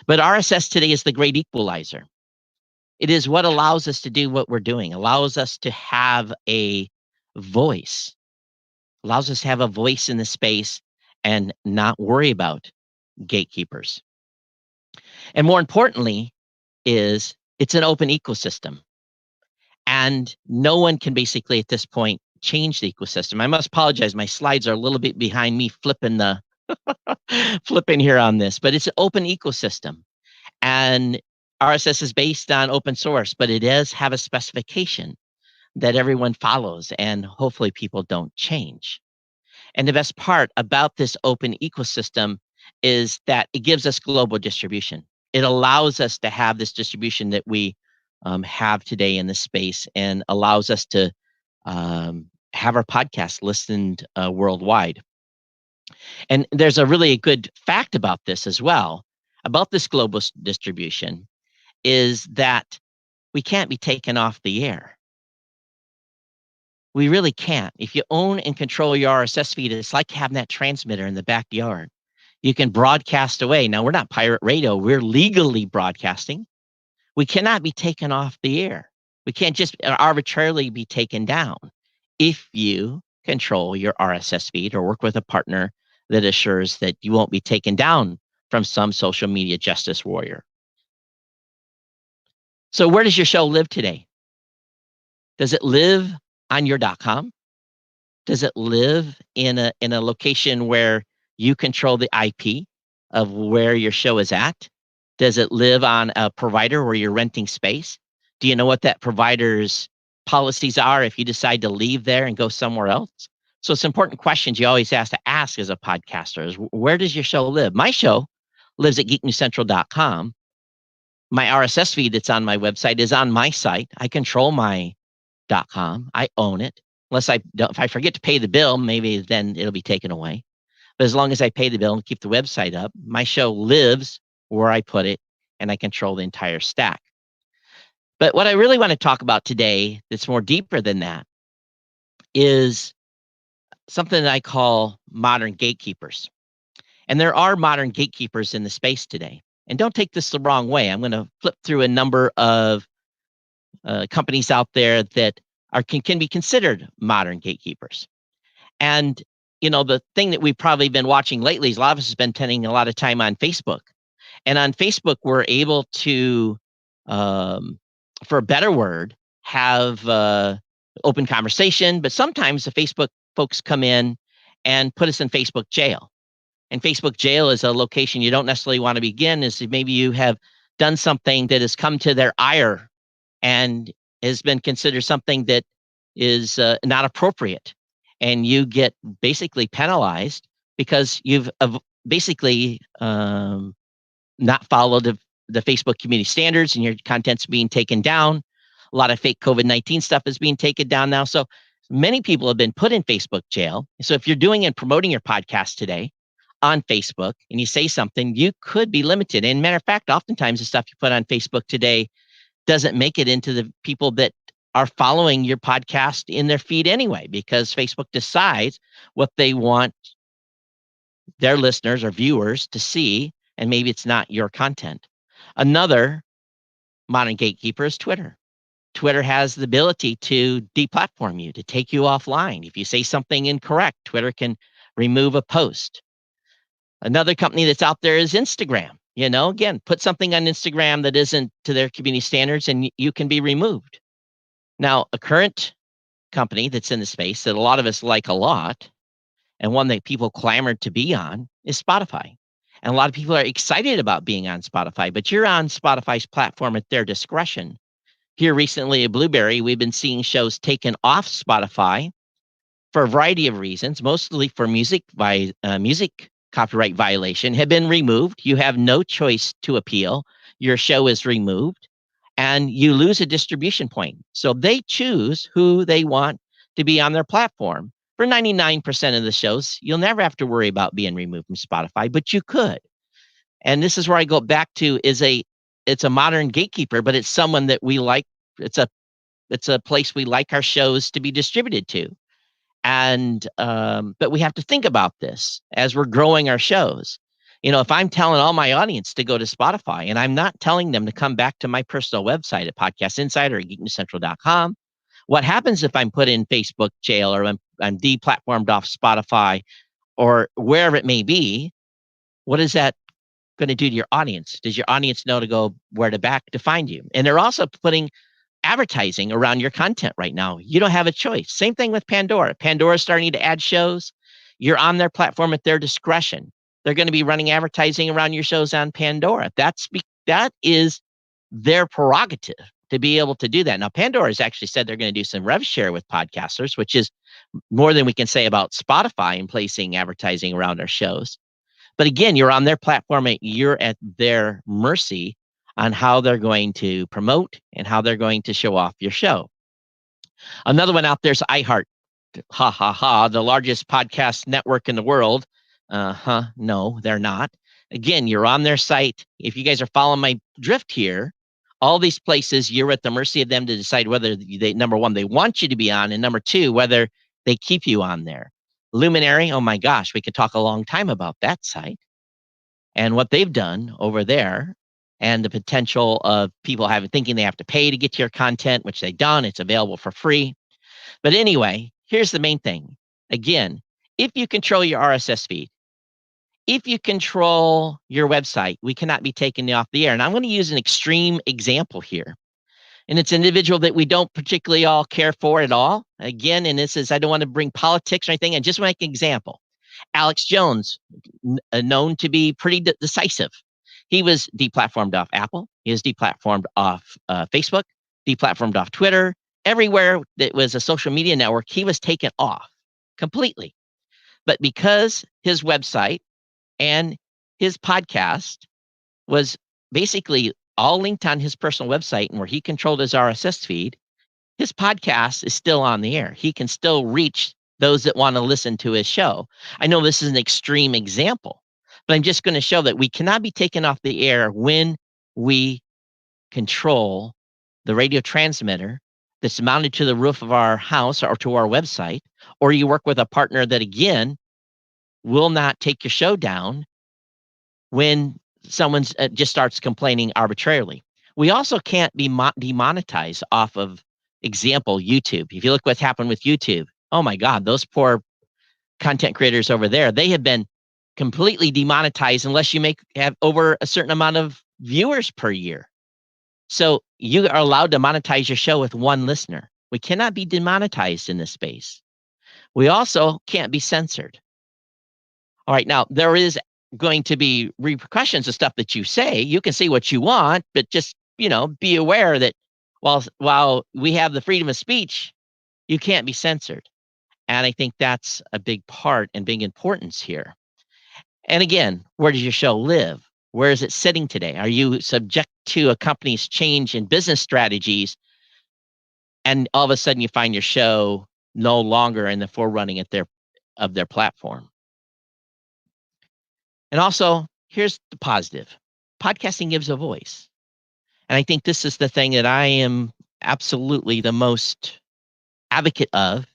But RSS today is the great equalizer. It is what allows us to do what we're doing, allows us to have a voice, allows us to have a voice in the space and not worry about gatekeepers. And more importantly, is it's an open ecosystem. And no one can basically at this point change the ecosystem. I must apologize. My slides are a little bit behind me flipping here on this, but it's an open ecosystem. And RSS is based on open source, but it does have a specification that everyone follows, and hopefully people don't change. And the best part about this open ecosystem is that it gives us global distribution. It allows us to have this distribution that we have today in the space, and allows us to have our podcast listened worldwide. And there's a really good fact about this as well, about this global distribution, is that we can't be taken off the air. We really can't. If you own and control your RSS feed, it's like having that transmitter in the backyard. You can broadcast away. Now, we're not pirate radio. We're legally broadcasting. We cannot be taken off the air. We can't just arbitrarily be taken down if you control your RSS feed or work with a partner that assures that you won't be taken down from some social media justice warrior. So where does your show live today? Does it live on your .com? Does it live in a location where you control the IP of where your show is at? Does it live on a provider where you're renting space? Do you know what that provider's policies are if you decide to leave there and go somewhere else? So it's important questions you always have to ask as a podcaster is, where does your show live? My show lives at geeknewscentral.com. My RSS feed that's on my website is on my site. I control my .com. I own it. Unless if I forget to pay the bill, maybe then it'll be taken away. But as long as I pay the bill and keep the website up, my show lives where I put it, and I control the entire stack. But what I really want to talk about today that's more deeper than that is something that I call modern gatekeepers. And there are modern gatekeepers in the space today. And don't take this the wrong way. I'm going to flip through a number of companies out there that can be considered modern gatekeepers. And, you know, the thing that we've probably been watching lately is a lot of us has been spending a lot of time on Facebook. And on Facebook, we're able to, for a better word, have open conversation. But sometimes the Facebook folks come in and put us in Facebook jail. And Facebook jail is a location you don't necessarily want to begin, is maybe you have done something that has come to their ire and has been considered something that is not appropriate. And you get basically penalized because you've basically not followed the Facebook community standards, and your content's being taken down. A lot of fake COVID-19 stuff is being taken down now. So many people have been put in Facebook jail. So if you're doing and promoting your podcast today on Facebook and you say something, you could be limited. And matter of fact, oftentimes the stuff you put on Facebook today doesn't make it into the people that are following your podcast in their feed anyway, because Facebook decides what they want their listeners or viewers to see, and maybe it's not your content. Another modern gatekeeper is Twitter. Twitter has the ability to deplatform you, to take you offline. If you say something incorrect, Twitter can remove a post. Another company that's out there is Instagram. You know, again, put something on Instagram that isn't to their community standards and you can be removed. Now, a current company that's in the space that a lot of us like a lot, and one that people clamored to be on, is Spotify. And a lot of people are excited about being on Spotify, but you're on Spotify's platform at their discretion. Here recently at Blueberry, we've been seeing shows taken off Spotify for a variety of reasons, mostly for music copyright violation, have been removed. You have no choice to appeal. Your show is removed and you lose a distribution point. So they choose who they want to be on their platform. For 99% of the shows, you'll never have to worry about being removed from Spotify, but you could. And this is where I go back to it's a modern gatekeeper, but it's someone that we like. It's a place we like our shows to be distributed to. And but we have to think about this as we're growing our shows. If I'm telling all my audience to go to Spotify and I'm not telling them to come back to my personal website at Podcast Insider or geeknewscentral.com, what happens if I'm put in Facebook jail or I'm deplatformed off Spotify or wherever it may be? What is that going to do to your audience? Does your audience know to go where to find you? And they're also putting advertising around your content right now. You don't have a choice. Same thing with Pandora. Pandora's starting to add shows. You're on their platform at their discretion. They're going to be running advertising around your shows on Pandora. That is their prerogative to be able to do that. Now, Pandora has actually said they're going to do some rev share with podcasters, which is more than we can say about Spotify and placing advertising around our shows. But again, you're on their platform and you're at their mercy on how they're going to promote and how they're going to show off your show. Another one out there is iHeart. Ha, ha, ha. The largest podcast network in the world. No, they're not. Again, you're on their site. If you guys are following my drift here, all these places, you're at the mercy of them to decide whether they, number one, they want you to be on, and number two, whether they keep you on there. Luminary, oh my gosh, we could talk a long time about that site and what they've done over there and the potential of people thinking they have to pay to get to your content, which they've done. It's available for free. But anyway, here's the main thing. Again, if you control your RSS feed, if you control your website, we cannot be taken off the air. And I'm going to use an extreme example here. And it's an individual that we don't particularly all care for at all. Again, and this is, I don't want to bring politics or anything. I just want to make an example. Alex Jones, known to be pretty decisive. He was deplatformed off Apple. He was deplatformed off Facebook, deplatformed off Twitter. Everywhere that was a social media network, he was taken off completely. But because his website and his podcast was basically all linked on his personal website and where he controlled his RSS feed, his podcast is still on the air. He can still reach those that want to listen to his show. I know this is an extreme example, but I'm just going to show that we cannot be taken off the air when we control the radio transmitter that's mounted to the roof of our house or to our website, or you work with a partner that, again, will not take your show down when someone just starts complaining arbitrarily. We also can't be demonetized off of, example, YouTube. If you look what's happened with YouTube, oh my God, those poor content creators over there, they have been completely demonetized unless you have over a certain amount of viewers per year. So you are allowed to monetize your show with one listener. We cannot be demonetized in this space. We also can't be censored. All right, now there is going to be repercussions of stuff that you say. You can say what you want, but just, be aware that while we have the freedom of speech, you can't be censored. And I think that's a big part and big importance here. And again, where does your show live? Where is it sitting today? Are you subject to a company's change in business strategies and all of a sudden you find your show no longer in the forerunning of their platform? And also, here's the positive. Podcasting gives a voice. And I think this is the thing that I am absolutely the most advocate of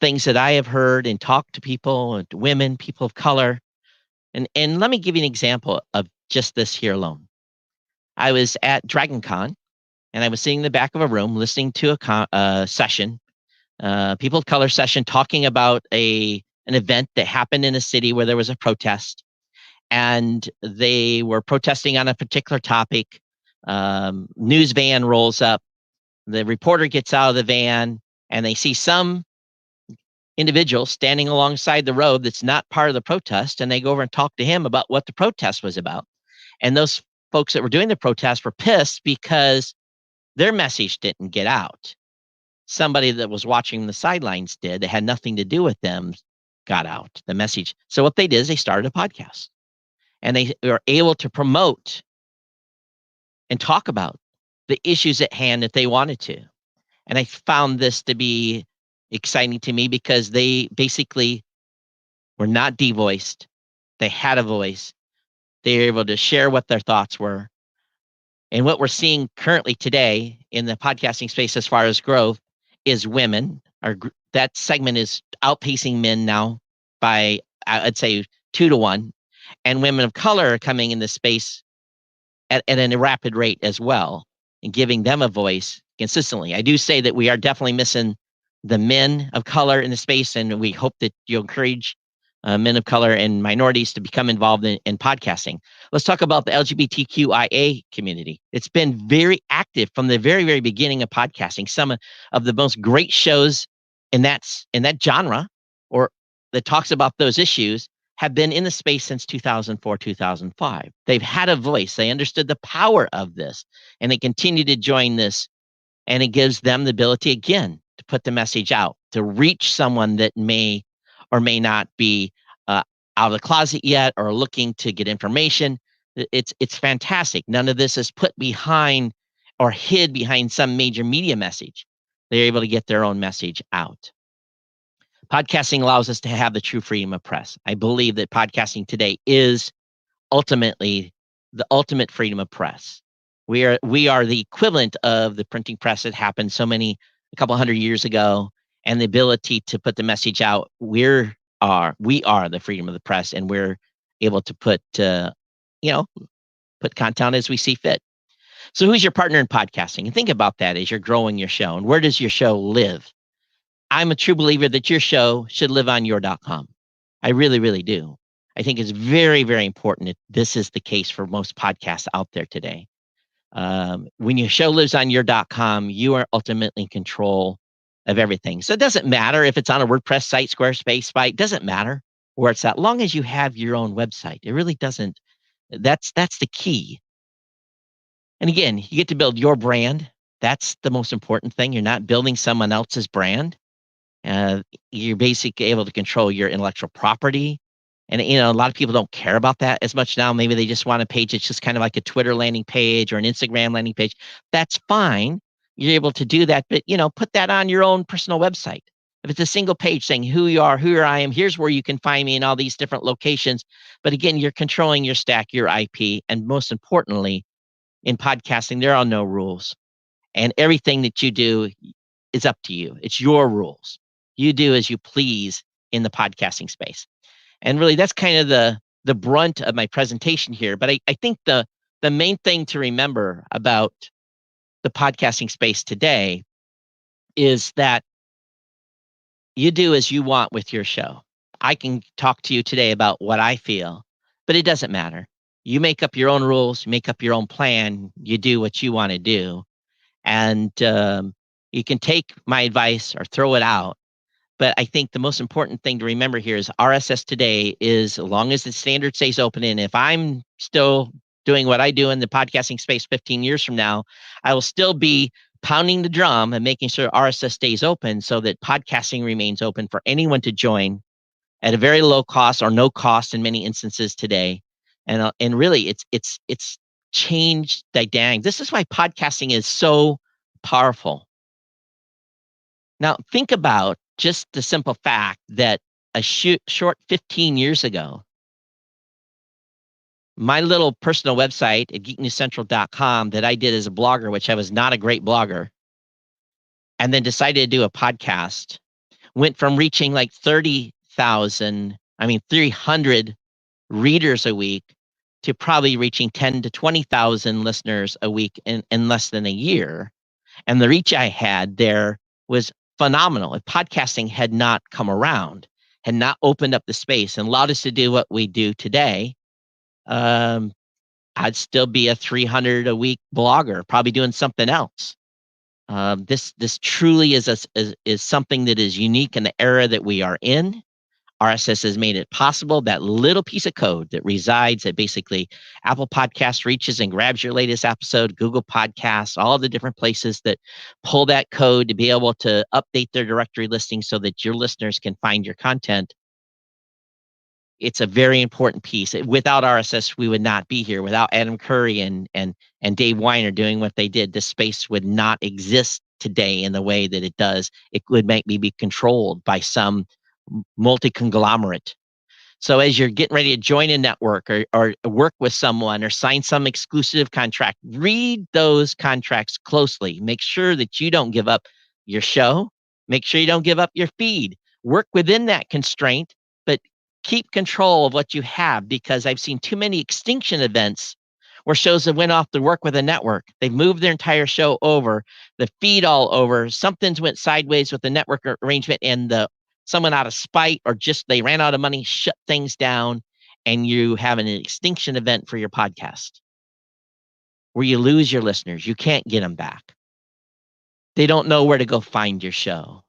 things that I have heard and talked to people, and women, people of color. And let me give you an example of just this here alone. I was at DragonCon, and I was sitting in the back of a room listening to a session, people of color session, talking about an event that happened in a city where there was a protest, and they were protesting on a particular topic. News van rolls up. The reporter gets out of the van, and they see some individual standing alongside the road that's not part of the protest, and they go over and talk to him about what the protest was about. And those folks that were doing the protest were pissed because their message didn't get out. Somebody that was watching the sidelines did, that had nothing to do with them, got out the message. So what they did is they started a podcast, and they were able to promote and talk about the issues at hand that they wanted to. And I found this to be exciting to me because they basically were not devoiced. They had a voice. They were able to share what their thoughts were. And what we're seeing currently today in the podcasting space as far as growth is women. That segment is outpacing men now by, I'd say, 2 to 1. And women of color are coming in the space at a rapid rate as well, and giving them a voice consistently. I do say that we are definitely missing the men of color in the space, and we hope that you'll encourage men of color and minorities to become involved in podcasting. Let's talk about the LGBTQIA community. It's been very active from the very, very beginning of podcasting. Some of the most great shows in that genre, or that talks about those issues, have been in the space since 2004, 2005. They've had a voice. They understood the power of this, and they continue to join this. And it gives them the ability, again, to put the message out, to reach someone that may or may not be out of the closet yet or looking to get information. It's fantastic. None of this is put behind or hid behind some major media message. They're able to get their own message out. Podcasting allows us to have the true freedom of press. I believe that podcasting today is ultimately the ultimate freedom of press. We are the equivalent of the printing press that happened a couple hundred years ago, and the ability to put the message out. We are the freedom of the press, and we're able to put content as we see fit. So who's your partner in podcasting? And think about that as you're growing your show. And where does your show live? I'm a true believer that your show should live on your.com. I really, really do. I think it's very, very important that this is the case for most podcasts out there today. When your show lives on your.com, you are ultimately in control of everything. So it doesn't matter if it's on a WordPress site, Squarespace site, doesn't matter where it's at, long as you have your own website. It really doesn't. That's the key. And again, you get to build your brand. That's the most important thing. You're not building someone else's brand. You're basically able to control your intellectual property. And, a lot of people don't care about that as much now. Maybe they just want a page that's just kind of like a Twitter landing page or an Instagram landing page. That's fine. You're able to do that, but, put that on your own personal website. If it's a single page saying who you are, who I am, here's where you can find me in all these different locations. But again, you're controlling your stack, your IP, and most importantly, in podcasting, there are no rules. And everything that you do is up to you. It's your rules. You do as you please in the podcasting space. And really, that's kind of the brunt of my presentation here. But I think the main thing to remember about the podcasting space today is that you do as you want with your show. I can talk to you today about what I feel, but it doesn't matter. You make up your own rules, you make up your own plan, you do what you want to do. And you can take my advice or throw it out. But I think the most important thing to remember here is RSS today is, as long as the standard stays open, and if I'm still doing what I do in the podcasting space 15 years from now, I will still be pounding the drum and making sure RSS stays open so that podcasting remains open for anyone to join at a very low cost or no cost in many instances today. And really, it's changed dynamic. This is why podcasting is so powerful. Now, think about just the simple fact that a short 15 years ago, my little personal website at geeknewscentral.com that I did as a blogger, which I was not a great blogger, and then decided to do a podcast, went from reaching like 300 readers a week to probably reaching 10 to 20,000 listeners a week in less than a year. And the reach I had there was phenomenal. If podcasting had not come around, had not opened up the space and allowed us to do what we do today, I'd still be a 300 a week blogger, probably doing something else. This truly is something that is unique in the era that we are in. RSS has made it possible. That little piece of code that resides at basically Apple Podcasts reaches and grabs your latest episode, Google Podcasts, all the different places that pull that code to be able to update their directory listing so that your listeners can find your content, it's a very important piece. Without RSS, we would not be here. Without Adam Curry and Dave Weiner doing what they did, this space would not exist today in the way that it does. It would maybe be controlled by some multi-conglomerate. So as you're getting ready to join a network or work with someone or sign some exclusive contract, read those contracts closely. Make sure that you don't give up your show. Make sure you don't give up your feed. Work within that constraint, but keep control of what you have, because I've seen too many extinction events where shows have went off to work with a network. They've moved their entire show over, the feed all over. Something's went sideways with the network arrangement, and someone out of spite or just they ran out of money, shut things down, and you have an extinction event for your podcast where you lose your listeners. You can't get them back. They don't know where to go find your show.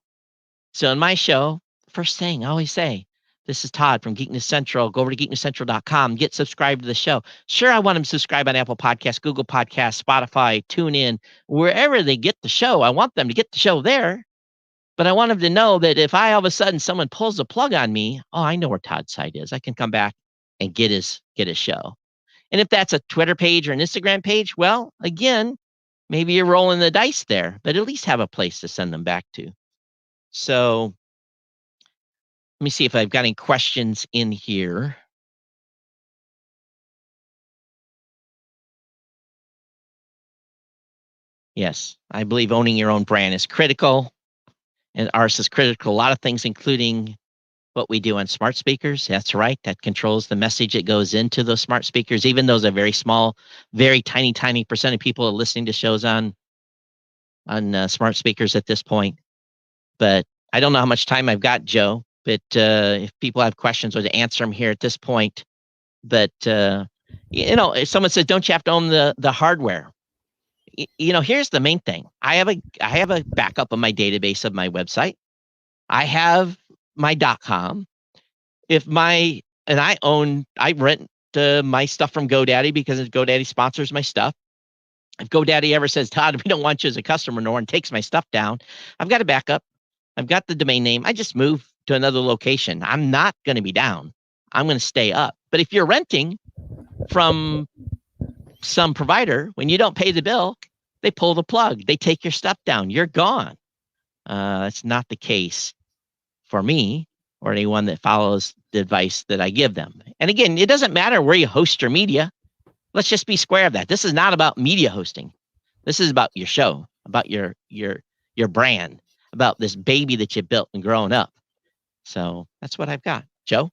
So in my show, first thing I always say, this is Todd from Geekness Central. Go over to geeknesscentral.com, get subscribed to the show. Sure, I want them to subscribe on Apple Podcasts, Google Podcasts, Spotify, TuneIn, wherever they get the show. I want them to get the show there. But I want them to know that if all of a sudden someone pulls the plug on me, I know where Todd's site is. I can come back and get his show. And if that's a Twitter page or an Instagram page, well, again, maybe you're rolling the dice there, but at least have a place to send them back to. So let me see if I've got any questions in here. Yes, I believe owning your own brand is critical. And ours is critical. A lot of things, including what we do on smart speakers. That's right. That controls the message that goes into those smart speakers. Even those are very small, very tiny percent of people are listening to shows on smart speakers at this point. But I don't know how much time I've got, Joe. But if people have questions, or to answer them here at this point. But if someone says, "Don't you have to own the hardware?" Here's the main thing. I have a backup of my database of my website. I have my .com. I rent my stuff from GoDaddy because GoDaddy sponsors my stuff. If GoDaddy ever says, "Todd, we don't want you as a customer," and takes my stuff down, I've got a backup. I've got the domain name. I just move to another location. I'm not going to be down. I'm going to stay up. But if you're renting from some provider, when you don't pay the bill, they pull the plug. They take your stuff down. You're gone. That's not the case for me or anyone that follows the advice that I give them. And again, it doesn't matter where you host your media. Let's just be square of that. This is not about media hosting. This is about your show, about your brand, about this baby that you built and grown up. So that's what I've got. Joe?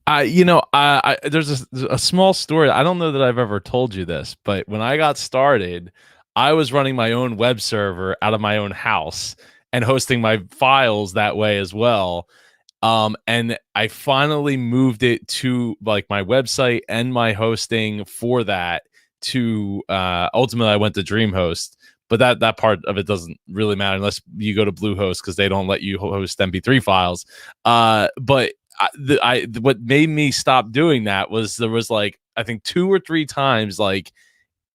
There's a small story. I don't know that I've ever told you this, but when I got started, I was running my own web server out of my own house and hosting my files that way as well. And I finally moved it to like my website and my hosting for that to ultimately I went to DreamHost. But that part of it doesn't really matter unless you go to Bluehost because they don't let you host MP3 files. But what made me stop doing that was there was like I think 2 or 3 times like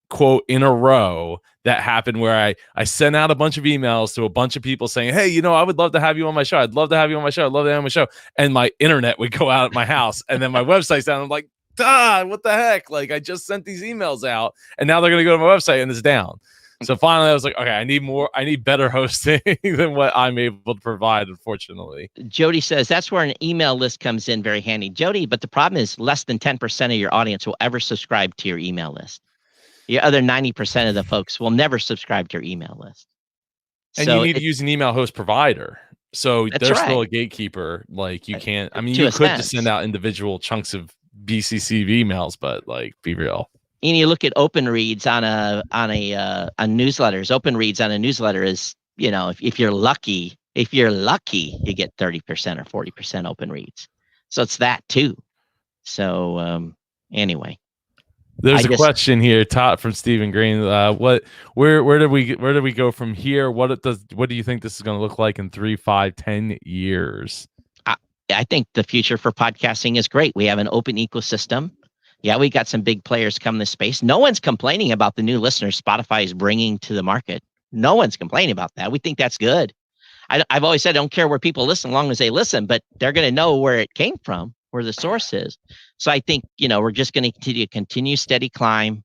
quote in a row that happened where I sent out a bunch of emails to a bunch of people saying, "Hey, I would love to have you on my show. I'd love to have you on my show. I'd love to have you on my show." And my internet would go out at my house, and then my website's down. I'm like, what the heck? Like I just sent these emails out, and now they're gonna go to my website and it's down. So finally, I was like, okay, I need better hosting than what I'm able to provide, unfortunately. Jody says that's where an email list comes in very handy. Jody, but the problem is less than 10% of your audience will ever subscribe to your email list. Your other 90% of the folks will never subscribe to your email list. And you need to use an email host provider. So they're still a gatekeeper. Like you can't, you could just send out individual chunks of BCC emails, but like be real. And you look at open reads on newsletters. Open reads on a newsletter is, if you're lucky, you get 30% or 40% open reads. So it's that too. So anyway, there's a question here, Todd from Stephen Green. Where do we go from here? What do you think this is going to look like in 3, 5, 10 years? I think the future for podcasting is great. We have an open ecosystem. Yeah, we got some big players come in this space. No one's complaining about the new listeners Spotify is bringing to the market. No one's complaining about that. We think that's good. I've always said I don't care where people listen as long as they listen, but they're going to know where it came from. where the source is. So I think, we're just going to continue steady climb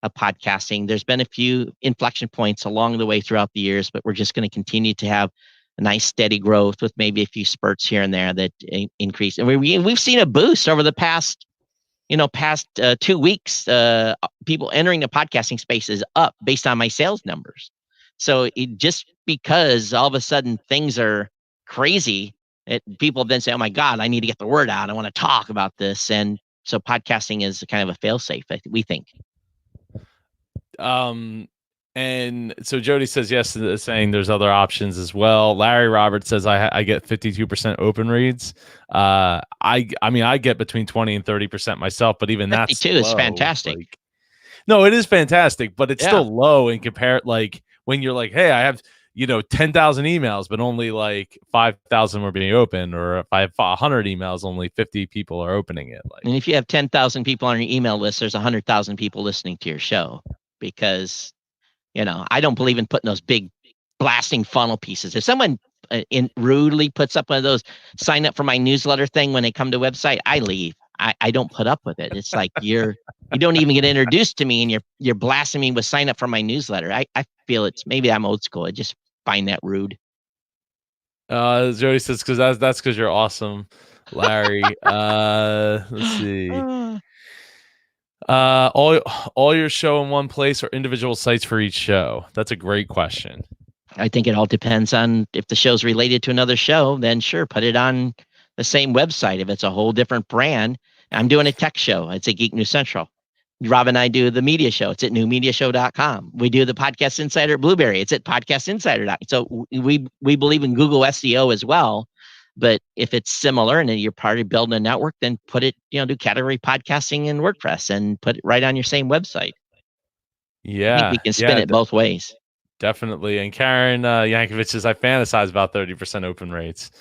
of podcasting. There's been a few inflection points along the way throughout the years, but we're just going to continue to have a nice steady growth with maybe a few spurts here and there that increase. And we've seen a boost over the past 2 weeks. People entering the podcasting space is up based on my sales numbers. So just because all of a sudden things are crazy, people then say, oh my God, I need to get the word out. I want to talk about this. And so podcasting is kind of a fail-safe, we think. And so Jody says yes, saying there's other options as well. Larry Roberts says I get 52% open reads. I mean I get between 20 and 30% myself, but even that's 52 is low. fantastic. Like, no, it is fantastic, but it's Yeah. still low in compare. Like when you're like, hey, I have 10,000 emails, but only like 5,000 were being opened, or if I have 100 emails, only 50 people are opening it. Like, And if you have 10,000 people on your email list, there's 100,000 people listening to your show, because I don't believe in putting those big blasting funnel pieces. If someone rudely puts up one of those sign up for my newsletter thing when they come to website, I leave. I don't put up with it. It's like you don't even get introduced to me and you're blasting me with sign up for my newsletter. I feel maybe I'm old school. I just find that rude. Jody says because that's because you're awesome, Larry. Let's see. All your show in one place or individual sites for each show? That's a great question. I think it all depends on if the show's related to another show, then sure, put it on the same website. If it's a whole different brand, I'm doing a tech show. It's at Geek News Central. Rob and I do the media show. It's at newmediashow.com. We do the Podcast Insider at Blueberry. It's at podcastinsider.com. So we believe in Google SEO as well. But if it's similar and you're part of building a network, then put it, do category podcasting in WordPress and put it right on your same website. Yeah. I think we can spin it both ways. Definitely. And Karen Yankovic says, I fantasize about 30% open rates.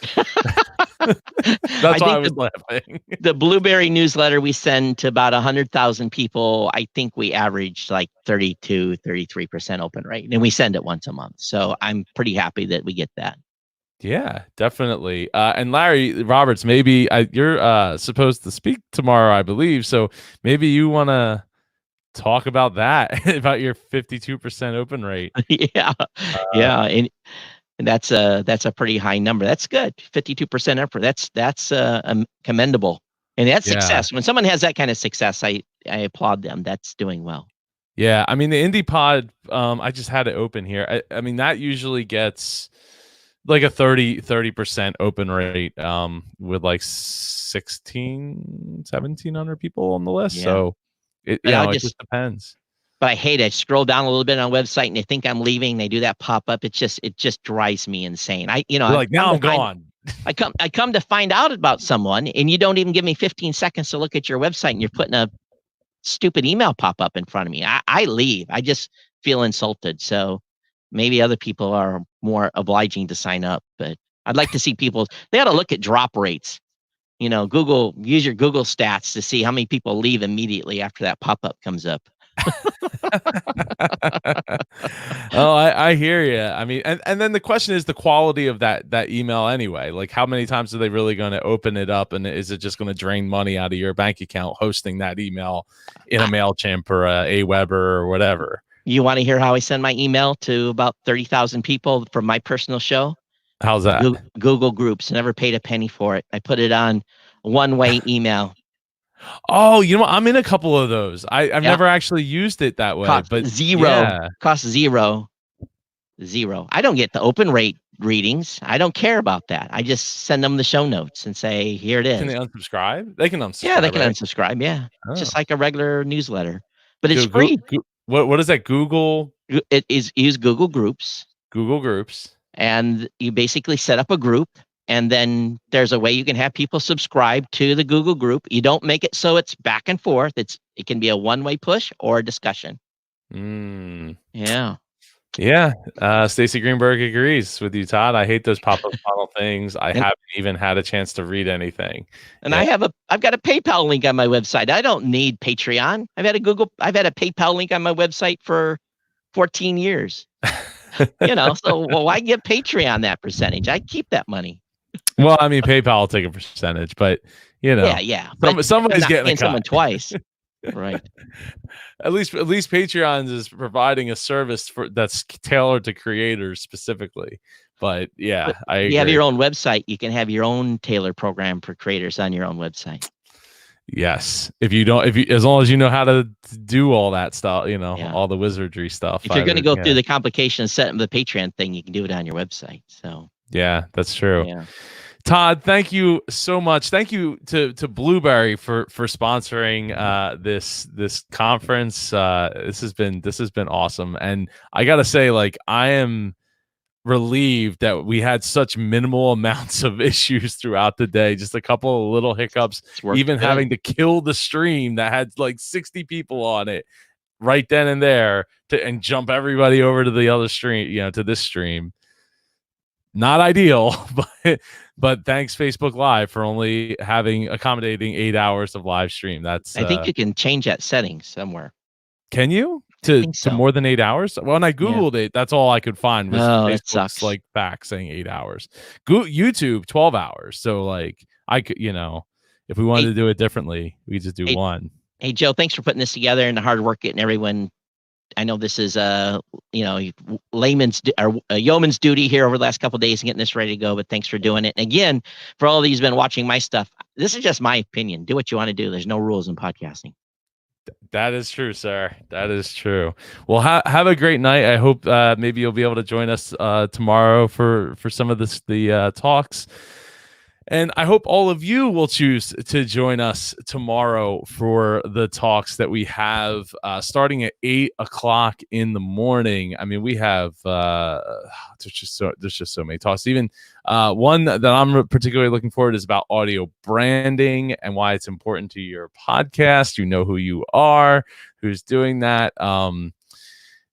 That's why I was laughing. The Blueberry newsletter we send to about 100,000 people, I think we average like 32, 33% open rate. And we send it once a month. So I'm pretty happy that we get that. Yeah, definitely. And Larry Roberts, maybe you're supposed to speak tomorrow, I believe. So maybe you want to talk about that, about your 52% open rate. Yeah. And that's a pretty high number. That's good. 52% effort. That's commendable. And that's success. When someone has that kind of success, I applaud them. That's doing well. Yeah. I mean, the Indie Pod, I just had it open here. I mean, that usually gets like a 30% open rate with like 1,700 people on the list. Yeah. So it just depends. But I hate it. I scroll down a little bit on a website and they think I'm leaving. They do that pop up. It just drives me insane. Like now I'm gone. I come to find out about someone and you don't even give me 15 seconds to look at your website and you're putting a stupid email pop up in front of me. I leave. I just feel insulted. So maybe other people are more obliging to sign up, but I'd like to see people, they ought to look at drop rates. Use your Google stats to see how many people leave immediately after that pop-up comes up. Oh, I hear you. I mean, and then the question is the quality of that email anyway. Like how many times are they really going to open it up, and is it just going to drain money out of your bank account hosting that email in a MailChimp or a Aweber or whatever? You want to hear how I send my email to about 30,000 people from my personal show? How's that? Google Groups. Never paid a penny for it. I put it on one-way email. Oh, I'm in a couple of those. I've never actually used it that way. But zero. Yeah. Cost zero. I don't get the open rate readings. I don't care about that. I just send them the show notes and say, here it is. Can they unsubscribe? They can unsubscribe. Yeah, they can unsubscribe. Yeah. Oh. Just like a regular newsletter. But it's free. What is that? Google? It is use Google Groups. Google Groups. And you basically set up a group. And then there's a way you can have people subscribe to the Google group. You don't make it so it's back and forth. It can be a one-way push or a discussion. Yeah. Yeah. Stacy Greenberg agrees with you, Todd. I hate those pop-up funnel things. I haven't even had a chance to read anything. And I've got a PayPal link on my website. I don't need Patreon. I've had a PayPal link on my website for 14 years. So why give Patreon that percentage? I keep that money. Well, I mean, PayPal will take a percentage, but You know, Yeah. But somebody's not getting a paying someone cut. twice. Right. At least Patreon is providing a service that's tailored to creators specifically. But yeah, I agree. You have your own website. You can have your own tailored program for creators on your own website. Yes. As long as you know how to do all that stuff, all the wizardry stuff. If you're going to go through the complications setting the Patreon thing, you can do it on your website. So yeah, that's true. Yeah. Todd, thank you so much. Thank you to Blueberry for sponsoring this conference. This has been awesome, and I gotta say, like, I am relieved that we had such minimal amounts of issues throughout the day. Just a couple of little hiccups, even having to kill the stream that had like 60 people on it right then and there and jump everybody over to the other stream, to this stream. Not ideal, but thanks Facebook Live for only accommodating 8 hours of live stream. I think you can change that setting somewhere. Can you to more than 8 hours? Well, when I Googled it, that's all I could find was Facebook's like back saying 8 hours. YouTube 12 hours. So like I could, if we wanted to do it differently, we just do one. Hey Joe, thanks for putting this together and the hard work getting everyone. I know this is layman's or a yeoman's duty here over the last couple of days and getting this ready to go, but thanks for doing it. And again, for all of you who's been watching my stuff, this is just my opinion. Do what you want to do. There's no rules in podcasting. That is true, sir. That is true. Well, have a great night. I hope maybe you'll be able to join us tomorrow for some of the talks. And I hope all of you will choose to join us tomorrow for the talks that we have starting at 8 o'clock in the morning. I mean, we have there's just so many talks. Even one that I'm particularly looking forward to is about audio branding and why it's important to your podcast. You know who you are, who's doing that.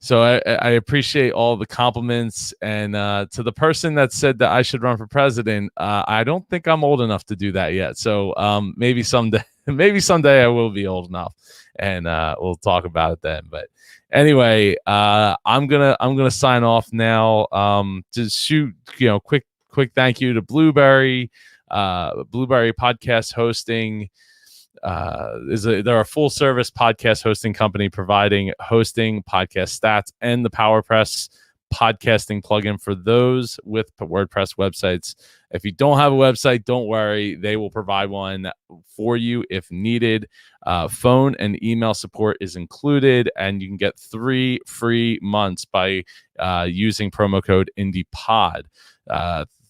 So I appreciate all the compliments, and to the person that said that I should run for president, I don't think I'm old enough to do that yet. So maybe someday I will be old enough, and we'll talk about it then. But anyway, I'm gonna sign off now. Just shoot, quick thank you to Blueberry Podcast Hosting. They're a full service podcast hosting company providing hosting, podcast stats, and the PowerPress podcasting plugin for those with WordPress websites. If you don't have a website, don't worry. They will provide one for you if needed. Phone and email support is included, and you can get 3 free months by using promo code IndiePod.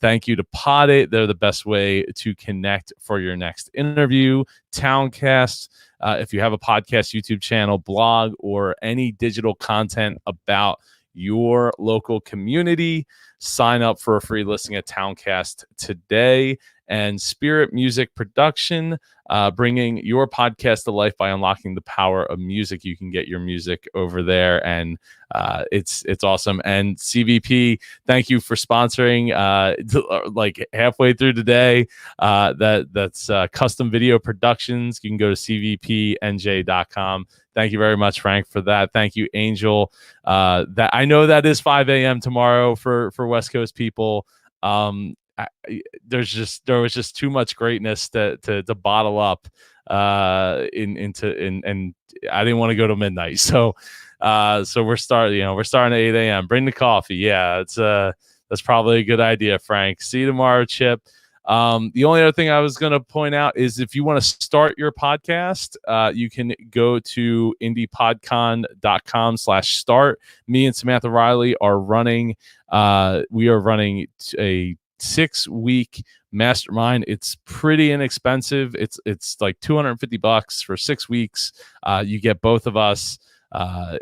Thank you to Podit. They're the best way to connect for your next interview. Towncast. If you have a podcast, YouTube channel, blog, or any digital content about your local community, sign up for a free listing at Towncast today. And Spirit Music Production, bringing your podcast to life by unlocking the power of music. You can get your music over there, and it's awesome. And CVP, thank you for sponsoring like halfway through today. That's Custom Video Productions. You can go to cvpnj.com. Thank you very much, Frank, for that. Thank you, Angel. That I know that is 5 a.m. tomorrow for West Coast people. There was just too much greatness to bottle up and I didn't want to go to midnight. So we're starting at 8 a.m. Bring the coffee. Yeah, that's probably a good idea, Frank. See you tomorrow, Chip. The only other thing I was going to point out is if you want to start your podcast, you can go to indiepodcon.com/start. Me and Samantha Riley are running. We are running a 6-week mastermind. It's pretty inexpensive. It's like $250 for 6 weeks. You get both of us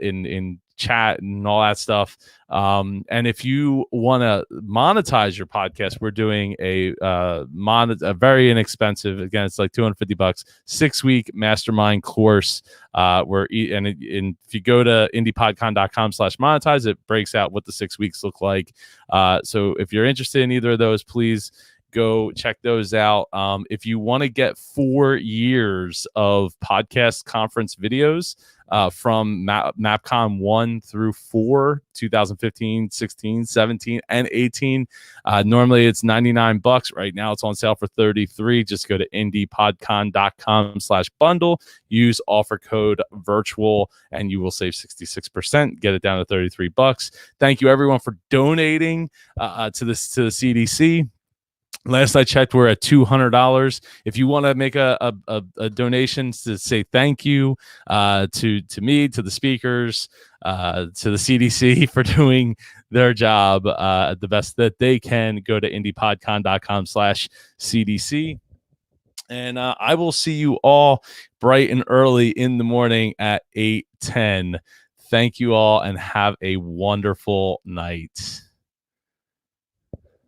in chat and all that stuff. And if you want to monetize your podcast, we're doing a very inexpensive, again, it's like $250, 6-week mastermind course. And if you go to indiepodcon.com/monetize, it breaks out what the 6 weeks look like. So if you're interested in either of those, please go check those out. If you want to get 4 years of podcast conference videos, from MapCon 1 through 4, 2015, 16, 17, and 18. Normally it's $99. Right now it's on sale for $33. Just go to indiepodcon.com/bundle. Use offer code virtual and you will save 66%. Get it down to $33. Thank you everyone for donating to the CDC. Last I checked, we're at $200. If you want to make a donation to say thank you to me, to the speakers, to the CDC for doing their job the best that they can, go to indiepodcon.com/CDC. And I will see you all bright and early in the morning at 8:10. Thank you all and have a wonderful night.